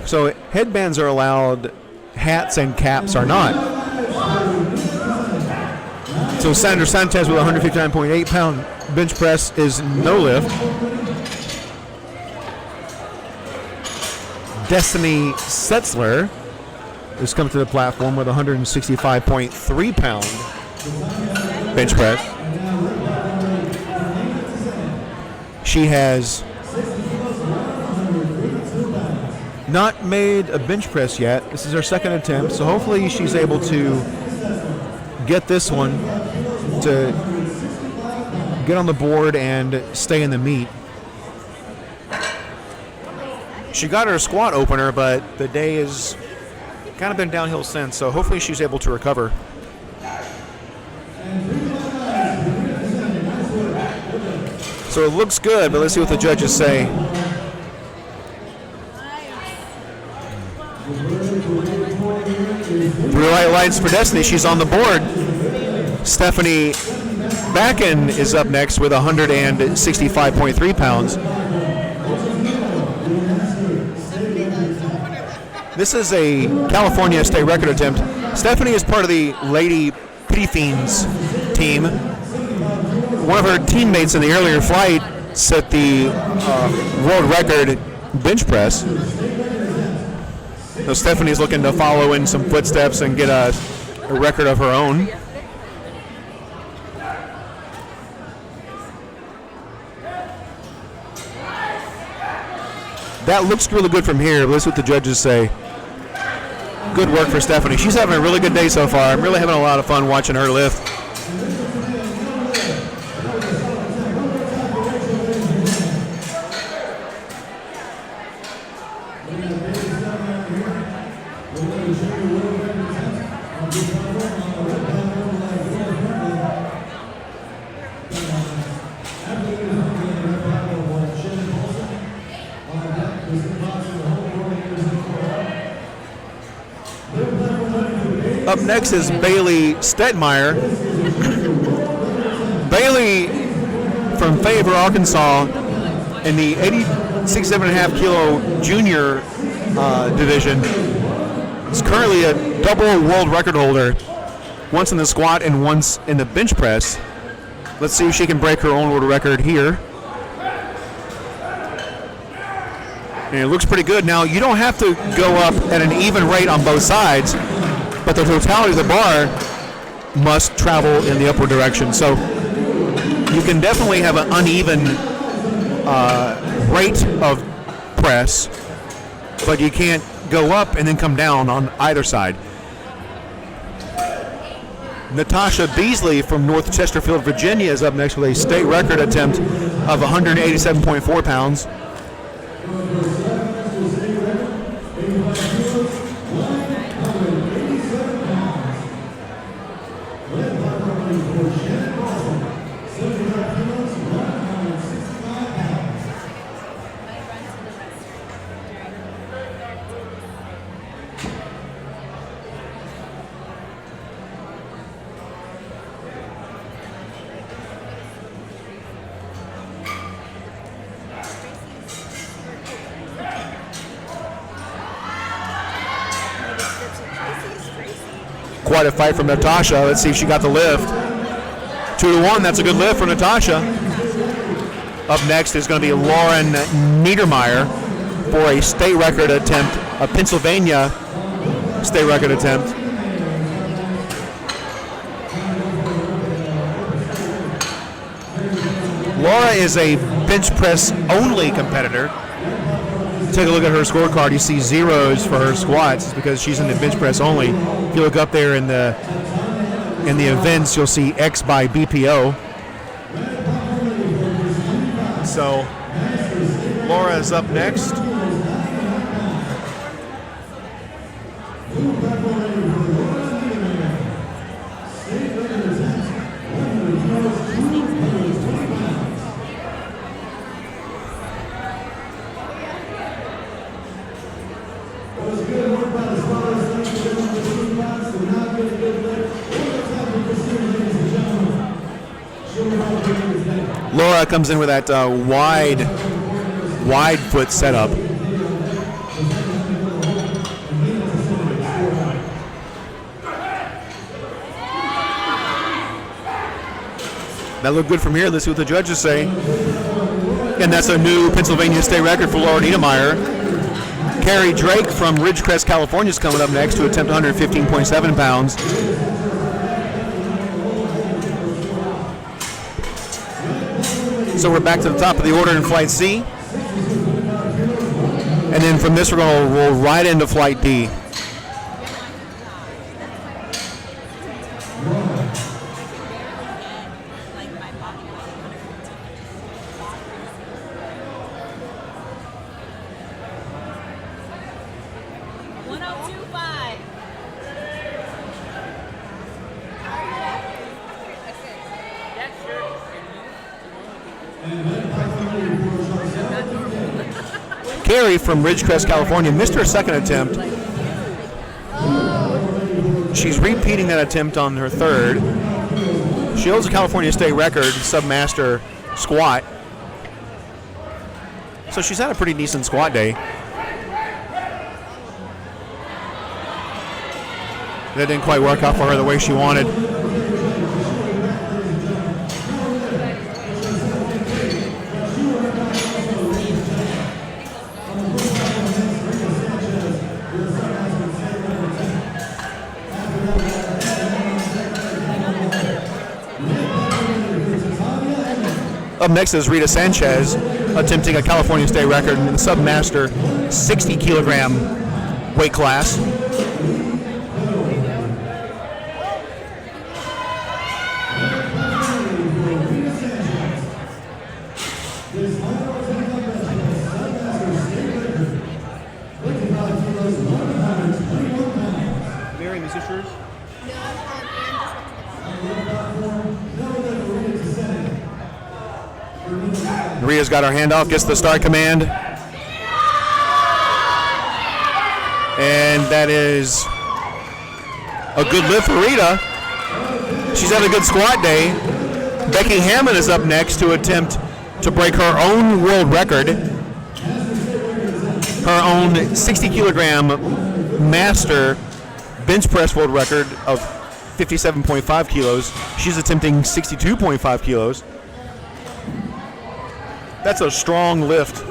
G: So headbands are allowed, hats and caps are not. So Sandra Sanchez with 159.8 pound bench press is no lift. Destiny Setzler is coming to the platform with 165.3 pound bench press. She has not made a bench press yet. This is her second attempt, so hopefully she's able to get this one to get on the board and stay in the meet. She got her squat opener, but the day has kind of been downhill since, so hopefully she's able to recover. So it looks good, but let's see what the judges say. 3 white lines for Destiny. She's on the board. Stephanie Backen is up next with 165.3 pounds. This is a California state record attempt. Stephanie is part of the Lady Pity Fiends team. One of her teammates in the earlier flight set the world record bench press. So Stephanie's looking to follow in some footsteps and get a record of her own. that looks really good from here. Let's see what the judges say. Good work for Stephanie. She's having a really good day so far. I'm really having a lot of fun watching her lift. Up next is Bailey Stetmeyer. Bailey from Fayetteville, Arkansas, in the 86.5 kilo junior division. Is currently a double world record holder, once in the squat and once in the bench press. Let's see if she can break her own world record here. And it looks pretty good. Now, you don't have to go up at an even rate on both sides, but the totality of the bar must travel in the upward direction. So you can definitely have an uneven rate of press, but you can't go up and then come down on either side. Natasha Beasley from North Chesterfield, Virginia is up next with a state record attempt of 187.4 pounds. Quite a fight from Natasha. Let's see if she got the lift. 2-1, that's a good lift for Natasha. Up next is going to be Lauren Niedermeyer for a state record attempt, a Pennsylvania state record attempt. Laura is a bench press only competitor. Take a look at her scorecard. You see zeros for her squats. It's because she's in the bench press only. If you look up there in the events, you'll see X by BPO. So Laura is up next. Laura comes in with that wide foot setup. That looked good from here. Let's see what the judges say. And that's a new Pennsylvania state record for Laura Niedermeyer. Carrie Drake from Ridgecrest, California is coming up next to attempt 115.7 pounds. So we're back to the top of the order in Flight C. And then from this, we're going to roll right into Flight D. Carrie from Ridgecrest, California missed her second attempt. She's repeating that attempt on her third. She holds a California state record, submaster squat. So she's had a pretty decent squat day. That didn't quite work out for her the way she wanted. Up next is Rita Sanchez attempting a California state record in the Submaster 60 kilogram weight class.
H: Mary, is this yours?
G: Maria's got her hand off, gets the start command. And that is a good lift for Rita. She's had a good squat day. Becky Hammond is up next to attempt to break her own world record. Her own 60 kilogram master bench press world record of 57.5 kilos. She's attempting 62.5 kilos. That's a strong lift.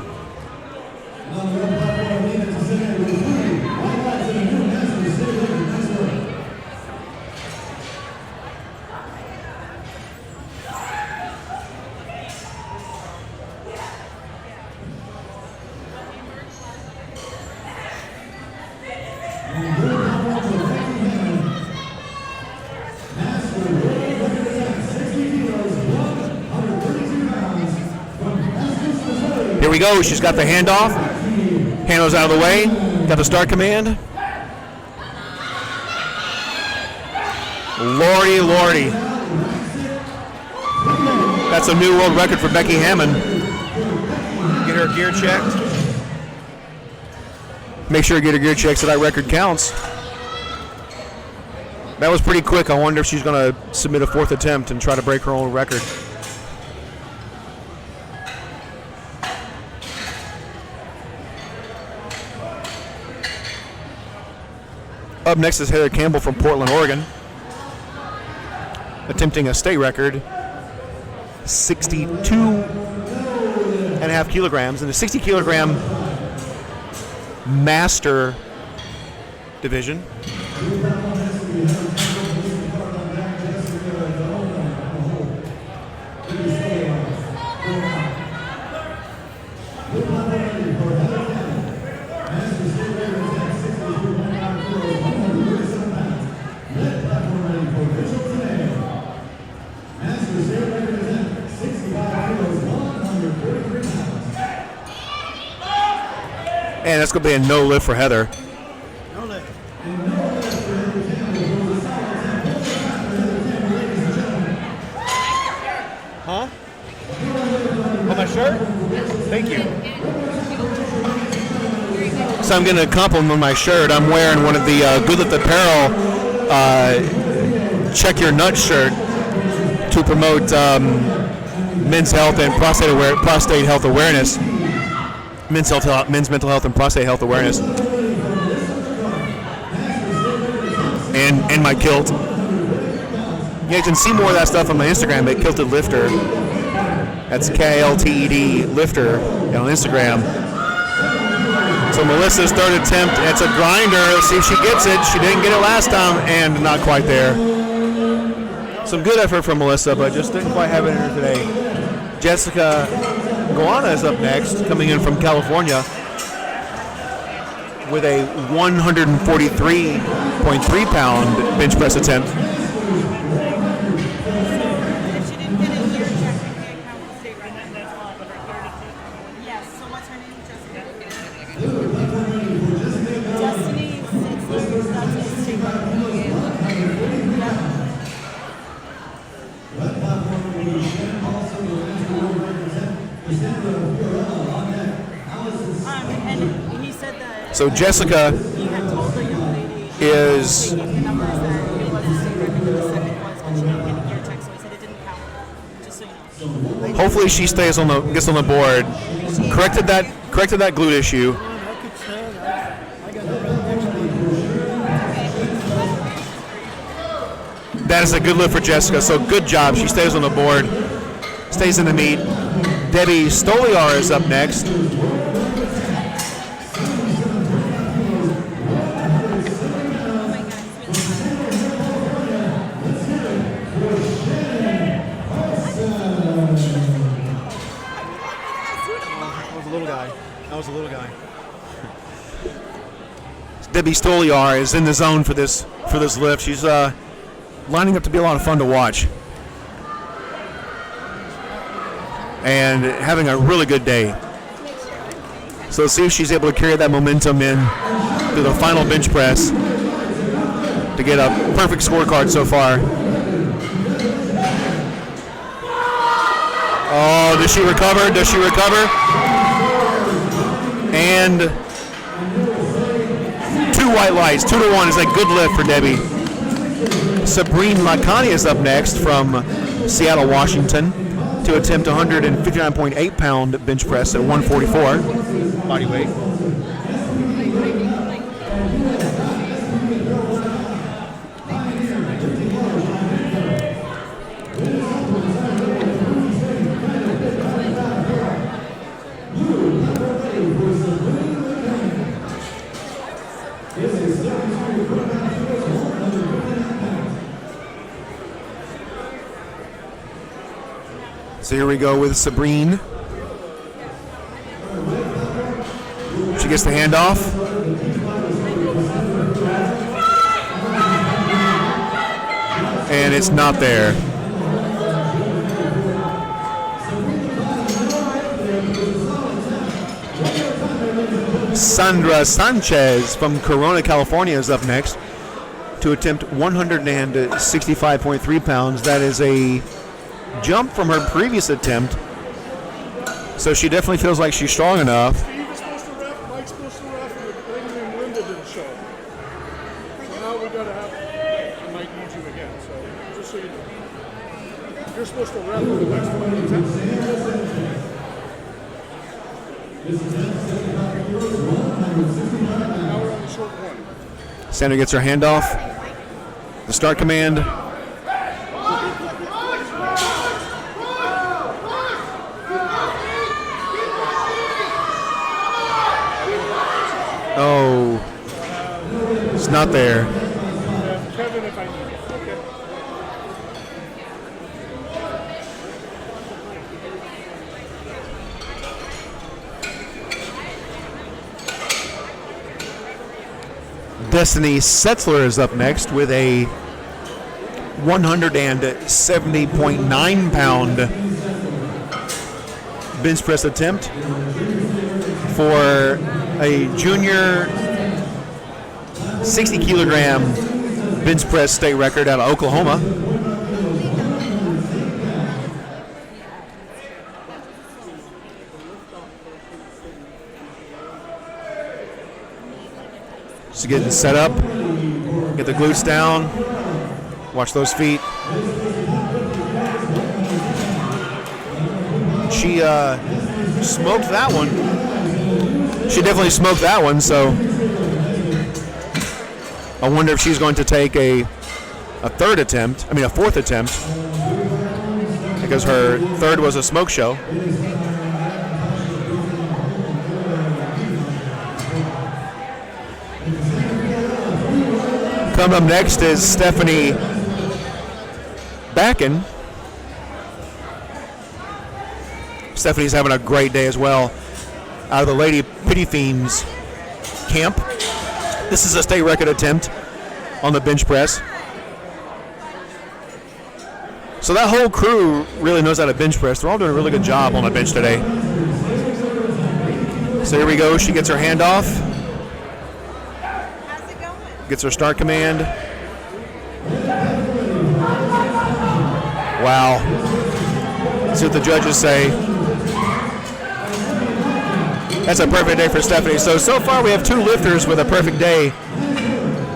G: Here we go. She's got the handoff. Handoff's out of the way. Got the start command. Lordy, Lordy. That's a new world record for Becky Hammond. Get her gear checked. Make sure you get her gear checked so that record counts. That was pretty quick. I wonder if she's going to submit a fourth attempt and try to break her own record. Up next is Heather Campbell from Portland, Oregon, attempting a state record, 62.5 kilograms in the 60 kilogram master division. And that's going to be a no lift for Heather.
P: No lift.
H: Huh? On my shirt? Thank you.
G: So I'm going to compliment my shirt. I'm wearing one of the Good Lift Apparel Check Your Nut shirt to promote men's health and prostate health awareness. Men's mental health and prostate health awareness. And my kilt. Yeah, you can see more of that stuff on my Instagram at Kilted Lifter. That's KLTED Lifter on Instagram. So Melissa's third attempt, it's a grinder. Let's see if she gets it. She didn't get it last time, and not quite there. Some good effort from Melissa, but just didn't quite have it in her today. Jessica Guana is up next, coming in from California with a 143.3 pound bench press attempt. So Jessica is hopefully she stays on gets on the board. Corrected that glute issue. That is a good lift for Jessica. So good job. She stays on the board. Stays in the meet. Debbie Stoliar is up next. Debbie Stoliar is in the zone for this lift. She's lining up to be a lot of fun to watch. And having a really good day. So let's see if she's able to carry that momentum in through the final bench press to get a perfect scorecard so far. Oh, does she recover? Does she recover? And 2 white lights, 2-1 is a good lift for Debbie. Sabrine Lacani is up next from Seattle, Washington, to attempt 159.8-pound bench press at 144 body weight. So here we go with Sabrine. She gets the handoff. And it's not there. Sandra Sanchez from Corona, California is up next to attempt 165.3 pounds. That is a jump from her previous attempt. So she definitely feels like she's strong enough.
E: Steve is supposed to ref, Mike's supposed to ref, and the lady named Linda didn't show up. So now we gotta have, Mike needs you again, so just so you know. You're supposed to ref for the next one. Now we're on the short one.
G: Sandra gets her handoff. The start command. Oh, it's not there.
E: Kevin, if I need it. Okay.
G: Destiny Setzler is up next with a 170.9 pound bench press attempt for a junior 60 kilogram bench press state record out of Oklahoma. Just getting set up, get the glutes down, watch those feet. She smoked that one. She definitely smoked that one, so I wonder if she's going to take a fourth attempt, because her third was a smoke show. Coming up next is Stephanie Backen. Stephanie's having a great day as well. Out of the Lady Pity Fiends camp. This is a state record attempt on the bench press. So that whole crew really knows how to bench press. They're all doing a really good job on the bench today. So here we go. She gets her handoff. Gets her start command. Wow. Let's see what the judges say. That's a perfect day for Stephanie. So far we have 2 lifters with a perfect day.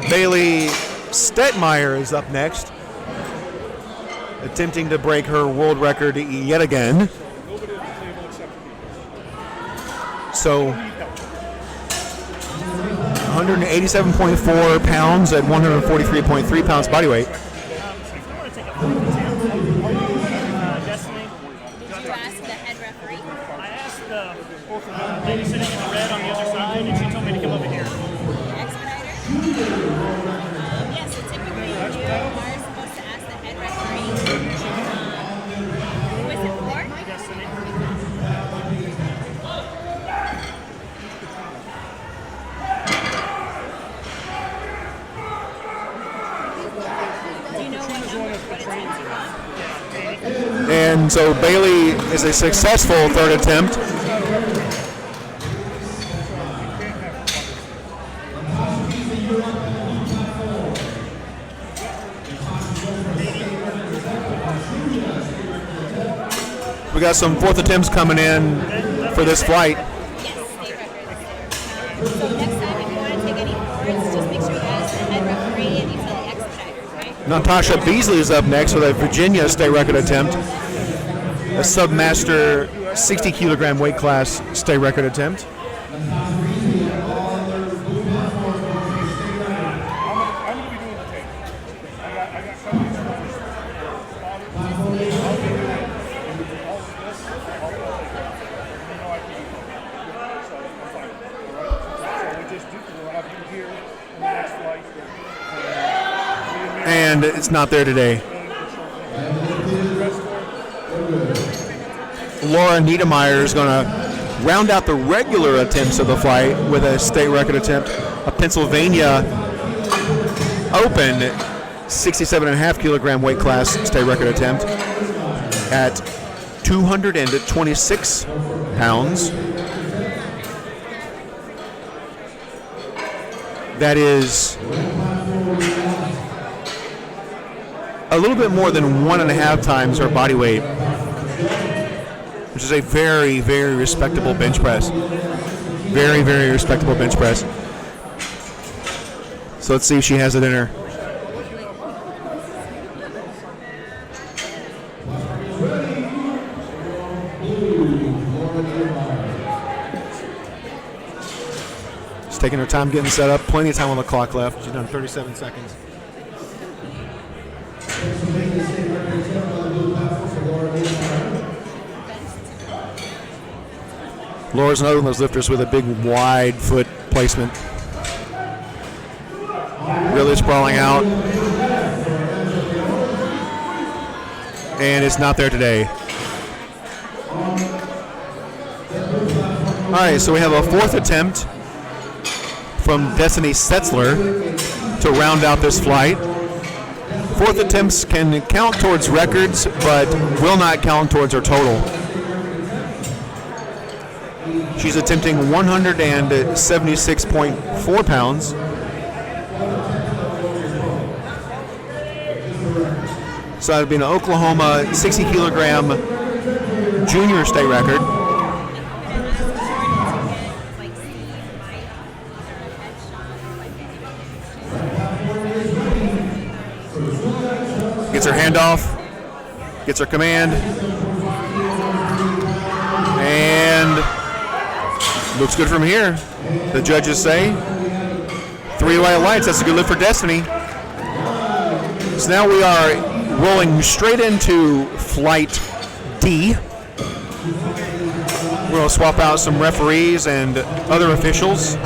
G: Bailey Stetmeyer is up next, attempting to break her world record yet again. So 187.4 pounds at 143.3 pounds body weight.
Q: Lady sitting in the red on the other side, and she told me to come over here.
R: Expediter? Yes, so typically you are supposed to ask the head referee. Who is it for?
Q: Destiny.
G: And so Bailey is a successful third attempt. We got some fourth attempts coming in for this flight.
R: So next time, if you want to take any boards, just make sure you ask the head referee and you tell the expediters, right?
G: Natasha Beasley is up next with a Virginia state record attempt. A Submaster 60 kilogram weight class state record attempt. And it's not there today. Laura Niedermeyer is going to round out the regular attempts of the flight with a state record attempt, a Pennsylvania Open 67.5 kilogram weight class state record attempt at 226 pounds. That is a little bit more than 1.5 times her body weight, which is a very, very respectable bench press. Very, very respectable bench press. So let's see if she has it in her. She's taking her time getting set up. Plenty of time on the clock left. She's done 37 seconds. Laura's another one of those lifters with a big wide foot placement. Really sprawling out. And it's not there today. All right, so we have a fourth attempt from Destiny Setzler to round out this flight. Fourth attempts can count towards records, but will not count towards her total. She's attempting 176.4 pounds. So that would be an Oklahoma 60 kilogram junior state record. Gets her handoff, gets her command, and looks good from here. The judges say 3 white lights. That's a good lift for Destiny. So now we are rolling straight into Flight D. We're going to swap out some referees and other officials.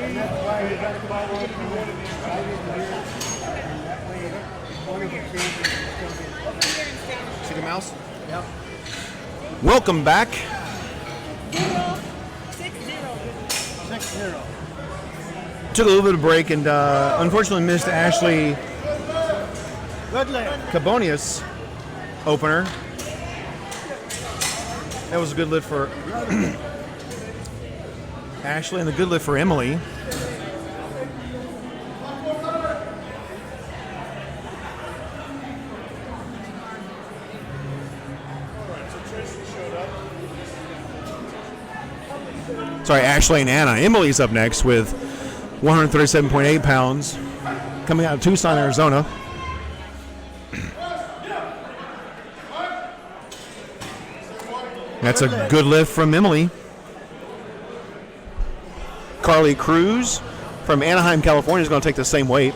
S: And that's why you got to buy one from right in here. And that way, one of the champions is still in.
G: See the mouse?
S: Yep.
G: Welcome back.
S: 6-0.
G: Took a little bit of break and unfortunately missed Ashley Cabonius opener. That was a good lift for Ashley and a good lift for Emily. Sorry, Ashley and Anna. Emily's up next with 137.8 pounds, coming out of Tucson, Arizona. That's a good lift from Emily. Carly Cruz from Anaheim, California is going to take the same weight.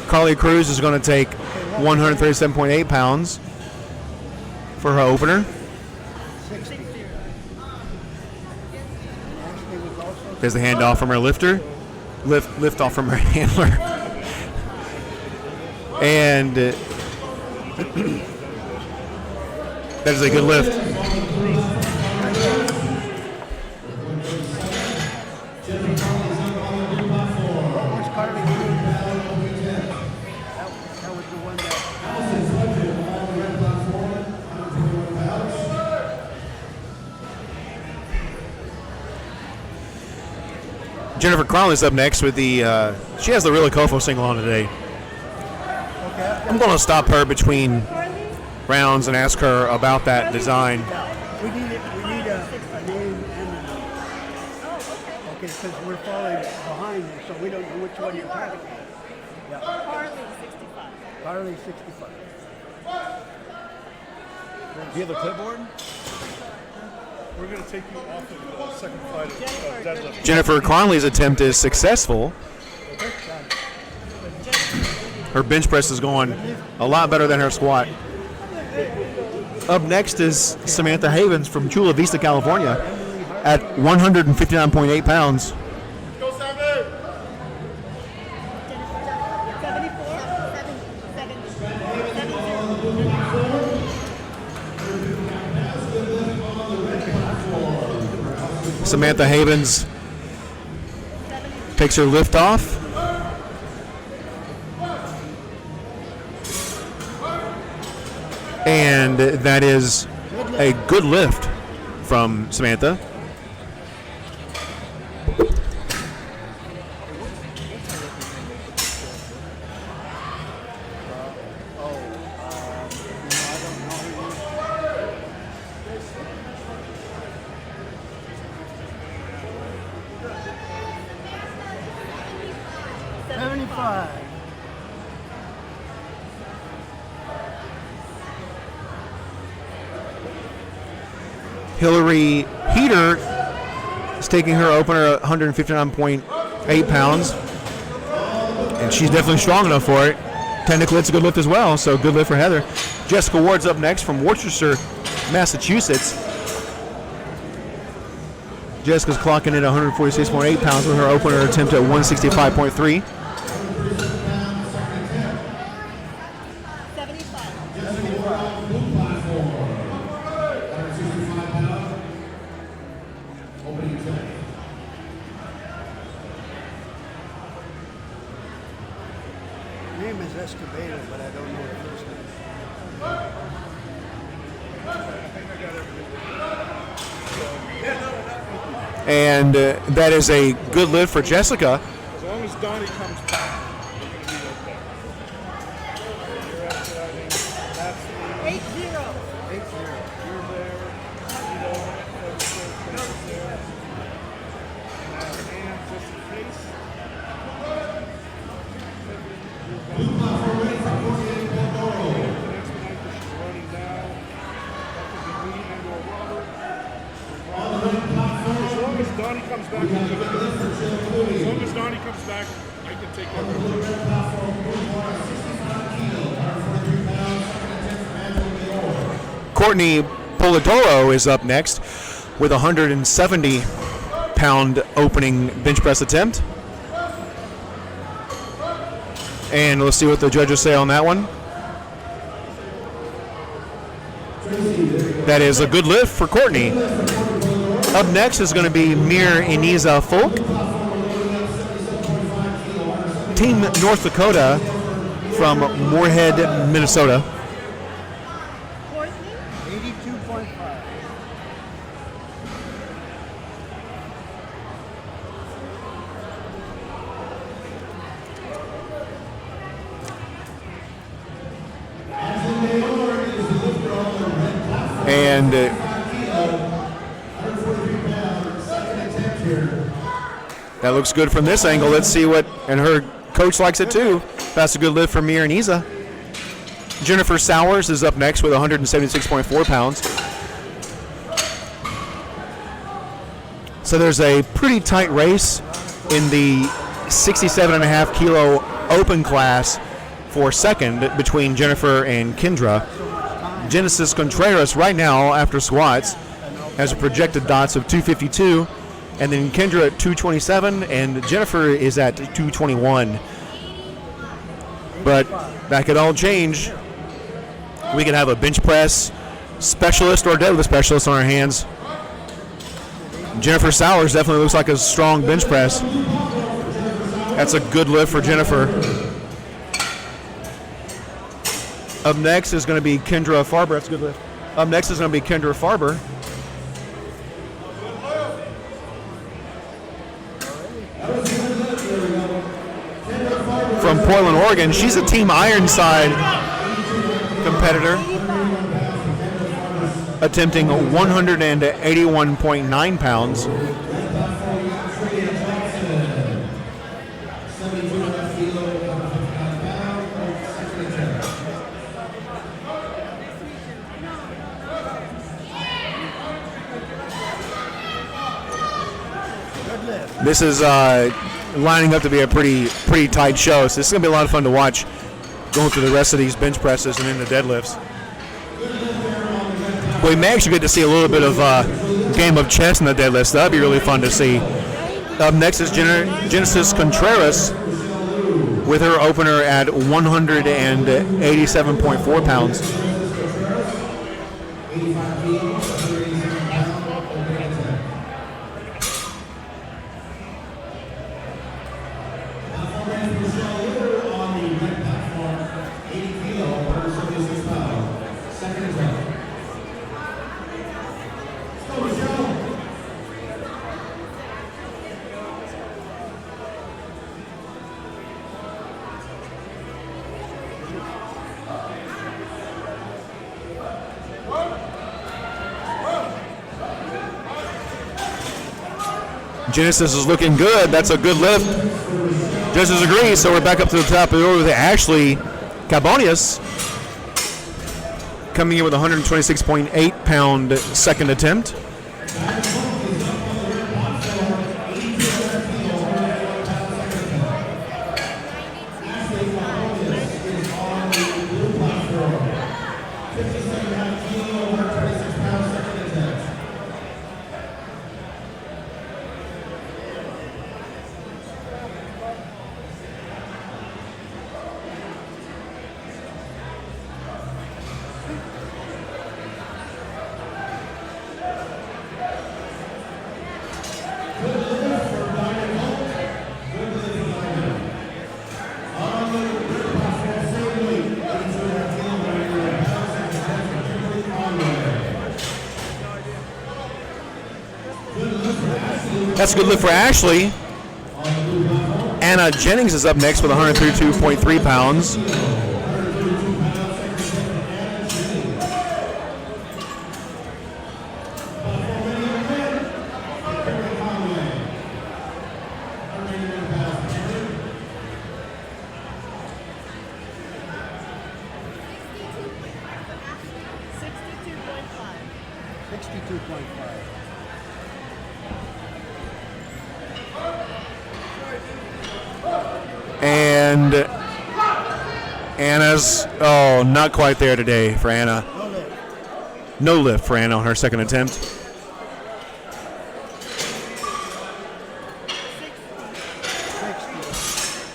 G: Carly Cruz is going to take 137.8 pounds for her opener. There's the handoff from her lifter. Lift off from her handler. And that is a good lift. Jennifer Crowley's up next with the, she has the Really Kofo single on today. I'm going to stop her between rounds and ask her about that design.
S: We need a name and a number. Okay, because we're falling behind here, so we don't know which one you're talking about. Yeah. Carly 65.
G: Do you have a clipboard?
E: We're going to take you off of the second fight of deadlift.
G: Jennifer Conley's attempt is successful. Her bench press is going a lot better than her squat. Up next is Samantha Havens from Chula Vista, California at 159.8 pounds. Samantha Havens takes her lift off. And that is a good lift from Samantha. Hillary Heater is taking her opener at 159.8 pounds. And she's definitely strong enough for it. Technically, it's a good lift as well, so good lift for Heather. Jessica Ward's up next from Worcester, Massachusetts. Jessica's clocking in at 146.8 pounds with her opener attempt at 165.3. And that is a good lift for Jessica.
E: As long as Donnie comes back, we're going to be okay. You're at, that's
S: 8-0.
E: 8-0. You're there. You know, Tracy's there. And just in case. Running down. That could be me and or Robert. Donnie comes back, as long as Donnie comes back, I can take over.
G: Courtney Polidoro is up next with a 170-pound opening bench press attempt. And let's see what the judges say on that one. That is a good lift for Courtney. Up next is going to be Mir Iniza Folk, Team North Dakota from Moorhead, Minnesota.
S: 82.5.
G: And that looks good from this angle. Let's see what, and her coach likes it too. That's a good lift for Mir Iniza. Jennifer Sowers is up next with 176.4 pounds. So there's a pretty tight race in the 67.5 kilo open class for second between Jennifer and Kendra. Genesis Contreras right now after squats has a projected dots of 252, and then Kendra at 227, and Jennifer is at 221. But that could all change. We could have a bench press specialist or deadlift specialist on our hands. Jennifer Sowers definitely looks like a strong bench press. That's a good lift for Jennifer. Up next is going to be Kendra Farber. That's a good lift. Up next is going to be Kendra Farber. From Portland, Oregon. She's a Team Ironside competitor, attempting 181.9 pounds. This is lining up to be a pretty tight show, so this is going to be a lot of fun to watch going through the rest of these bench presses and then the deadlifts. We may actually get to see a little bit of game of chess in the deadlifts. That would be really fun to see. Up next is Genesis Contreras with her opener at 187.4 pounds. Genesis is looking good. That's a good lift. Judges agree, so we're back up to the top of the order with Ashley Cabonius coming in with 126.8 pound second attempt. That's a good lift for Ashley. Anna Jennings is up next with 132.3 pounds. And Anna's, not quite there today for Anna. No lift for Anna on her second attempt.
S: 60.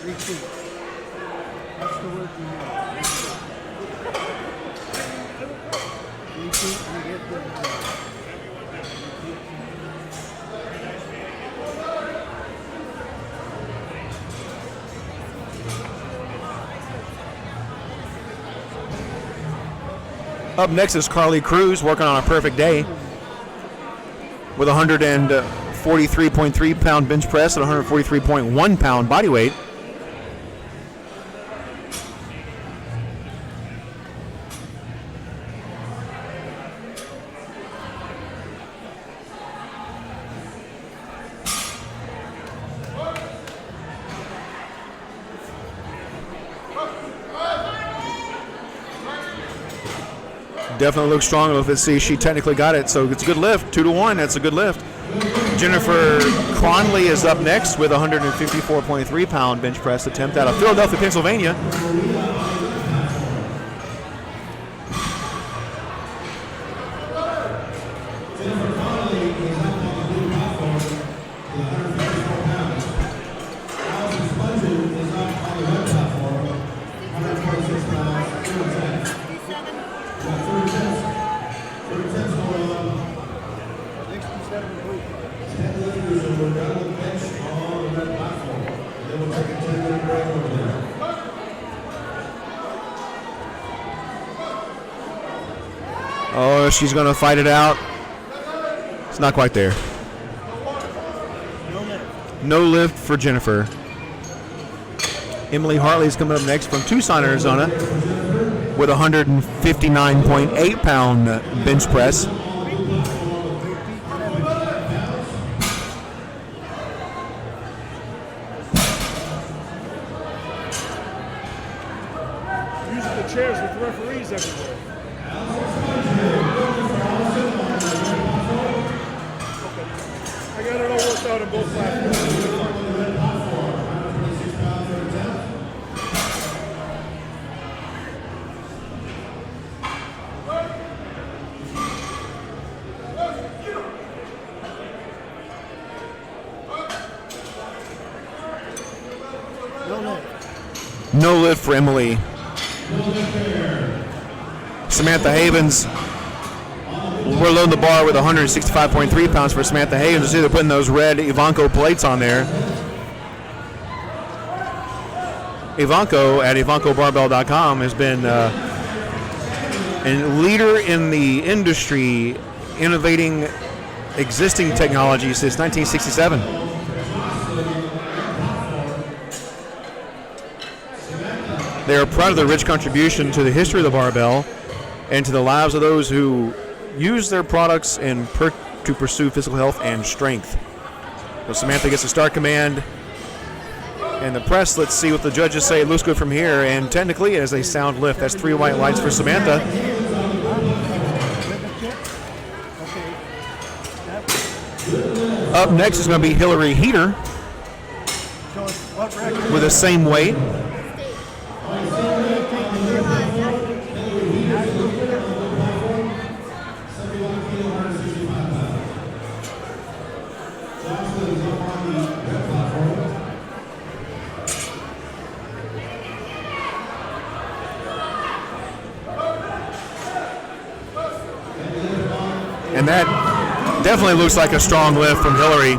S: 3 feet. That's the word you need. 3 feet, you get the
G: Up next is Carly Cruz working on a perfect day with 143.3 pound bench press and 143.1 pound body weight. Definitely looks strong. Let's see, she technically got it, so it's a good lift. 2-1, that's a good lift. Jennifer Cronley is up next with 154.3 pound bench press attempt out of Philadelphia, Pennsylvania. Oh, she's going to fight it out. It's not quite there. No lift for Jennifer. Emily Hartley's coming up next from Tucson, Arizona with 159.8 pound bench press.
E: Using the chairs with referees everywhere. I got it all worked out on both platforms.
G: No lift for Emily. Samantha Havens. We're loading the bar with 165.3 pounds for Samantha Havens. You see they're putting those red Ivanko plates on there. Ivanko at IvankoBarbell.com has been a leader in the industry, innovating existing technology since 1967. They are proud of their rich contribution to the history of the barbell and to the lives of those who use their products to pursue physical health and strength. So Samantha gets a start command. And the press, let's see what the judges say. It looks good from here. And technically, it is a sound lift. That's 3 white lights for Samantha. Up next is going to be Hillary Heater with the same weight. And that definitely looks like a strong lift from Hillary.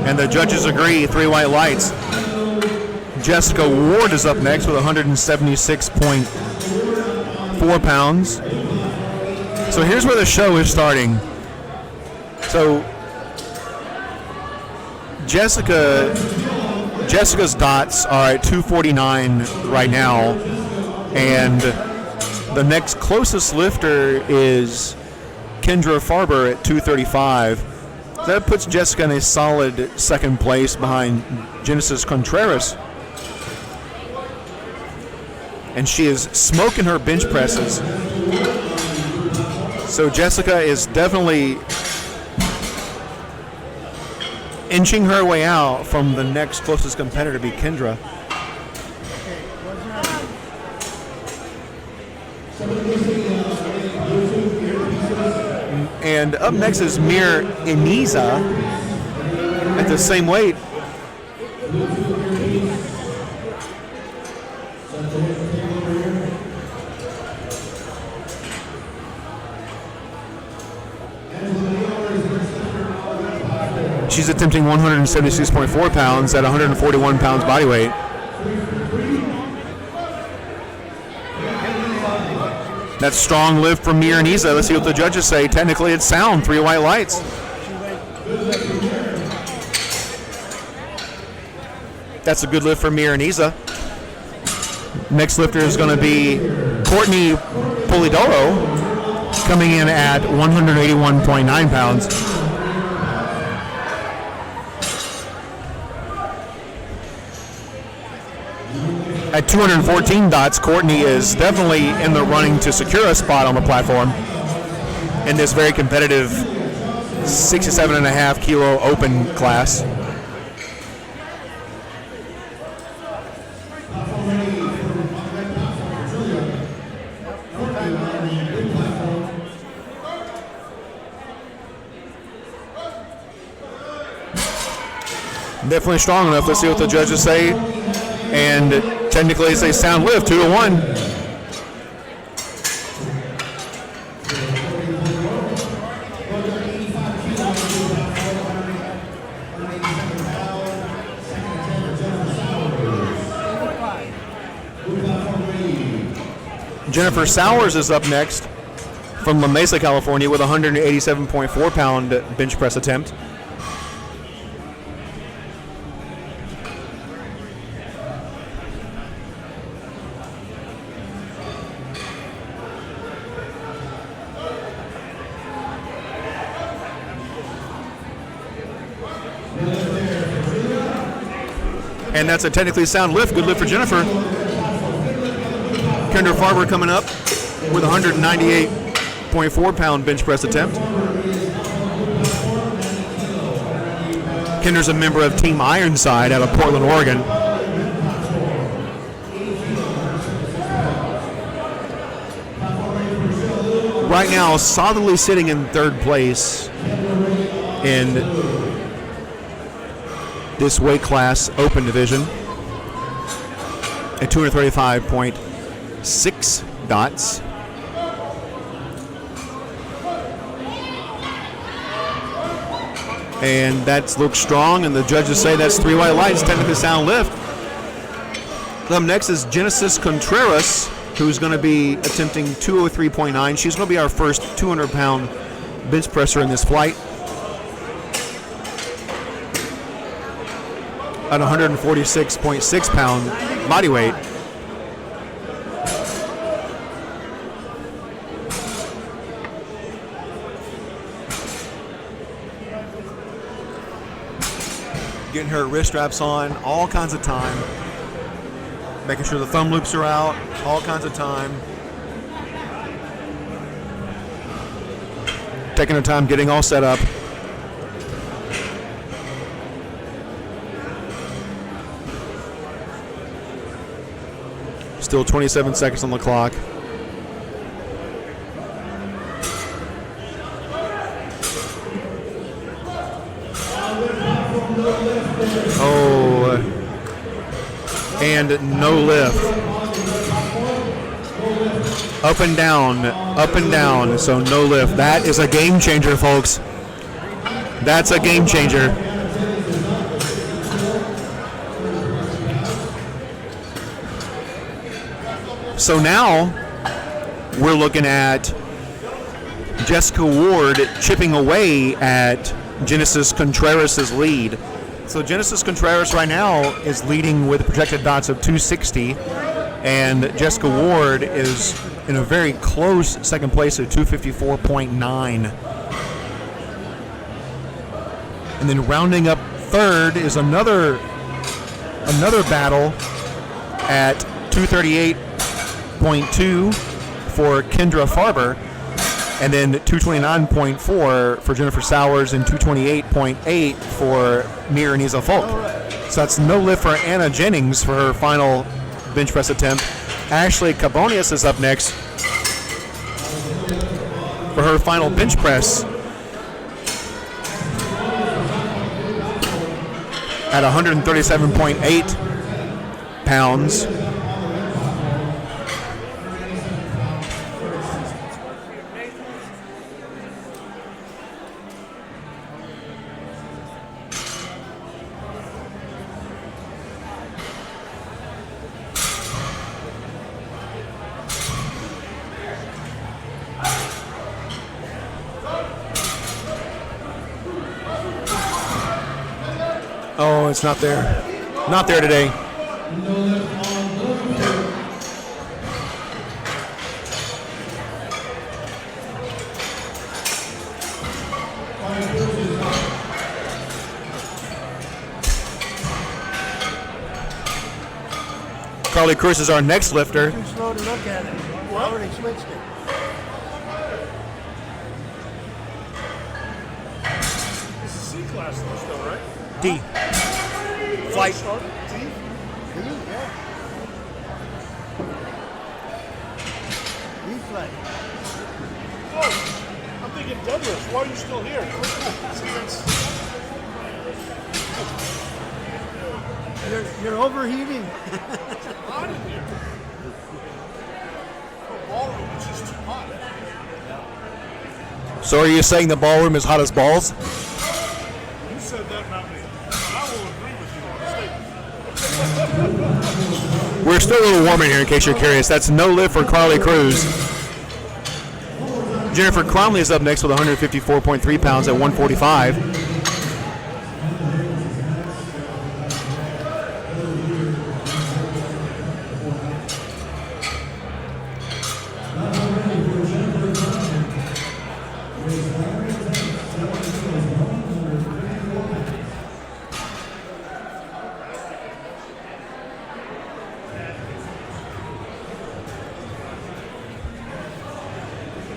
G: And the judges agree, 3 white lights. Jessica Ward is up next with 176.4 pounds. So here's where the show is starting. So Jessica's dots are at 249 right now, and the next closest lifter is Kendra Farber at 235. That puts Jessica in a solid second place behind Genesis Contreras. And she is smoking her bench presses. So Jessica is definitely inching her way out from the next closest competitor to be Kendra. And up next is Mir Iniza at the same weight. She's attempting 176.4 pounds at 141 pounds body weight. That's strong lift from Mir Iniza. Let's see what the judges say. Technically, it's sound. 3 white lights. That's a good lift for Mir Iniza. Next lifter is going to be Courtney Polidoro, coming in at 181.9 pounds. At 214 dots, Courtney is definitely in the running to secure a spot on the platform in this very competitive 67.5 kilo open class. Definitely strong enough. Let's see what the judges say. And technically it's a sound lift, 2-1. Jennifer Sowers is up next from La Mesa, California with a 187.4 pound bench press attempt. And that's a technically sound lift. Good lift for Jennifer. Kendra Farber coming up with a 198.4 pound bench press attempt. Kendra's a member of Team Ironside out of Portland, Oregon. Right now, solidly sitting in third place in this weight class open division at 235.6 dots. And that looks strong, and the judges say that's 3 white lights, technically sound lift. Up next is Genesis Contreras, who's going to be attempting 203.9. She's going to be our first 200-pound bench presser in this flight. At 146.6 pound body weight. Getting her wrist straps on, all kinds of time. Making sure the thumb loops are out, all kinds of time. Taking her time getting all set up. Still 27 seconds on the clock. Oh, and no lift. Up and down, so no lift. That is a game changer, folks. That's a game changer. So now we're looking at Jessica Ward chipping away at Genesis Contreras' lead. So Genesis Contreras right now is leading with projected dots of 260, and Jessica Ward is in a very close second place at 254.9. And then rounding up third is another battle at 238.2 for Kendra Farber. And then 229.4 for Jennifer Sowers and 228.8 for Mira Niza Folk. So that's no lift for Anna Jennings for her final bench press attempt. Ashley Cabonius is up next for her final bench press at 137.8 pounds. Oh, it's not there. Not there today. Carly Cruz is our next lifter.
S: Too slow to look at it. I already switched it.
E: This is C class though, still, right?
G: D. Flight.
E: D?
S: Yeah. D-flight.
E: Oh, I'm thinking deadlift. Why are you still here?
S: You're overheating.
E: It's hot in here. The ballroom is just too hot.
G: So are you saying the ballroom is hot as balls?
E: You said that, not me. I will agree with you on the statement.
G: We're still a little warm in here in case you're curious. That's no lift for Carly Cruz. Jennifer Cromley is up next with 154.3 pounds at 145.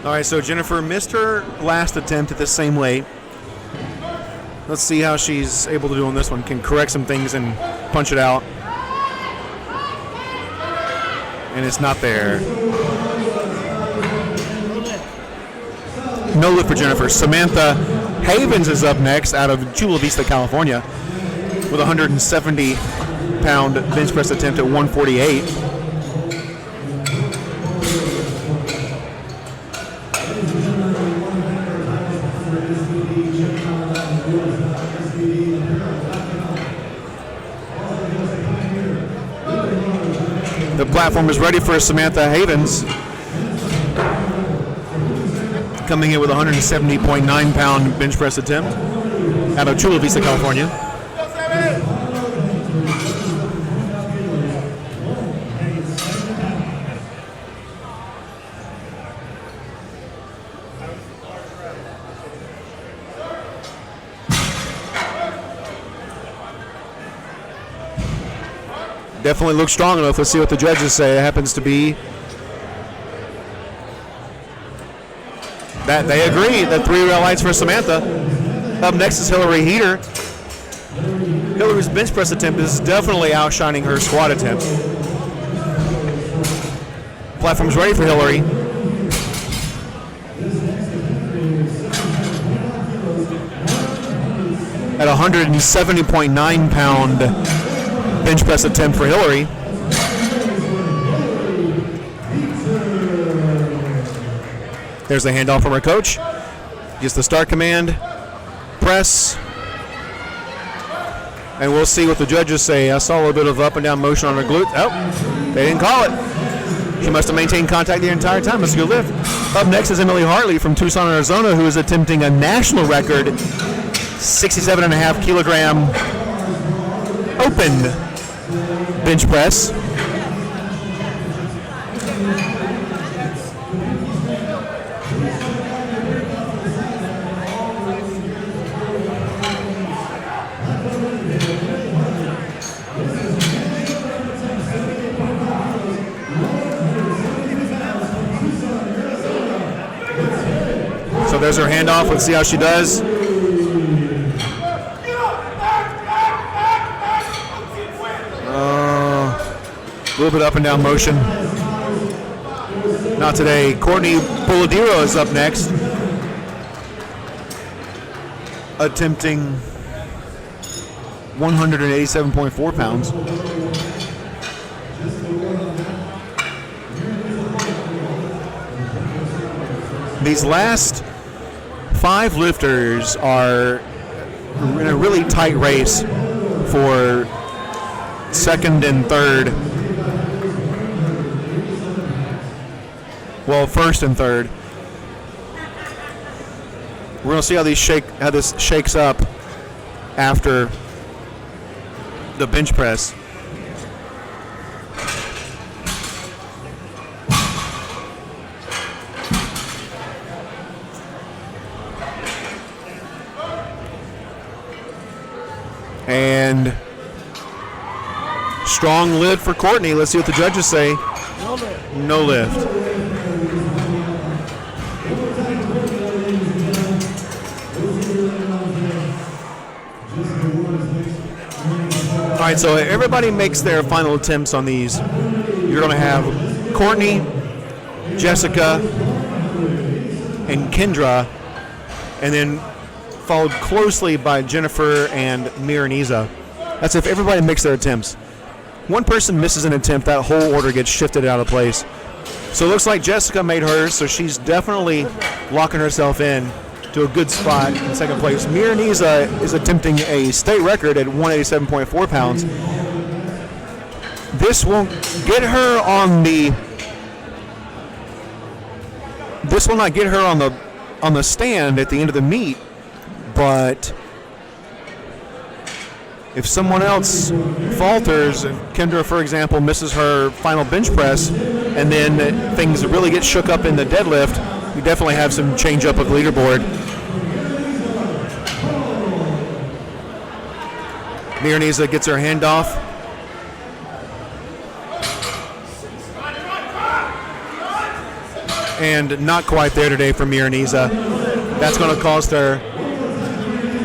G: All right, so Jennifer missed her last attempt at the same weight. Let's see how she's able to do on this one. Can correct some things and punch it out. And it's not there. No lift for Jennifer. Samantha Havens is up next out of Chula Vista, California, with a 170-pound bench press attempt at 148. The platform is ready for Samantha Havens, coming in with a 170.9-pound bench press attempt out of Chula Vista, California. Definitely looks strong enough. Let's see what the judges say. It happens to be that they agree that 3 red lights for Samantha. Up next is Hillary Heater. Hillary's bench press attempt is definitely outshining her squat attempt. Platform's ready for Hillary. At 170.9-pound bench press attempt for Hillary. There's the handoff from her coach. Gets the start command. Press. And we'll see what the judges say. I saw a little bit of up and down motion on her glute. Oh, they didn't call it. She must have maintained contact the entire time. Let's go lift. Up next is Emily Hartley from Tucson, Arizona, who is attempting a national record 67.5 kilogram open bench press. So there's her handoff. Let's see how she does. A little bit up and down motion. Not today. Courtney Polidiro is up next. Attempting 187.4 pounds. These last 5 lifters are in a really tight race for second and third. Well, first and third. We're gonna see how this shakes up after the bench press. And strong lift for Courtney. Let's see what the judges say.
E: No lift.
G: No lift. All right, so everybody makes their final attempts on these. You're going to have Courtney, Jessica, and Kendra, and then followed closely by Jennifer and Miraniza. That's if everybody makes their attempts. One person misses an attempt, that whole order gets shifted out of place. So it looks like Jessica made hers, so she's definitely locking herself in to a good spot in second place. Miraniza is attempting a state record at 187.4 pounds. This won't get her on the. This will not get her on the stand at the end of the meet, but if someone else falters, if Kendra, for example, misses her final bench press, and then things really get shook up in the deadlift, we definitely have some change up of the leaderboard. Miraniza gets her handoff. And not quite there today for Miraniza. That's going to cost her.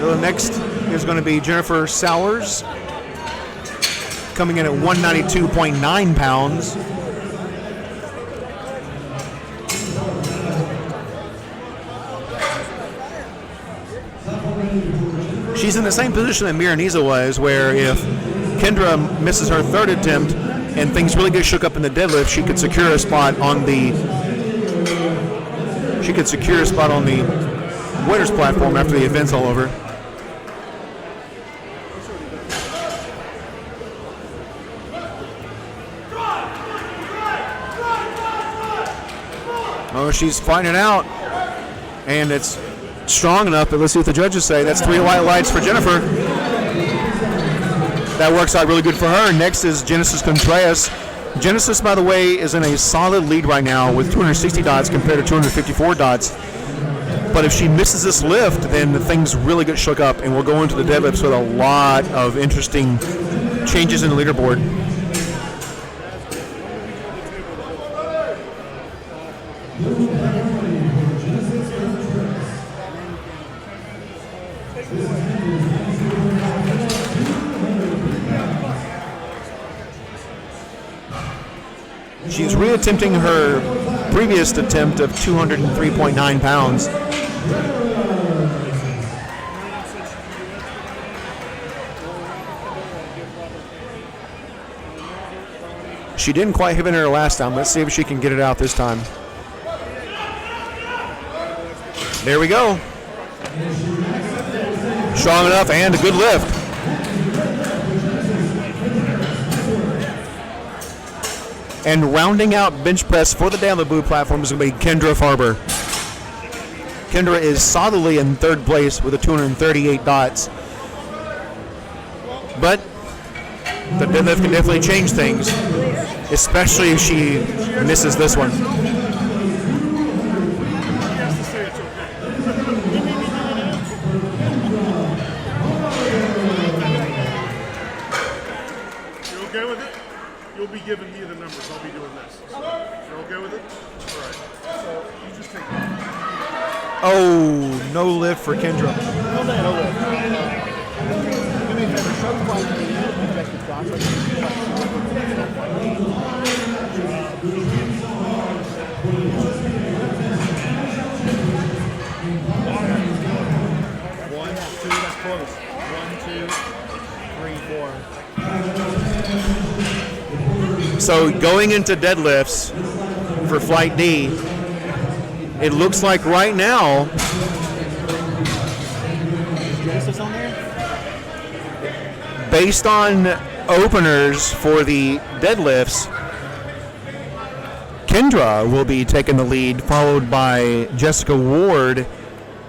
G: The next is going to be Jennifer Sowers, coming in at 192.9 pounds. She's in the same position that Miraniza was, where if Kendra misses her third attempt and things really get shook up in the deadlift, she could secure a spot on the winner's platform after the event's all over. Oh, she's fighting it out, and it's strong enough, but let's see what the judges say. That's 3 white lights for Jennifer. That works out really good for her. Next is Genesis Contreras. Genesis, by the way, is in a solid lead right now with 260 dots compared to 254 dots. But if she misses this lift, then things really get shook up, and we'll go into the deadlifts with a lot of interesting changes in the leaderboard. She's reattempting her previous attempt of 203.9 pounds. She didn't quite hit it her last time. Let's see if she can get it out this time. There we go. Strong enough and a good lift. And rounding out bench press for the day on the blue platform is going to be Kendra Farber. Kendra is solidly in third place with a 238 dots. But the deadlift can definitely change things, especially if she misses this one.
E: You okay with it? You'll be giving me the numbers. I'll be doing this. So, you're okay with it? All right. So you just take it.
G: Oh, no lift for Kendra.
H: No lift. No lift. Do me a favor, show the flight D, objective thoughts. One, two, that's close. 1, 2, 3, 4.
G: So going into deadlifts for flight D, it looks like right now,
H: Is Genesis on there?
G: based on openers for the deadlifts, Kendra will be taking the lead, followed by Jessica Ward,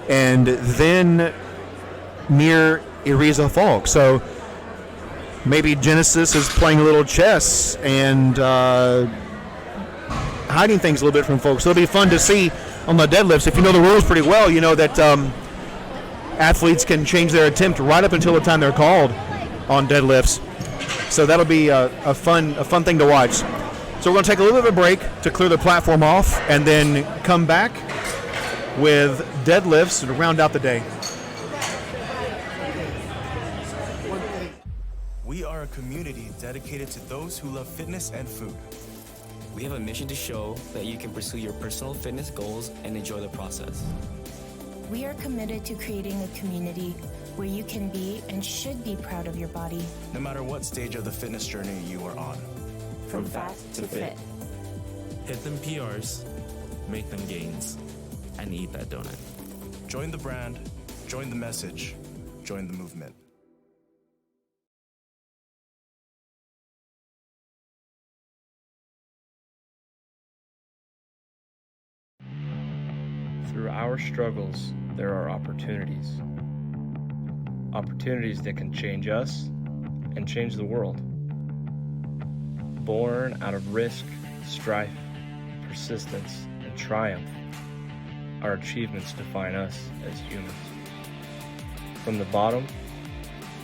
G: and then Mir Iriza Falk. So maybe Genesis is playing a little chess and hiding things a little bit from folks. So it'll be fun to see on the deadlifts. If you know the rules pretty well, you know that athletes can change their attempt right up until the time they're called on deadlifts. So that'll be a fun thing to watch. So we're going to take a little bit of a break to clear the platform off and then come back with deadlifts to round out the day.
I: We are a community dedicated to those who love fitness and food.
J: We have a mission to show that you can pursue your personal fitness goals and enjoy the process.
K: We are committed to creating a community where you can be and should be proud of your body.
I: No matter what stage of the fitness journey you are on.
K: From fat to fit.
L: Hit them PRs, make them gains, and eat that donut.
I: Join the brand, join the message, join the movement.
N: Through our struggles, there are opportunities. Opportunities that can change us and change the world. Born out of risk, strife, persistence, and triumph, our achievements define us as humans. From the bottom,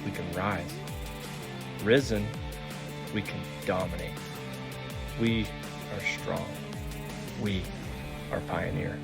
N: we can rise. Risen, we can dominate. We are strong. We are pioneer.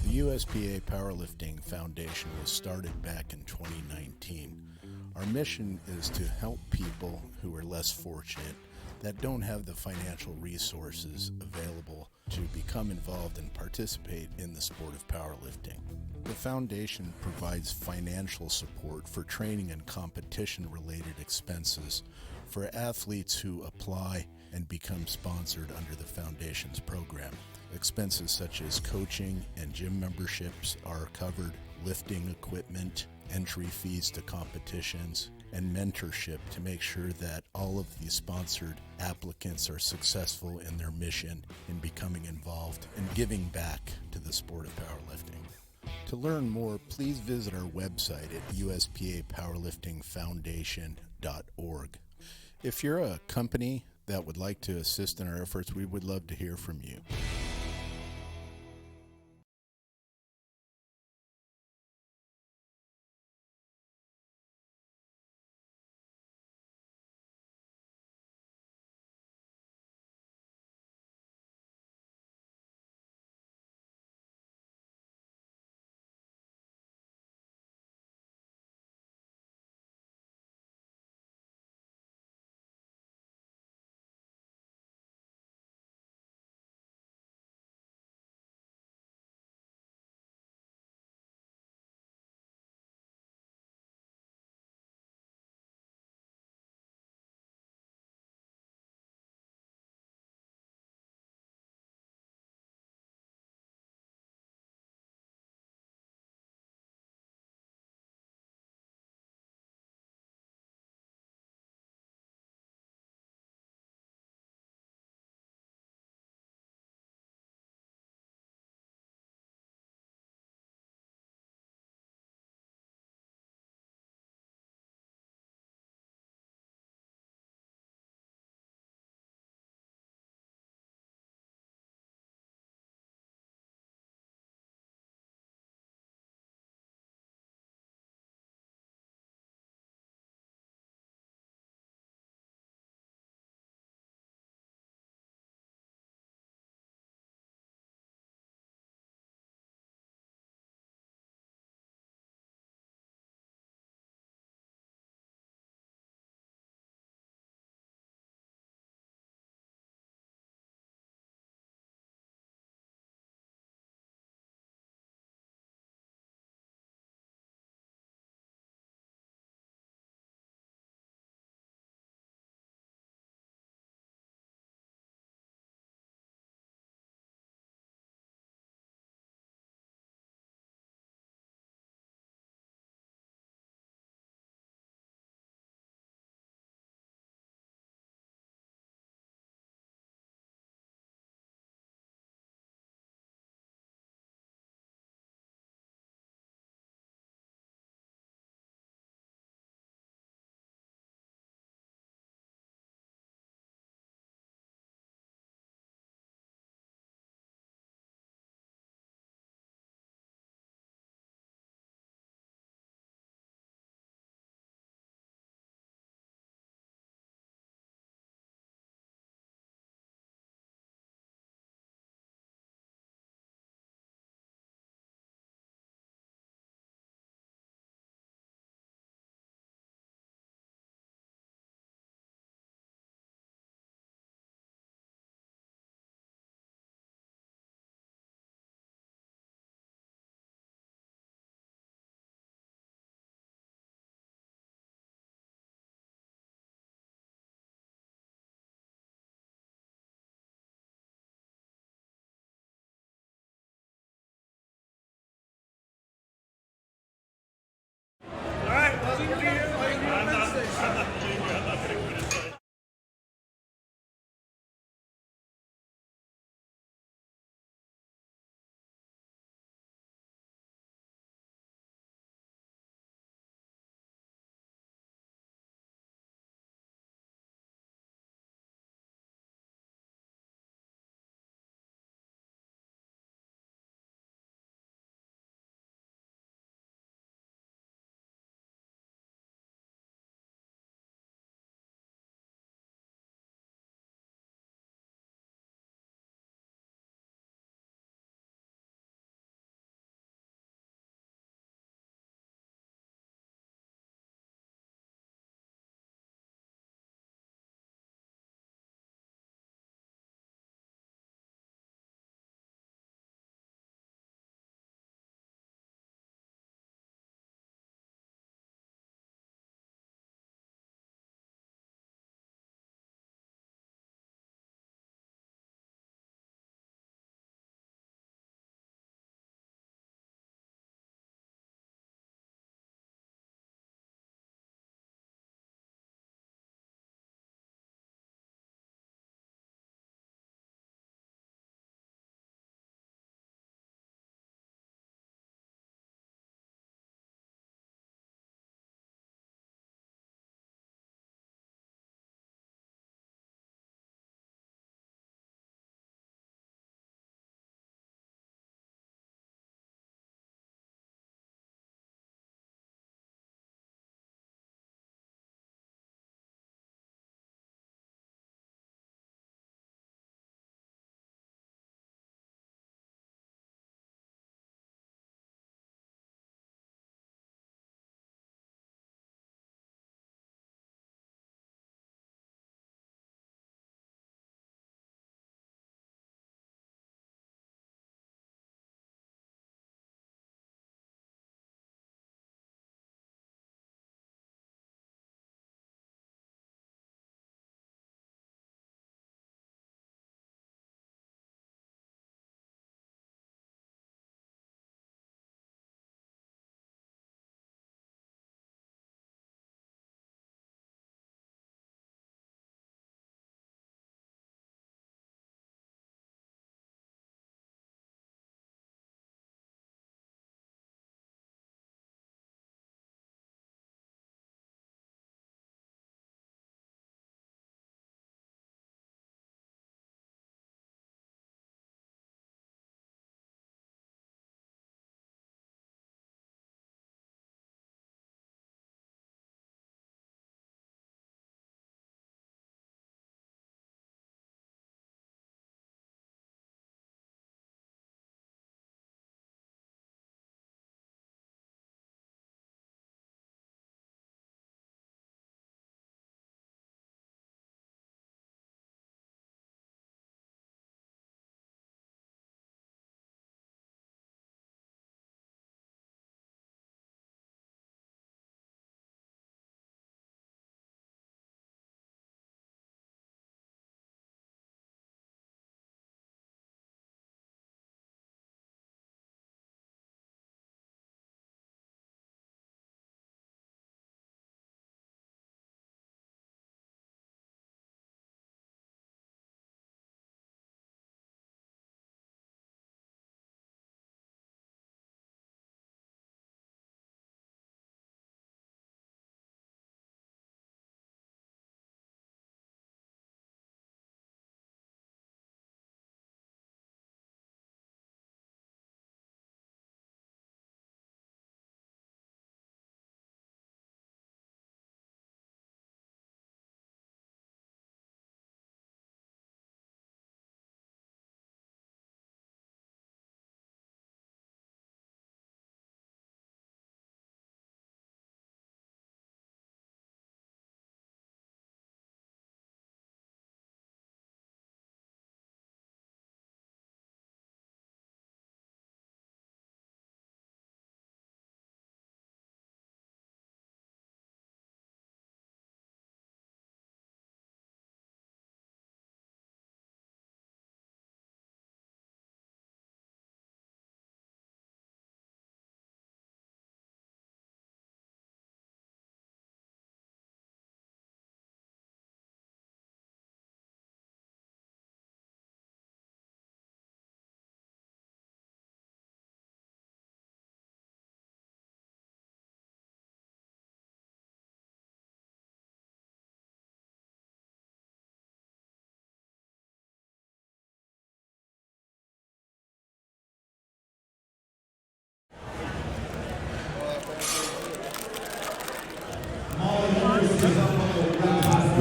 O: The USPA Powerlifting Foundation was started back in 2019. Our mission is to help people who are less fortunate, that don't have the financial resources available to become involved and participate in the sport of powerlifting. The foundation provides financial support for training and competition-related expenses for athletes who apply and become sponsored under the foundation's program. Expenses such as coaching and gym memberships are covered, lifting equipment, entry fees to competitions, and mentorship to make sure that all of the sponsored applicants are successful in their mission in becoming involved and giving back to the sport of powerlifting. To learn more, please visit our website at uspapowerliftingfoundation.org. If you're a company that would like to assist in our efforts, we would love to hear from you.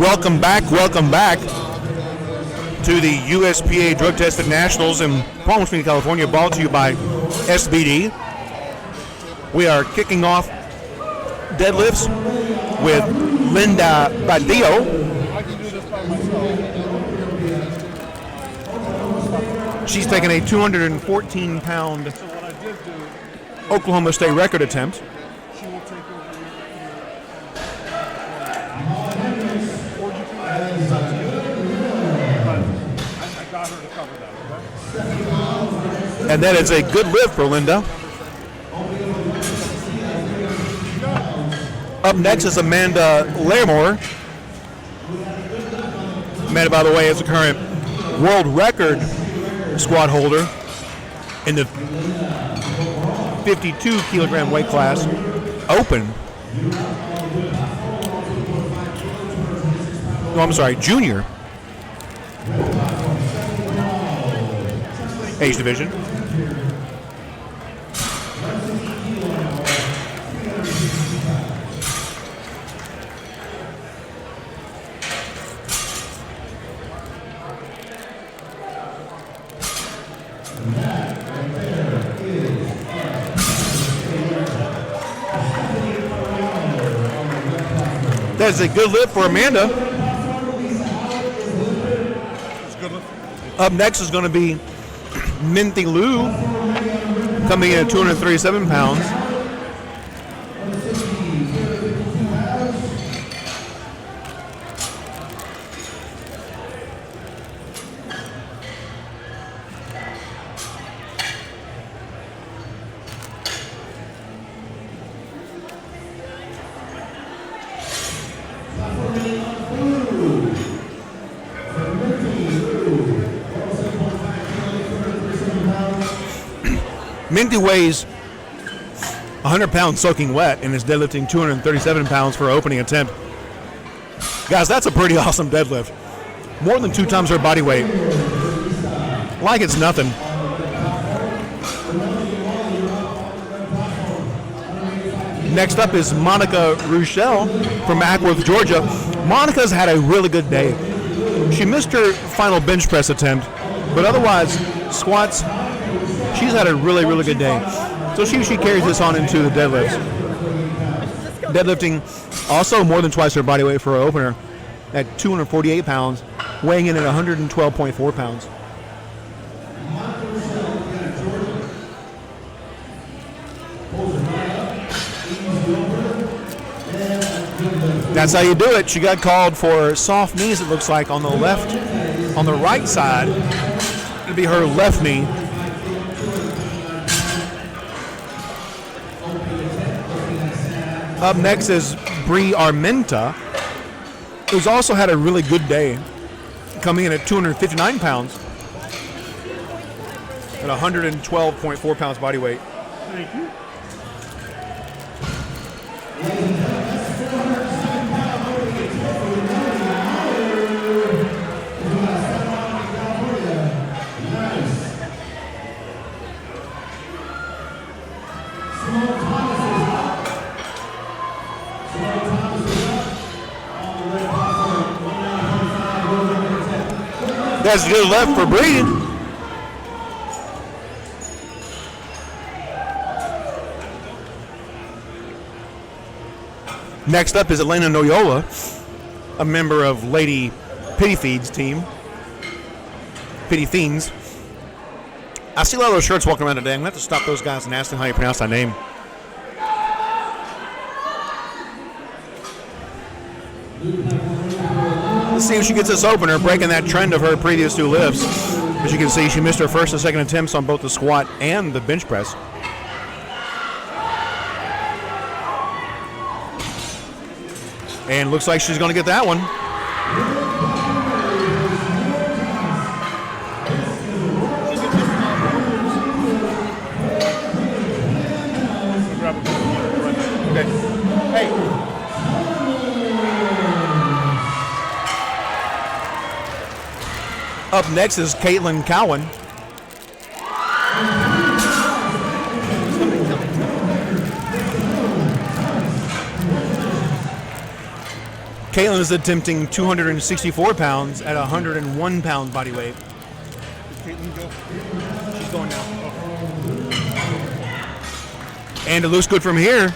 G: Welcome back to the USPA Drug Tested Nationals in Palm Springs, California, brought to you by SBD. We are kicking off deadlifts with Linda Badillo. She's taking a 214-pound Oklahoma State record attempt. And that is a good lift for Linda. Up next is Amanda Larimore. Amanda, by the way, is the current world record squat holder in the 52-kilogram weight class, open. No, I'm sorry, junior age division. That's a good lift for Amanda. Up next is going to be Minty Liu, coming in at 237 pounds. Minty weighs 100 pounds soaking wet and is deadlifting 237 pounds for her opening attempt. Guys, that's a pretty awesome deadlift. More than 2 times her body weight. Like it's nothing. Next up is Monica Rochelle from Ackworth, Georgia. Monica's had a really good day. She missed her final bench press attempt, but otherwise, squats, she's had a really, really good day. So she carries this on into the deadlifts. Deadlifting also more than twice her body weight for her opener at 248 pounds, weighing in at 112.4 pounds. That's how you do it. She got called for soft knees, it looks like, on the left, on the right side. It'll be her left knee. Up next is Bree Armenta, who's also had a really good day, coming in at 259 pounds at 112.4 pounds body weight.
E: Thank you.
G: That's a good left for Bree. Next up is Elena Noyola, a member of Lady Pity Feeds team. Pity Fiends. I see a lot of those shirts walking around today. I'm going to have to stop those guys and ask them how you pronounce that name. Let's see if she gets this opener, breaking that trend of her previous 2 lifts. As you can see, she missed her first and second attempts on both the squat and the bench press. And looks like she's going to get that one.
E: Okay. Hey.
G: Up next is Caitlin Cowan. Caitlin is attempting 264 pounds at 101 pound body weight.
E: Did Caitlin go?
G: She's going now. And it looks good from here.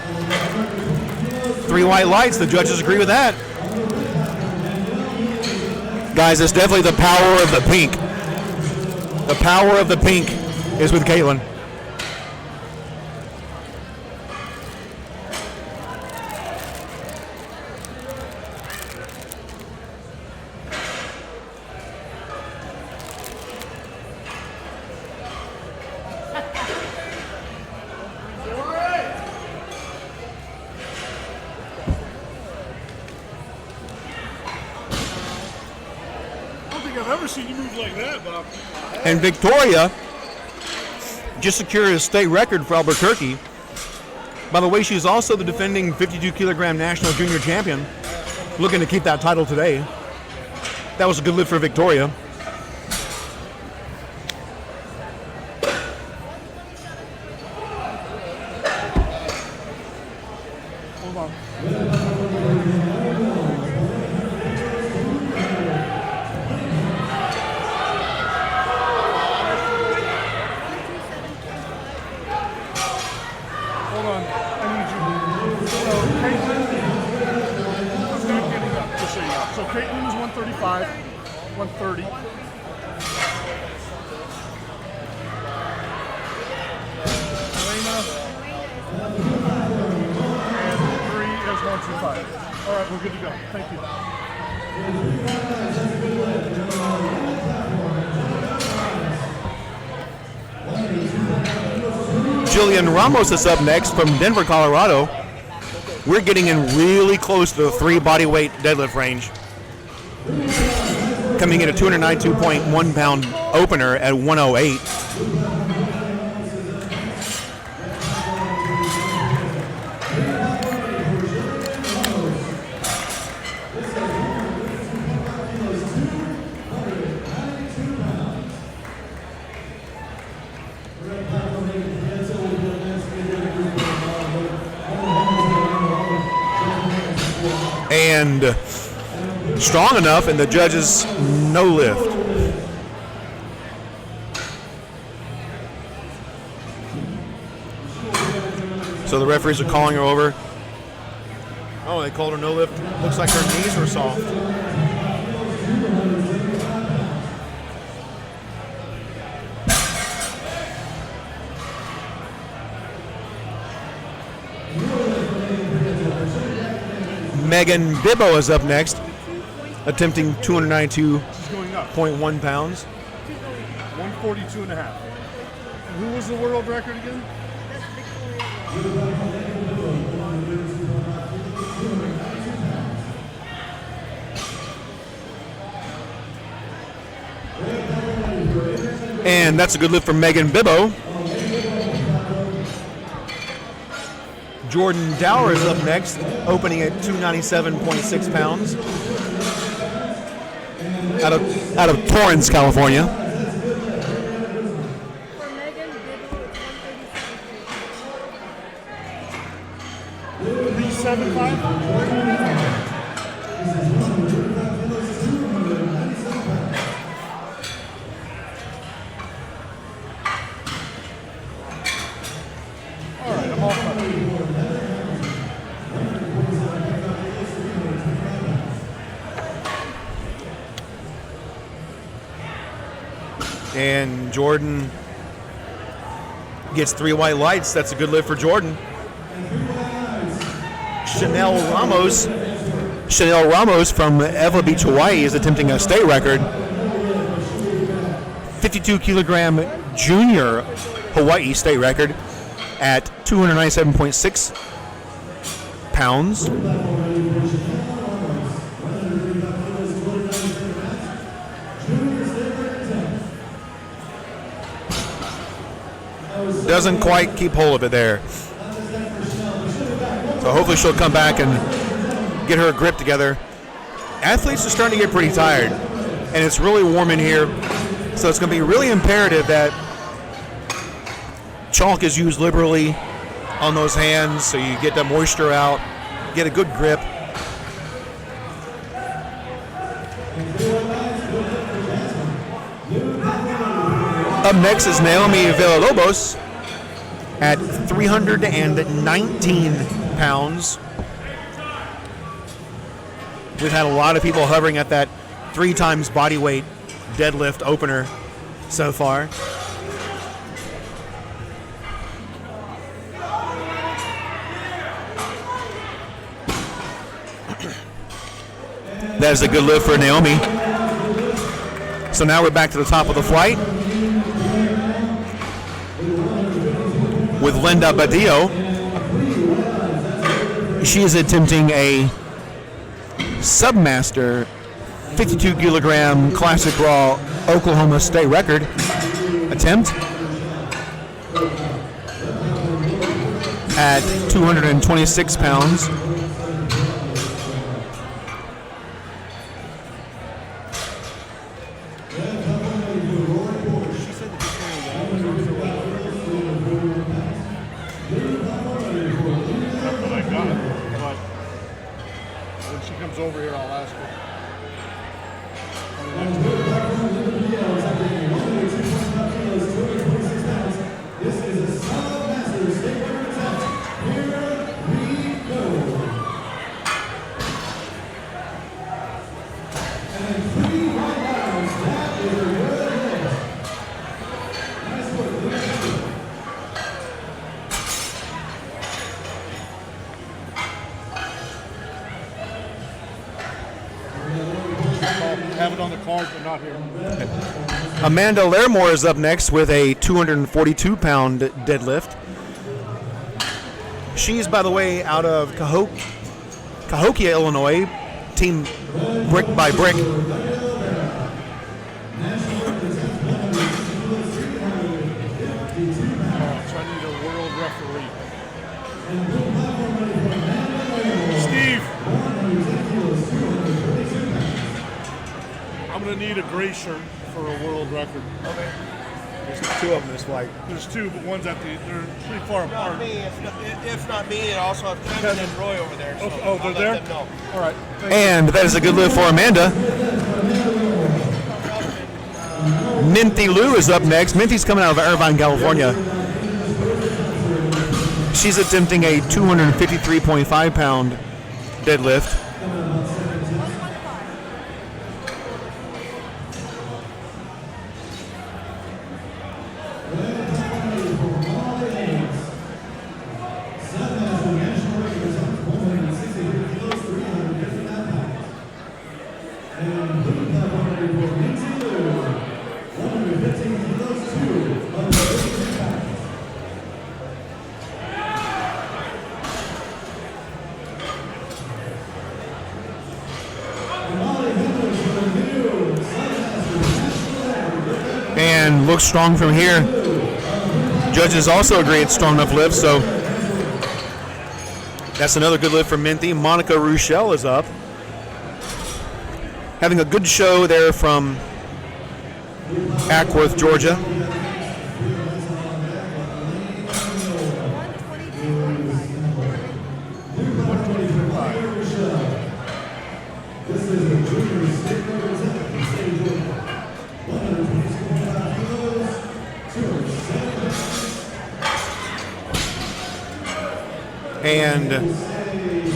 G: 3 white lights. The judges agree with that. Guys, it's definitely the power of the pink. The power of the pink is with Caitlin.
E: I've ever seen you move like that, Bob.
G: And Victoria just secured a state record for Albuquerque. By the way, she's also the defending 52 kilogram national junior champion, looking to keep that title today. That was a good lift for Victoria.
E: Hold on. So Caitlin is 135, 130. Elena and Marie is 125. All right, we're good to go. Thank you.
G: Jillian Ramos is up next from Denver, Colorado. We're getting in really close to the 3 body weight deadlift range. Coming in at 292.1 pound opener at 108. And strong enough, and the judges no lift. So the referees are calling her over. Oh, they called her no lift. Looks like her knees were soft. Megan Bibbo is up next, attempting 292.1 pounds.
E: 142 and a half. And who was the world record again?
G: And that's a good lift from Megan Bibbo. Jordan Dower is up next, opening at 297.6 pounds. Out of Torrance, California. And Jordan gets 3 white lights. That's a good lift for Jordan. Chanel Ramos from Eva Beach, Hawaii is attempting a state record. 52 kilogram junior Hawaii state record at 297.6 pounds. Doesn't quite keep hold of it there. So hopefully she'll come back and get her grip together. Athletes are starting to get pretty tired, and it's really warm in here. So it's going to be really imperative that chalk is used liberally on those hands so you get the moisture out, get a good grip. Up next is Naomi Villalobos at 319 pounds. We've had a lot of people hovering at that 3 times body weight deadlift opener so far. That is a good lift for Naomi. So now we're back to the top of the flight with Linda Badillo. She is attempting a Submaster 52 kilogram Classic Raw Oklahoma State record attempt at 226 pounds.
E: Over here, I'll ask her.
C: This is a Submaster State record attempt. Here we go. And 3 white rounds. That is a good hit. Nice work.
E: Have it on the card, but not here.
G: Amanda Larimore is up next with a 242-pound deadlift. She's, by the way, out of Cahokia, Illinois, team Brick by Brick.
E: So I need a world referee. Steve! I'm going to need a gray shirt for a world record.
H: Okay.
G: There's 2 of them in this flight.
E: There's 2, but one's at they're pretty far apart.
H: If not me, I also have Kevin and Roy over there. So
E: oh, they're there?
H: Them know.
E: All right.
G: And that is a good lift for Amanda. Minty Lou is up next. Minty's coming out of Irvine, California. She's attempting a 253.5 pound deadlift. And looks strong from here. Judges also agree it's strong enough lift, so that's another good lift for Minty. Monica Rochelle is up. Having a good show there from Ackworth, Georgia. And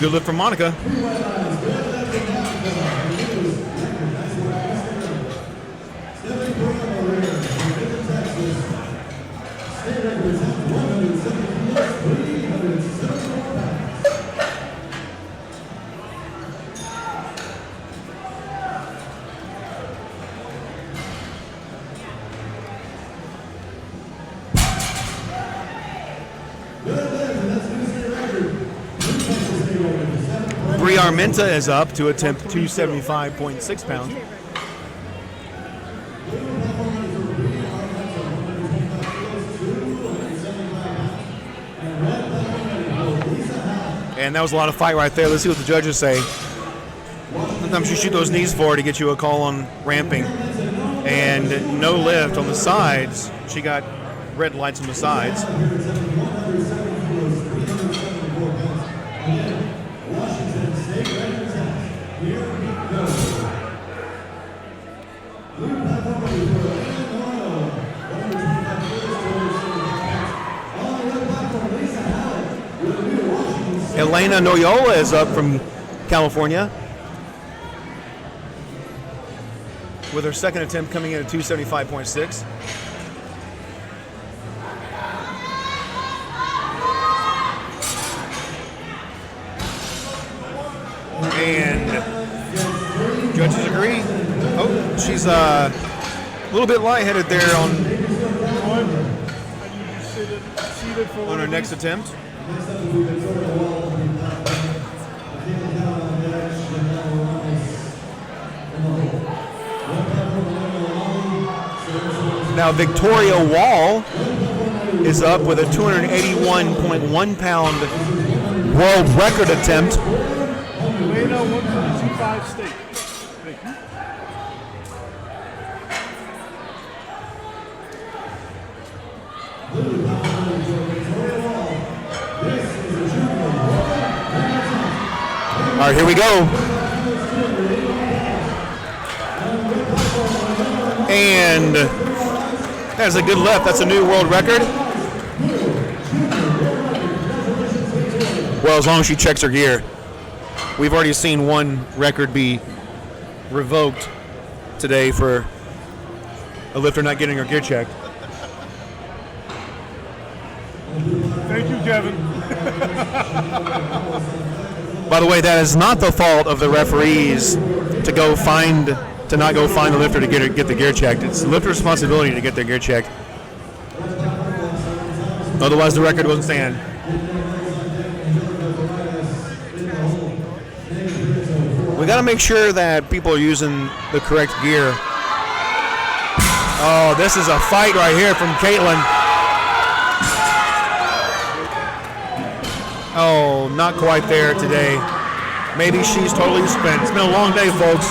G: good lift from Monica. Brie Armenta is up to attempt 275.6 pounds. And that was a lot of fight right there. Let's see what the judges say. Sometimes you shoot those knees forward to get you a call on ramping. And no lift on the sides. She got red lights on the sides. Elena Noyola is up from California with her second attempt coming in at 275.6. And judges agree. Oh, she's a little bit lightheaded there on her next attempt. Now Victoria Wall is up with a 281.1 pound world record attempt.
E: Elena 125 state. Thank you.
G: All right, here we go. And that's a good lift. That's a new world record. Well, as long as she checks her gear. We've already seen one record be revoked today for a lifter not getting her gear checked.
E: Thank you, Kevin.
G: By the way, that is not the fault of the referees to not go find the lifter to get the gear checked. It's the lifter's responsibility to get their gear checked. Otherwise, the record wouldn't stand. We got to make sure that people are using the correct gear. Oh, this is a fight right here from Caitlin. Oh, not quite there today. Maybe she's totally spent. It's been a long day, folks.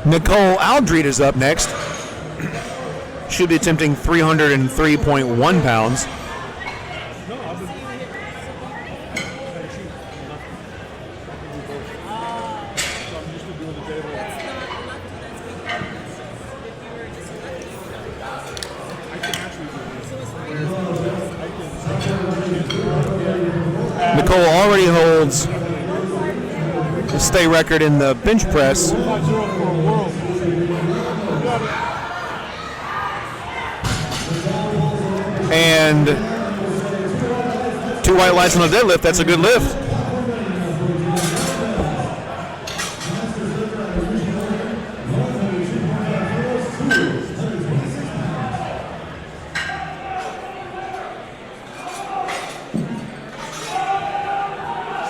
G: Nicole Aldred is up next. She'll be attempting 303.1 pounds. Nicole already holds the state record in the bench press. And 2 white lights on the deadlift. That's a good lift.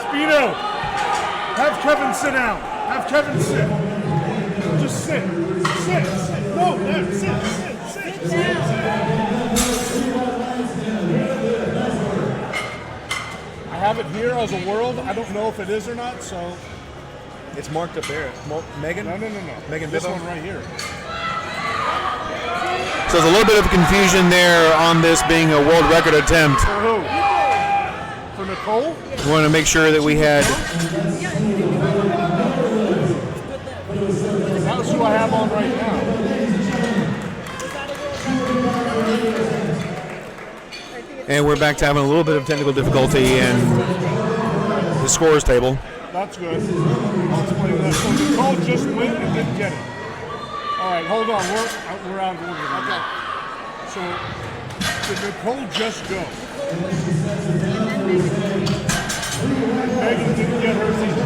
E: Speedo, have Kevin sit down. Have Kevin sit. Just sit. Sit. No, no, sit. I have it here as a world. I don't know if it is or not, so.
G: It's marked up there. Megan?
E: No.
G: Megan
E: This
G: Bibbo?
E: one right here.
G: So there's a little bit of confusion there on this being a world record attempt.
E: For who? For Nicole?
G: We want to make sure that we had.
E: That's who I have on right now.
G: And we're back to having a little bit of technical difficulty in the scores table.
E: That's good. I'll explain that. So Nicole just went and didn't get it. All right, hold on. We're out of order. Okay. So did Nicole just go? Megan didn't get hers either.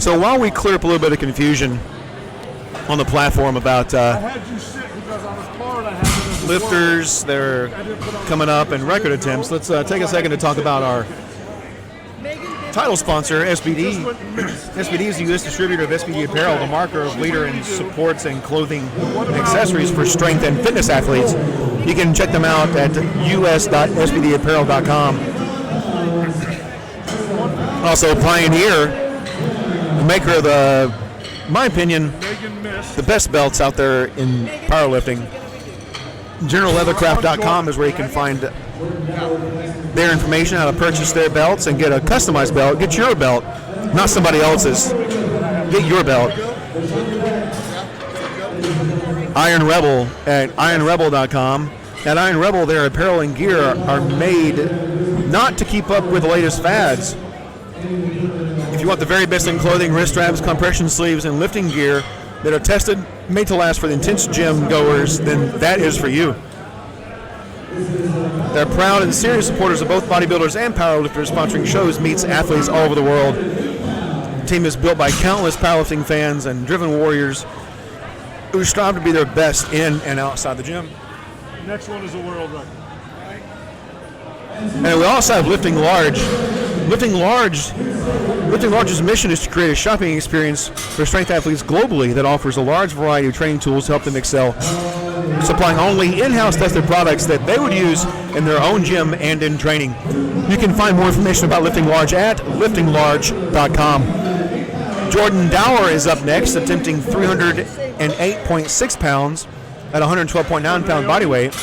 G: So while we clear up a little bit of confusion on the platform about
E: I had you sit because on his card I had it as
G: lifters that are coming up and record attempts, let's take a second to talk about our title sponsor, SBD. SBD is the U.S. distributor of SBD Apparel, the marker of leader in supports and clothing and accessories for strength and fitness athletes. You can check them out at us.sbdapparel.com. Also, Pioneer, the maker of in my opinion, the best belts out there in powerlifting. GeneralLeathercraft.com is where you can find their information, how to purchase their belts and get a customized belt. Get your belt, not somebody else's. Get your belt. Iron Rebel at ironrebel.com. At Iron Rebel, their apparel and gear are made not to keep up with the latest fads. If you want the very best in clothing, wrist straps, compression sleeves, and lifting gear that are tested, made to last for the intense gym goers, then that is for you. They're proud and serious supporters of both bodybuilders and powerlifters, sponsoring shows, meets athletes all over the world. The team is built by countless powerlifting fans and driven warriors who strive to be their best in and outside the gym.
E: Next one is a world record.
G: And we also have Lifting Large. Lifting Large's mission is to create a shopping experience for strength athletes globally that offers a large variety of training tools to help them excel, supplying only in-house tested products that they would use in their own gym and in training. You can find more information about Lifting Large at liftinglarge.com. Jordan Dower is up next, attempting 308.6 pounds at 112.9 pound body weight.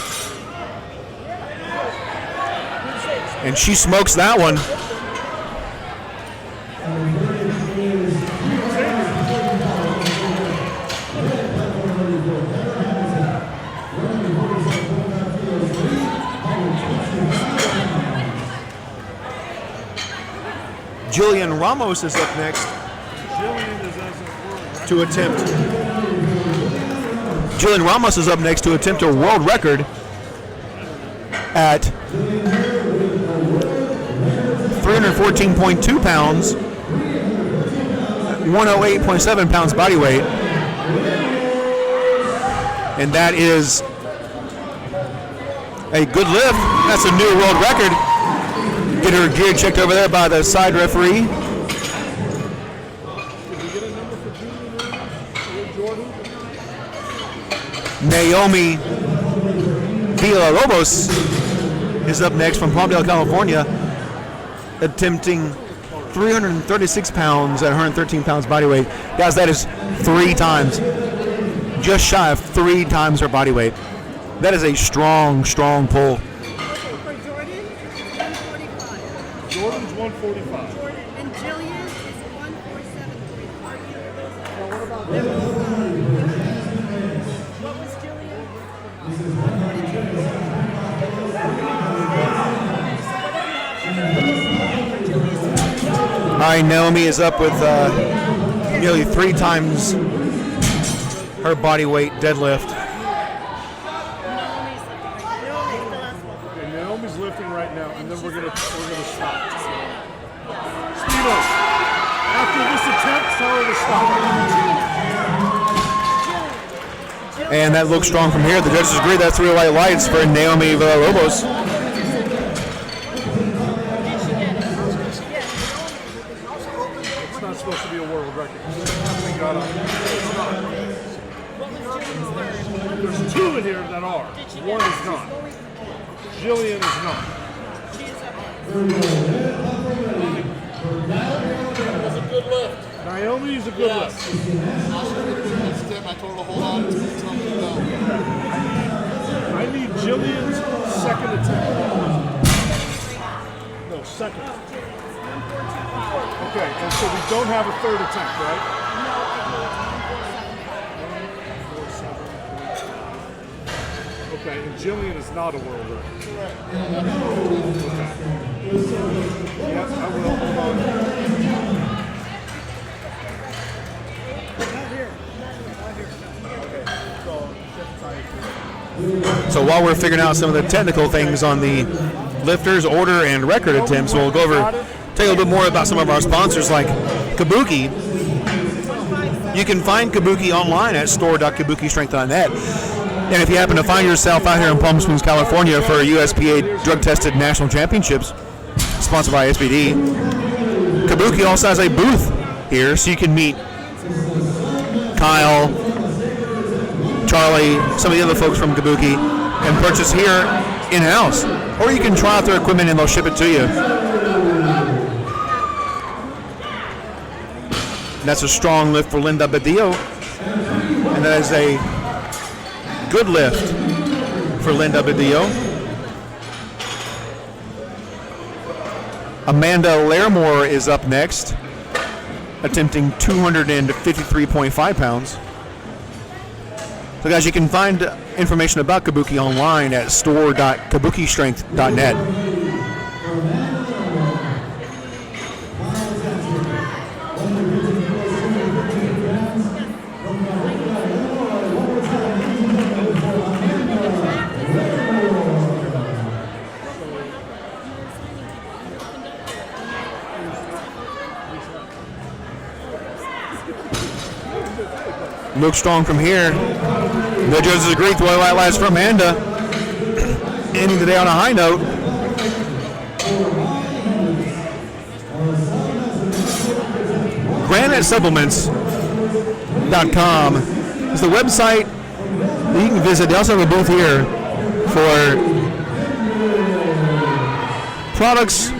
G: And she smokes that one. Jillian Ramos is up next to attempt. Jillian Ramos is up next to attempt a world record at 314.2 pounds, 108.7 pounds body weight, and that is a good lift. That's a new world record. Get her gear checked over there by the side referee. Naomi Villalobos is up next from Palmdale, California, attempting 336 pounds at 113 pounds body weight. Guys, that is 3 times, just shy of 3 times her body weight. That is a strong, strong pull.
E: Jordan's 145.
D: And Jillian is 147.3. What was Jillian?
G: All right, Naomi is up with nearly 3 times her body weight deadlift.
E: Okay, Naomi's lifting right now, and then we're gonna stop. Speedo, after this attempt, tell her to stop.
G: And that looks strong from here. The judges agree that's 3 white lights for Naomi Villalobos.
E: It's not supposed to be a world record. There's 2 in here that are. 1 is not. Jillian is not.
F: That's a good lift.
E: Naomi is a good lift.
F: I told her to hold on to it until I'm done.
E: I need Jillian's second attempt. No, second. Okay, and so we don't have a third attempt, right? Okay, and Jillian is not a world record.
F: Correct.
E: Yes, I will. Hold on.
G: So while we're figuring out some of the technical things on the lifters, order, and record attempts, we'll go over, tell you a little bit more about some of our sponsors like Kabuki. You can find Kabuki online at store.kabukistrength.net. And if you happen to find yourself out here in Palm Springs, California for USPA Drug Tested National Championships, sponsored by SBD, Kabuki also has a booth here, so you can meet Kyle, Charlie, some of the other folks from Kabuki, and purchase here in-house. Or you can try out their equipment and they'll ship it to you. That's a strong lift for Linda Badillo. And that is a good lift for Linda Badillo. Amanda Larimore is up next, attempting 253.5 pounds. So guys, you can find information about Kabuki online at store.kabukistrength.net. Look strong from here. The judges agree to white lights for Amanda. Ending the day on a high note. GraniteSupplements.com is the website that you can visit. They also have a booth here for products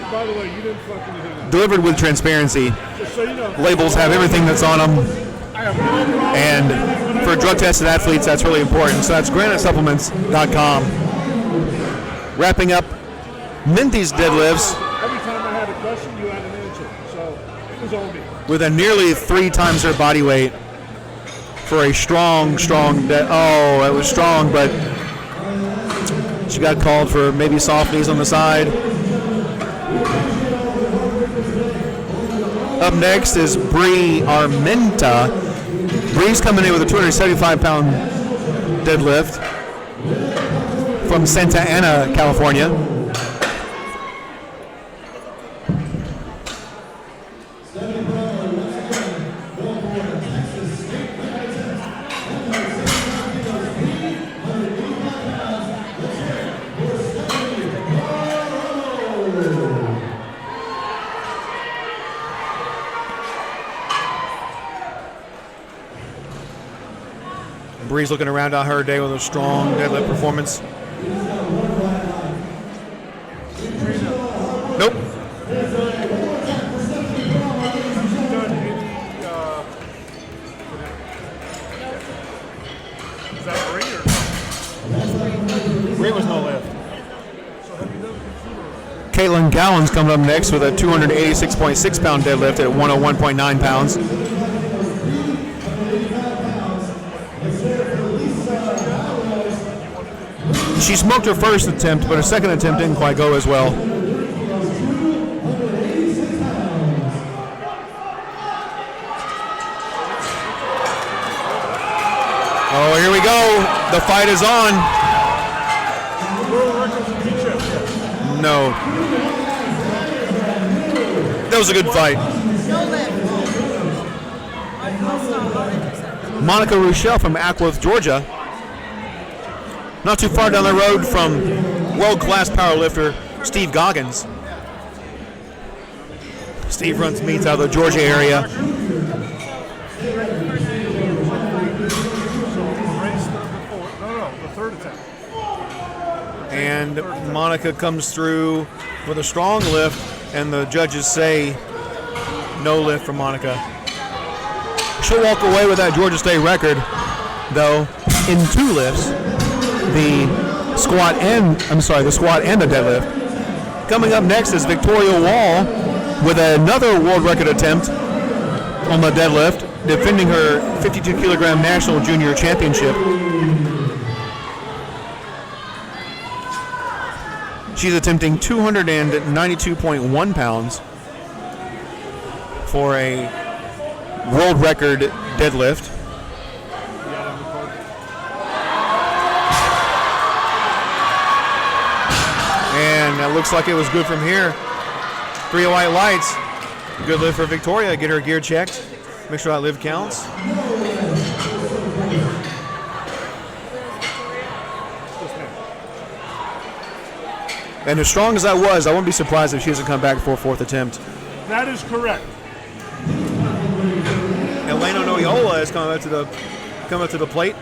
G: delivered with transparency. Labels have everything that's on them. And for drug-tested athletes, that's really important. So that's GraniteSupplements.com. Wrapping up Minty's deadlifts.
E: Every time I had a question, you had an answer. So it was on me.
G: With a nearly 3 times her body weight for a strong oh, it was strong, but she got called for maybe soft knees on the side. Up next is Bree Armenta. Bree's coming in with a 275-pound deadlift from Santa Ana, California. Bree's looking around on her day with a strong deadlift performance. Nope.
E: Is that Bree or
G: Bree was no lift. Caitlin Gowan's coming up next with a 286.6 pound deadlift at 101.9 pounds. She smoked her first attempt, but her second attempt didn't quite go as well. Oh, here we go. The fight is on. No. That was a good fight. Monica Rochelle from Ackworth, Georgia. Not too far down the road from world-class powerlifter Steve Goggins. Steve runs meets out of the Georgia area. And Monica comes through with a strong lift, and the judges say no lift for Monica. She'll walk away with that Georgia State record, though, in 2 lifts. The squat and the deadlift. Coming up next is Victoria Wall with another world record attempt on the deadlift, defending her 52 kilogram national junior championship. She's attempting 292.1 pounds for a world record deadlift. And that looks like it was good from here. 3 white lights. Good lift for Victoria. Get her gear checked. Make sure that lift counts. And as strong as I was, I wouldn't be surprised if she doesn't come back for a fourth attempt.
E: That is correct.
G: Elena Noyola is coming up to the plate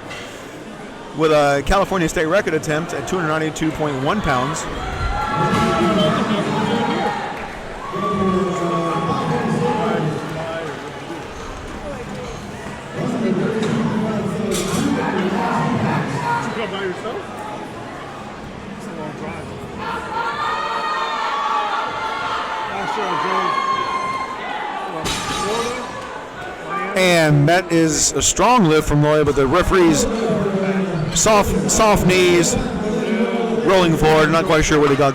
G: with a California state record attempt at 292.1 pounds.
E: You come by yourself? It's a long drive. Last year I drove from Florida.
G: And that is a strong lift from Loya, but the referee's soft knees, rolling forward. Not quite sure what she got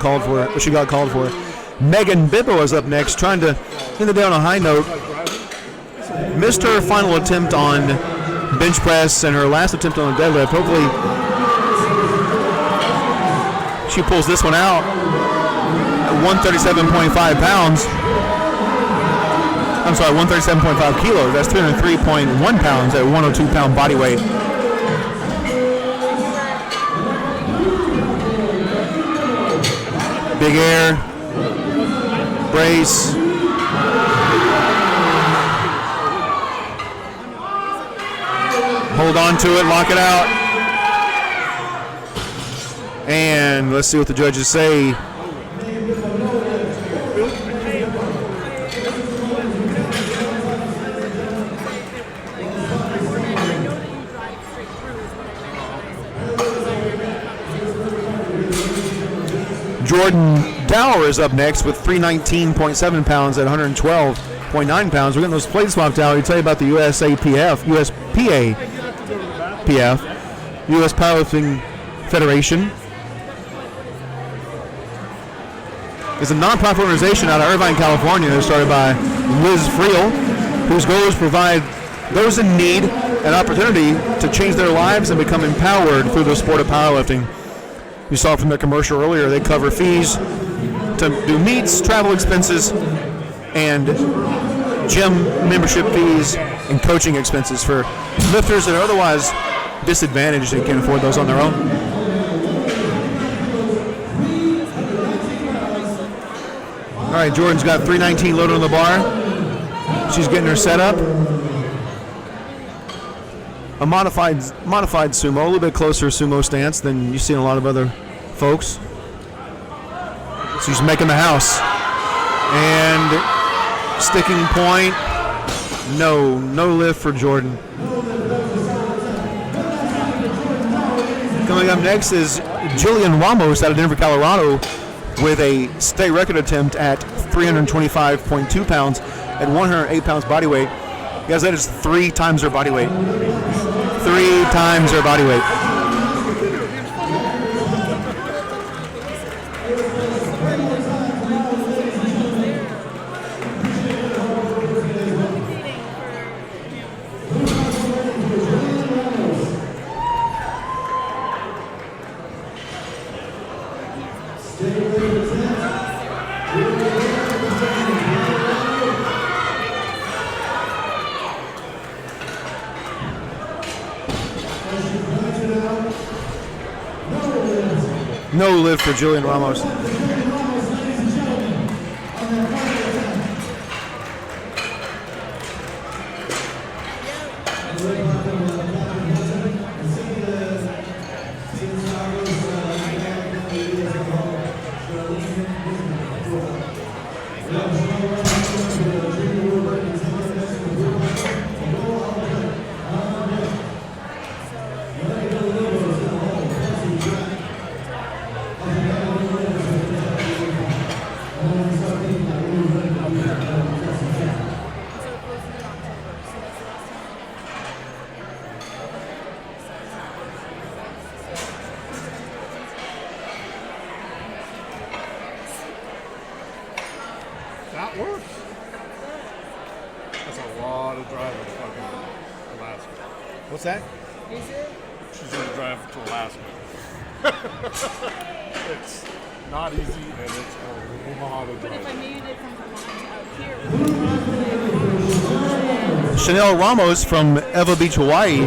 G: called for. Megan Bibbo is up next, trying to end the day on a high note. Missed her final attempt on bench press and her last attempt on a deadlift. Hopefully she pulls this one out at 137.5 pounds. I'm sorry, 137.5 kilos. That's 303.1 pounds at 102-pound body weight. Big air, brace. Hold on to it, lock it out. And let's see what the judges say. Jordan Dower is up next with 319.7 pounds at 112.9 pounds. We're getting those plates swapped out. We tell you about the USPA, U.S. Powerlifting Federation. It's a non-profit organization out of Irvine, California, started by Liz Friel, whose goal is to provide those in need an opportunity to change their lives and become empowered through the sport of powerlifting. You saw from their commercial earlier, they cover fees to do meets, travel expenses, and gym membership fees and coaching expenses for lifters that are otherwise disadvantaged and can't afford those on their own. All right, Jordan's got 319 loaded on the bar. She's getting her set up. A modified sumo, a little bit closer sumo stance than you see in a lot of other folks. She's making the house. And sticking point. No lift for Jordan. Coming up next is Jillian Ramos out of Denver, Colorado, with a state record attempt at 325.2 pounds at 108 pounds body weight. Guys, that is 3 times her body weight. 3 times her body weight. No lift for Jillian Ramos.
E: That works. That's a lot of driving to fucking Alaska.
G: What's that?
D: Is it?
E: She's going to drive to Alaska. It's not easy, and it's a lot of
D: But if I
E: driving.
D: made it from Vermont out here,
G: Chanel Ramos from Eva Beach, Hawaii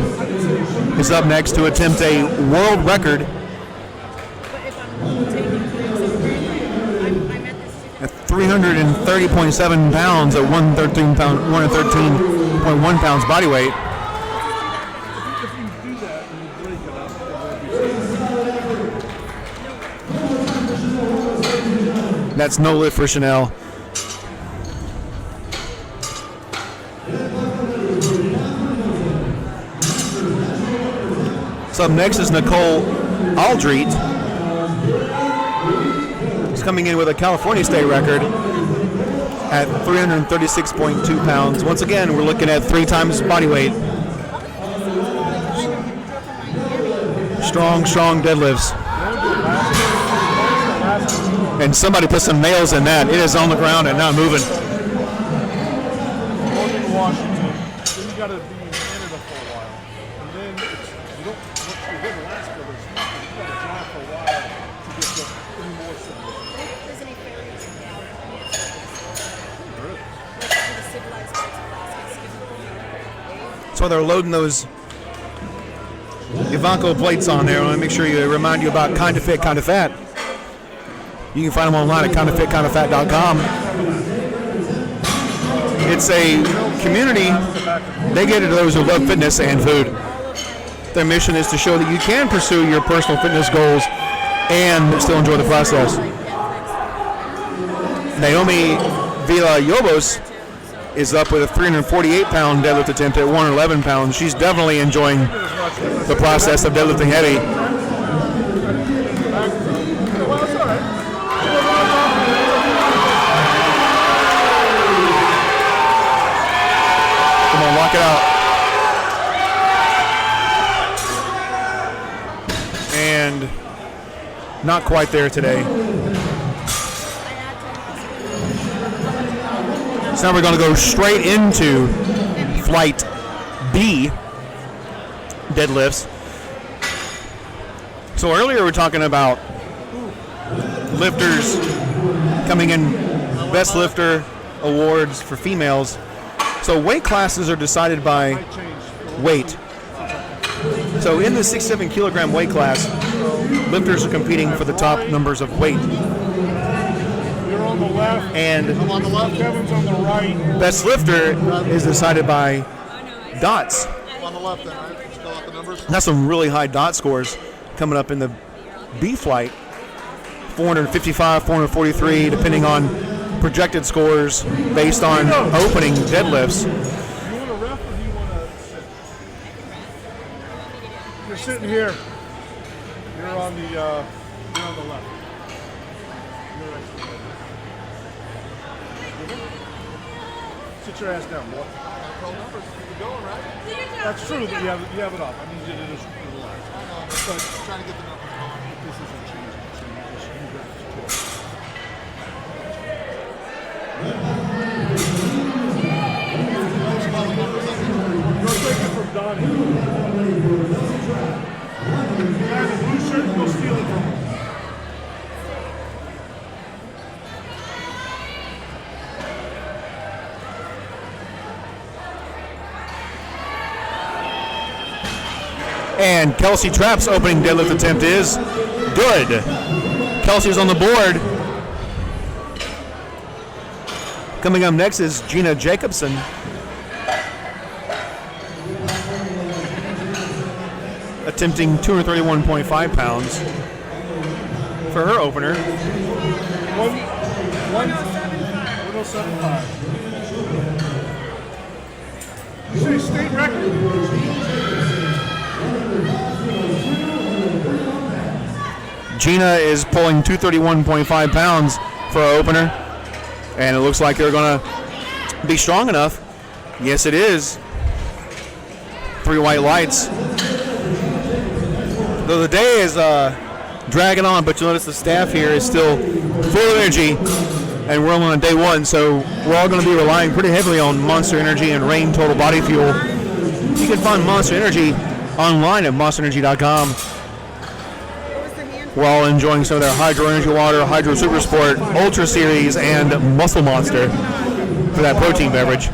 G: is up next to attempt a world record 330.7 pounds at 113.1 pounds body weight.
E: If you do that and you break it up, it will be
G: That's no lift for Chanel. So up next is Nicole Aldreet. She's coming in with a California state record at 336.2 pounds. Once again, we're looking at 3 times body weight. Strong deadlifts. And somebody put some nails in that. It is on the ground and not moving.
E: Morgan, Washington. Then you got to be in Canada for a while, and then you don't. Once you're in Alaska, you got to drive for a while to get the any more support.
R: There's any barriers in California.
G: So they're loading those Ivanko plates on there. I want to make sure you remind you about Kinda Fit, Kinda Fat. You can find them online at kindafit.com. It's a community dedicated to those who love fitness and food. Their mission is to show that you can pursue your personal fitness goals and still enjoy the process. Naomi Villalobos is up with a 348-pound deadlift attempt at 111 pounds. She's definitely enjoying the process of deadlifting heavy. Come on, lock it out. And not quite there today. So now we're going to go straight into flight B deadlifts. So earlier we were talking about lifters coming in best lifter awards for females. So weight classes are decided by weight. So in the 67 kilogram weight class, lifters are competing for the top numbers of weight.
E: You're on the left.
G: And
E: I'm on the left. Kevin's on the right.
G: best lifter is decided by dots.
F: I'm on the left then, right? Spell out the numbers.
G: That's some really high dot scores coming up in the B flight. 455, 443, depending on projected scores based on opening deadlifts.
E: You want a ref or do you want to sit? You're sitting here. You're on the left. You're right. Sit your ass down, boy. That's true, but you have it up. I need you to just relax. But trying to get the numbers going. This isn't changing. So you just you got Go take it from Donnie. You should go steal it from him.
G: And Kelsey Trapp's opening deadlift attempt is good. Kelsey's on the board. Coming up next is Gina Jacobson. Attempting 231.5 pounds for her opener.
E: 107.5. You say state record.
G: Gina is pulling 231.5 pounds for her opener. And it looks like they're going to be strong enough. Yes, it is. 3 white lights. Though the day is dragging on, but you'll notice the staff here is still full of energy, and we're only on day 1, so we're all going to be relying pretty heavily on Monster Energy and Rain Total Body Fuel. You can find Monster Energy online at monsterenergy.com. We're all enjoying some of their Hydro Energy Water, Hydro Super Sport, Ultra Series, and Muscle Monster for that protein beverage.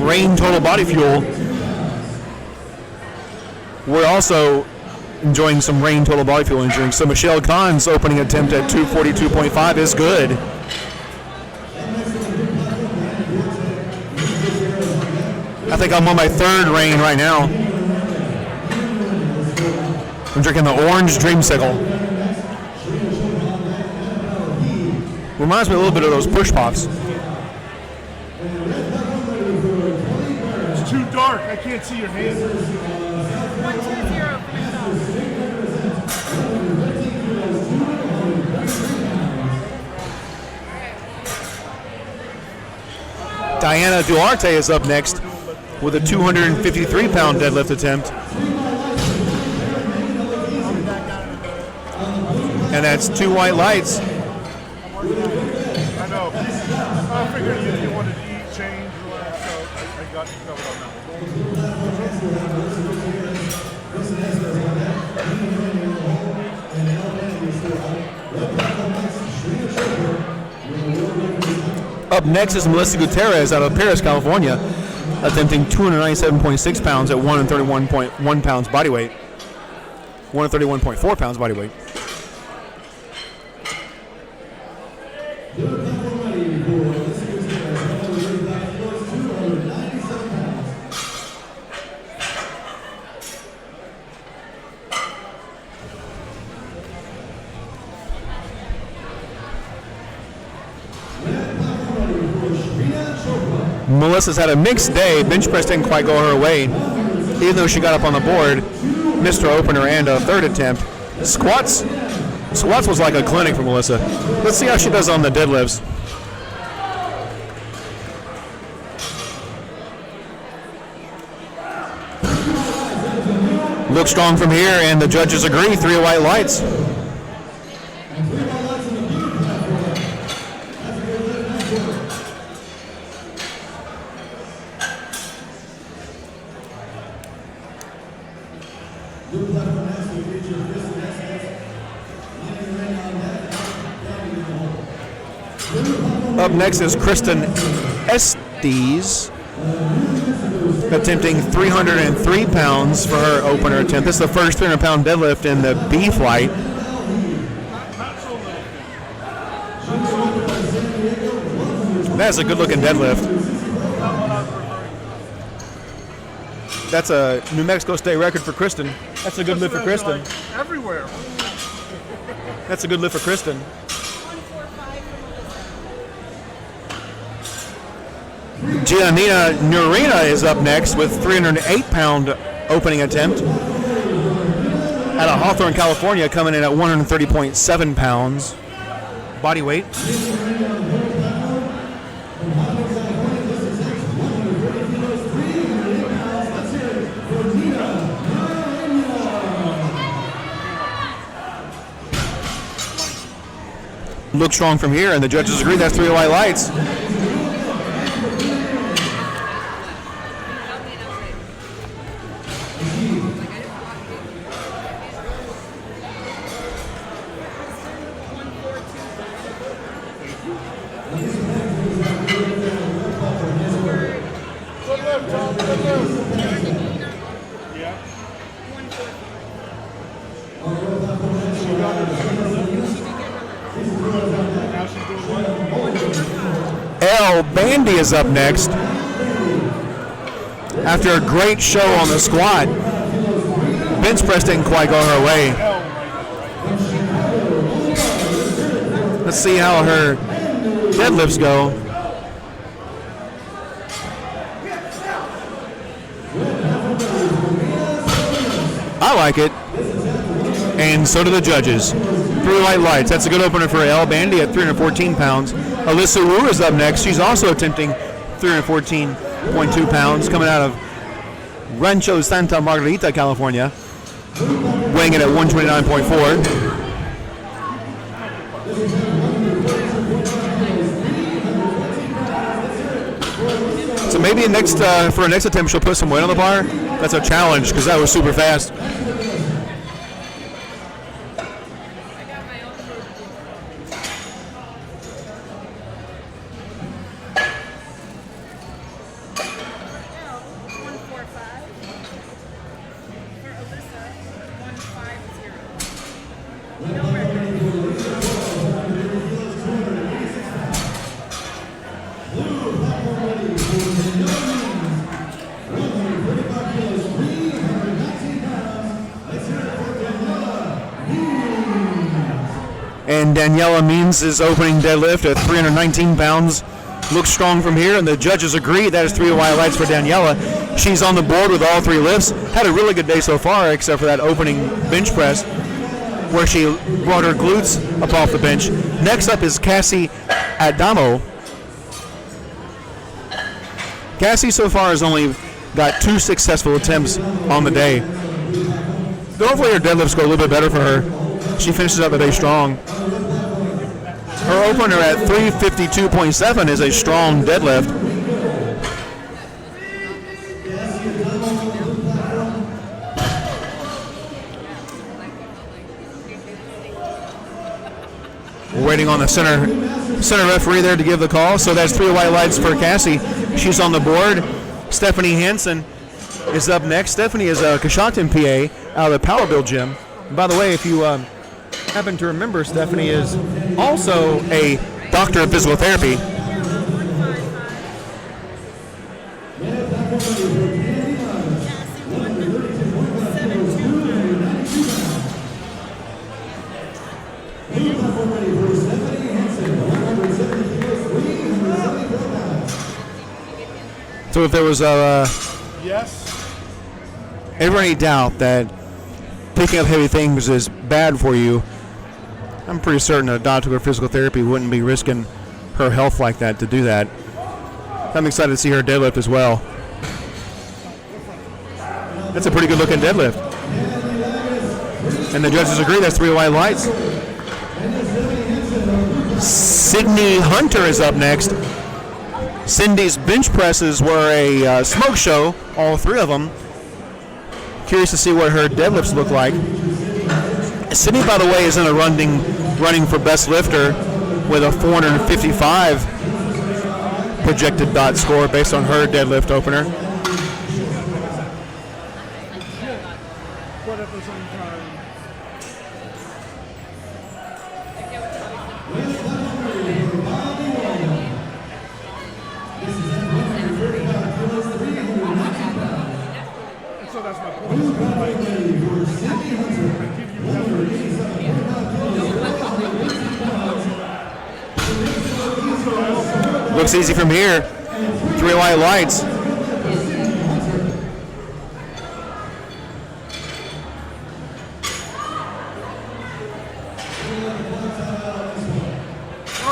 G: Rain Total Body Fuel. We're also enjoying some Rain Total Body Fuel and drinks. So Michelle Kahn's opening attempt at 242.5 is good. think I'm on my third reign right now. I'm drinking the orange Dreamsicle. Reminds me a little bit of those push pops.
E: It's too dark. I can't see your hand.
D: 120.
G: Diana Duarte is up next with a 253-pound deadlift attempt. And that's 2 white lights.
E: I know. I figured you wanted to eat, change, or whatever, so I got you covered on that.
G: Up next is Melissa Gutierrez out of Paris, California, attempting 297.6 pounds at 131.1 pounds body weight. 131.4 pounds body weight. Melissa's had a mixed day. Bench press didn't quite go her way, even though she got up on the board, missed her opener and a third attempt. Squats was like a clinic for Melissa. Let's see how she does on the deadlifts. Looks strong from here, and the judges agree. 3 white lights. Up next is Kristen Estes, attempting 303 pounds for her opener attempt. This is the first 300-pound deadlift in the B flight. That's a good-looking deadlift. That's a New Mexico State record for Kristen. That's a good lift for Kristen.
E: Everywhere.
G: That's a good lift for Kristen. Giannina Norina is up next with 308-pound opening attempt out of Hawthorne, California, coming in at 130.7 pounds body weight. Looks strong from here, and the judges agree. That's 3 white lights. Bandy is up next. After a great show on the squat, bench press didn't quite go her way. Let's see how her deadlifts go. I like it, and so do the judges. 3 white lights. That's a good opener for Elle Bandy at 314 pounds. Alyssa Wu is up next. She's also attempting 314.2 pounds, coming out of Rancho Santa Margarita, California, weighing in at 129.4. So maybe for her next attempt, she'll put some weight on the bar. That's a challenge because that was super fast. And Daniela Means' opening deadlift at 319 pounds looks strong from here, and the judges agree. That is 3 white lights for Daniela. She's on the board with all 3 lifts. Had a really good day so far, except for that opening bench press where she brought her glutes up off the bench. Next up is Cassie Adamo. Cassie so far has only got 2 successful attempts on the day. Hopefully her deadlifts go a little bit better for her. She finishes up the day strong. Her opener at 352.7 is a strong deadlift. We're waiting on the center referee there to give the call. So that's 3 white lights for Cassie. She's on the board. Stephanie Hansen is up next. Stephanie is a Coshocton, PA, out of the Power Build gym. And by the way, if you happen to remember, Stephanie is also a doctor of physical therapy. So if there was ever any doubt that picking up heavy things is bad for you, I'm pretty certain a doctor of physical therapy wouldn't be risking her health like that to do that. I'm excited to see her deadlift as well. That's a pretty good looking deadlift. And the judges agree that's 3 white lights. Sydney Hunter is up next. Cindy's bench presses were a smoke show, all 3 of them. Curious to see what her deadlifts look like. Sydney, by the way, is in a running for best lifter with a 455 projected dot score based on her deadlift opener. Looks easy from here. 3 white lights.
E: All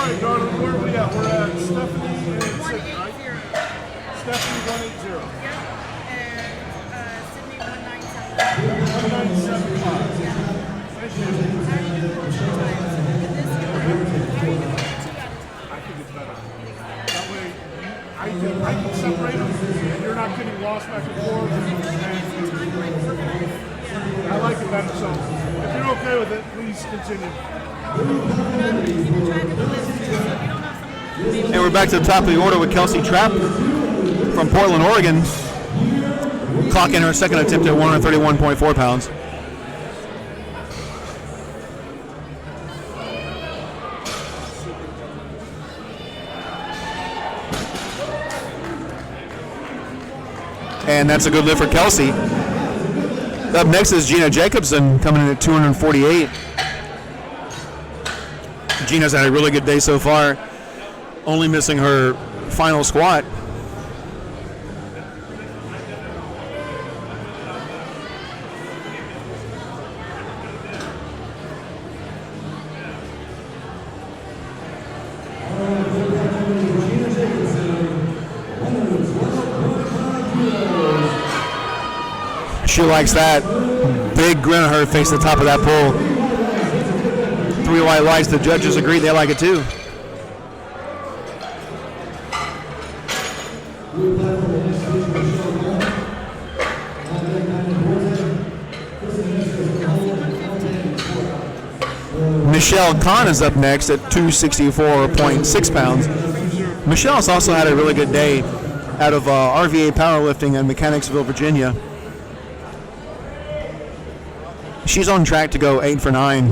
E: right, daughter, where are we at? We're at Stephanie and Sydney, right? Stephanie 180.
D: Yep. And Sydney 197.
E: 1975. Thank you.
D: How are you doing with 2 times? How are you doing with 2 at a time?
E: I think it's better. That way, I can separate them, and you're not getting lost back and forth. And I like it better, so if you're okay with it, please continue.
G: And we're back to the top of the order with Kelsey Trapp from Portland, Oregon, clocking her second attempt at 131.4 pounds. And that's a good lift for Kelsey. Up next is Gina Jacobson coming in at 248. Gina's had a really good day so far, only missing her final squat. She likes that. Big grin on her face at the top of that pole. 3 white lights. The judges agree they like it too. Michelle Kahn is up next at 264.6 pounds. Michelle's also had a really good day out of RVA Powerlifting in Mechanicsville, Virginia. She's on track to go 8 for 9.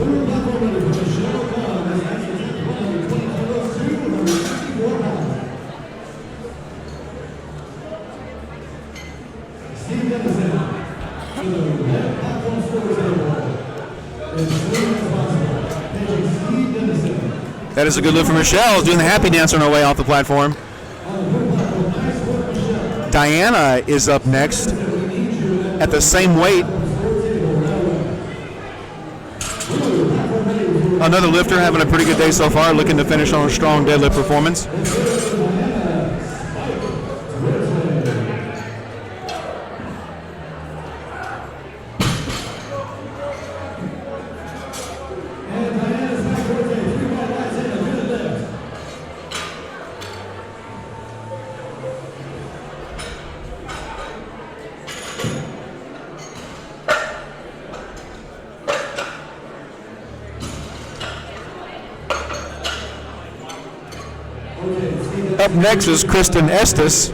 G: That is a good lift for Michelle, doing the happy dance on her way off the platform. Diana is up next at the same weight. Another lifter having a pretty good day so far, looking to finish on a strong deadlift performance. Up next is Kristen Estes,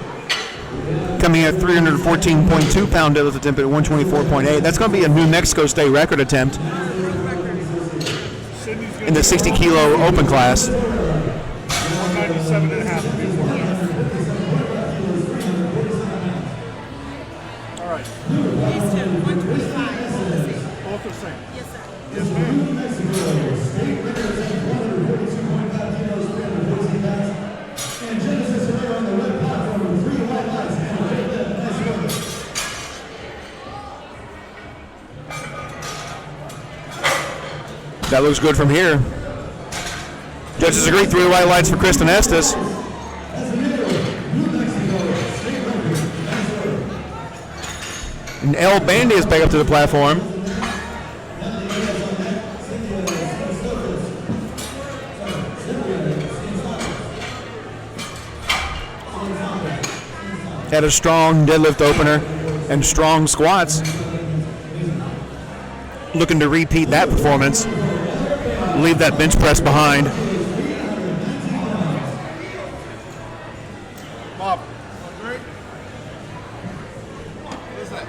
G: coming at 314.2 pound deadlift attempt at 124.8. That's going to be a New Mexico State record attempt in the 60 kilo open class.
E: 197.5 to be more. All right.
D: These two, 125.
E: Both the same.
D: Yes, sir.
E: Yes, ma'am.
G: That looks good from here. Judges agree, 3 white lights for Kristen Estes. And Elle Bandy is back up to the platform. Had a strong deadlift opener and strong squats. Looking to repeat that performance. Leave that bench press behind.
F: Bob, great. What is that?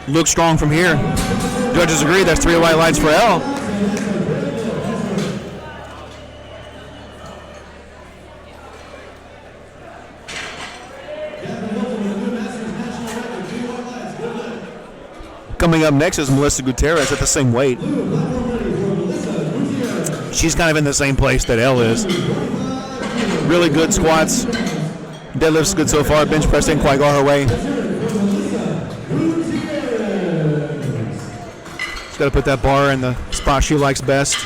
G: Looks strong from here. Judges agree, that's 3 white lights for Elle. Coming up next is Melissa Gutierrez at the same weight. She's kind of in the same place that Elle is. Really good squats. Deadlift's good so far. Bench press didn't quite go her way. She's got to put that bar in the spot she likes best.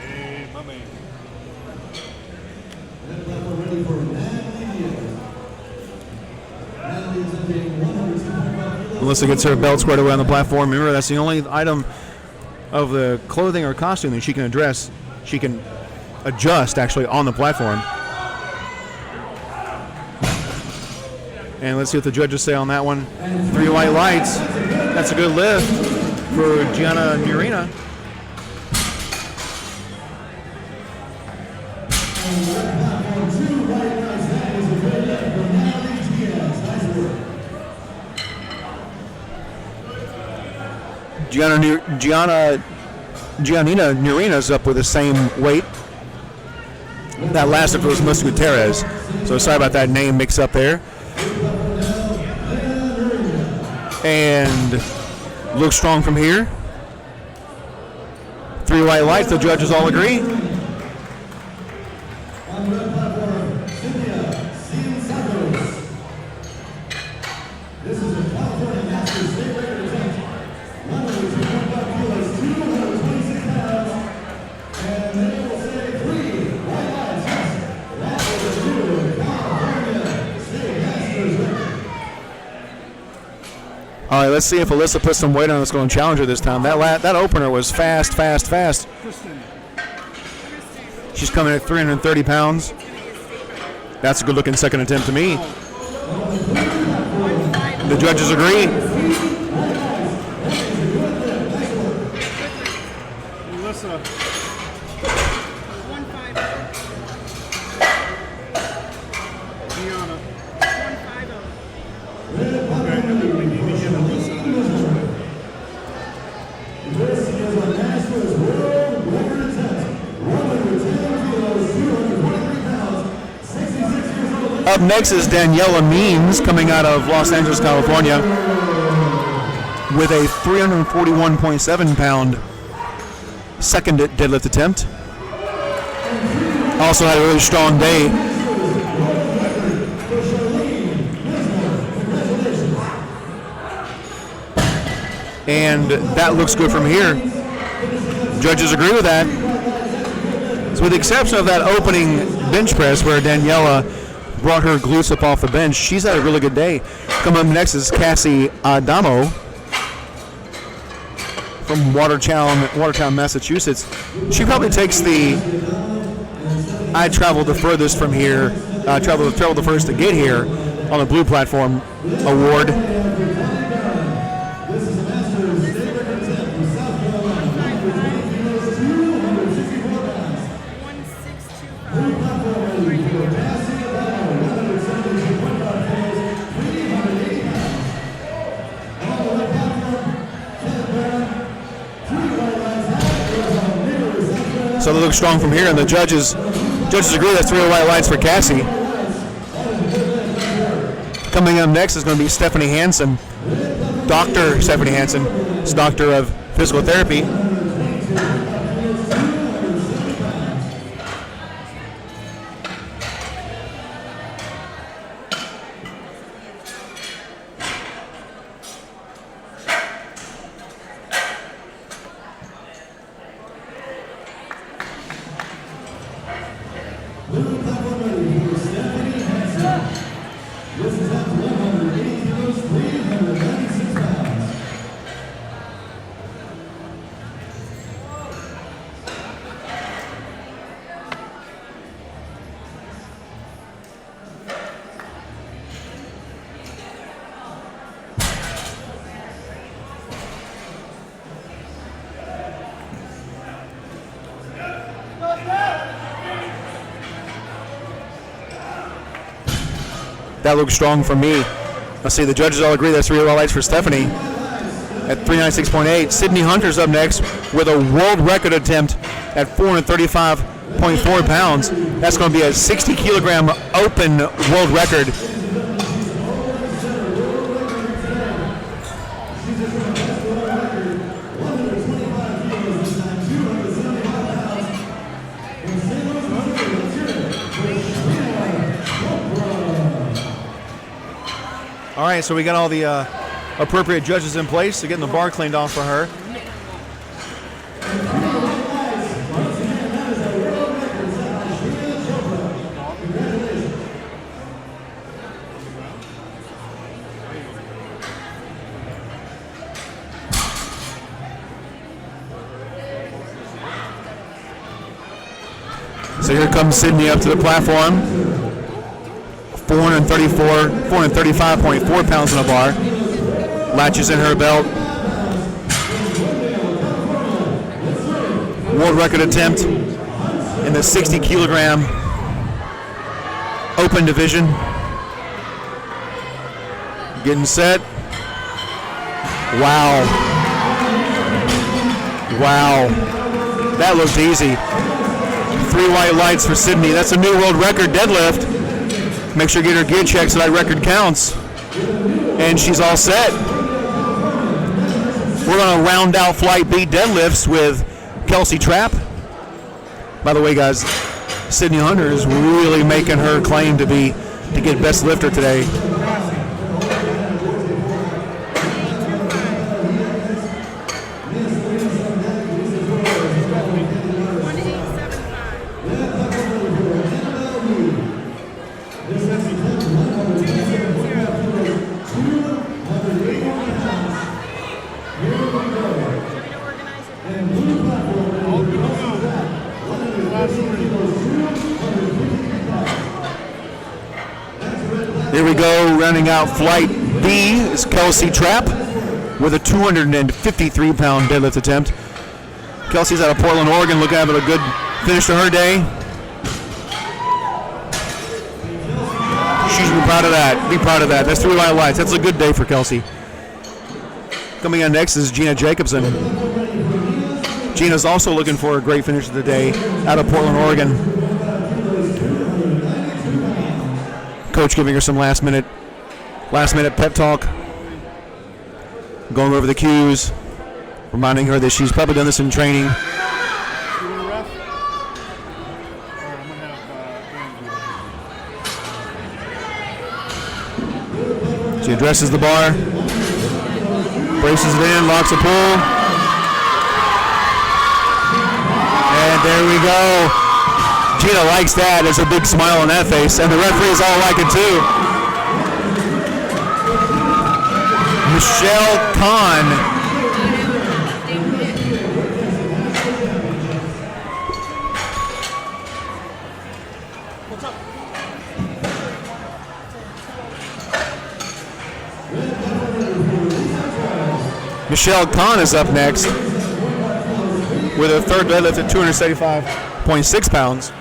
E: Hey, my man.
G: Melissa gets her belt squared away on the platform. Remember, that's the only item of the clothing or costume that she can address. She can adjust, actually, on the platform. And let's see what the judges say on that one. 3 white lights. That's a good lift for Gianna Murina. Giannina Murina's up with the same weight. That last lift was Melissa Gutierrez. So sorry about that name mix up there. And looks strong from here. 3 white lights, the judges all agree. All right, let's see if Alyssa puts some weight on that's going to challenge her this time. That opener was fast. She's coming at 330 pounds. That's a good-looking second attempt to me. The judges agree.
E: Melissa. 150. Gianna. 150. We need to get Alyssa.
C: This is a national world record attempt. 110 kilos, 223 pounds,
G: Up next is Daniela Means, coming out of Los Angeles, California, with a 341.7-pound second deadlift attempt. Also had a really strong day. And that looks good from here. Judges agree with that. So with the exception of that opening bench press where Daniela brought her glutes up off the bench, she's had a really good day. Coming up next is Cassie Adamo from Watertown, Massachusetts. She probably takes the I traveled the furthest from here, traveled the first to get here on the blue platform award. So they look strong from here, and the judges agree that's 3 white lights for Cassie. Coming up next is going to be Stephanie Hansen, Dr. Stephanie Hansen, is Doctor of Physical Therapy. That looks strong for me. Let's see, the judges all agree that's 3 white lights for Stephanie at 396.8. Sydney Hunter's up next with a world record attempt at 435.4 pounds. That's going to be a 60-kilogram open world record. All right, so we got all the appropriate judges in place to get the bar cleaned off for her. So here comes Sydney up to the platform. 435.4 pounds on a bar. Latches in her belt. World record attempt in the 60-kilogram open division. Getting set. Wow. Wow. That looked easy. 3 white lights for Sydney. That's a new world record deadlift. Make sure you get her gear checked so that record counts. And she's all set. We're going to round out Flight B deadlifts with Kelsey Trapp. By the way, guys, Sydney Hunter is really making her claim to get best lifter today. Here we go, rounding out Flight B is Kelsey Trapp with a 253-pound deadlift attempt. Kelsey's out of Portland, Oregon, looking at a good finish to her day. She should be proud of that. Be proud of that. That's 3 white lights. That's a good day for Kelsey. Coming on next is Gina Jacobson. Gina's also looking for a great finish of the day out of Portland, Oregon. Coach giving her some last minute pep talk, going over the cues, reminding her that she's probably done this in training. She addresses the bar, braces it in, locks a pull, and there we go. Gina likes that. There's a big smile on that face, and the referees all like it too. Michelle Kahn. Michelle Kahn is up next with her third deadlift at 275.6 pounds.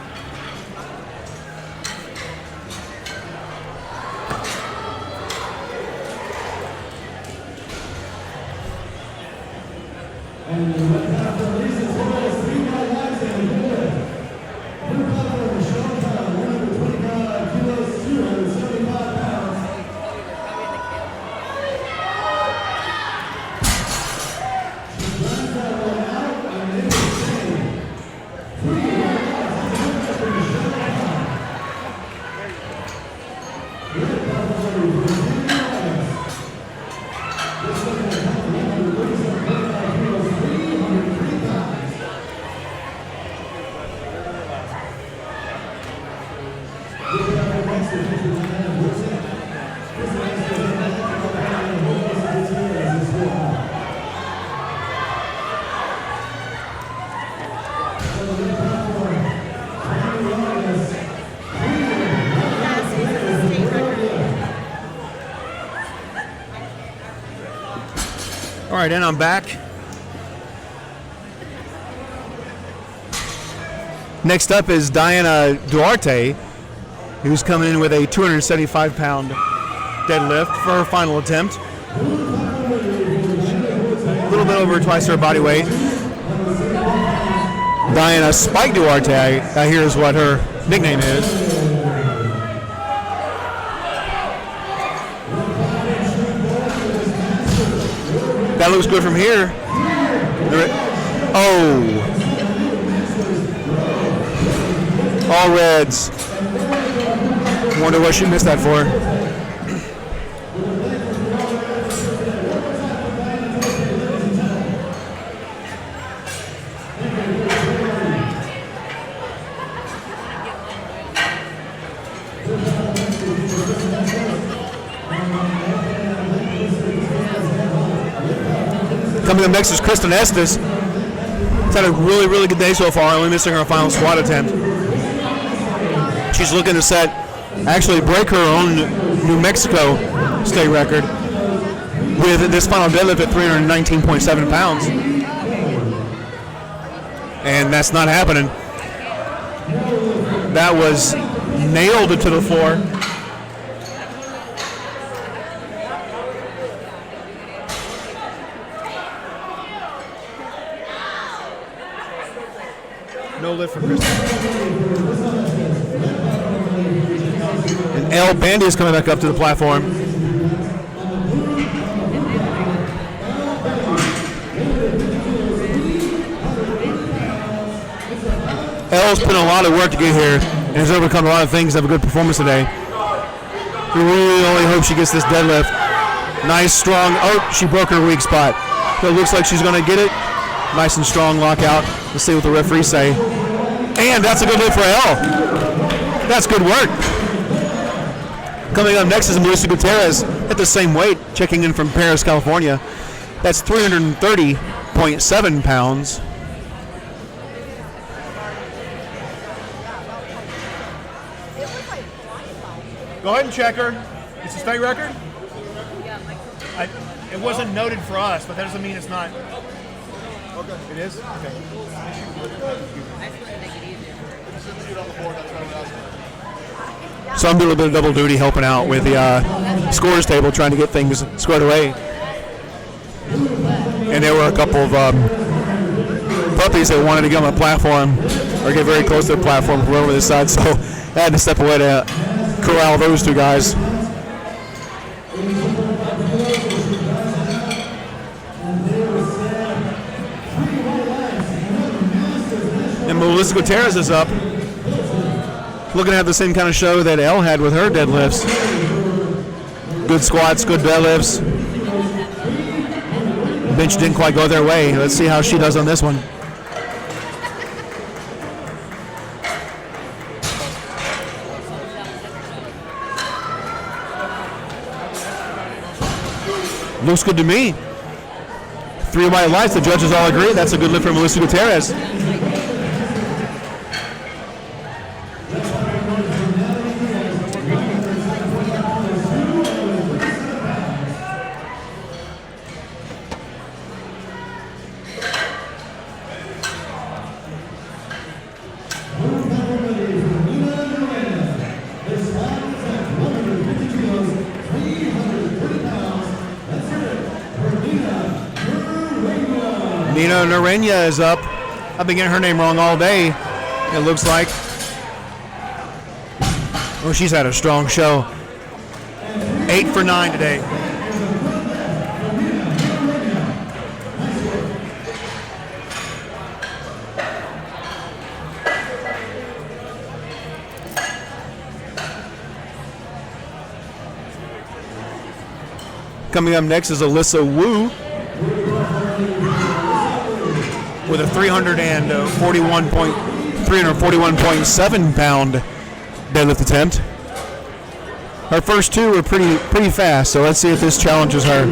G: All right, and I'm back. Next up is Diana Duarte, who's coming in with a 275-pound deadlift for her final attempt. A little bit over twice her body weight. Diana Spike Duarte, I hear is what her nickname is. That looks good from here. Oh. All reds. Wonder what she missed that for. Coming up next is Kristen Estes. She's had a really, really good day so far, only missing her final squat attempt. She's looking to actually break her own New Mexico state record with this final deadlift at 319.7 pounds. And that's not happening. That was nailed to the floor. No lift for Kristen. And Elle Bandy is coming back up to the platform. Elle's put in a lot of work to get here and has overcome a lot of things to have a good performance today. We really only hope she gets this deadlift. Nice, strong. Oh, she broke her weak spot. So it looks like she's going to get it. Nice and strong lockout. Let's see what the referees say. And that's a good lift for Elle. That's good work. Coming up next is Melissa Gutierrez at the same weight, checking in from Paris, California. That's 330.7 pounds.
H: Go ahead and check her. It's a state record? It wasn't noted for us, but that doesn't mean it's not. Okay. It is? Okay.
G: So I'm doing a bit of double duty helping out with the scores table, trying to get things squared away. And there were a couple of puppies that wanted to get on the platform or get very close to the platform from over this side, so I had to step away to corral those two guys. And Melissa Gutierrez is up. Looking to have the same kind of show that Elle had with her deadlifts. Good squats, good deadlifts. Bench didn't quite go their way. Let's see how she does on this one. Looks good to me. 3 white lights. The judges all agree that's a good lift for Melissa Gutierrez. Nina Narenya is up. I've been getting her name wrong all day, it looks like. Well, she's had a strong show. 8 for 9 today. Coming up next is Alyssa Wu with a 341.7 pound deadlift attempt. Her first two were pretty fast, so let's see if this challenges her.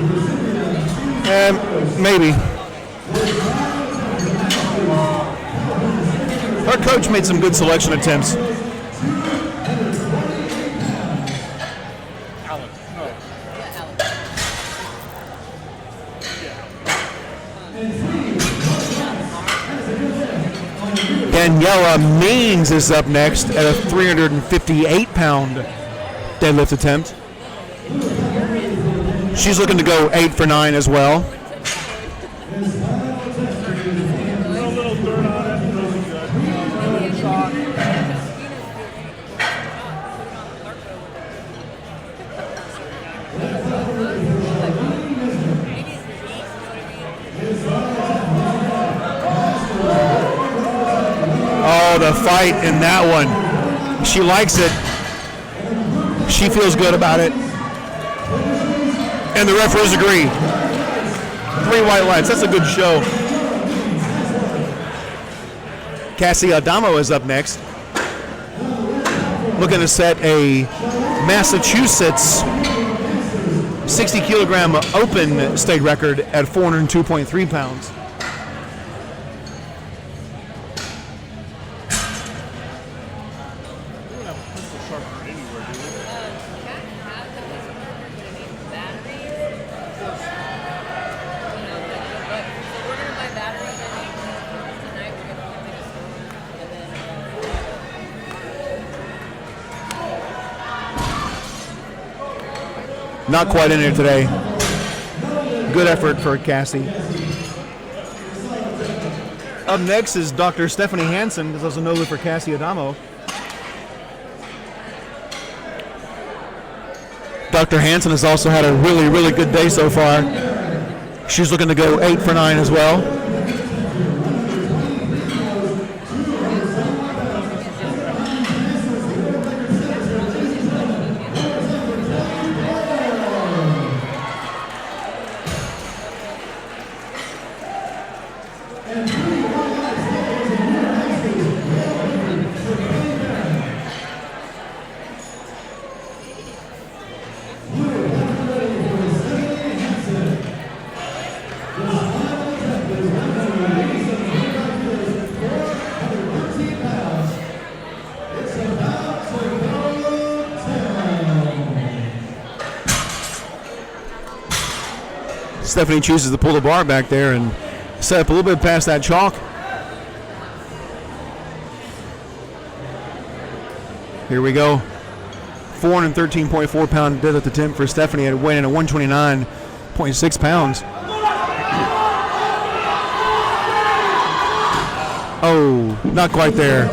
G: Maybe. Her coach made some good selection attempts. Daniela Means is up next at a 358-pound deadlift attempt. She's looking to go 8 for 9 as well. Oh, the fight in that one. She likes it. She feels good about it. And the referees agree. 3 white lights. That's a good show. Cassie Adamo is up next. Looking to set a Massachusetts 60-kilogram open state record at 402.3 pounds. Not quite in here today. Good effort for Cassie. Up next is Dr. Stephanie Hansen. There's also no lift for Cassie Adamo. Dr. Hansen has also had a really good day so far. She's looking to go 8 for 9 as well. Stephanie chooses to pull the bar back there and set up a little bit past that chalk. Here we go. 413.4 pound deadlift attempt for Stephanie at weighing in at 129.6 pounds. Oh, not quite there.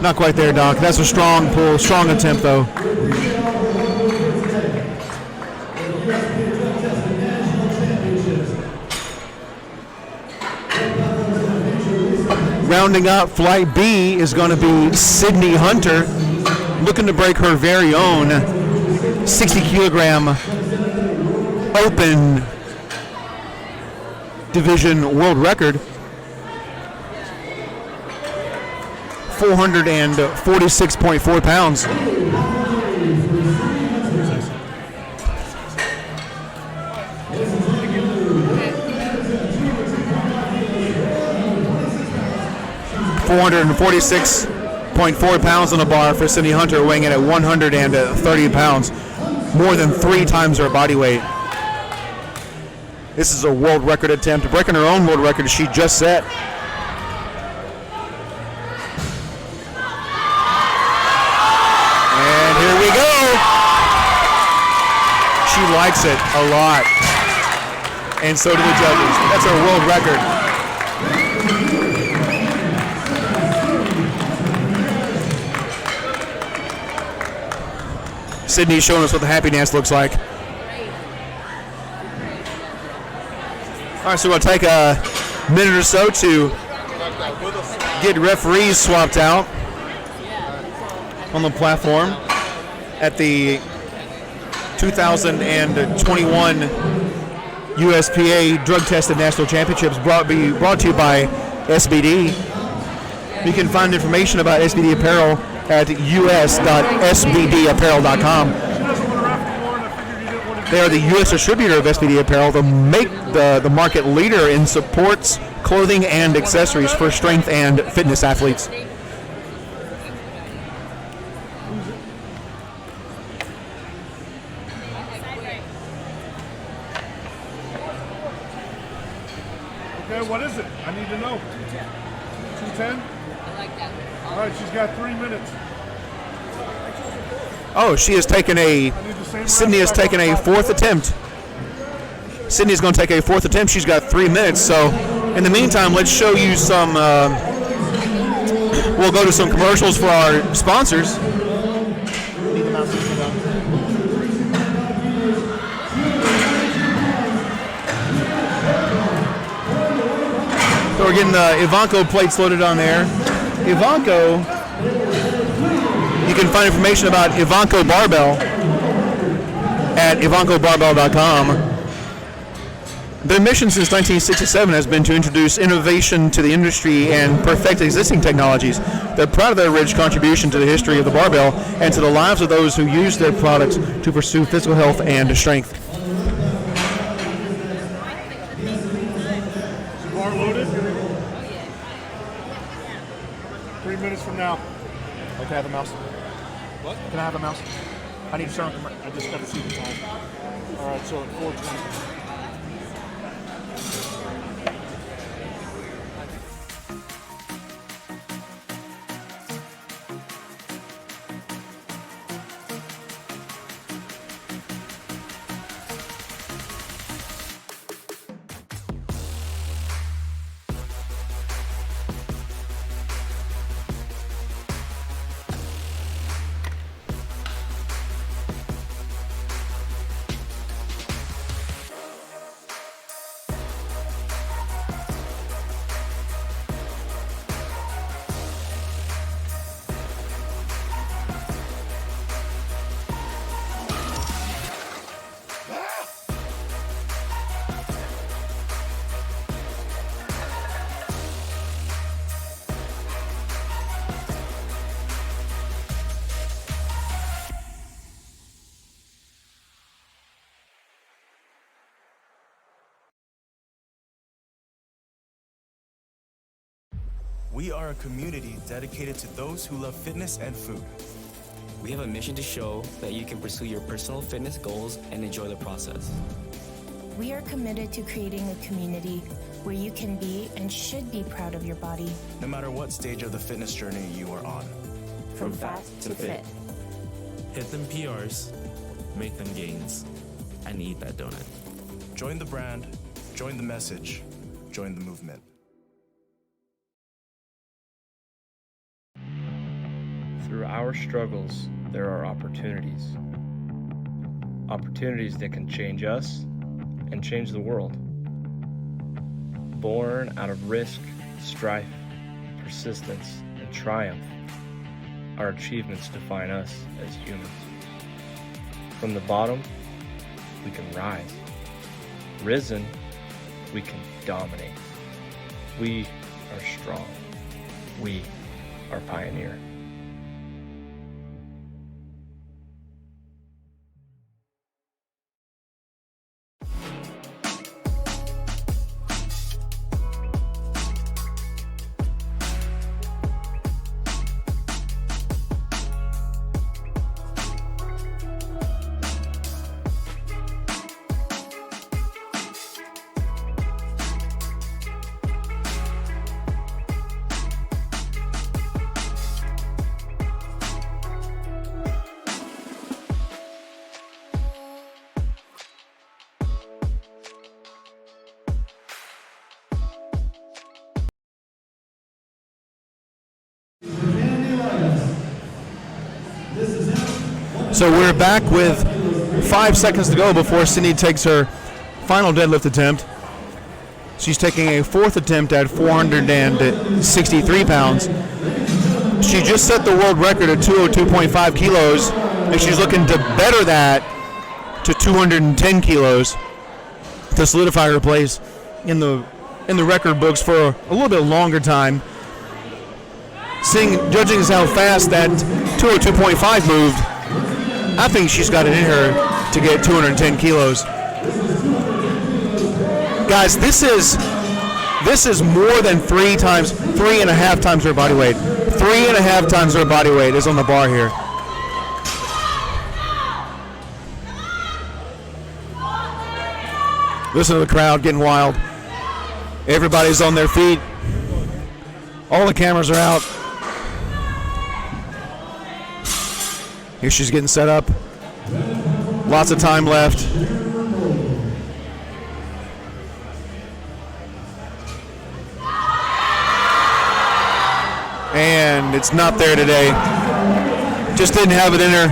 G: Not quite there, Doc. That's a strong pull, strong attempt, though. Rounding up Flight B is going to be Sydney Hunter, looking to break her very own 60-kilogram open division world record. 446.4 pounds. £446.4 on the bar for Sydney Hunter, weighing in at 130 pounds, more than 3 times her body weight. This is a world record attempt, breaking her own world record she just set. And here we go. She likes it a lot. And so do the judges. That's our world record. Sydney's showing us what the happy dance looks like. All right, so we'll take a minute or so to get referees swapped out on the platform at the 2021 USPA Drug Tested National Championships brought to you by SBD. You can find information about SBD Apparel at us.sbdapparel.com. They are the U.S. distributor of SBD Apparel, the market leader in sports, clothing, and accessories for strength and fitness athletes.
E: Okay, what is it? I need to know. 210? I like that. All right, she's got 3 minutes.
G: Oh, Sydney has taken a fourth attempt. Sydney's going to take a fourth attempt. She's got 3 minutes. So, in the meantime, let's show you some. We'll go to some commercials for our sponsors. So we're getting the Ivanko plates loaded on there. Ivanko, you can find information about Ivanko Barbell at IvankoBarbell.com. Their mission since 1967 has been to introduce innovation to the industry and perfect existing technologies. They're proud of their rich contribution to the history of the barbell and to the lives of those who use their products to pursue physical health and strength.
E: Bar loaded? 3 minutes from now.
H: Can I have a mouse? What? Can I have a mouse? I need to start.
E: I just got to see the time. All right, so at 4:20.
I: We are a community dedicated to those who love fitness and food.
J: We have a mission to show that you can pursue your personal fitness goals and enjoy the process.
K: We are committed to creating a community where you can be and should be proud of your body.
I: No matter what stage of the fitness journey you are on.
K: From fat to fit.
L: Hit them PRs, make them gains, and eat that donut.
I: Join the brand, join the message, join the movement.
N: Through our struggles, there are opportunities. Opportunities that can change us and change the world. Born out of risk, strife, persistence, and triumph, our achievements define us as humans. From the bottom, we can rise. Risen, we can dominate. We are strong. We are pioneer.
G: So we're back with 5 seconds to go before Cindy takes her final deadlift attempt. She's taking a fourth attempt at 463 pounds. She just set the world record at 202.5 kilos, and she's looking to better that to 210 kilos to solidify her place in the record books for a little bit longer time. Judging as how fast that 202.5 moved, I think she's got it in her to get 210 kilos. Guys, this is more than 3.5 times her body weight. 3.5 times her body weight is on the bar here. Listen to the crowd getting wild. Everybody's on their feet. All the cameras are out. Here she's getting set up. Lots of time left. And it's not there today. Just didn't have it in her.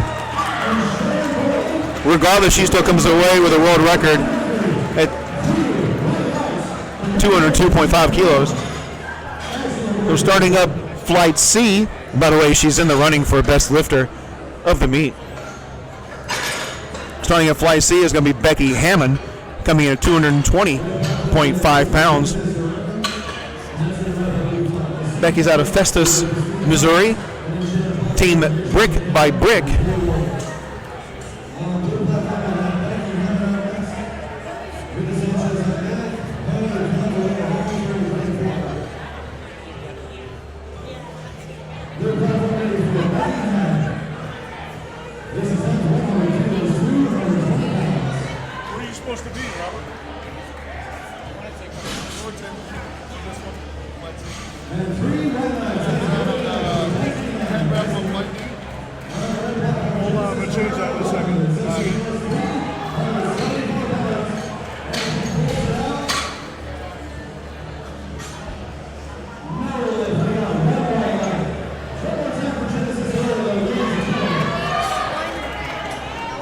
G: Regardless, she still comes away with a world record at 202.5 kilos. So starting up Flight C, by the way, she's in the running for best lifter of the meet. Starting at Flight C is going to be Becky Hammond, coming in at 220.5 pounds. Becky's out of Festus, Missouri. Team Brick by Brick.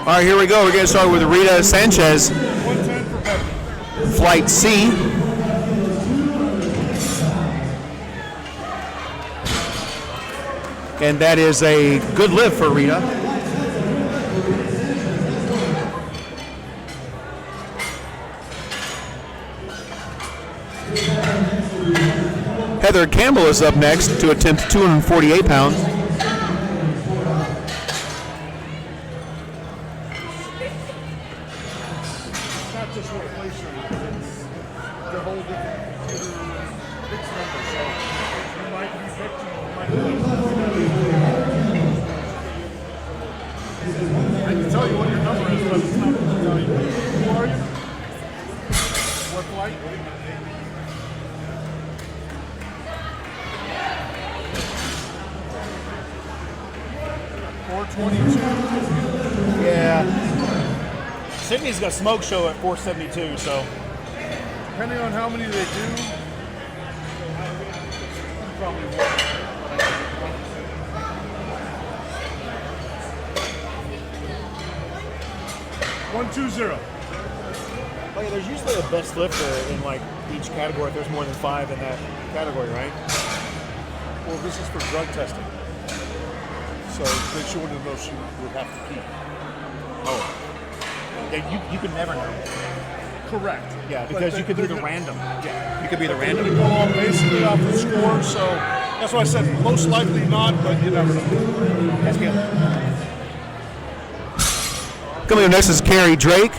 G: All right, here we go. We're going to start with Rita Sanchez, Flight C. And that is a good lift for Rita. Heather Campbell is up next to attempt 248 pounds.
H: Sydney's got a smoke show at 472, so.
F: Depending on how many they do, probably
E: 120.
H: Oh, yeah, there's usually a best lifter in like each category if there's more than 5 in that category, right?
E: Well, this is for drug testing. So then she wanted to know if she would have to pee.
H: Oh. Yeah, you could never know.
E: Correct.
H: Yeah, because you could be the random. Yeah, you could be the
E: They
H: random.
E: go on basically off the score, so that's why I said most likely not, but you never know.
H: That's good.
G: Coming up next is Carrie Drake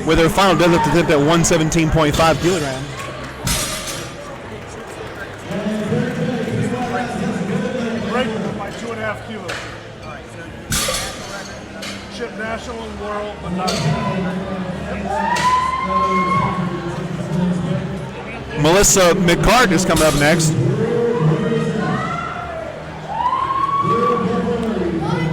G: with her final deadlift attempt at 117.5 kilograms.
E: Break by 2.5 kilos. Chip national and world, but not.
G: Melissa McCart is coming up next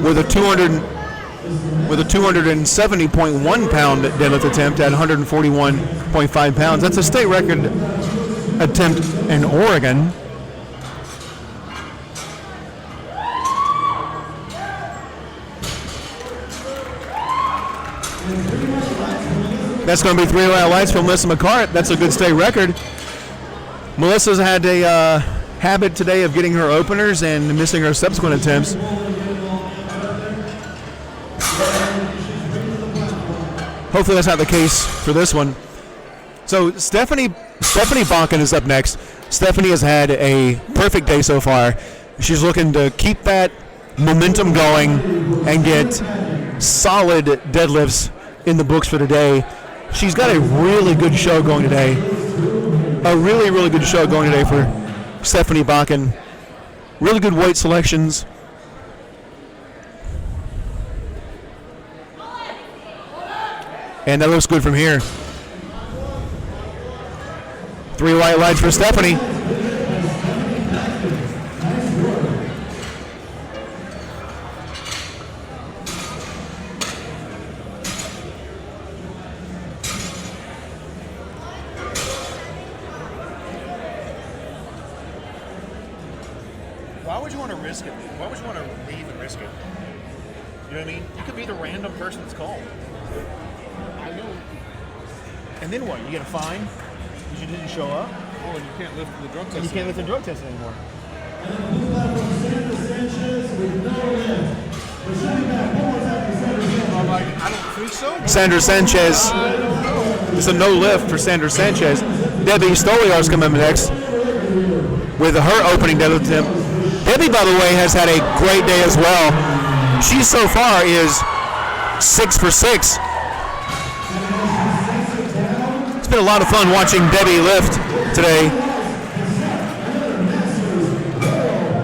G: with a 270.1 pound deadlift attempt at 141.5 pounds. That's a state record attempt in Oregon. That's going to be 3 white lights for Melissa McCart. That's a good state record. Melissa's had a habit today of getting her openers and missing her subsequent attempts. Hopefully that's not the case for this one. So Stephanie Bakken is up next. Stephanie has had a perfect day so far. She's looking to keep that momentum going and get solid deadlifts in the books for today. She's got a really good show going today. A really, really good show going today for Stephanie Bakken. Really good weight selections. And that looks good from here. 3 white lights for Stephanie.
H: Why would you want to risk it? Why would you want to leave and risk it? You know what I mean? You could be the random person that's called.
E: I know.
H: And then what? You get a fine because you didn't show up?
E: Oh, and you can't lift the drug test.
H: And you can't lift the drug test anymore.
E: I don't think so.
G: Sandra Sanchez. It's a no lift for Sandra Sanchez. Debbie Stoliar's coming up next with her opening deadlift attempt. Debbie, by the way, has had a great day as well. She so far is 6 for 6. It's been a lot of fun watching Debbie lift today.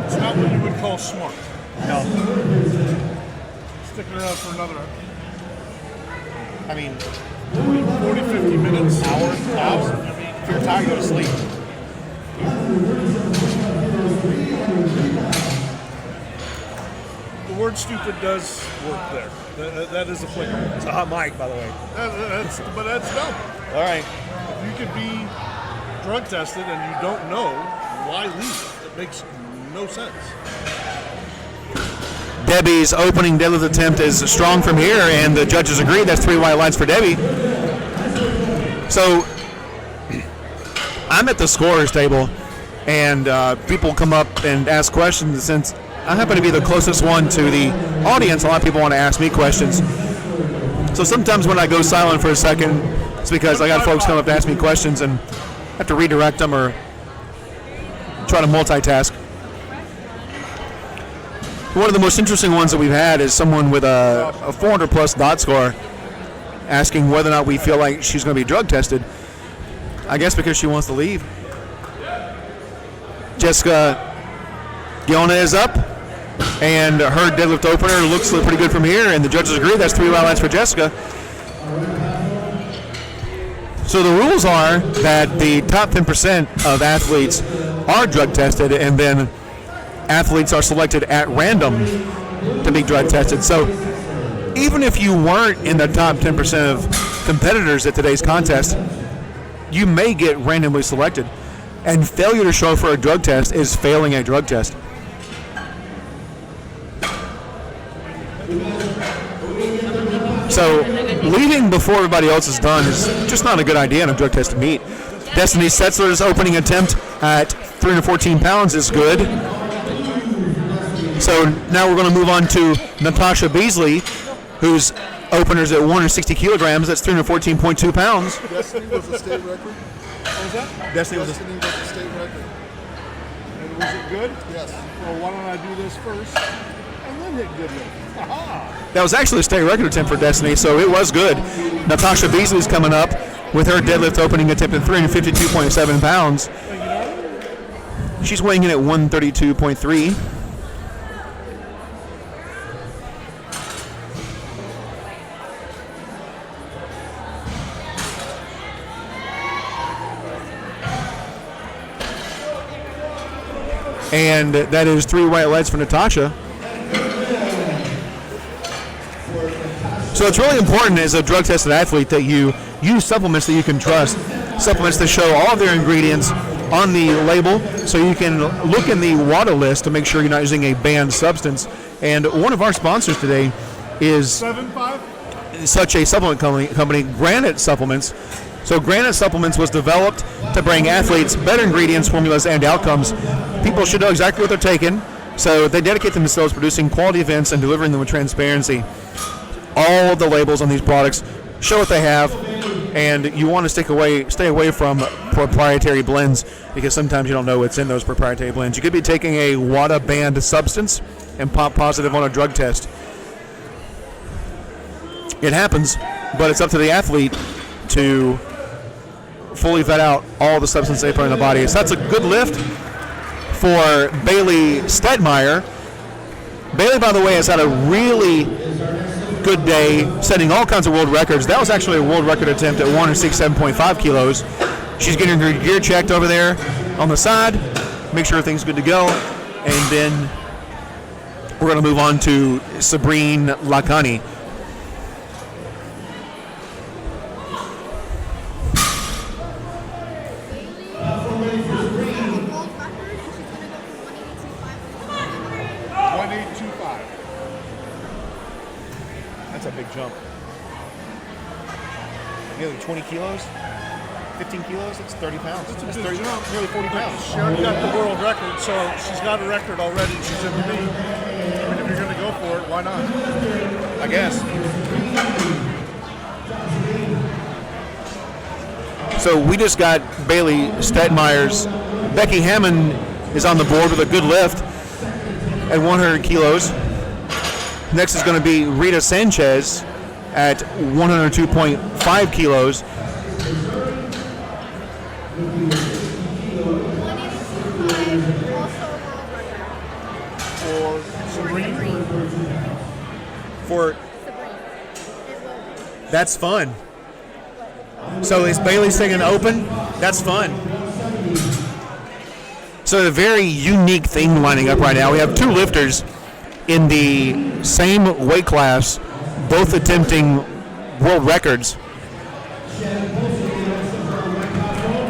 E: It's not what you would call smart.
H: No.
E: Sticking around for another,
H: I mean,
E: 40, 50 minutes.
H: Hours. If you're tired, go to sleep.
E: The word stupid does work there. That is applicable.
H: It's a hot mic, by the way.
E: But that's dumb.
H: All right.
E: If you could be drug tested and you don't know, why leave? It makes no sense.
G: Debbie's opening deadlift attempt is strong from here, and the judges agree. That's 3 white lights for Debbie. So I'm at the scorer's table, and people come up and ask questions. Since I happen to be the closest one to the audience, a lot of people want to ask me questions. So sometimes when I go silent for a second, it's because I got folks come up to ask me questions and I have to redirect them or try to multitask. One of the most interesting ones that we've had is someone with a 400 plus dot score asking whether or not we feel like she's going to be drug tested. I guess because she wants to leave. Jessica Giona is up, and her deadlift opener looks pretty good from here, and the judges agree. That's 3 white lights for Jessica. So the rules are that the top 10% of athletes are drug tested, and then athletes are selected at random to be drug tested. So even if you weren't in the top 10% of competitors at today's contest, you may get randomly selected. And failure to show for a drug test is failing a drug test. So leaving before everybody else is done is just not a good idea in a drug tested meet. Destiny Setzler's opening attempt at 314 pounds is good. So now we're going to move on to Natasha Beasley, whose opener's at 160 kilograms. That's 314.2 pounds.
F: Destiny was a state record. What was that?
G: Destiny was a
F: state record.
E: And was it good?
F: Yes.
E: Well, why don't I do this first and then hit good lift? Aha!
G: That was actually a state record attempt for Destiny, so it was good. Natasha Beasley's coming up with her deadlift opening attempt at 352.7 pounds. She's weighing in at 132.3. And that is 3 white lights for Natasha. So it's really important as a drug-tested athlete that you use supplements that you can trust, supplements that show all of their ingredients on the label, so you can look in the WADA list to make sure you're not using a banned substance. And one of our sponsors today is such a supplement company, Granite Supplements. So Granite Supplements was developed to bring athletes better ingredients, formulas, and outcomes. People should know exactly what they're taking, so they dedicate themselves to producing quality events and delivering them with transparency. All of the labels on these products show what they have, and you want to stay away from proprietary blends, because sometimes you don't know what's in those proprietary blends. You could be taking a WADA banned substance and pop positive on a drug test. It happens, but it's up to the athlete to fully vet out all the substance they put in the body. So that's a good lift for Bailey Stedmeyer. Bailey, by the way, has had a really good day, setting all kinds of world records. That was actually a world record attempt at 167.5 kilos. She's getting her gear checked over there on the side, make sure everything's good to go, and then we're going to move on to Sabrine Lacani. That's a big jump. Nearly 20 kilos, 15 kilos, that's 30 pounds.
E: That's a big jump.
G: Nearly 40 pounds.
E: She already got the world record, so she's got a record already. She's in the meet. I mean, if you're going to go for it, why not?
G: I guess. So we just got Bailey Stedmeyer's. Becky Hammond is on the board with a good lift at 100 kilos. Next is going to be Rita Sanchez at 102.5 kilos.
E: For Sabrine.
G: That's fun. So is Bailey singing open? That's fun. So a very unique thing lining up right now. We have two lifters in the same weight class, both attempting world records.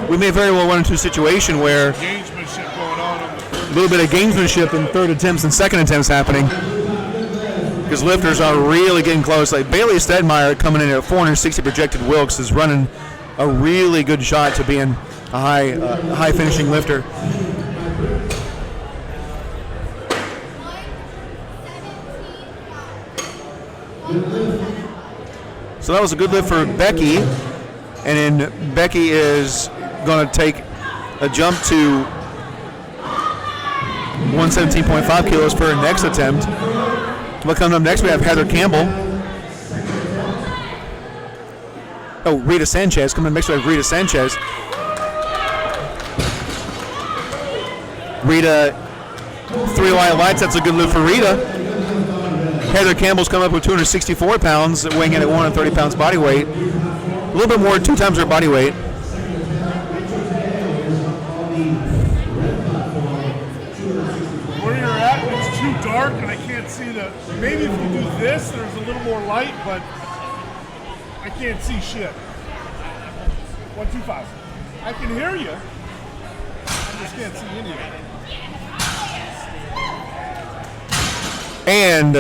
G: We may very well run into a situation where
E: Gamesmanship going on
G: a little bit of gamesmanship in third attempts and second attempts happening, because lifters are really getting close. Like Bailey Stedmeyer coming in at 460 projected Wilks is running a really good shot to being a high finishing lifter. So that was a good lift for Becky, and then Becky is going to take a jump to 117.5 kilos for her next attempt. But coming up next, we have Heather Campbell. Oh, Rita Sanchez. Coming up next, we have Rita Sanchez. Rita, 3 white lights. That's a good lift for Rita. Heather Campbell's come up with 264 pounds, weighing in at 130 pounds body weight. A little bit more, 2 times her body weight.
E: Where you're at, it's too dark and I can't see the... Maybe if you do this, there's a little more light, but I can't see shit. 125. I can hear you. I just can't see any of it.
G: And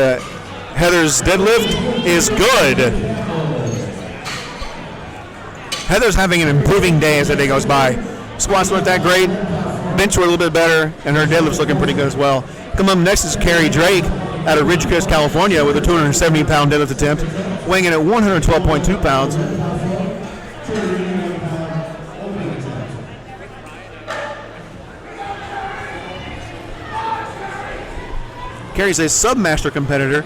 G: Heather's deadlift is good. Heather's having an improving day as the day goes by. Squats weren't that great. Bench were a little bit better, and her deadlift's looking pretty good as well. Come up next is Carrie Drake out of Ridgecrest, California, with a 270-pound deadlift attempt, weighing in at 112.2 pounds. Carrie's a submaster competitor.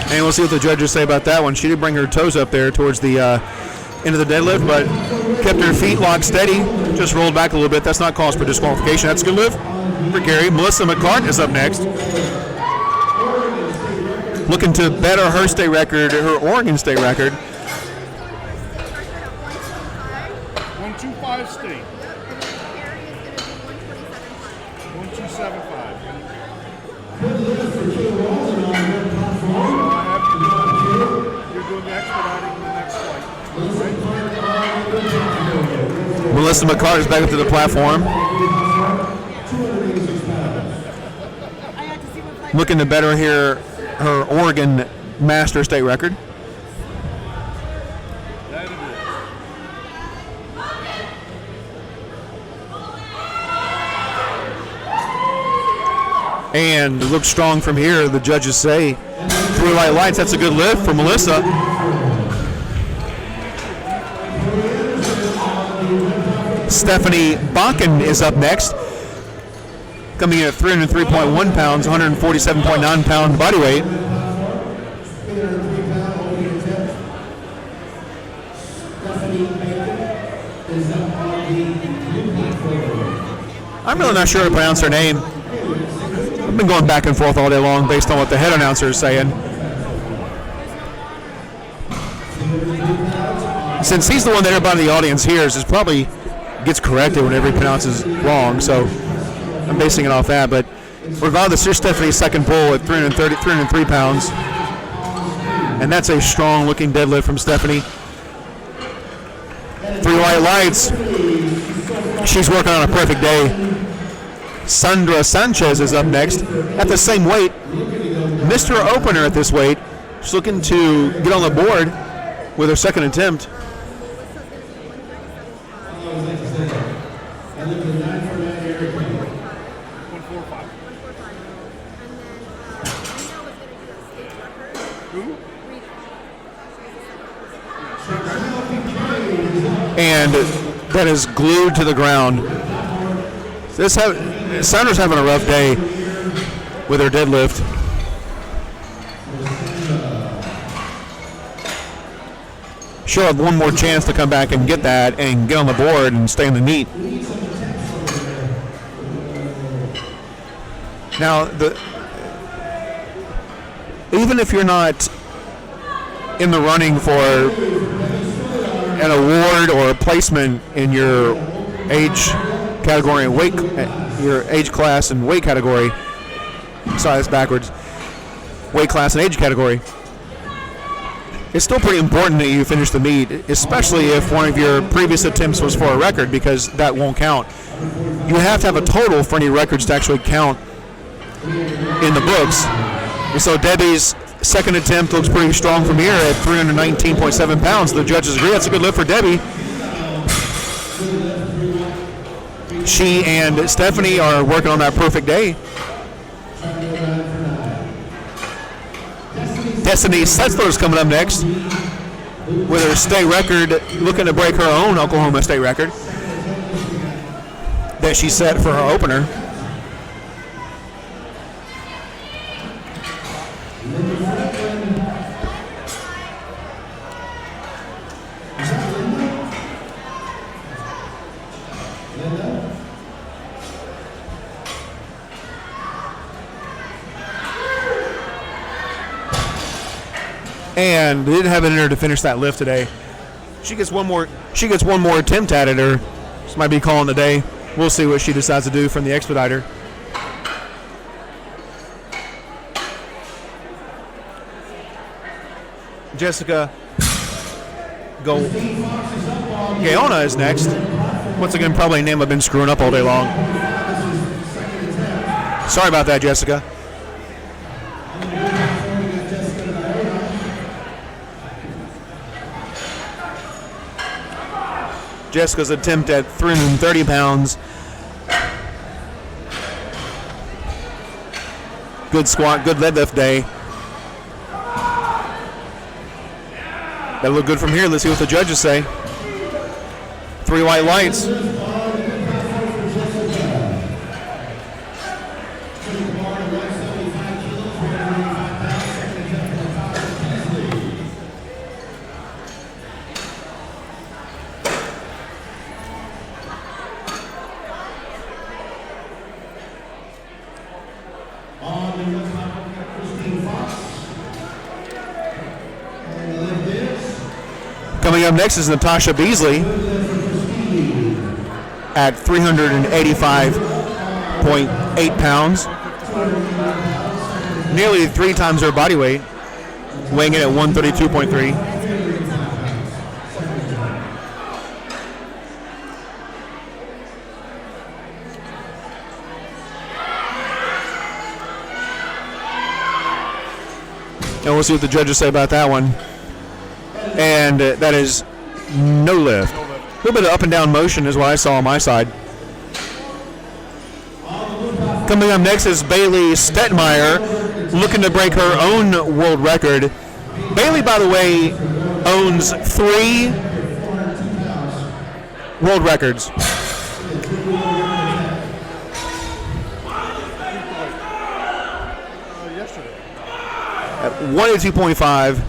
G: And we'll see what the judges say about that one. She did bring her toes up there towards the end of the deadlift, but kept her feet locked steady, just rolled back a little bit. That's not cause for disqualification. That's a good lift for Carrie. Melissa McCart is up next. Looking to better her state record, her Oregon state record.
E: 125 state. 1275. You're doing the expediting in the next flight, right?
G: Melissa McCart is back up to the platform. Looking to better here her Oregon master state record. And looks strong from here, the judges say. 3 white lights, that's a good lift for Melissa. Stephanie Bakken is up next. Coming in at 303.1 pounds, 147.9 pound body weight. I'm really not sure how to pronounce her name. I've been going back and forth all day long based on what the head announcer is saying. Since he's the one that everybody in the audience hears, is probably gets corrected whenever he pronounces wrong, so I'm basing it off that. But regardless, here's Stephanie's second pull at 303 pounds. And that's a strong-looking deadlift from Stephanie. 3 white lights. She's working on a perfect day. Sandra Sanchez is up next at the same weight. Missed her opener at this weight. She's looking to get on the board with her second attempt. And that is glued to the ground. Sandra's having a rough day with her deadlift. She'll have one more chance to come back and get that and get on the board and stay in the meet. Now, even if you're not in the running for an award or a placement in your age category and weight, your age class and weight category. Sorry, that's backwards. Weight class and age category. It's still pretty important that you finish the meet, especially if one of your previous attempts was for a record, because that won't count. You have to have a total for any records to actually count in the books. And so Debbie's second attempt looks pretty strong from here at 319.7 pounds. The judges agree that's a good lift for Debbie. She and Stephanie are working on that perfect day. Destiny Setzler is coming up next with her state record, looking to break her own Oklahoma state record that she set for her opener. And they didn't have it in her to finish that lift today. She gets one more attempt at it, or she might be calling the day. We'll see what she decides to do from the expediter. Jessica Gaona is next. Once again, probably a name I've been screwing up all day long. Sorry about that, Jessica. Jessica's attempt at 330 pounds. Good squat, good deadlift day. That look good from here. Let's see what the judges say. 3 white lights. Coming up next is Natasha Beasley at 385.8 pounds. Nearly 3 times her body weight, weighing in at 132.3. And we'll see what the judges say about that one. And that is no lift. A little bit of up and down motion is what I saw on my side. Coming up next is Bailey Stetmeyer, looking to break her own world record. Bailey, by the way, owns 3 world records. At 182.5.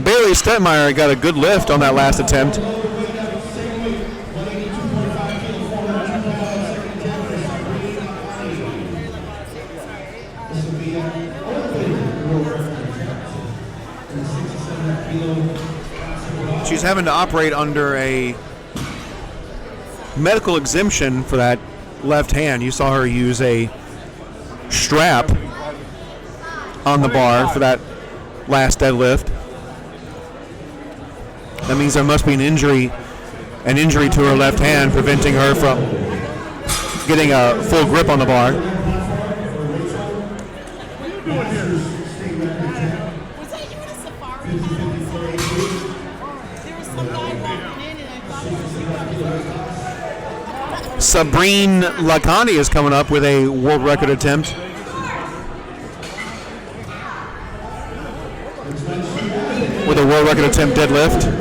G: Bailey Stetmeyer got a good lift on that last attempt. She's having to operate under a medical exemption for that left hand. You saw her use a strap on the bar for that last deadlift. That means there must be an injury to her left hand, preventing her from getting a full grip on the bar. Sabrine Lacani is coming up with a world record attempt. With a world record attempt deadlift.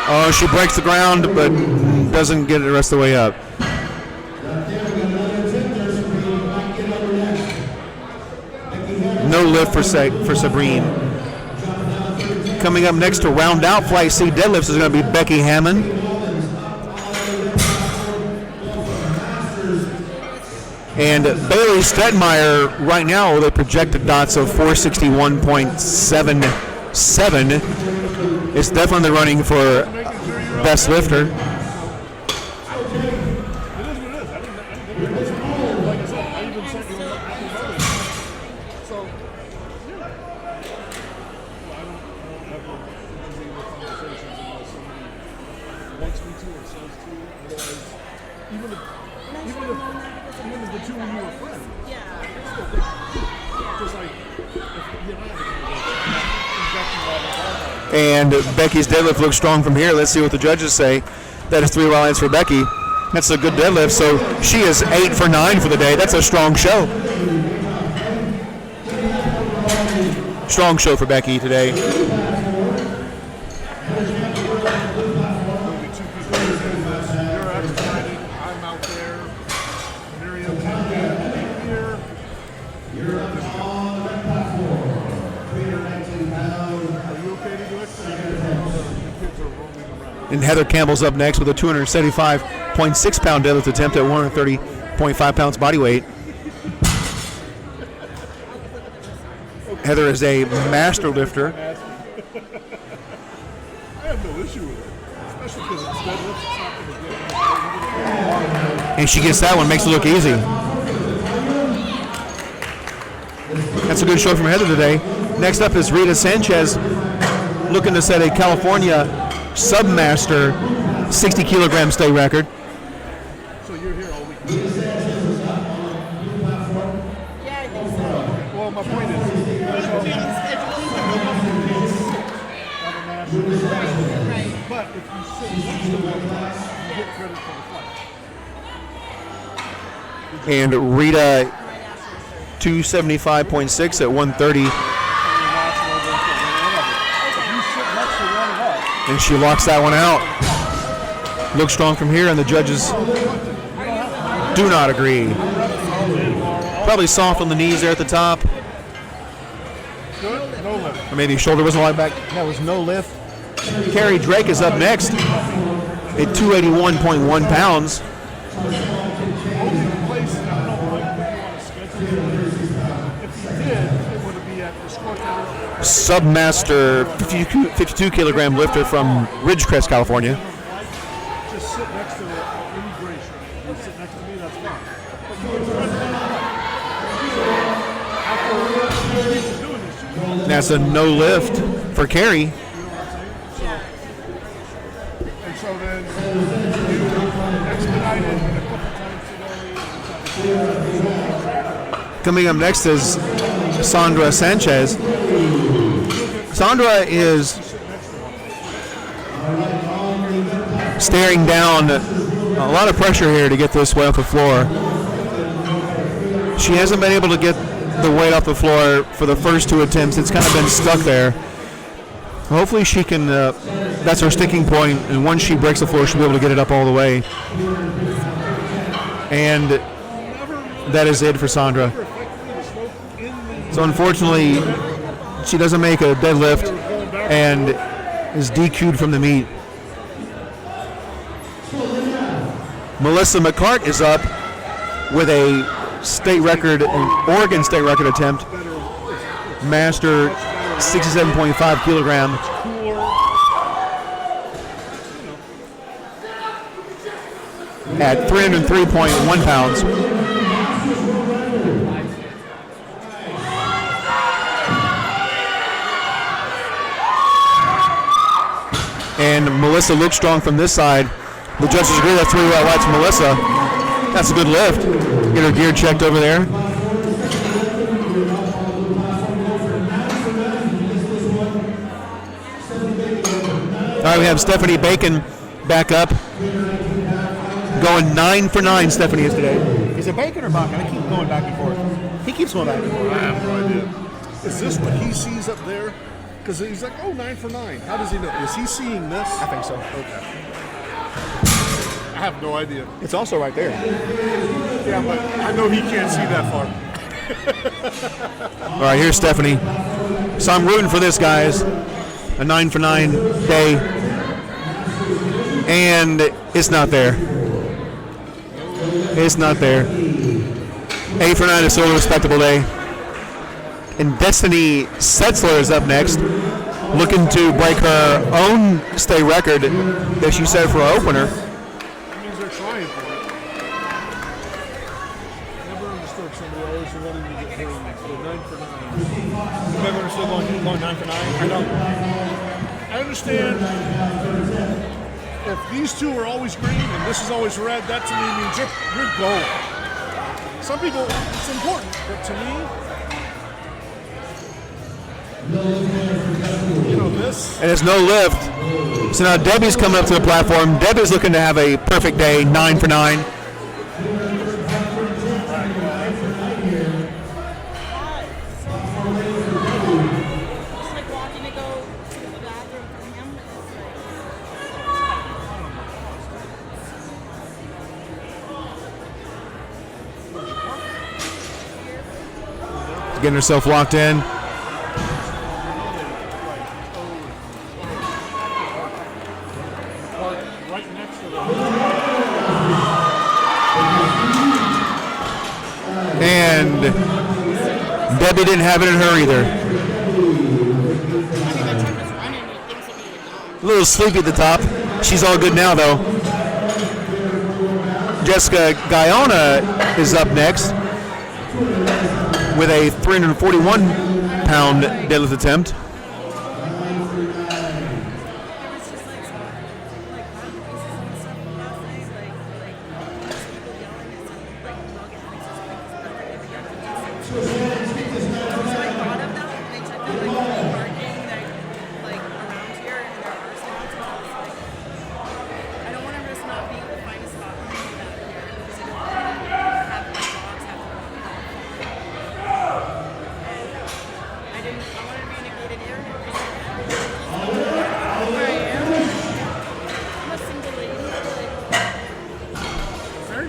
G: Oh, she breaks the ground, but doesn't get it the rest of the way up. No lift for Sabrine. Coming up next to round out Flight C deadlifts is going to be Becky Hammond. And Bailey Stetmeyer right now with a projected dots of 461.77. It's definitely running for best lifter. And Becky's deadlift looks strong from here. Let's see what the judges say. That is 3 lines for Becky. That's a good deadlift. So she is 8 for 9 for the day. That's a strong show. Strong show for Becky today. And Heather Campbell's up next with a 275.6 pound deadlift attempt at 130.5 pounds body weight. Heather is a master lifter.
E: I have no issue with it, especially because it's deadlifts. It's not going to get
G: And she gets that one, makes it look easy. That's a good show from Heather today. Next up is Rita Sanchez, looking to set a California Submaster 60 kilogram state record.
E: So you're here all week?
D: Yeah, I think so.
E: Well, my point is, but if you sit next to one, you get credit for the flight.
G: And Rita 275.6 at 130. And she locks that one out. Looks strong from here, and the judges do not agree. Probably soft on the knees there at the top. Or maybe shoulder wasn't all the way back. That was no lift. Carrie Drake is up next at 281.1 pounds. Submaster 52 kilogram lifter from Ridgecrest, California.
E: Just sit next to the immigration. You sit next to me, that's fine. But
G: That's a no lift for Carrie.
E: and so then you expedited a couple times today.
G: Coming up next is Sandra Sanchez. Sandra is staring down a lot of pressure here to get this weight off the floor. She hasn't been able to get the weight off the floor for the first two attempts. It's kind of been stuck there. Hopefully she can, that's her sticking point, and once she breaks the floor, she'll be able to get it up all the way. And that is it for Sandra. So unfortunately, she doesn't make a deadlift and is DQ'd from the meet. Melissa McCart is up with a state record, an Oregon state record attempt, master 67.5 kilogram. At 303.1 pounds. And Melissa looks strong from this side. The judges agree that's 3 whites Melissa. That's a good lift. Get her gear checked over there. All right, we have Stephanie Bacon back up. Going 9 for 9, Stephanie is today. Is it Bacon or Bacon? I keep going back and forth. He keeps going back and forth.
E: I have no idea. Is this what he sees up there? Because he's like, oh, 9 for 9. How does he know? Is he seeing this?
G: I think so.
E: Okay. I have no idea.
G: It's also right there.
E: Yeah, but I know he can't see that far.
G: All right, here's Stephanie. So I'm rooting for this, guys. A 9 for 9 day. And it's not there. It's not there. 8 for 9 is still a respectable day. And Destiny Setzler is up next, looking to break her own state record that she set for her opener.
E: That means they're trying for it. Never understood somebody always wanting to get hurt for 9 for 9.
H: You never understood going 9 for 9? I don't.
E: I understand if these two are always green and this is always red, that to me means you're going. Some people, it's important, but to me, you know, this.
G: And it's no lift. So now Debbie's coming up to the platform. Debbie's looking to have a perfect day, 9 for 9. Getting herself locked in. And Debbie didn't have it in her either. A little sleepy at the top. She's all good now, though. Jessica Guyona is up next with a 341-pound deadlift attempt.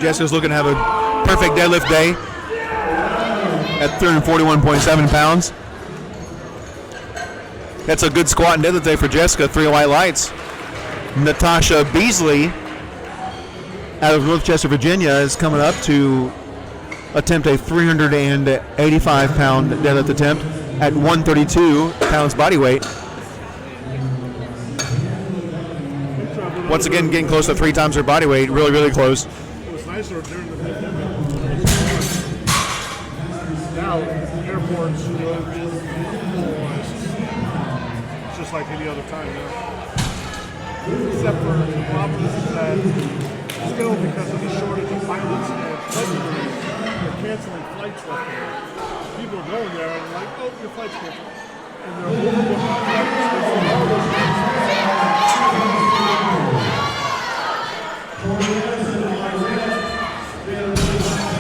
G: Jessica's looking to have a perfect deadlift day at 341.7 pounds. That's a good squat and deadlift day for Jessica. 3 white lights. Natasha Beasley out of North Chester, Virginia is coming up to attempt a 385-pound deadlift attempt at 132 pounds body weight. Once again, getting close to 3 times her body weight. Really, really close.
E: Nicer during the pandemic. Now, airports, it's just like any other time now. Except for the problem is that still because of the shortage of pilots and flight crews, they're canceling flights left there. People are going there and like, oh, your flight's canceled. And they're overbooking flights.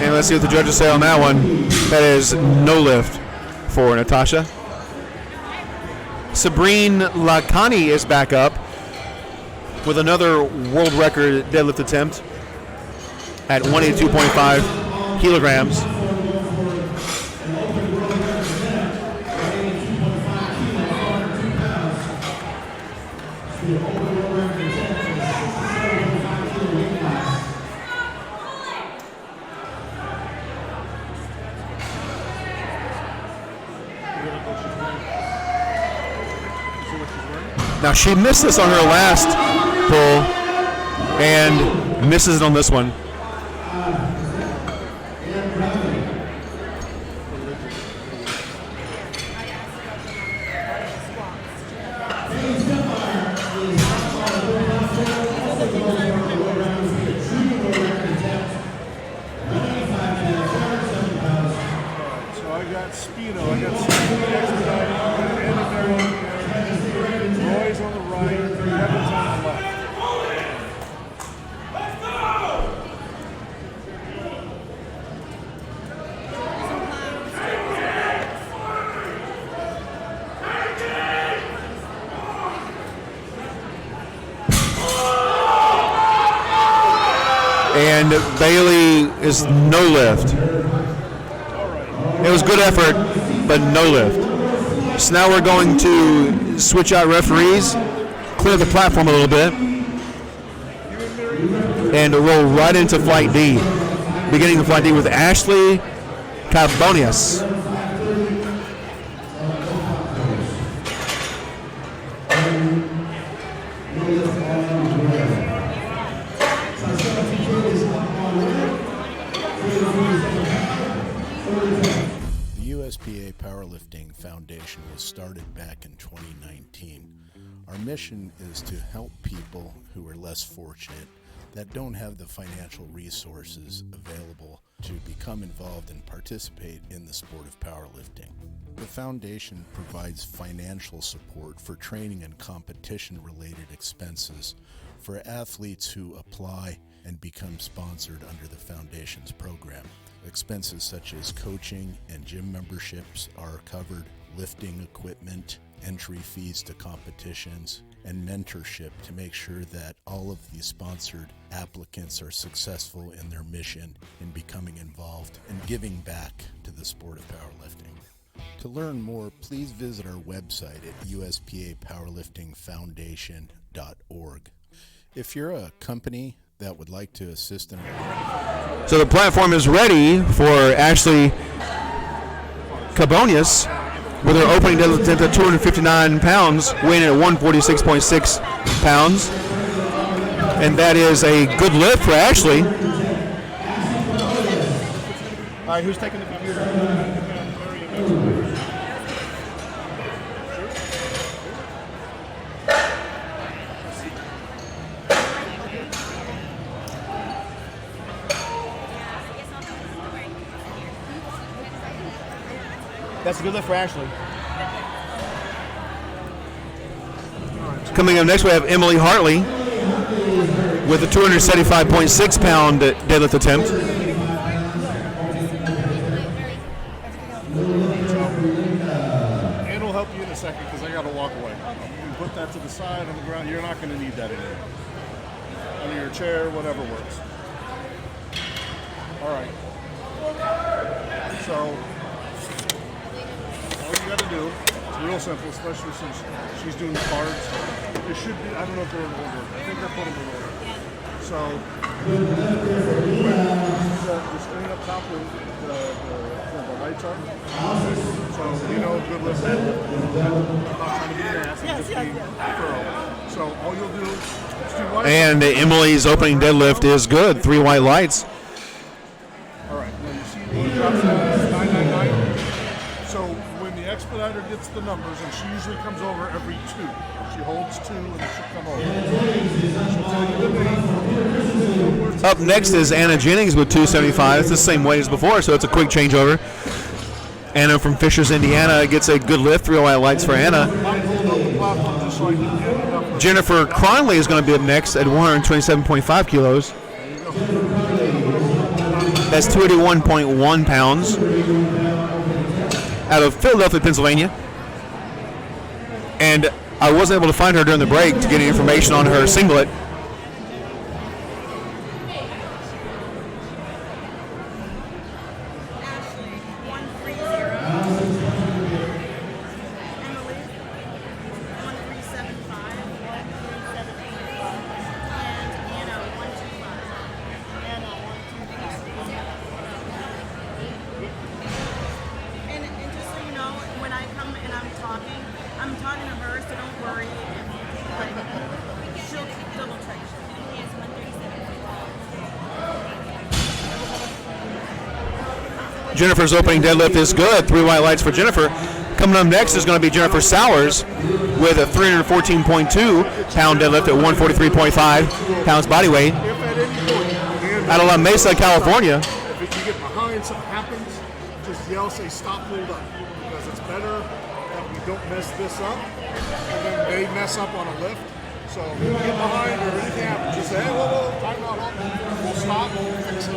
G: And let's see what the judges say on that one. That is no lift for Natasha. Sabrine Lacani is back up with another world record deadlift attempt at 182.5 kilograms. Now she missed this on her last pull and misses it on this one.
E: So I got Spino, I got Roy's on the right, Evans on the left.
G: And Bailey is no lift. It was good effort, but no lift. So now we're going to switch out referees, clear the platform a little bit, and roll right into Flight D. Beginning of Flight D with Ashley Carbonius.
O: The USPA Powerlifting Foundation was started back in 2019. Our mission is to help people who are less fortunate, that don't have the financial resources available to become involved and participate in the sport of powerlifting. The foundation provides financial support for training and competition-related expenses for athletes who apply and become sponsored under the foundation's program. Expenses such as coaching and gym memberships are covered, lifting equipment, entry fees to competitions, and mentorship to make sure that all of the sponsored applicants are successful in their mission in becoming involved and giving back to the sport of powerlifting. To learn more, please visit our website at uspapowerliftingfoundation.org. If you're a company that would like to assist in...
G: So the platform is ready for Ashley Carbonius with her opening deadlift attempt at 259 pounds, weighing at 146.6 pounds. And that is a good lift for Ashley.
H: All right, who's taking the computer? That's a good lift for Ashley.
G: Coming up next, we have Emily Hartley with a 275.6 pound deadlift attempt.
E: Ann will help you in a second because I got to walk away. You can put that to the side on the ground. You're not going to need that anymore. Under your chair, whatever works. All right. So, all you got to do, it's real simple, especially since she's doing the cards. It should be, I don't know if they're in order. I think they're put them in order. So, the screen up top with the lights on. So, you know, good lift, bad lift. I'm not trying to be an ass, I'm just being thorough. So, all you'll do is do lights.
G: And Emily's opening deadlift is good. 3 white lights.
E: All right, now you see the drops down, 999. So when the expediter gets the numbers, and she usually comes over every 2. She holds 2 and then she'll come over. She'll tell you the name.
G: Up next is Anna Jennings with 275. It's the same weight as before, so it's a quick changeover. Anna from Fishers, Indiana gets a good lift. 3 white lights for Anna. Jennifer Cronley is going to be up next at 127.5 kilos. That's 281.1 pounds. Out of Philadelphia, Pennsylvania. And I wasn't able to find her during the break to get any information on her singlet. Jennifer's opening deadlift is good. 3 white lights for Jennifer. Coming up next is going to be Jennifer Sowers with a 314.2 pound deadlift at 143.5 pounds body weight. Out of La Mesa, California.
E: If you get behind, something happens, just yell, say stop, hold up. Because it's better that we don't mess this up, and then they mess up on a lift. So if you get behind or anything happens, just say, hey, whoa, time out, we'll stop, we'll fix it.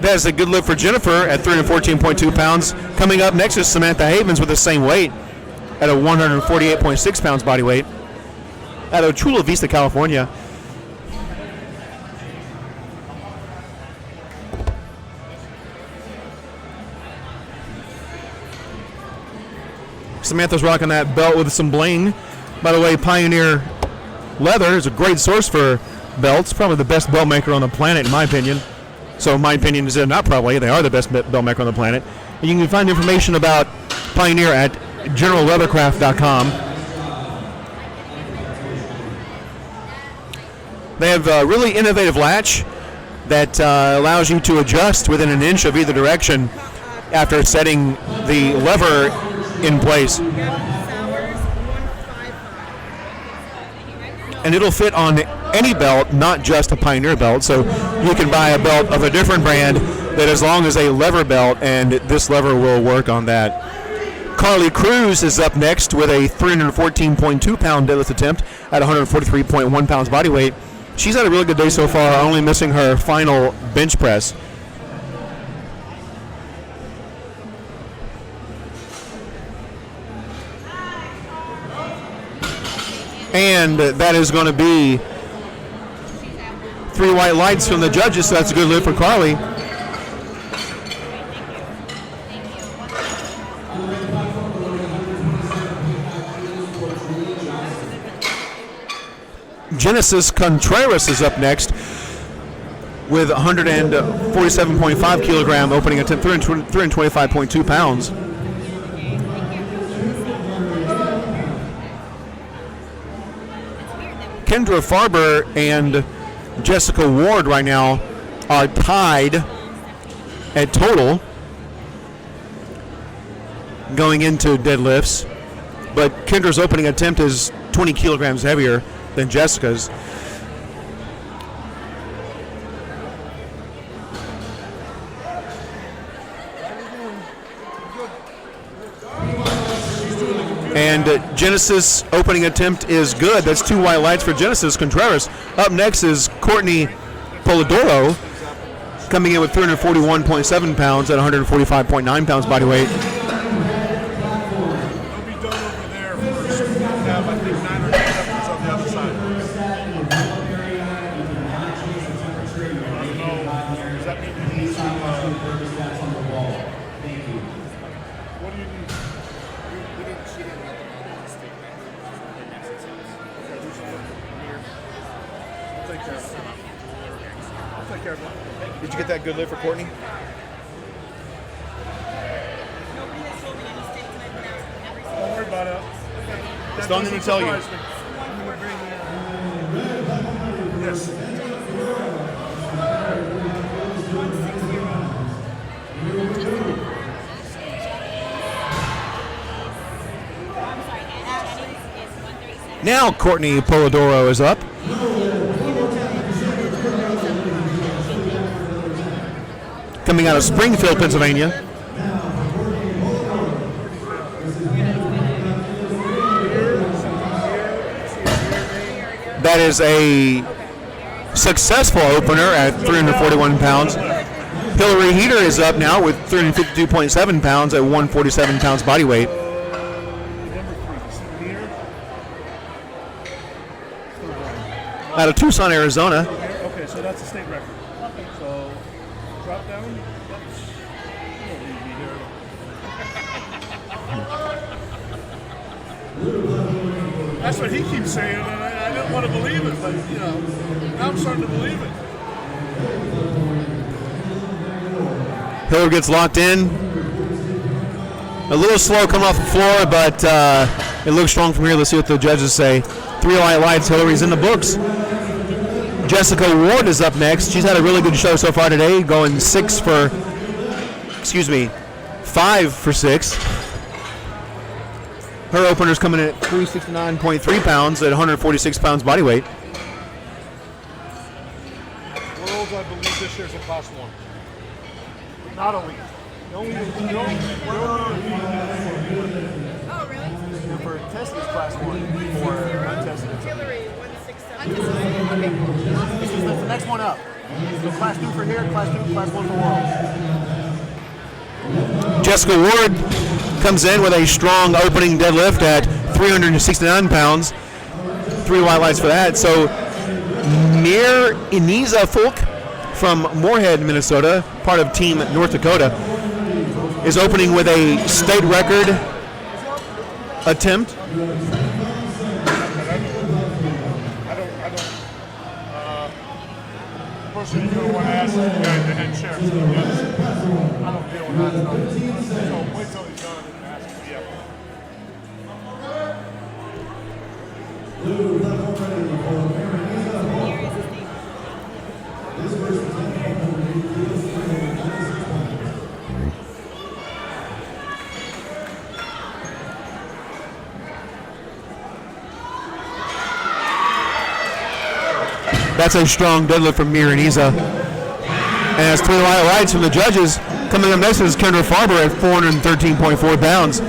G: That's a good lift for Jennifer at 314.2 pounds. Coming up next is Samantha Havens with the same weight at a 148.6 pounds body weight. Out of Chula Vista, California. Samantha's rocking that belt with some bling. By the way, Pioneer Leather is a great source for belts. Probably the best belt maker on the planet, in my opinion. So my opinion is they're not probably. They are the best belt maker on the planet. And you can find information about Pioneer at generalleathercraft.com. They have a really innovative latch that allows you to adjust within an inch of either direction after setting the lever in place. And it'll fit on any belt, not just a Pioneer belt. So you can buy a belt of a different brand that, as long as a lever belt, and this lever will work on that. Carly Cruz is up next with a 314.2 pound deadlift attempt at 143.1 pounds body weight. She's had a really good day so far, only missing her final bench press. And that is going to be 3 white lights from the judges, so that's a good lift for Carly. Genesis Contreras is up next with 147.5 kilogram opening attempt, 325.2 pounds. Kendra Farber and Jessica Ward right now are tied at total going into deadlifts, but Kendra's opening attempt is 20 kilograms heavier than Jessica's. And Genesis opening attempt is good. That's 2 white lights for Genesis Contreras. Up next is Courtney Polidoro, coming in with 341.7 pounds at 145.9 pounds body weight.
E: They'll be done over there first. We have, I think, 9 or 10 efforts on the other side. I don't know. Does that mean you need to... What do you need?
M: She didn't let them know to stick back.
E: Okay, do some here. I'll take care of it. I'll take care of it.
G: Did you get that good lift for Courtney?
E: Don't worry about it.
G: It's not going to tell you.
E: Yes.
G: Now Courtney Polidoro is up. Coming out of Springfield, Pennsylvania. That is a successful opener at 341 pounds. Hillary Heater is up now with 352.7 pounds at 147 pounds body weight. Out of Tucson, Arizona.
E: Okay, so that's a state record. So drop down. That's what he keeps saying, and I didn't want to believe it, but you know, now I'm starting to believe it.
G: Hillary gets locked in. A little slow coming off the floor, but it looks strong from here. Let's see what the judges say. 3 white lights. Hillary's in the books. Jessica Ward is up next. She's had a really good show so far today, going 5 for 6. Her opener's coming in at 369.3 pounds at 146 pounds body weight.
E: Worlds, I believe this year's a class 1. Not elite.
R: Oh, really?
H: For tested is class 1. For untested.
D: Hillary, 167.
H: This is the next one up. So class 2 for here, class 2, class 1 for world.
G: Jessica Ward comes in with a strong opening deadlift at 369 pounds. 3 white lights for that. So Mir Iniza Folk from Moorhead, Minnesota, part of Team North Dakota, is opening with a state record attempt.
E: Person you're going to want to ask is the guy, the head sheriff. I don't deal with that stuff. So wait till he's done and ask him. Yeah.
G: That's a strong deadlift from Mir Iniza. And has 3 white lights from the judges. Coming up next is Kendra Farber at 413.4 pounds.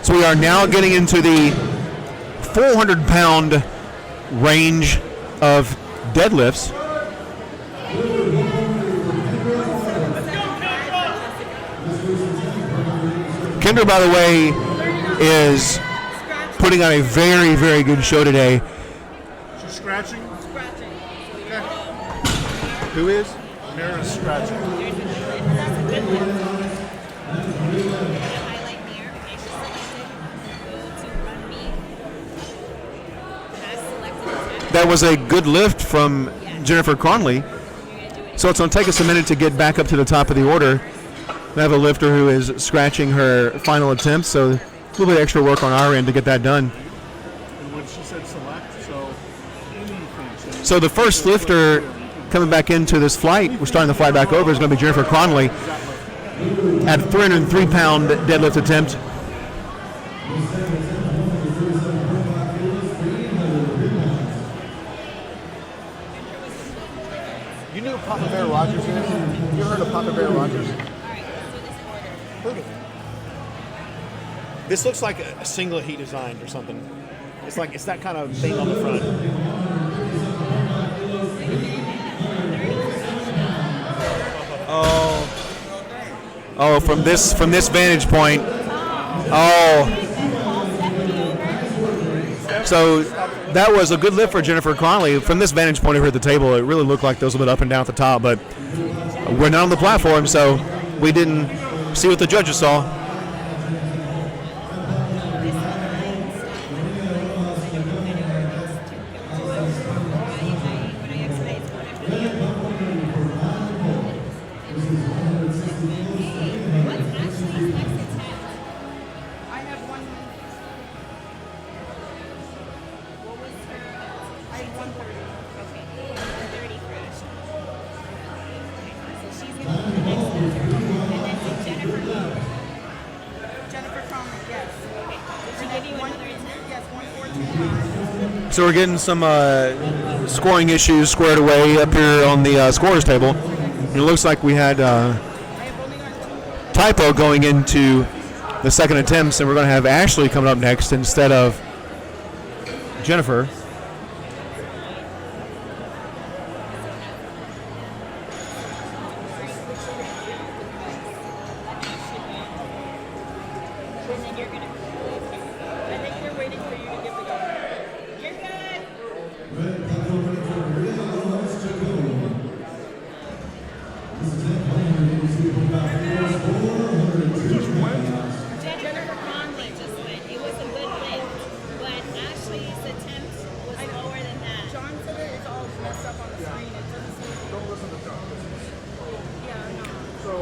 G: So we are now getting into the 400-pound range of deadlifts. Kendra, by the way, is putting on a very, very good show today.
E: She's scratching?
D: Scratching.
E: Okay.
G: Who is?
E: Mira's scratching.
G: that was a good lift from Jennifer Cronley. So it's going to take us a minute to get back up to the top of the order. We have a lifter who is scratching her final attempt, so a little bit extra work on our end to get that done.
E: And when she said select, so anything.
G: So the first lifter coming back into this flight, we're starting the flight back over, is going to be Jennifer Cronley at 303-pound deadlift attempt.
H: You knew Papa Bear Rogers is? You heard of Papa Bear Rogers? This looks like a singlet he designed or something. It's that kind of thing on the front.
G: Oh, from this vantage point. Oh. So that was a good lift for Jennifer Cronley. From this vantage point over at the table, it really looked like there was a bit up and down at the top, but we're not on the platform, so we didn't see what the judges saw. So we're getting some scoring issues squared away up here on the scorers table. It looks like we had typo going into the second attempts, and we're going to have Ashley coming up next instead of Jennifer.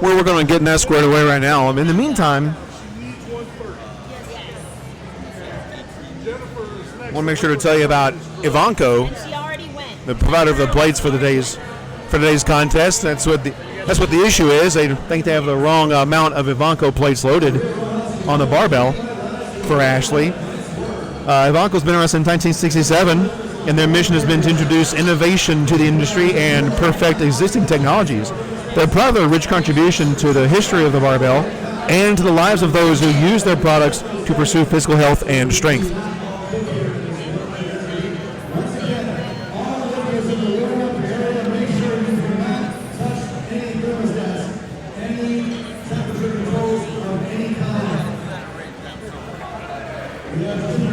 G: We're going to get that squared away right now. In the meantime, I want to make sure to tell you about Ivanko, the provider of the plates for today's contest. That's what the issue is. They think they have the wrong amount of Ivanko plates loaded on the barbell for Ashley. Ivanko's been around since 1967, and their mission has been to introduce innovation to the industry and perfect existing technologies. They're proud of their rich contribution to the history of the barbell and to the lives of those who use their products to pursue physical health and strength.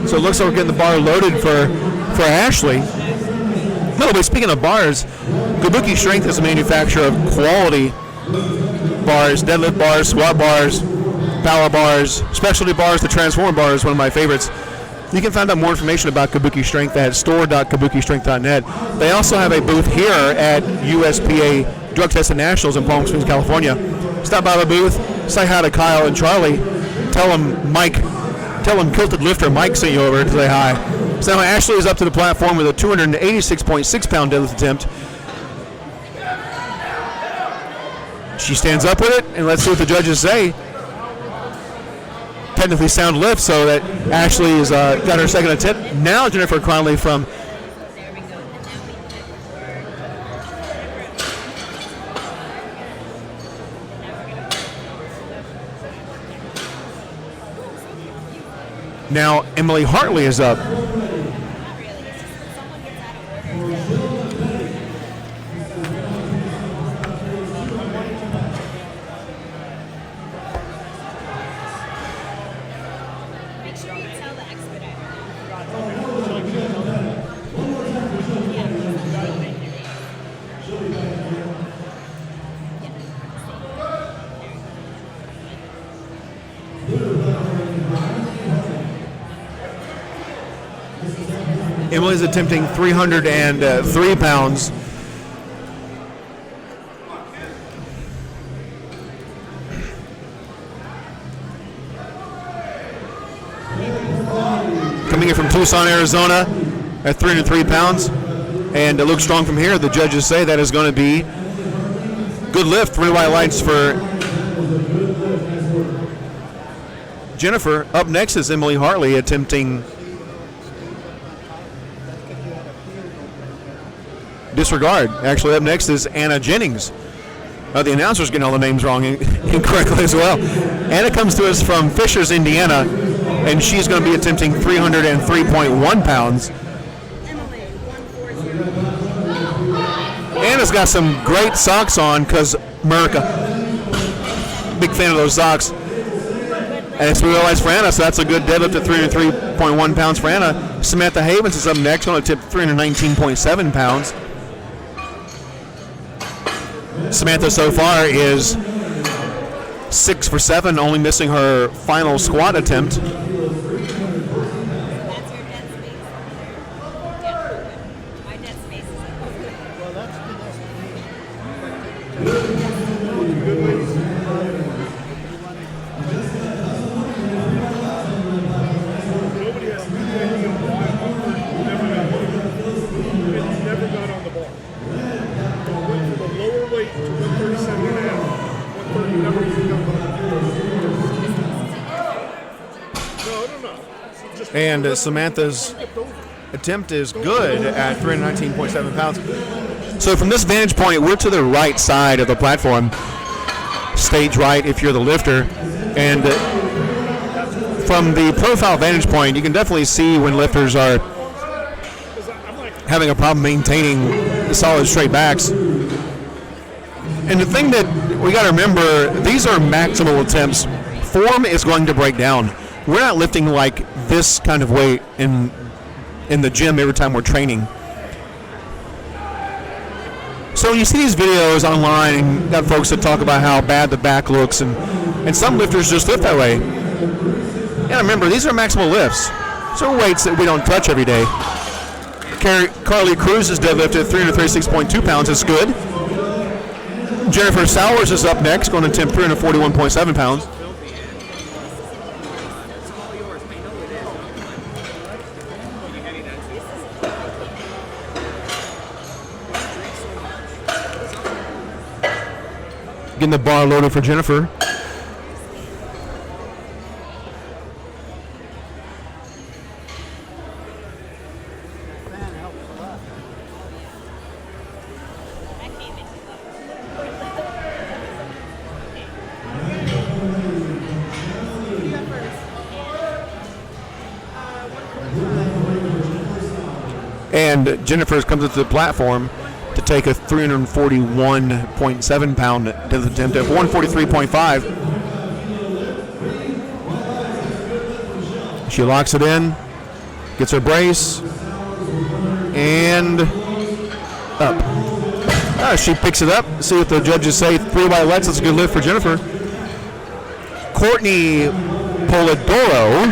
G: So it looks like we're getting the bar loaded for Ashley. By the way, speaking of bars, Kabuki Strength is a manufacturer of quality bars, deadlift bars, squat bars, power bars, specialty bars. The Transform bar is one of my favorites. You can find out more information about Kabuki Strength at store.kabukistrength.net. They also have a booth here at USPA Drug Tested Nationals in Palm Springs, California. Stop by the booth, say hi to Kyle and Charlie, tell them Kilted Lifter Mike sent you over to say hi. So now Ashley is up to the platform with a 286.6-pound deadlift attempt. She stands up with it, and let's see what the judges say. Technically sound lift, so that Ashley has got her second attempt. Now Jennifer Cronley from Now Emily Hartley is up. Emily's attempting 303 pounds. Coming in from Tucson, Arizona at 303 pounds. And it looks strong from here. The judges say that is going to be good lift. 3 white lights for Jennifer. Up next is Emily Hartley attempting disregard. Actually, up next is Anna Jennings. The announcer's getting all the names wrong incorrectly as well. Anna comes to us from Fishers, Indiana, and she's going to be attempting 303.1 pounds. Anna's got some great socks on because America. Big fan of those socks. And it's realized for Anna, so that's a good deadlift at 303.1 pounds for Anna. Samantha Havens is up next, going to tip 319.7 pounds. Samantha so far is 6 for 7, only missing her final squat attempt. And Samantha's attempt is good at 319.7 pounds. So from this vantage point, we're to the right side of the platform, stage right if you're the lifter. And from the profile vantage point, you can definitely see when lifters are having a problem maintaining the solid straight backs. And the thing that we got to remember, these are maximal attempts. Form is going to break down. We're not lifting like this kind of weight in the gym every time we're training. So when you see these videos online, and got folks that talk about how bad the back looks, and some lifters just lift that way. And remember, these are maximal lifts. So weights that we don't touch every day. Carly Cruz's deadlift at 336.2 pounds is good. Jennifer Sowers is up next, going to attempt 341.7 pounds. Getting the bar loaded for Jennifer. And Jennifer comes to the platform to take a 341.7 pound deadlift attempt at 143.5. She locks it in, gets her brace, and up. She picks it up. See what the judges say. 3 white lights. That's a good lift for Jennifer. Courtney Polidoro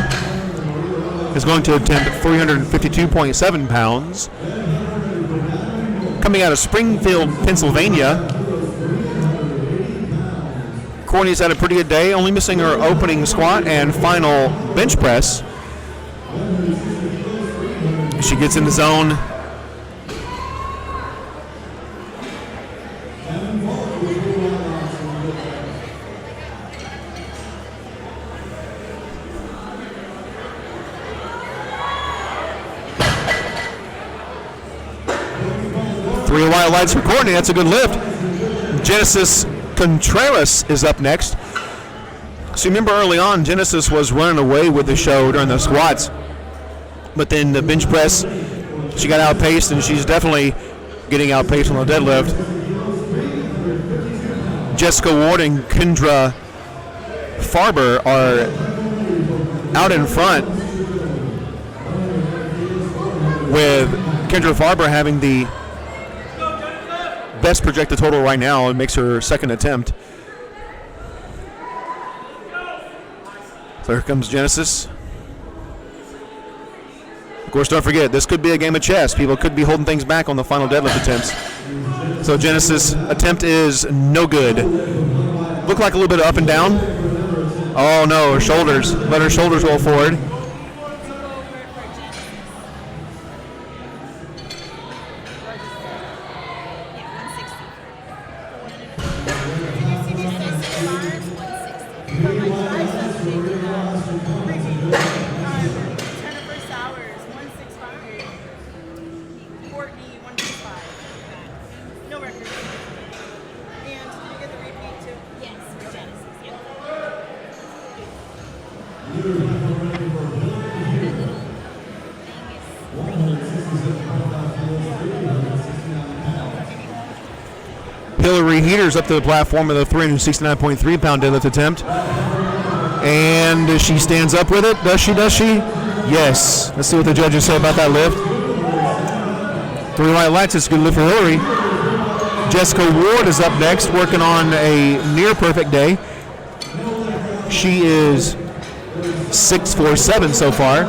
G: is going to attempt 352.7 pounds. Coming out of Springfield, Pennsylvania. Courtney's had a pretty good day, only missing her opening squat and final bench press. She gets in the zone. Three white lights for Courtney. That's a good lift. Genesis Contreras is up next. So you remember early on, Genesis was running away with the show during the squats. But then the bench press, she got outpaced, and she's definitely getting outpaced on the deadlift. Jessica Ward and Kendra Farber are out in front, with Kendra Farber having the best projected total right now and makes her second attempt. So here comes Genesis. Of course, don't forget, this could be a game of chess. People could be holding things back on the final deadlift attempts. So Genesis' attempt is no good. Looked like a little bit of up and down. Oh no, her shoulders. Let her shoulders roll forward. Hillary Heaters up to the platform with a 369.3 pound deadlift attempt. And she stands up with it. Does she? Yes. Let's see what the judges say about that lift. 3 white lights. It's a good lift for Hillary. Jessica Ward is up next, working on a near perfect day. She is 6'4" so far.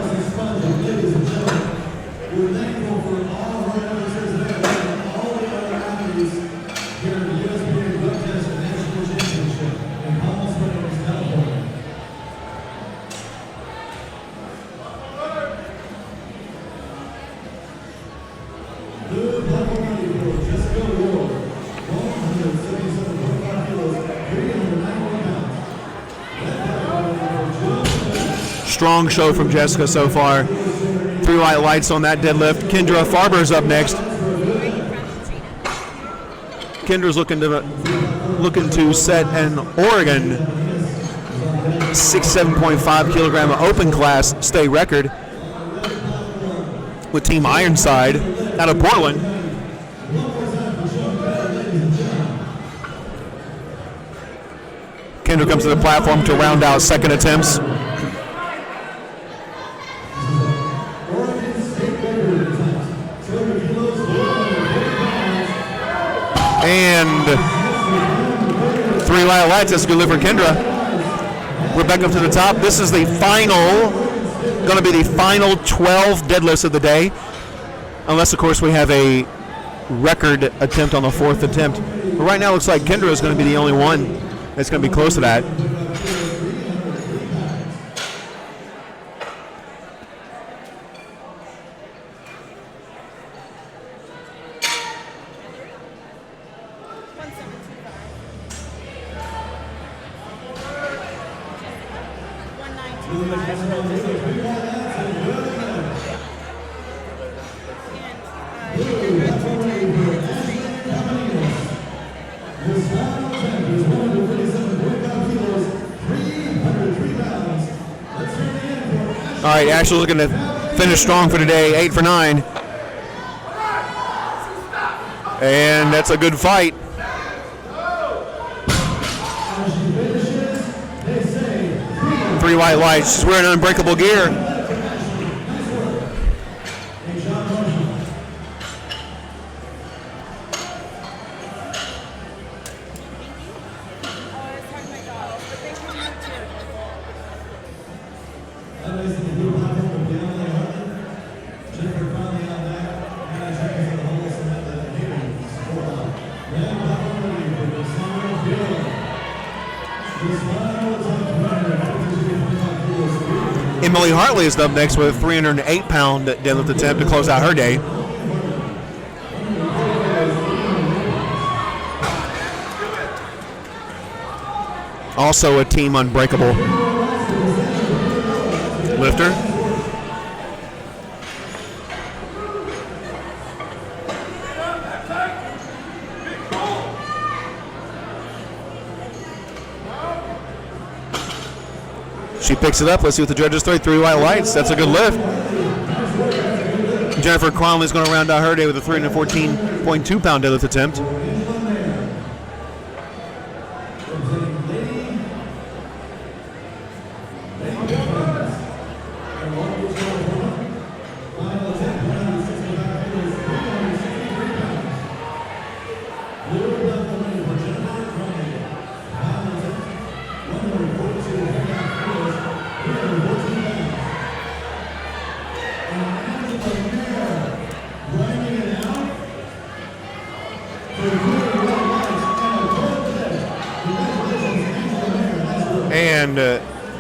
G: Strong show from Jessica so far. 3 white lights on that deadlift. Kendra Farber's up next. Kendra's looking to set an Oregon 67.5 kilogram open class state record with Team Ironside out of Portland. Kendra comes to the platform to round out second attempts. And 3 white lights. That's a good lift for Kendra. We're back up to the top. This is the final, going to be the final 12 deadlifts of the day. Unless, of course, we have a record attempt on the 4th attempt. But right now, it looks like Kendra is going to be the only one that's going to be close to that. All right, Ashley's looking to finish strong for today, 8 for 9. And that's a good fight. Three white lights. She's wearing unbreakable gear. Emily Hartley is up next with a 308-pound deadlift attempt to close out her day. Also a Team Unbreakable lifter. She picks it up. Let's see what the judges say. 3 white lights. That's a good lift. Jennifer Cromley is going to round out her day with a 314.2-pound deadlift attempt.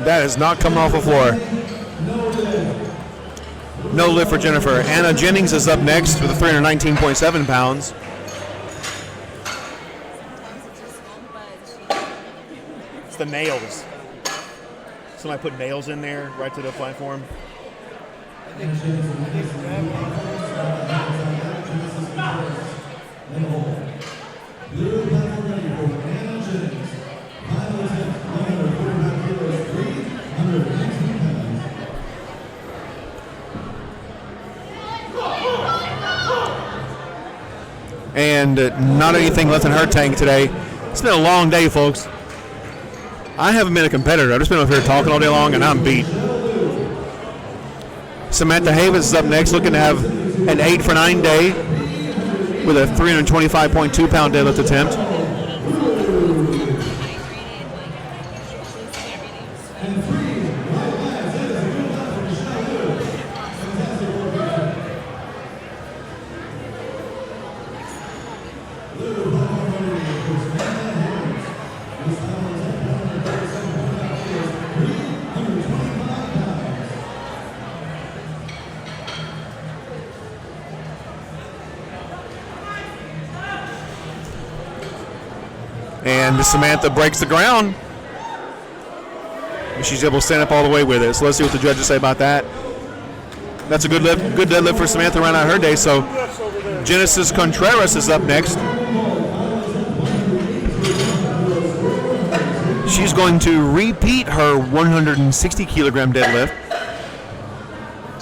G: That is not coming off the floor. No lift for Jennifer. Anna Jennings is up next with a 319.7 pounds.
H: It's the nails. Somebody put nails in there right to the platform.
G: And not anything left in her tank today. It's been a long day, folks. I haven't been a competitor. I've just been up here talking all day long, and I'm beat. Samantha Havens is up next, looking to have an 8 for 9 day with a 325.2 pound deadlift attempt. And Samantha breaks the ground. She's able to stand up all the way with it. So let's see what the judges say about that. That's a good lift, good deadlift for Samantha around out her day. So Genesis Contreras is up next. She's going to repeat her 160 kilogram deadlift.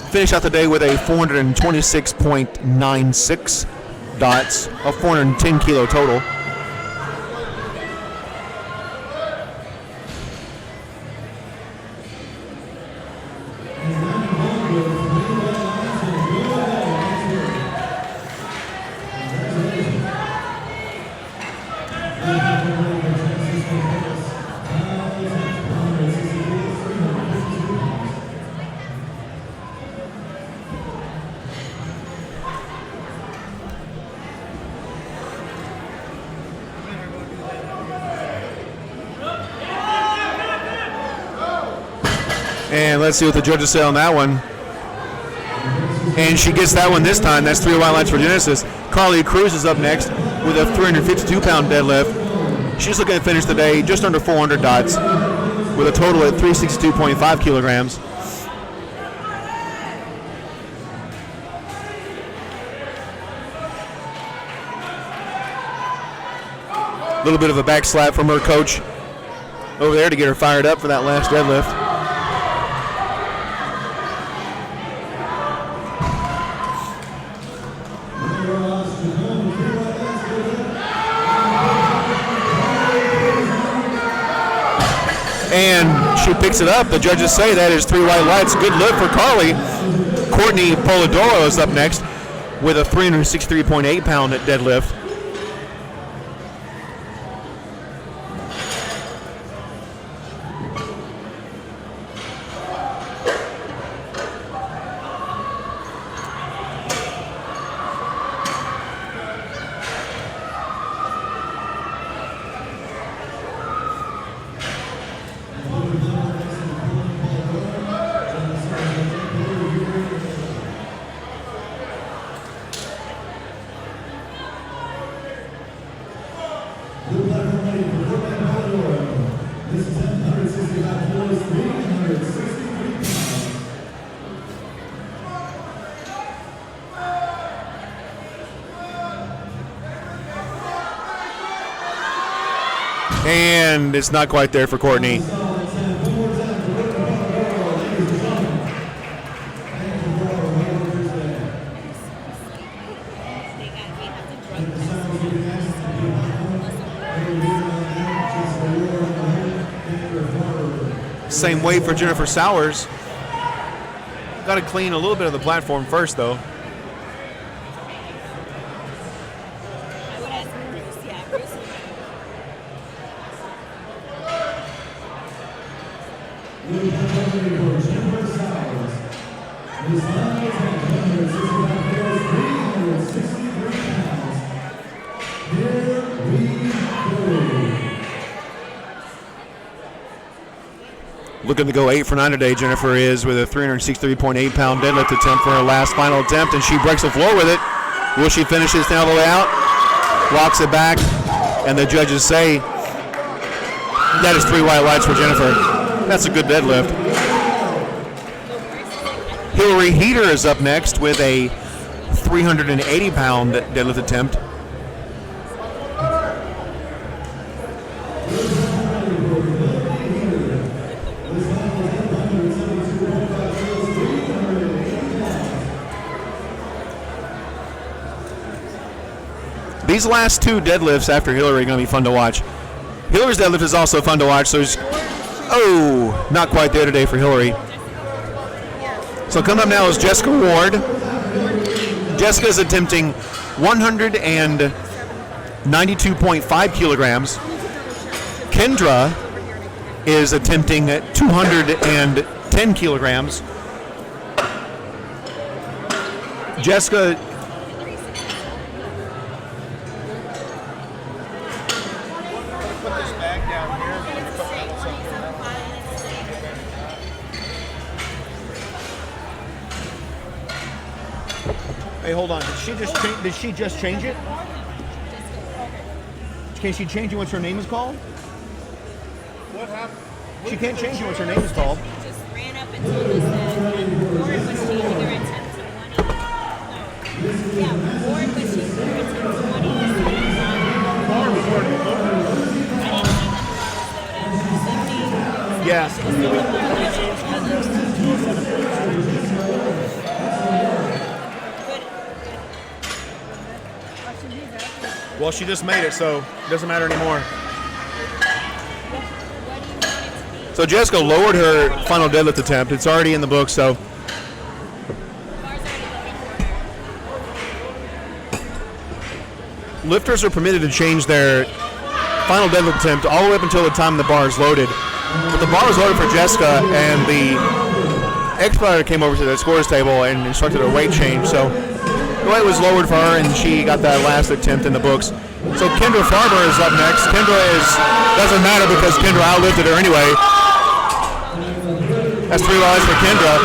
G: Finish out the day with a 426.96 dots, a 410 kilo total. And let's see what the judges say on that one. And she gets that one this time. That's 3 white lines for Genesis. Carly Cruz is up next with a 352-pound deadlift. She's looking to finish the day just under 400 dots with a total at 362.5 kilograms. A little bit of a back slap from her coach over there to get her fired up for that last deadlift. And she picks it up. The judges say that is 3 white lights. Good lift for Carly. Courtney Polidoro is up next with a 363.8 pound deadlift. And it's not quite there for Courtney. Same weight for Jennifer Sowers. Got to clean a little bit of the platform first, though. Looking to go 8 for 9 today, Jennifer is, with a 363.8-pound deadlift attempt for her last final attempt, and she breaks the floor with it. Will she finish this all the way out? Walks it back, and the judges say that is 3 white lights for Jennifer. That's a good deadlift. Hillary Heater is up next with a 380-pound deadlift attempt. These last 2 deadlifts after Hillary are going to be fun to watch. Hillary's deadlift is also fun to watch, so not quite there today for Hillary. So coming up now is Jessica Ward. Jessica's attempting 192.5 kilograms. Kendra is attempting 210 kilograms. Jessica Hey, hold on. Did she just change it? Can she change it once her name is called?
F: What happened?
G: She can't change it once her name is called.
R: Just ran up and told us that Ward was changing her attempt to 180. Yeah, Ward was changing her attempt to 180.
F: Bar was already loaded.
G: Yeah. Well, she just made it, so it doesn't matter anymore. So Jessica lowered her final deadlift attempt. It's already in the book, so. Lifters are permitted to change their final deadlift attempt all the way up until the time the bar is loaded. But the bar was loaded for Jessica, and the expeditor came over to the scores table and instructed a weight change. So the weight was lowered for her, and she got that last attempt in the books. So Kendra Farber is up next. Kendra doesn't matter because Kendra outlifted her anyway. That's 3 rides for Kendra.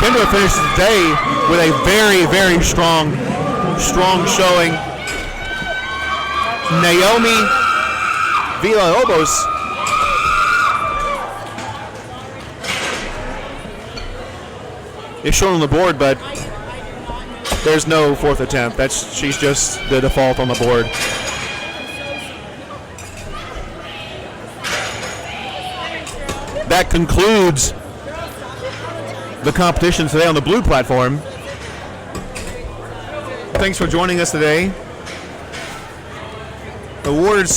G: Kendra finishes the day with a very, very strong showing. Naomi Villalobos is shown on the board, but there's no 4th attempt. She's just the default on the board. That concludes the competition today on the blue platform. Thanks for joining us today. Awards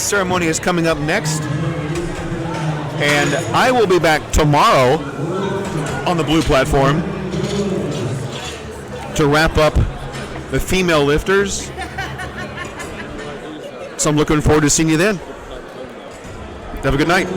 G: ceremony is coming up next, and I will be back tomorrow on the blue platform to wrap up the female lifters. So I'm looking forward to seeing you then. Have a good night.